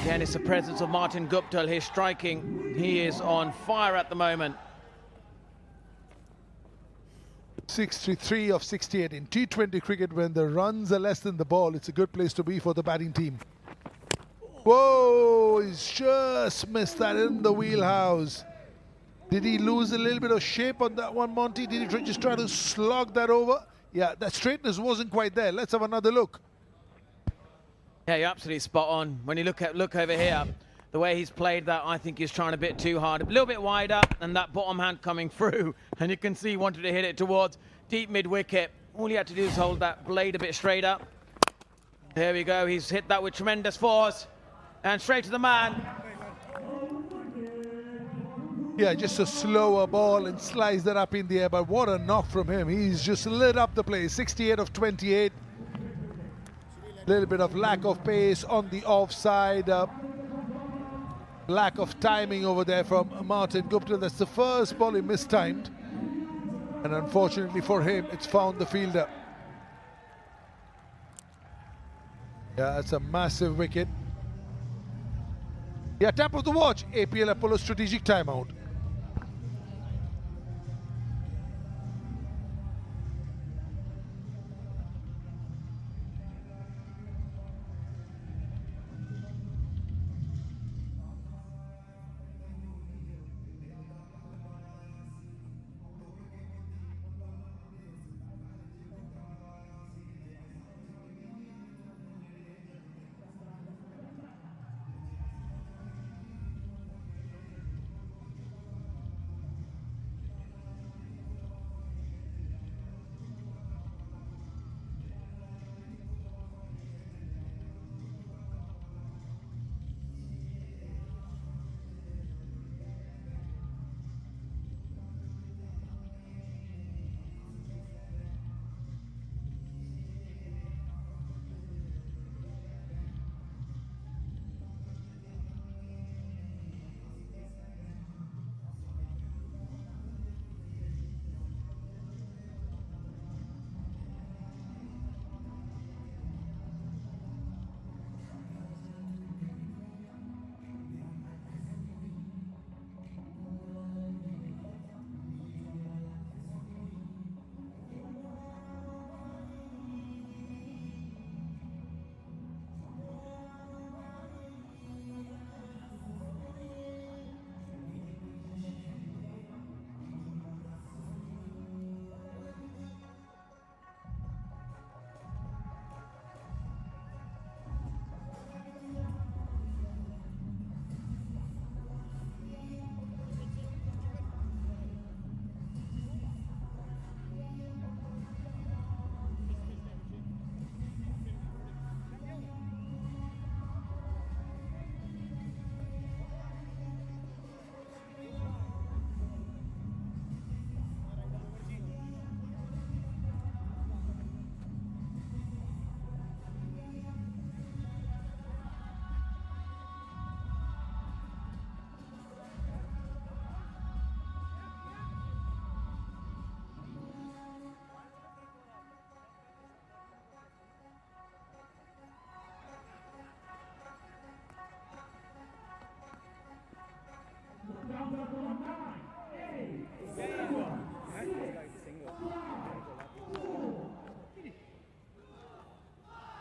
Speaker 22: Again, it's the presence of Martin Guptill, his striking. He is on fire at the moment.
Speaker 8: 63 of 68 in T20 cricket. When the runs are less than the ball, it's a good place to be for the batting team. Whoa, he's just missed that in the wheelhouse. Did he lose a little bit of shape on that one, Monty? Did he just try to slog that over? Yeah, that straightness wasn't quite there. Let's have another look.
Speaker 22: Yeah, you're absolutely spot on. When you look over here, the way he's played that, I think he's trying a bit too hard. A little bit wider, and that bottom hand coming through. And you can see he wanted to hit it towards deep mid-wicket. All he had to do is hold that blade a bit straight up. There we go. He's hit that with tremendous force. And straight to the man.
Speaker 8: Yeah, just a slower ball and slice that up in the air. But what a knock from him. He's just lit up the place. 68 of 28. Little bit of lack of pace on the offside. lack of timing over there from Martin Guptill. That's the first ball he mistimed. And unfortunately for him, it's found the fielder. Yeah, that's a massive wicket. Yeah, tap of the watch. APL Apollo strategic timeout.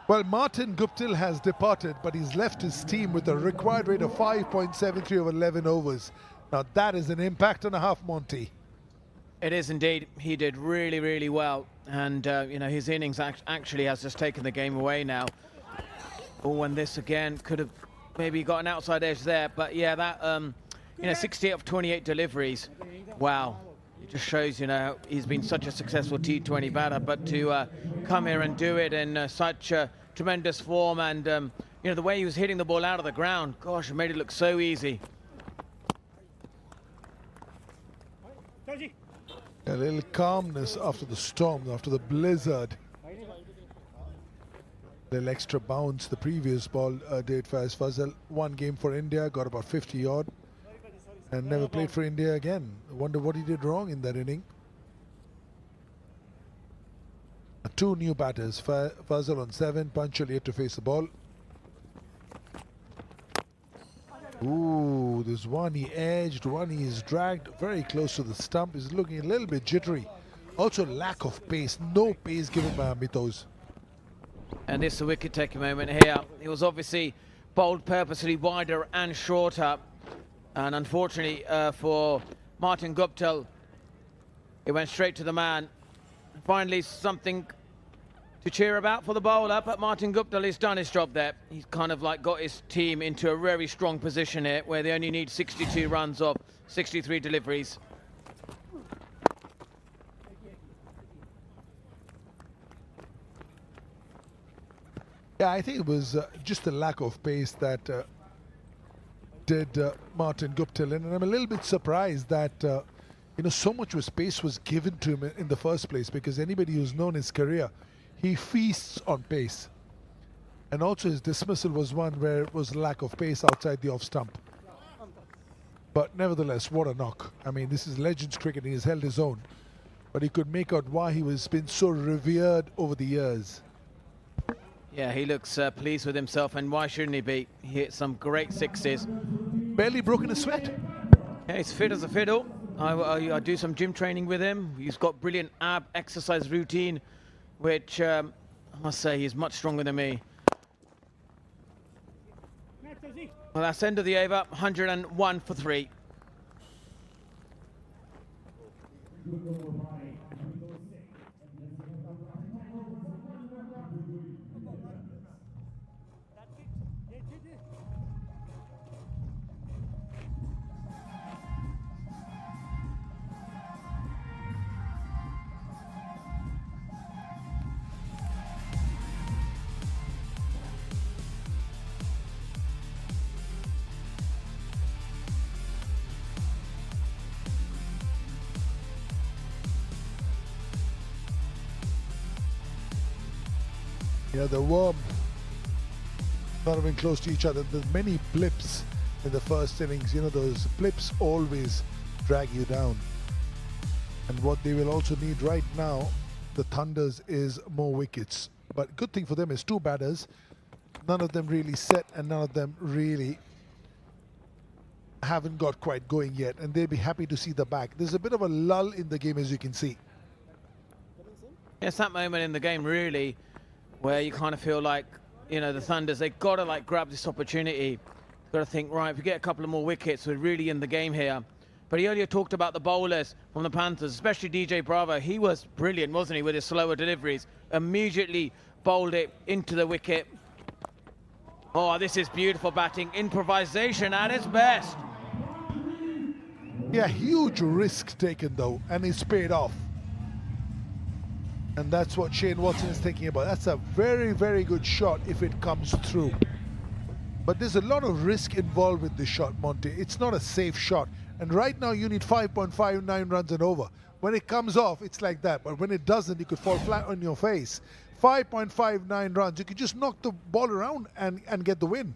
Speaker 8: Well, Martin Guptill has departed, but he's left his team with a required rate of 5.73 over 11 overs. Now that is an impact and a half, Monty.
Speaker 22: It is indeed. He did really, really well. And, you know, his innings actually has just taken the game away now. Oh, and this again could have maybe got an outside edge there. But, yeah, that, you know, 68 of 28 deliveries. Wow. It just shows, you know, he's been such a successful T20 batter. But to come here and do it in such tremendous form and, you know, the way he was hitting the ball out of the ground, gosh, it made it look so easy.
Speaker 8: A little calmness after the storm, after the blizzard. A little extra bounce. The previous ball did Faiz Fazal. One game for India, got about 50 odd, and never played for India again. I wonder what he did wrong in that inning. Two new batters, Fazal on 7, Panchal yet to face the ball. Ooh, there's one he edged, one he is dragged very close to the stump. He's looking a little bit jittery. Also lack of pace, no pace given by Amitos.
Speaker 22: And this is a wicket-taking moment here. It was obviously bowled purposely wider and shorter. And unfortunately for Martin Guptill, it went straight to the man. Finally, something to cheer about for the bowler, but Martin Guptill has done his job there. He's kind of like got his team into a very strong position here, where they only need 62 runs of 63 deliveries.
Speaker 8: Yeah, I think it was just the lack of pace that did Martin Guptill in, and I'm a little bit surprised that you know, so much space was given to him in the first place, because anybody who's known his career, he feasts on pace. And also his dismissal was one where it was lack of pace outside the off stump. But nevertheless, what a knock. I mean, this is Legends cricket. He has held his own. But he could make out why he was been so revered over the years.
Speaker 22: Yeah, he looks pleased with himself, and why shouldn't he be? He hit some great sixes.
Speaker 8: Barely broken a sweat.
Speaker 22: Yeah, he's fit as a fiddle. I do some gym training with him. He's got brilliant ab exercise routine, which I must say he's much stronger than me. Well, that's end of the over, 101 for 3.
Speaker 8: Yeah, the worm not even close to each other. There's many blips in the first innings. You know, those blips always drag you down. And what they will also need right now, the Thunders, is more wickets. But good thing for them is 2 batters. None of them really set, and none of them really haven't got quite going yet. And they'll be happy to see the back. There's a bit of a lull in the game, as you can see.
Speaker 22: It's that moment in the game, really, where you kind of feel like, you know, the Thunders, they've got to like grab this opportunity. Got to think, right, if we get a couple of more wickets, we're really in the game here. But he earlier talked about the bowlers from the Panthers, especially DJ Bravo. He was brilliant, wasn't he, with his slower deliveries. Immediately bowled it into the wicket. Oh, this is beautiful batting. Improvisation at its best.
Speaker 8: Yeah, huge risk taken though, and it's paid off. And that's what Shane Watson is thinking about. That's a very, very good shot if it comes through. But there's a lot of risk involved with this shot, Monty. It's not a safe shot. And right now you need 5.59 runs and over. When it comes off, it's like that. But when it doesn't, you could fall flat on your face. 5.59 runs, you could just knock the ball around and get the win.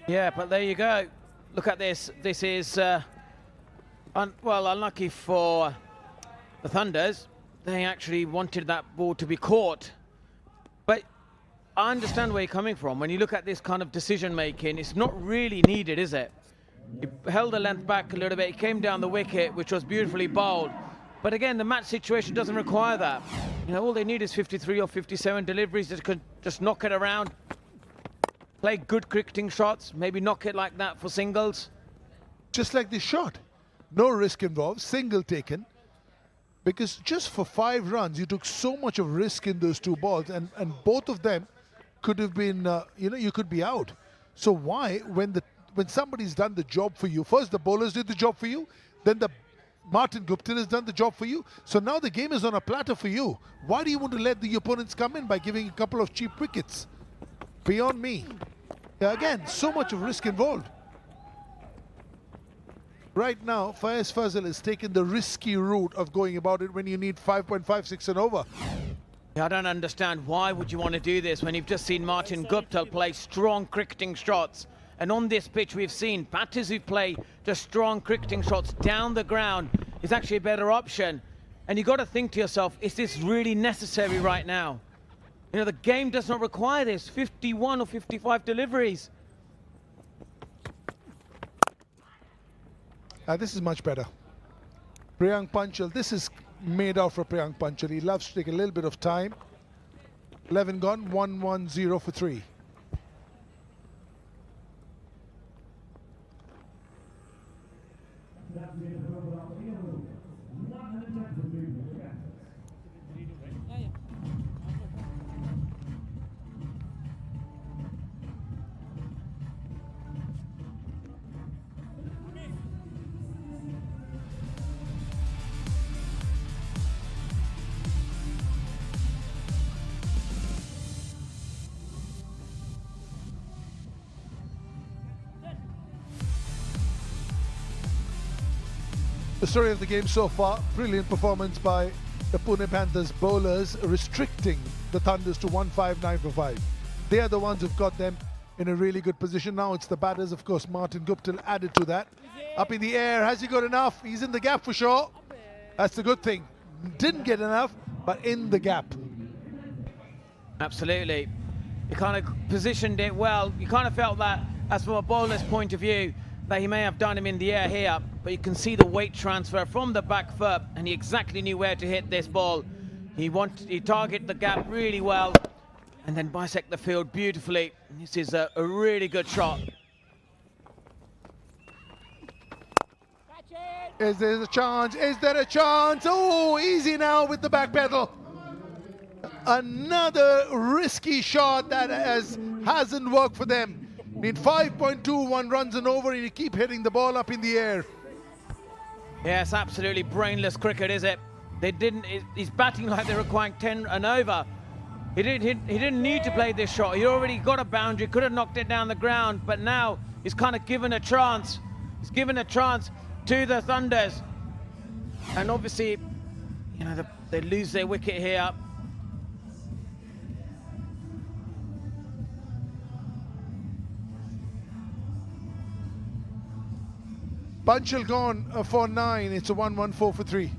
Speaker 22: Yeah, but there you go. Look at this. This is, well, unlucky for the Thunders. They actually wanted that ball to be caught. But I understand where you're coming from. When you look at this kind of decision making, it's not really needed, is it? He held the length back a little bit. He came down the wicket, which was beautifully bowled. But again, the match situation doesn't require that. You know, all they need is 53 or 57 deliveries that could just knock it around. Play good cricketing shots, maybe knock it like that for singles.
Speaker 8: Just like this shot. No risk involved, single taken. Because just for 5 runs, you took so much of risk in those 2 balls, and both of them could have been, you know, you could be out. So why, when somebody's done the job for you, first the bowlers did the job for you, then the Martin Guptill has done the job for you, so now the game is on a platter for you. Why do you want to let the opponents come in by giving a couple of cheap wickets? Beyond me. Yeah, again, so much of risk involved. Right now, Faiz Fazal has taken the risky route of going about it when you need 5.56 and over.
Speaker 22: I don't understand, why would you want to do this when you've just seen Martin Guptill play strong cricketing shots? And on this pitch we've seen batters who play just strong cricketing shots down the ground is actually a better option. And you've got to think to yourself, is this really necessary right now? You know, the game does not require this, 51 or 55 deliveries.
Speaker 8: This is much better. Priyank Panchal, this is made out for Priyank Panchal. He loves to take a little bit of time. 11 gone, 1-1-0 for 3. The story of the game so far, brilliant performance by the Pune Panthers bowlers, restricting the Thunders to 159 for 5. They are the ones who've got them in a really good position. Now it's the batters, of course. Martin Guptill added to that. Up in the air, has he got enough? He's in the gap for sure. That's the good thing. Didn't get enough, but in the gap.
Speaker 22: Absolutely. He kind of positioned it well. You kind of felt that, as from a bowler's point of view, that he may have done him in the air here, but you can see the weight transfer from the back foot, and he exactly knew where to hit this ball. He targeted the gap really well, and then bisect the field beautifully. This is a really good shot.
Speaker 8: Is there a chance? Is there a chance? Oh, easy now with the back pedal. Another risky shot that hasn't worked for them. Need 5.21 runs and over, and you keep hitting the ball up in the air.
Speaker 22: Yes, absolutely brainless cricket, is it? He's batting like they're requiring 10 and over. He didn't need to play this shot. He already got a boundary, could have knocked it down the ground, but now he's kind of given a chance. He's given a chance to the Thunders, and obviously, you know, they lose their wicket here.
Speaker 8: Panchal gone for 9. It's a 1-1-4 for 3.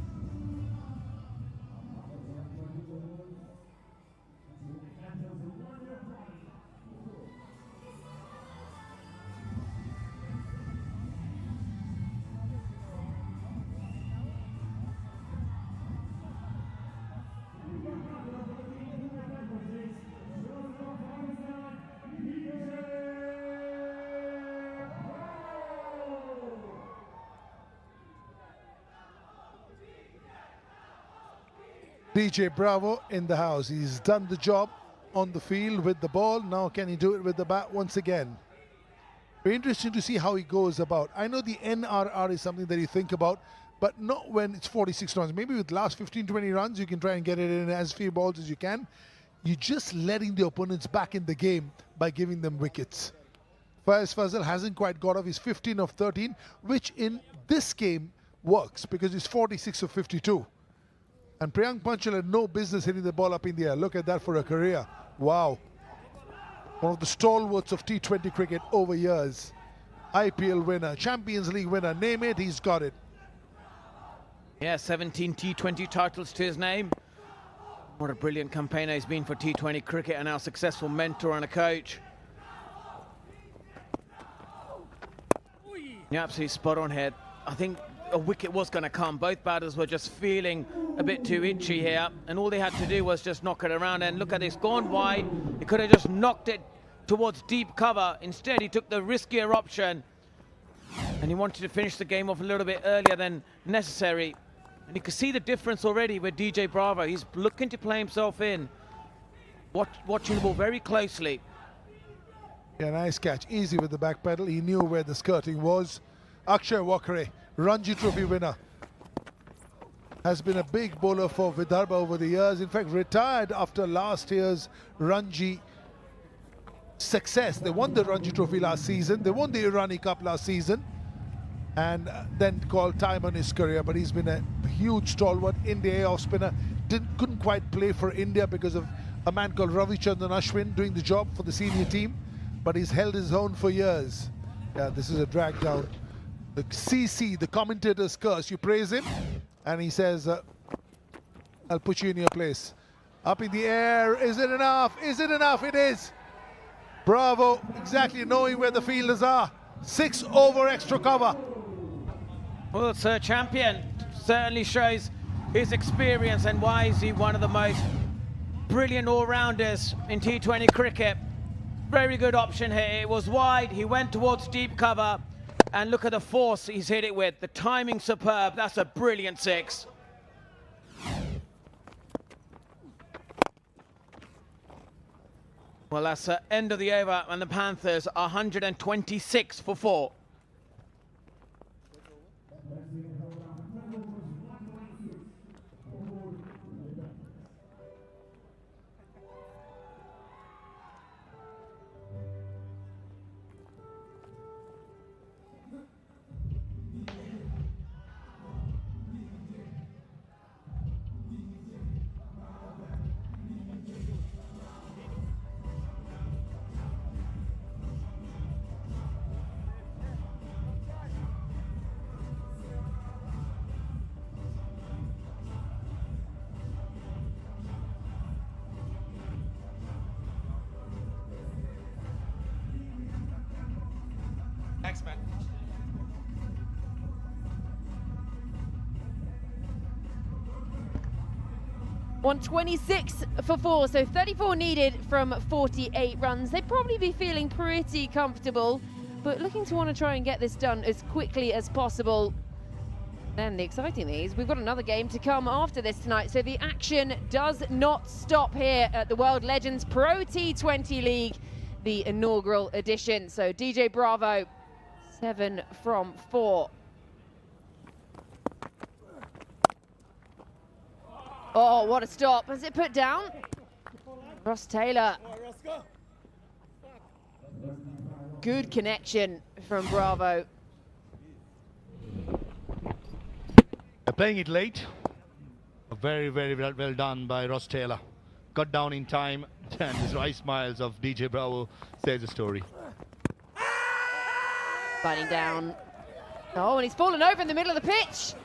Speaker 8: DJ Bravo in the house. He's done the job on the field with the ball. Now can he do it with the bat once again? Very interesting to see how he goes about. I know the NRR is something that you think about, but not when it's 46 runs. Maybe with the last 15-20 runs, you can try and get it in as few balls as you can. You're just letting the opponents back in the game by giving them wickets. Faiz Fazal hasn't quite got off. He's 15 of 13, which in this game works because he's 46 of 52. And Priyank Panchal had no business hitting the ball up in the air. Look at that for a career. Wow. One of the stalwarts of T20 cricket over years. IPL winner, Champions League winner, name it, he's got it.
Speaker 22: Yeah, 17 T20 titles to his name. What a brilliant campaigner he's been for T20 cricket, and now successful mentor and a coach. Yeah, absolutely spot on here. I think a wicket was going to come. Both batters were just feeling a bit too itchy here, and all they had to do was just knock it around. And look at this, gone wide. He could have just knocked it towards deep cover. Instead, he took the riskier option, and he wanted to finish the game off a little bit earlier than necessary. And you can see the difference already with DJ Bravo. He's looking to play himself in, watching the ball very closely.
Speaker 8: Yeah, nice catch. Easy with the back pedal. He knew where the skirting was. Akshay Wakare, Ranji Trophy winner, has been a big bowler for Vidarbha over the years. In fact, retired after last year's Ranji success. They won the Ranji Trophy last season. They won the Irani Cup last season, and then called time on his career. But he's been a huge stalwart. India off spinner. Couldn't quite play for India because of a man called Ravichandran Ashwin doing the job for the senior team. But he's held his own for years. Yeah, this is a drag down. The CC, the commentator's curse. You praise him, and he says, I'll put you in your place. Up in the air. Is it enough? Is it enough? It is. Bravo, exactly knowing where the fielders are. 6 over extra cover.
Speaker 22: Well, Sir Champion certainly shows his experience and why is he one of the most brilliant all-rounders in T20 cricket. Very good option here. It was wide. He went towards deep cover. And look at the force he's hit it with. The timing superb. That's a brilliant 6. Well, that's the end of the over, and the Panthers are 126 for 4.
Speaker 5: Thanks, man.
Speaker 15: One 26 for 4, so 34 needed from 48 runs. They'd probably be feeling pretty comfortable, but looking to want to try and get this done as quickly as possible. And the exciting thing is we've got another game to come after this tonight, so the action does not stop here at the World Legends Pro T20 League, the inaugural edition. So DJ Bravo, 7 from 4. Oh, what a stop. Has it put down? Ross Taylor. Good connection from Bravo.
Speaker 3: They're playing it late. Very, very well done by Ross Taylor. Got down in time, and his dry smiles of DJ Bravo says the story.
Speaker 15: Fighting down. Oh, and he's fallen over in the middle of the pitch.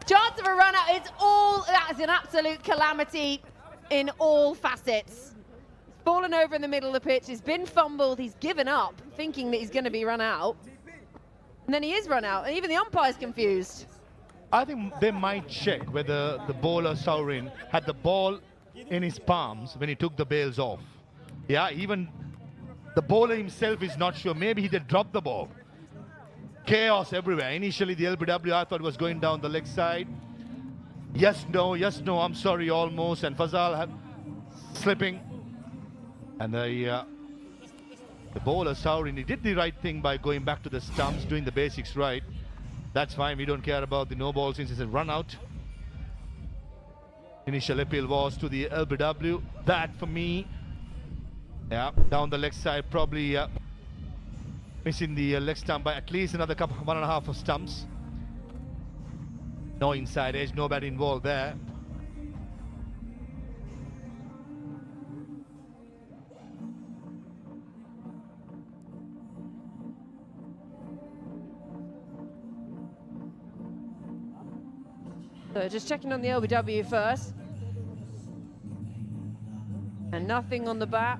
Speaker 15: Chance of a run out. That is an absolute calamity in all facets. He's fallen over in the middle of the pitch. He's been fumbled. He's given up, thinking that he's going to be run out. And then he is run out, and even the umpire's confused.
Speaker 3: I think they might check whether the bowler Saurin had the ball in his palms when he took the bails off. Yeah, even the bowler himself is not sure. Maybe he did drop the ball. Chaos everywhere. Initially, the LBW I thought was going down the leg side. Yes, no, I'm sorry, almost. And Fazal slipping. And the bowler Saurin, he did the right thing by going back to the stumps, doing the basics right. That's fine. We don't care about the no ball since it's a run out. Initial appeal was to the LBW. That for me, yeah, down the leg side, probably missing the leg stump by at least another couple, 1.5 of stumps. No inside edge, nobody involved there.
Speaker 15: So just checking on the LBW first. And nothing on the bat.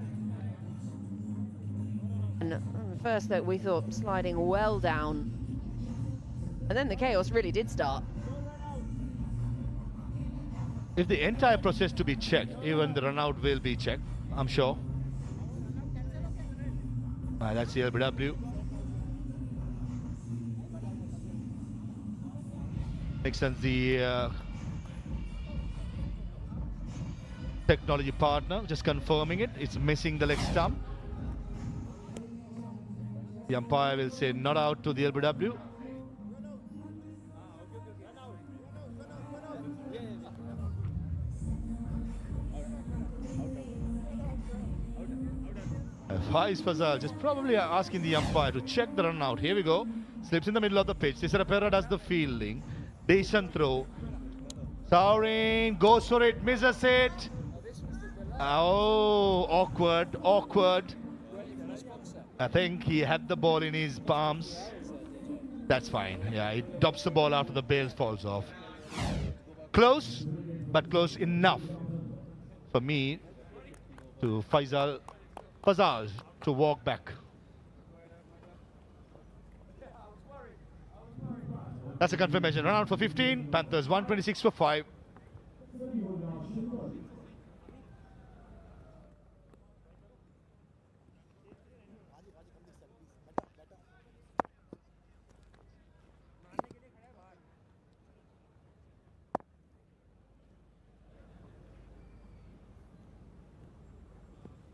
Speaker 15: And on the first look, we thought sliding well down. And then the chaos really did start.
Speaker 3: If the entire process to be checked, even the run out will be checked, I'm sure. That's the LBW. Makes sense, the technology partner, just confirming it. It's missing the leg stump. The umpire will say not out to the LBW. Faiz Fazal just probably asking the umpire to check the run out. Here we go. Slips in the middle of the pitch. Tisarapera does the fielding. Decent throw. Saurin goes for it, misses it. Oh, awkward. I think he had the ball in his palms. That's fine. Yeah, he drops the ball after the bail falls off. Close, but close enough for me to Fazal to walk back. That's a confirmation. Run out for 15. Panthers 126 for 5.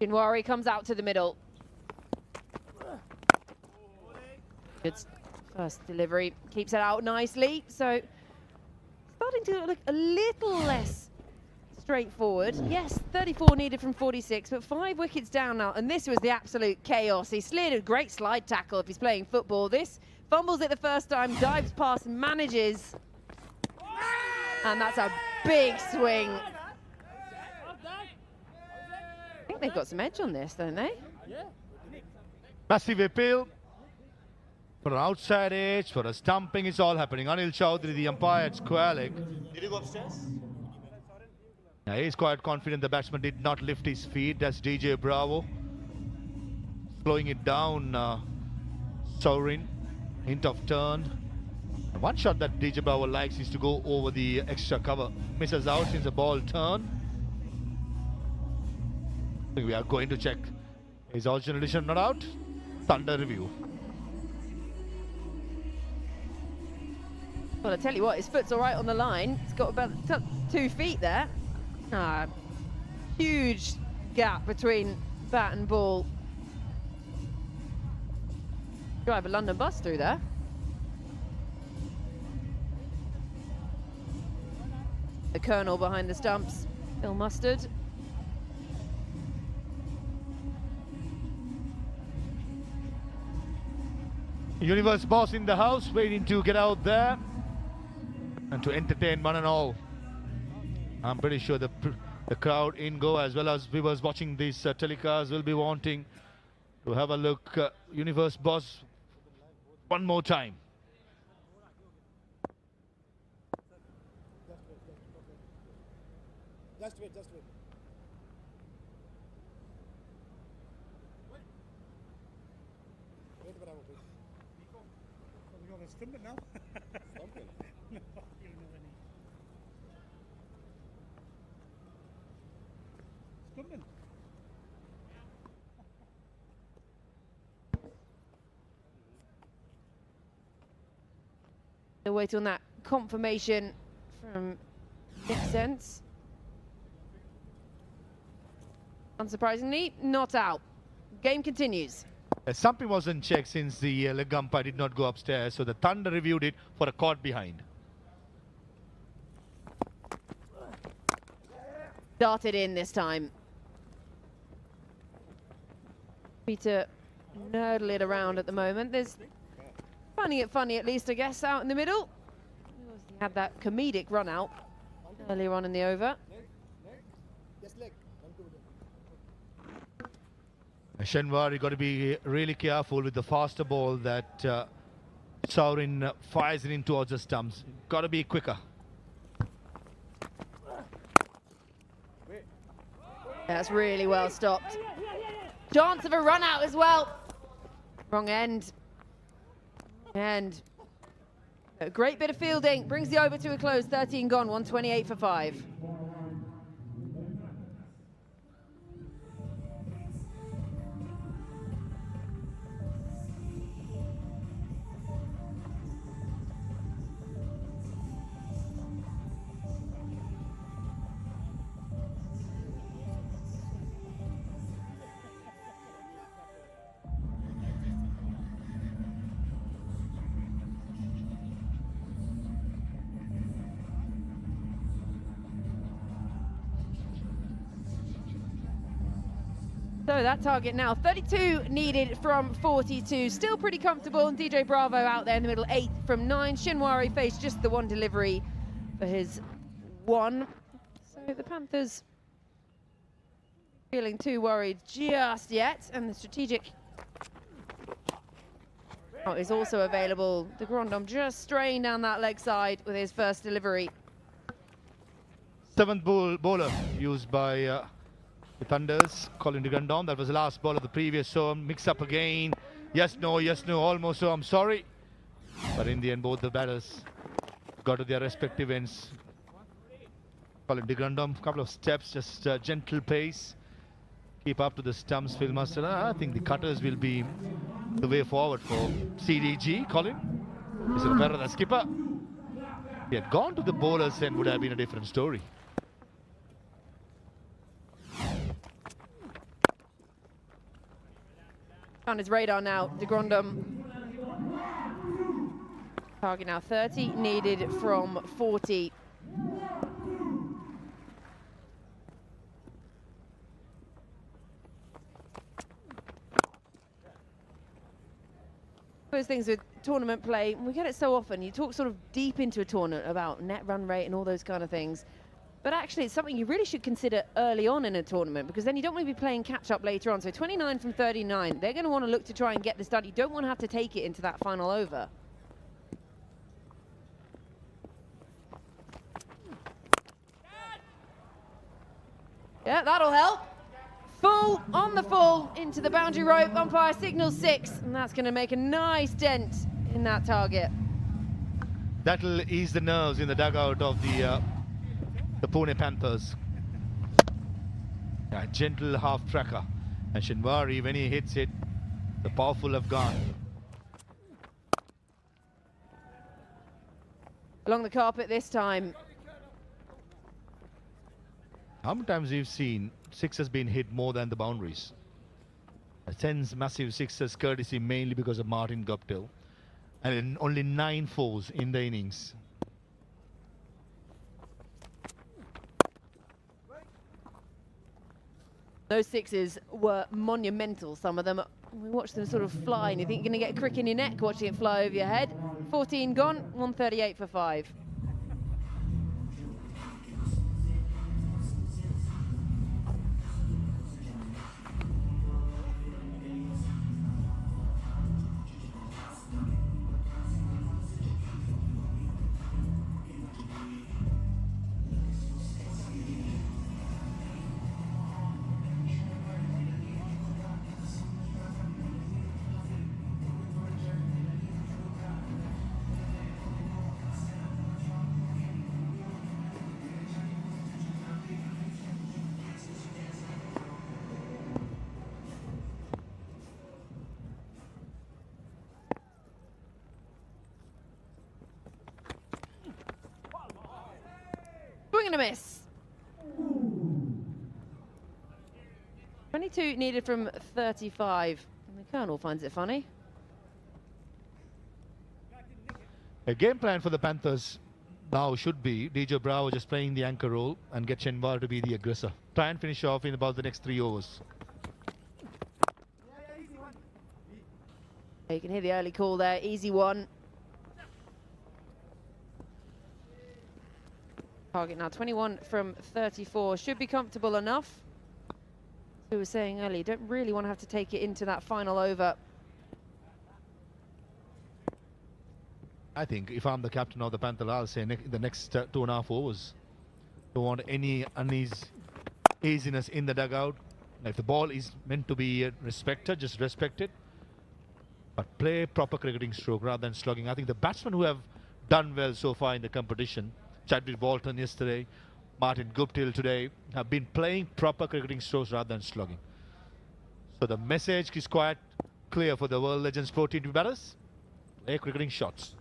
Speaker 15: Jinwari comes out to the middle. Good first delivery, keeps it out nicely. So starting to look a little less straightforward. Yes, 34 needed from 46, but 5 wickets down now. And this was the absolute chaos. He slid a great slide tackle if he's playing football. This fumbles it the first time, dives past, manages. And that's a big swing. I think they've got some edge on this, don't they?
Speaker 3: Massive appeal. For an outside edge, for a stumping, it's all happening. Anil Chowdhury, the umpire at square leg.
Speaker 5: Did you go upstairs?
Speaker 3: Yeah, he's quite confident the batsman did not lift his feet. That's DJ Bravo. Slowing it down, Saurin. Hint of turn. One shot that DJ Bauer likes is to go over the extra cover. Misses out since the ball turned. We are going to check. Is original edition not out? Thunder review.
Speaker 15: Well, I tell you what, his foot's all right on the line. It's got about 2 feet there. Huge gap between bat and ball. Drive a London bus through there. The Colonel behind the stumps, Phil Mustard.
Speaker 3: Universe boss in the house, waiting to get out there and to entertain one and all. I'm pretty sure the crowd in Goa, as well as viewers watching these telecast, will be wanting to have a look. Universe boss one more time.
Speaker 2: Just wait, just wait. Wait, bravo, wait.
Speaker 17: We're going to stump it now.
Speaker 2: Stump it?
Speaker 17: No, you don't know any. Stumping.
Speaker 15: They're waiting on that confirmation from Sense. Unsurprisingly, not out. Game continues.
Speaker 3: Something wasn't checked since the leg umpire did not go upstairs, so the Thunder reviewed it for a caught behind.
Speaker 15: Darted in this time. Peter nurdle it around at the moment. There's funny at least, I guess, out in the middle. He had that comedic run out earlier on in the over.
Speaker 3: Shenwar, you got to be really careful with the faster ball that Saurin fires it in towards the stumps. Got to be quicker.
Speaker 15: That's really well stopped. Chance of a run out as well. Wrong end. And a great bit of fielding brings the over to a close. 13 gone, 128 for 5. So that target now, 32 needed from 42. Still pretty comfortable, and DJ Bravo out there in the middle, 8 from 9. Shinwari faced just the one delivery for his 1. So the Panthers feeling too worried just yet, and the strategic is also available. De Grandhomme just straying down that leg side with his first delivery.
Speaker 3: 7th bowler used by the Thunders, Colin De Grandhomme. That was the last ball of the previous over. Mix up again. Yes, no, almost so. I'm sorry. But in the end, both the batters got to their respective ends. Colin De Grandhomme, couple of steps, just gentle pace. Keep up to the stumps, Phil Mustard. I think the cutters will be the way forward for CDG. Colin, is it better than skipper? If he had gone to the bowlers, then would have been a different story.
Speaker 15: On his radar now, De Grandhomme. Target now 30, needed from 40. Those things with tournament play, we get it so often. You talk sort of deep into a tournament about net run rate and all those kind of things. But actually, it's something you really should consider early on in a tournament, because then you don't want to be playing catch-up later on. So 29 from 39, they're going to want to look to try and get this done. You don't want to have to take it into that final over. Yeah, that'll help. Full, on the full, into the boundary rope. Umpire signals 6, and that's going to make a nice dent in that target.
Speaker 3: That'll ease the nerves in the dugout of the Pune Panthers. A gentle half tracker, and Shinwari, when he hits it, the powerful have gone.
Speaker 15: Along the carpet this time.
Speaker 3: How many times we've seen sixes being hit more than the boundaries? 10 massive sixes courtesy mainly because of Martin Guptill, and only 9 fours in the innings.
Speaker 15: Those sixes were monumental, some of them. We watched them sort of fly, and you think you're going to get a crick in your neck watching it fly over your head. 14 gone, 138 for 5. Swing and a miss. 22 needed from 35. And the Colonel finds it funny.
Speaker 3: A game plan for the Panthers now should be DJ Bravo just playing the anchor role and get Shenwar to be the aggressor. Try and finish off in about the next 3 overs.
Speaker 15: You can hear the early call there, easy one. Target now 21 from 34, should be comfortable enough. As we were saying earlier, you don't really want to have to take it into that final over.
Speaker 3: I think if I'm the captain of the Panther, I'll say the next 2.5 overs. Don't want any uneasiness in the dugout. If the ball is meant to be respected, just respect it. But play proper cricketing stroke rather than slugging. I think the batsmen who have done well so far in the competition, Chadwick Walton yesterday, Martin Guptill today, have been playing proper cricketing strokes rather than slugging. So the message is quite clear for the World Legends Pro T20 batters. Play cricketing shots.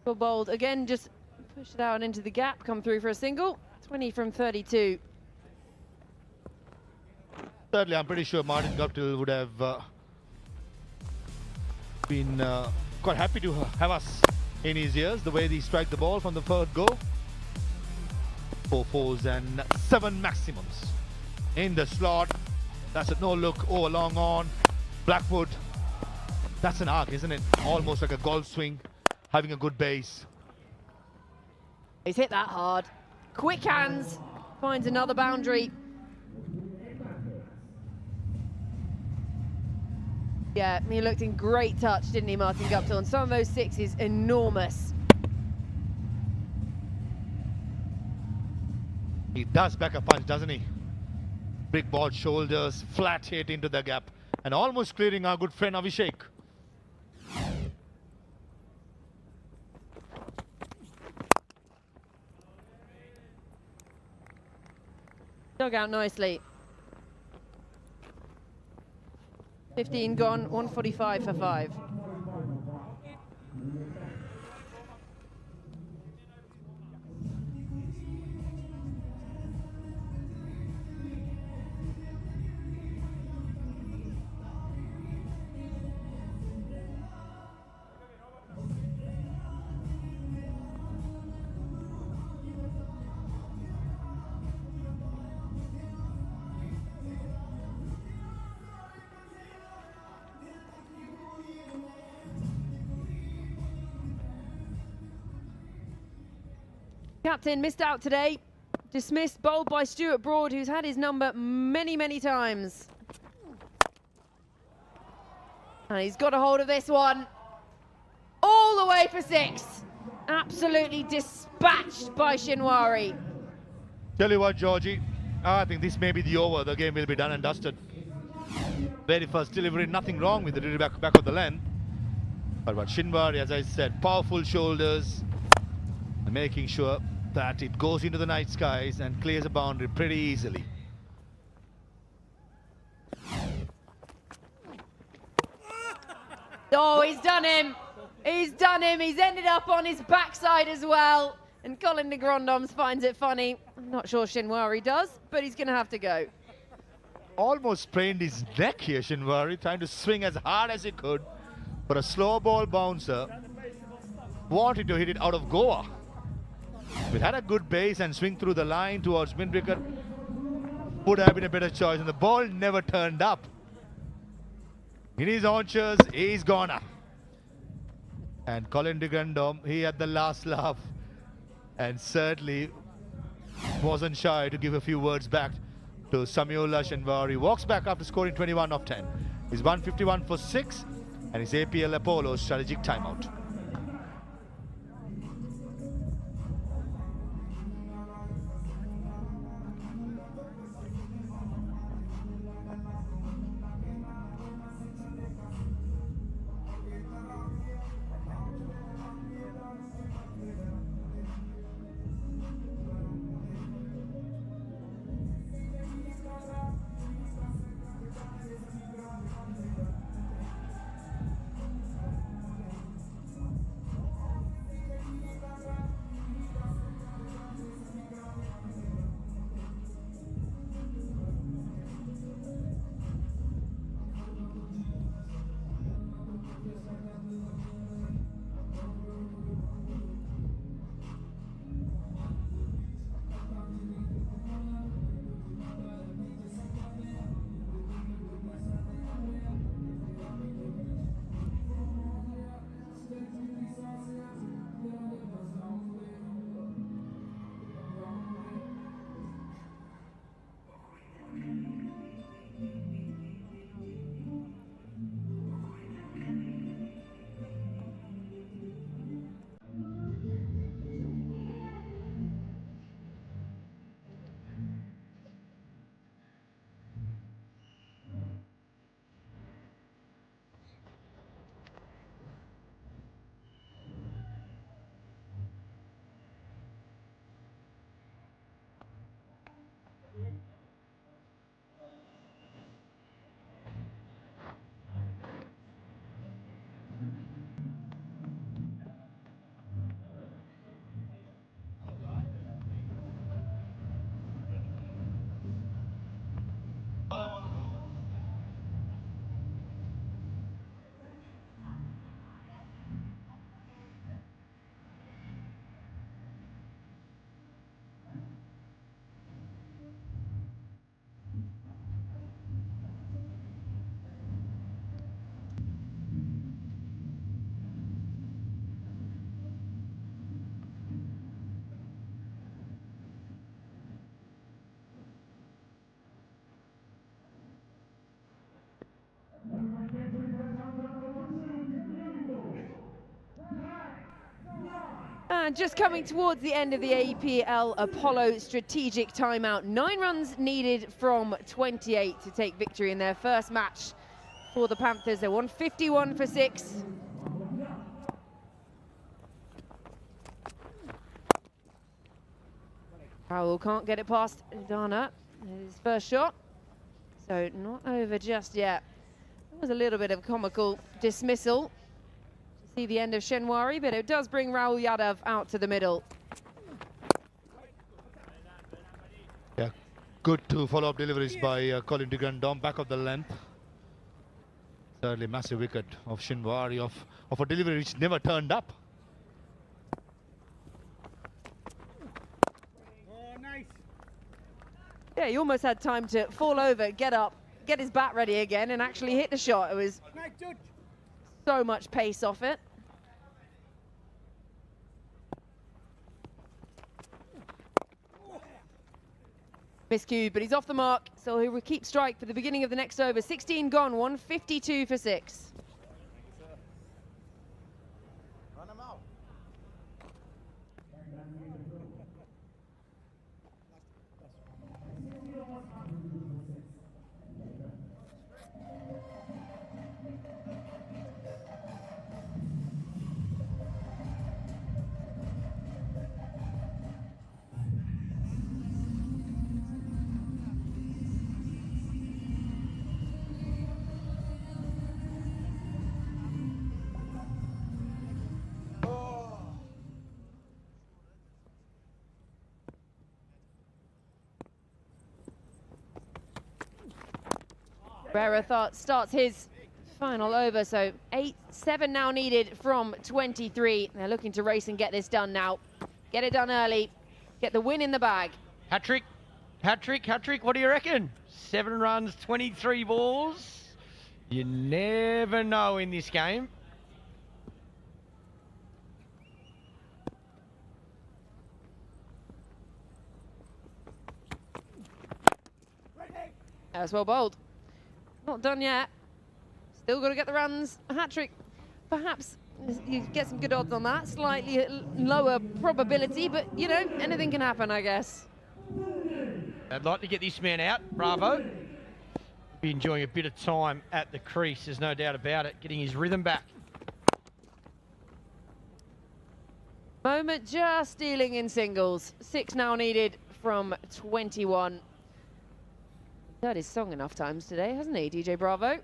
Speaker 15: Bowled again, just push it out into the gap, come through for a single. 20 from 32.
Speaker 3: Thirdly, I'm pretty sure Martin Guptill would have been quite happy to have us in his ears, the way he strike the ball from the third go. 4 fours and 7 maximums in the slot. That's a no look over long on. Blackwood, that's an arc, isn't it? Almost like a golf swing, having a good base.
Speaker 15: He's hit that hard. Quick hands, finds another boundary. Yeah, he looked in great touch, didn't he, Martin Guptill? And some of those sixes, enormous.
Speaker 3: He does back a punch, doesn't he? Big broad shoulders, flat hit into the gap, and almost clearing our good friend Abhishek.
Speaker 15: Dug out nicely. 15 gone, 145 for 5. Captain missed out today. Dismissed, bowled by Stuart Broad, who's had his number many, many times. And he's got a hold of this one. All the way for 6. Absolutely dispatched by Shinwari.
Speaker 3: Tell you what, Georgie, I think this may be the over. The game will be done and dusted. very first delivery, nothing wrong with the delivery back of the length. But Shinwari, as I said, powerful shoulders, making sure that it goes into the night skies and clears a boundary pretty easily.
Speaker 15: Oh, he's done him. He's done him. He's ended up on his backside as well. And Colin de Grandoms finds it funny. I'm not sure Shinwari does, but he's going to have to go.
Speaker 3: Almost sprained his neck here, Shinwari, trying to swing as hard as he could for a slow ball bouncer. Wanted to hit it out of Goa. It had a good base and swing through the line towards mid-wicket. Would have been a better choice, and the ball never turned up. In his haunches, he's gone up. And Colin de Grandom, he had the last laugh and certainly wasn't shy to give a few words back to Samiola Shinwari. Walks back after scoring 21 of 10. He's 151 for 6 and his APL Apollo strategic timeout.
Speaker 15: And just coming towards the end of the APL Apollo strategic timeout. 9 runs needed from 28 to take victory in their first match for the Panthers. They're 151 for 6. Powell can't get it past Udana. His first shot. So not over just yet. There was a little bit of comical dismissal. See the end of Shinwari, but it does bring Rahul Yadav out to the middle.
Speaker 3: Yeah, good two follow-up deliveries by Colin de Grandom, back of the length. Certainly massive wicket of Shinwari of a delivery which never turned up.
Speaker 17: Oh, nice.
Speaker 15: Yeah, he almost had time to fall over, get up, get his bat ready again, and actually hit the shot. It was so much pace off it. Miscue, but he's off the mark, so he will keep strike for the beginning of the next over. 16 gone, 152 for 6. Berra starts his final over, so 7 now needed from 23. They're looking to race and get this done now. Get it done early, get the win in the bag.
Speaker 22: Hat-trick, hat-trick, hat-trick, what do you reckon? 7 runs, 23 balls. You never know in this game.
Speaker 15: As well bowled. Not done yet. Still got to get the runs. A hat-trick, perhaps you get some good odds on that. Slightly lower probability, but you know, anything can happen, I guess.
Speaker 22: I'd like to get this man out. Bravo. Be enjoying a bit of time at the crease, there's no doubt about it. Getting his rhythm back.
Speaker 15: Moment just stealing in singles. 6 now needed from 21. Heard his song enough times today, hasn't he, DJ Bravo?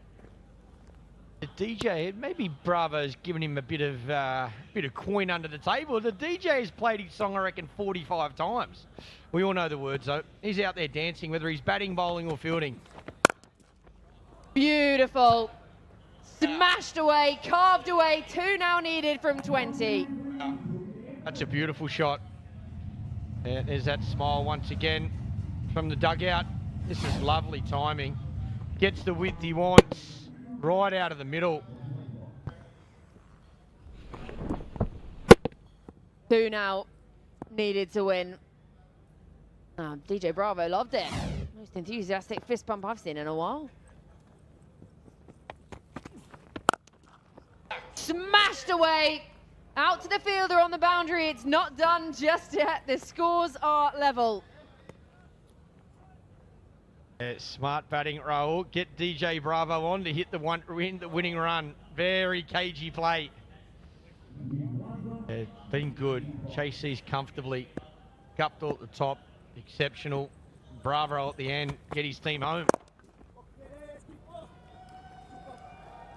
Speaker 22: The DJ, maybe Bravo's given him a bit of coin under the table. The DJ has played his song, I reckon, 45 times. We all know the words, though. He's out there dancing, whether he's batting, bowling, or fielding.
Speaker 15: Beautiful. Smashed away, carved away. 2 now needed from 20.
Speaker 22: That's a beautiful shot. There's that smile once again from the dugout. This is lovely timing. Gets the width he wants, right out of the middle.
Speaker 15: 2 now needed to win. DJ Bravo loved it. Most enthusiastic fist pump I've seen in a while. Smashed away. Out to the fielder on the boundary. It's not done just yet. The scores are level.
Speaker 22: Smart batting, Raul. Get DJ Bravo on to hit the winning run. Very cagey play. Been good. Chase these comfortably. Guptill at the top. Exceptional. Bravo at the end. Get his team home.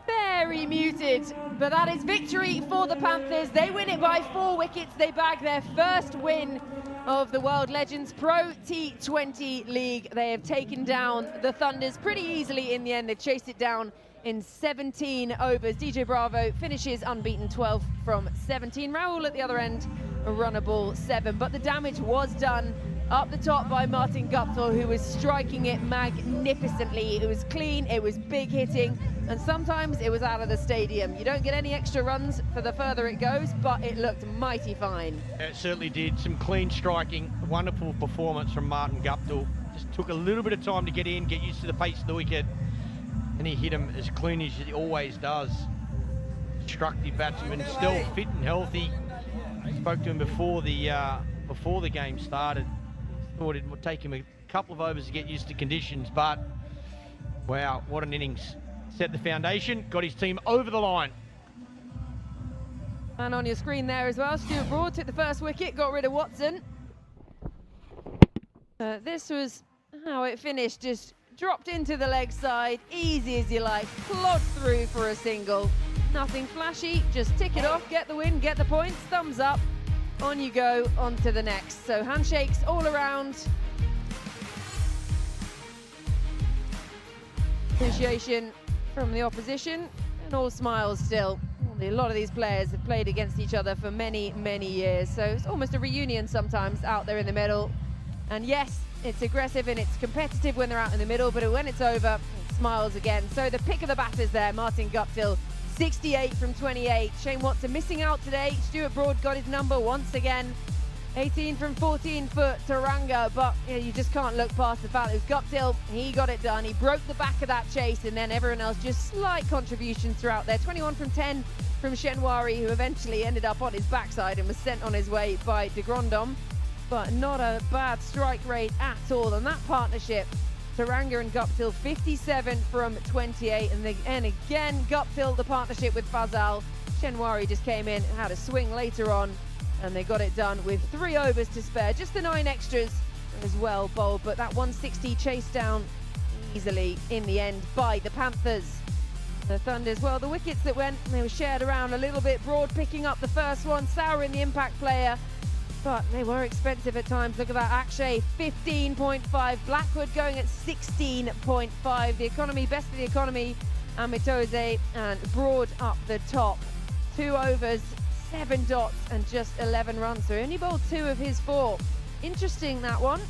Speaker 15: Very muted, but that is victory for the Panthers. They win it by 4 wickets. They bag their first win of the World Legends Pro T20 League. They have taken down the Thunders pretty easily in the end. They chased it down in 17 overs. DJ Bravo finishes unbeaten, 12 from 17. Raul at the other end, a runnable 7. But the damage was done up the top by Martin Guptill, who was striking it magnificently. It was clean, it was big hitting, and sometimes it was out of the stadium. You don't get any extra runs for the further it goes, but it looked mighty fine.
Speaker 22: It certainly did. Some clean striking, wonderful performance from Martin Guptill. Just took a little bit of time to get in, get used to the pace of the wicket, and he hit him as clean as he always does. Constructive batsman, still fit and healthy. I spoke to him before the game started. Thought it would take him a couple of overs to get used to conditions, but wow, what an innings. Set the foundation, got his team over the line.
Speaker 15: And on your screen there as well, Stuart Broad took the first wicket, got rid of Watson. This was how it finished, just dropped into the leg side, easy as you like, plodded through for a single. Nothing flashy, just tick it off, get the win, get the points, thumbs up. On you go, on to the next. So handshakes all around. Appreciation from the opposition, and all smiles still. A lot of these players have played against each other for many, many years, so it's almost a reunion sometimes out there in the middle. And yes, it's aggressive and it's competitive when they're out in the middle, but when it's over, it smiles again. So the pick of the batters there, Martin Guptill, 68 from 28. Shane Watson missing out today. Stuart Broad got his number once again. 18 from 14 for Taranga, but you just can't look past the fact it was Guptill. He got it done. He broke the back of that chase, and then everyone else just slight contributions throughout there. 21 from 10 from Shenwari, who eventually ended up on his backside and was sent on his way by de Grandhomme. But not a bad strike rate at all. And that partnership, Taranga and Guptill, 57 from 28. And again, Guptill, the partnership with Fazal. Shenwari just came in and had a swing later on, and they got it done with 3 overs to spare. Just the 9 extras as well bowled, but that 160 chased down easily in the end by the Panthers. The Thunders, well, the wickets that went, they were shared around a little bit. Broad picking up the first one, Sauer in the impact player. but they were expensive at times. Look at that, Akshay 15.5, Blackwood going at 16.5. The economy, best of the economy, and Mitose and Broad up the top. 2 overs, 7 dots and just 11 runs. So he only bowled 2 of his 4. Interesting, that one.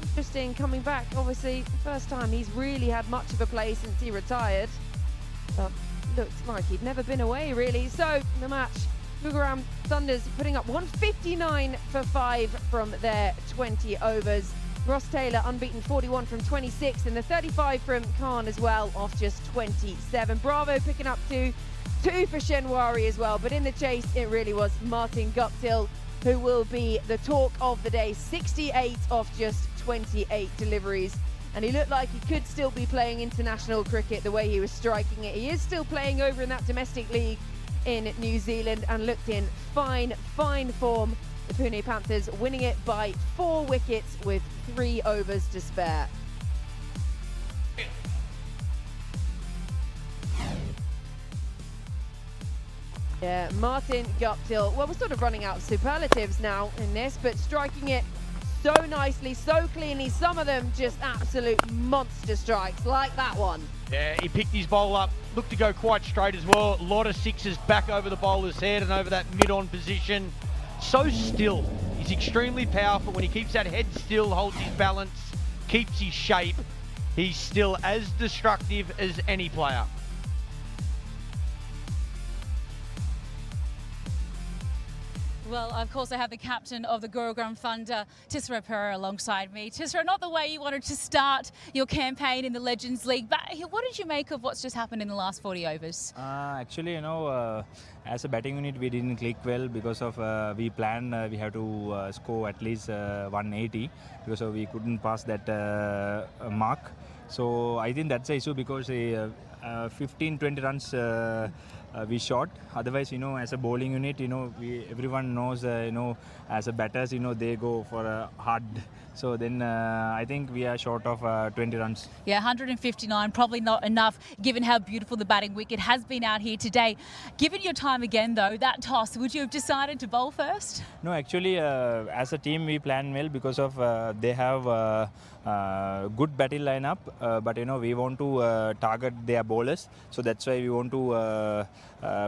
Speaker 15: Interesting coming back. Obviously, first time he's really had much of a play since he retired. But looked like he'd never been away, really. So the match, Gurugram Thunders putting up 159 for 5 from their 20 overs. Ross Taylor unbeaten 41 from 26, and the 35 from Khan as well off just 27. Bravo picking up 2 for Shenwari as well, but in the chase it really was Martin Guptill who will be the talk of the day. 68 off just 28 deliveries, and he looked like he could still be playing international cricket the way he was striking it. He is still playing over in that domestic league in New Zealand and looked in fine form. The Pune Panthers winning it by 4 wickets with 3 overs to spare. Yeah, Martin Guptill. Well, we're sort of running out of superlatives now in this, but striking it so nicely, so cleanly. Some of them just absolute monster strikes, like that one.
Speaker 6: Yeah, he picked his bowl up, looked to go quite straight as well. A lot of sixes back over the bowler's head and over that mid-on position. So still. He's extremely powerful. When he keeps that head still, holds his balance, keeps his shape, he's still as destructive as any player.
Speaker 5: Well, of course, I have the captain of the Gurugram Thunder, Tisra Pereira, alongside me. Tisra, not the way you wanted to start your campaign in the Legends League, but what did you make of what's just happened in the last 40 overs?
Speaker 10: Actually, as a batting unit, we didn't click well because of we planned we have to score at least 180 because we couldn't pass that mark. So I think that's the issue because 15-20 runs we shot. Otherwise, as a bowling unit, everyone knows, as a batters, they go for a hard. So then I think we are short of 20 runs.
Speaker 5: Yeah, 159, probably not enough given how beautiful the batting wicket has been out here today. Given your time again, though, that toss, would you have decided to bowl first?
Speaker 10: No, actually, as a team, we plan well because of they have good batting lineup, but we want to target their bowlers. So that's why we want to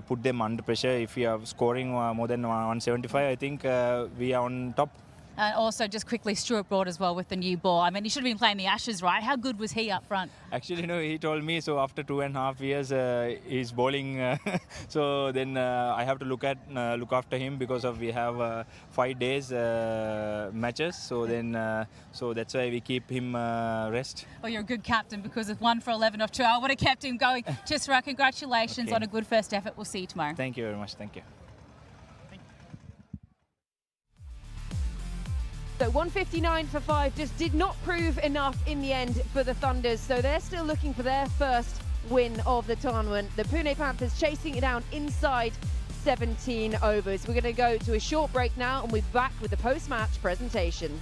Speaker 10: put them under pressure. If we are scoring more than 175, I think we are on top.
Speaker 5: And also, just quickly, Stuart Broad as well with the new ball. I mean, he should have been playing the Ashes, right? How good was he up front?
Speaker 10: Actually, he told me, so after 2.5 years, he's bowling. So then I have to look after him because of we have 5 days matches. So then, so that's why we keep him rest.
Speaker 5: Well, you're a good captain because of 1 for 11 off 2. I would have kept him going. Tisra, congratulations on a good first effort. We'll see you tomorrow.
Speaker 10: Thank you very much. Thank you.
Speaker 15: So 159 for 5 just did not prove enough in the end for the Thunders. So they're still looking for their first win of the tournament. The Pune Panthers chasing it down inside 17 overs. We're going to go to a short break now and we'll be back with the post-match presentation.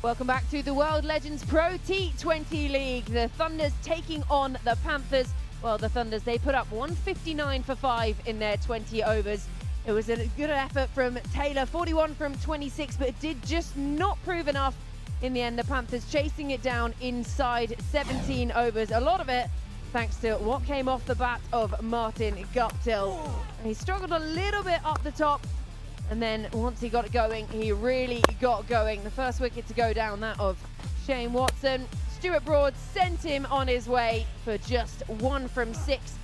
Speaker 15: Welcome back to the World Legends Pro T20 League. The Thunders taking on the Panthers. Well, the Thunders, they put up 159 for 5 in their 20 overs. It was a good effort from Taylor, 41 from 26, but it did just not prove enough in the end. The Panthers chasing it down inside 17 overs. A lot of it thanks to what came off the bat of Martin Guptill. He struggled a little bit up the top, and then once he got it going, he really got going. The first wicket to go down, that of Shane Watson. Stuart Broad sent him on his way for just 1 from 6.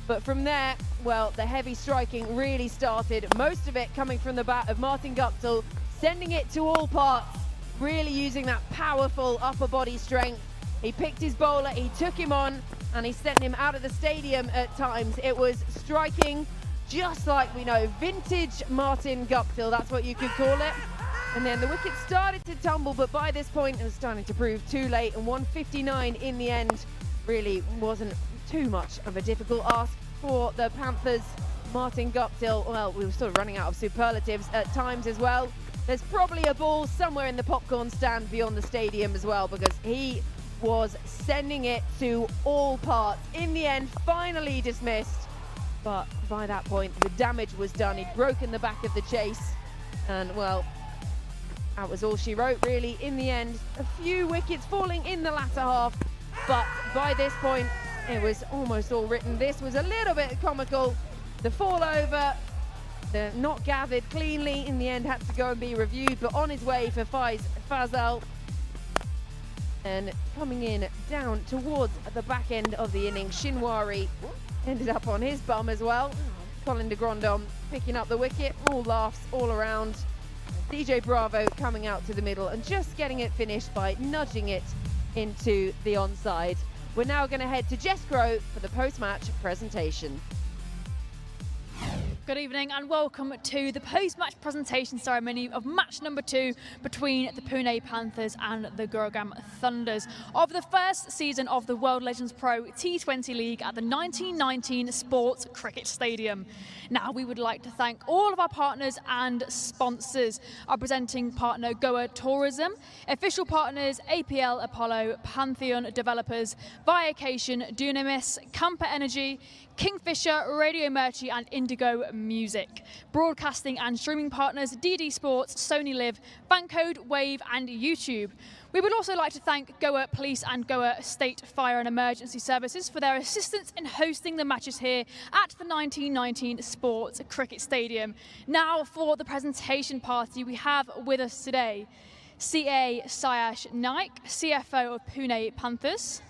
Speaker 15: But from there, well, the heavy striking really started. Most of it coming from the bat of Martin Guptill, sending it to all parts, really using that powerful upper body strength. He picked his bowler, he took him on, and he sent him out of the stadium at times. It was striking just like we know, vintage Martin Guptill, that's what you could call it. And then the wicket started to tumble, but by this point it was starting to prove too late, and 159 in the end really wasn't too much of a difficult ask for the Panthers. Martin Guptill, well, we were sort of running out of superlatives at times as well. There's probably a ball somewhere in the popcorn stand beyond the stadium as well, because he was sending it to all parts. In the end, finally dismissed, but by that point the damage was done. He'd broken the back of the chase, and well, that was all she wrote really. In the end, a few wickets falling in the latter half, but by this point it was almost all written. This was a little bit comical. The fall over, the not gathered cleanly, in the end had to go and be reviewed, but on his way for Fazal. And coming in down towards the back end of the innings, Shinwari ended up on his bum as well. Colin de Grandhomme picking up the wicket, all laughs all around. DJ Bravo coming out to the middle and just getting it finished by nudging it into the onside. We're now going to head to Jess Crow for the post-match presentation.
Speaker 5: Good evening and welcome to the post-match presentation ceremony of match number 2 between the Pune Panthers and the Gurugram Thunders of the first season of the World Legends Pro T20 League at the 1919 Sports Cricket Stadium. Now, we would like to thank all of our partners and sponsors. Our presenting partner, Goa Tourism, official partners, APL Apollo, Pantheon Developers, Viacation, Dunamis, Camper Energy, Kingfisher, Radio Merchie and Indigo Music. Broadcasting and streaming partners, DD Sports, Sony Live, Bankcode, Wave and YouTube. We would also like to thank Goa Police and Goa State Fire and Emergency Services for their assistance in hosting the matches here at the 1919 Sports Cricket Stadium. Now for the presentation party, we have with us today CA Sayash Naik, CFO of Pune Panthers,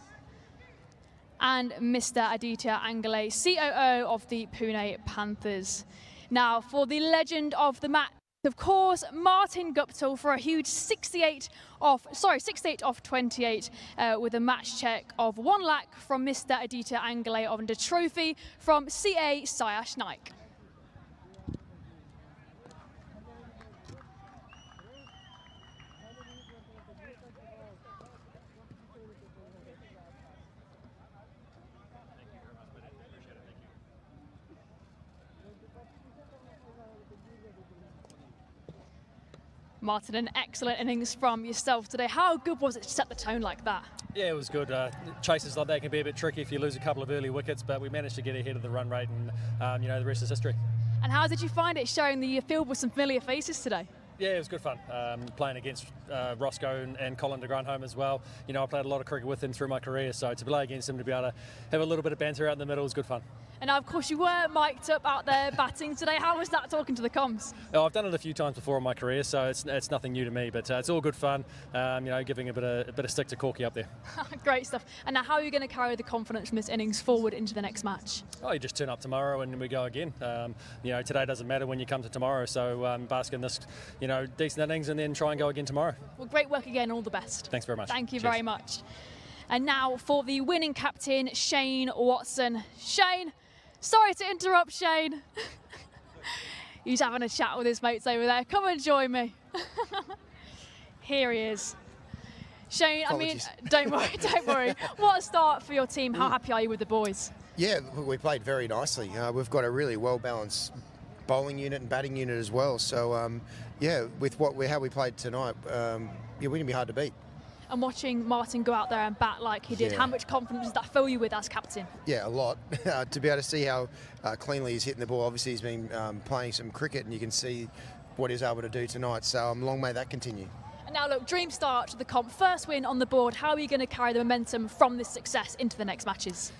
Speaker 5: and Mr. Aditya Angle, COO of the Pune Panthers. Now, for the legend of the match, of course, Martin Guptill for a huge 68 off 28 with a match check of 1 lakh from Mr. Aditya Angle and a trophy from CA Sayash Naik. Martin, an excellent innings from yourself today. How good was it to set the tone like that?
Speaker 11: Yeah, it was good. Chases like that can be a bit tricky if you lose a couple of early wickets, but we managed to get ahead of the run rate, and the rest is history.
Speaker 5: And how did you find it showing the field with some familiar faces today?
Speaker 11: Yeah, it was good fun. Playing against Roscoe and Colin de Grandhomme as well. You know, I played a lot of cricket with him through my career, so to play against him, to be able to have a little bit of banter out in the middle was good fun.
Speaker 5: And now, of course, you were mic'd up out there batting today. How was that talking to the comms?
Speaker 11: Oh, I've done it a few times before in my career, so it's nothing new to me, but it's all good fun, giving a bit of stick to Corky up there.
Speaker 5: Great stuff. And now, how are you going to carry the confidence from this innings forward into the next match?
Speaker 11: Oh, you just turn up tomorrow and we go again. Today doesn't matter when you come to tomorrow, so bask in this, decent innings and then try and go again tomorrow.
Speaker 5: Well, great work again, all the best.
Speaker 11: Thanks very much.
Speaker 5: Thank you
Speaker 11: Cheers.
Speaker 5: very much. And now for the winning captain, Shane Watson. Shane, sorry to interrupt, Shane. He's having a chat with his mates over there. Come and join me. Here he is. Shane,
Speaker 9: Apologies.
Speaker 5: don't worry. What a start for your team. How happy are you with the boys?
Speaker 9: Yeah, we played very nicely. We've got a really well-balanced bowling unit and batting unit as well. So yeah, with how we played tonight, yeah, we're going to be hard to beat.
Speaker 16: And watching Martin go out there and bat like he did,
Speaker 9: Yeah.
Speaker 16: how much confidence does that fill you with as captain?
Speaker 9: Yeah, a lot. To be able to see how cleanly he's hitting the ball. Obviously, he's been playing some cricket, and you can see what he's able to do tonight. So long may that continue.
Speaker 16: And now look, dream start to the comp, first win on the board. How are you going to carry the momentum from this success into the next matches?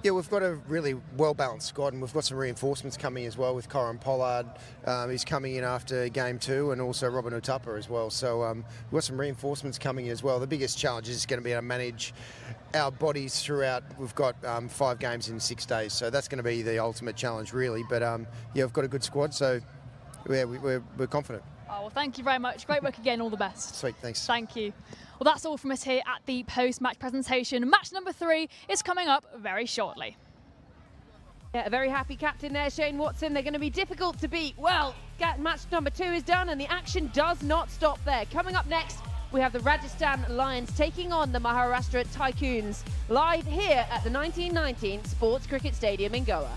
Speaker 9: Yeah, we've got a really well-balanced squad, and we've got some reinforcements coming as well with Corin Pollard, who's coming in after game 2, and also Robin Utapa as well. So we've got some reinforcements coming as well. The biggest challenge is going to be to manage our bodies throughout. We've got 5 games in 6 days, so that's going to be the ultimate challenge, really. But yeah, we've got a good squad, so yeah, we're confident.
Speaker 16: Oh, well, thank you very much. Great work again. All the best.
Speaker 9: Sweet, thanks.
Speaker 16: Thank you. Well, that's all from us here at the post-match presentation. Match number 3 is coming up very shortly.
Speaker 15: Yeah, a very happy captain there, Shane Watson. They're going to be difficult to beat. Well, match number 2 is done, and the action does not stop there. Coming up next, we have the Rajasthan Lions taking on the Maharashtra Tycoons, live here at the 1919 Sports Cricket Stadium in Goa.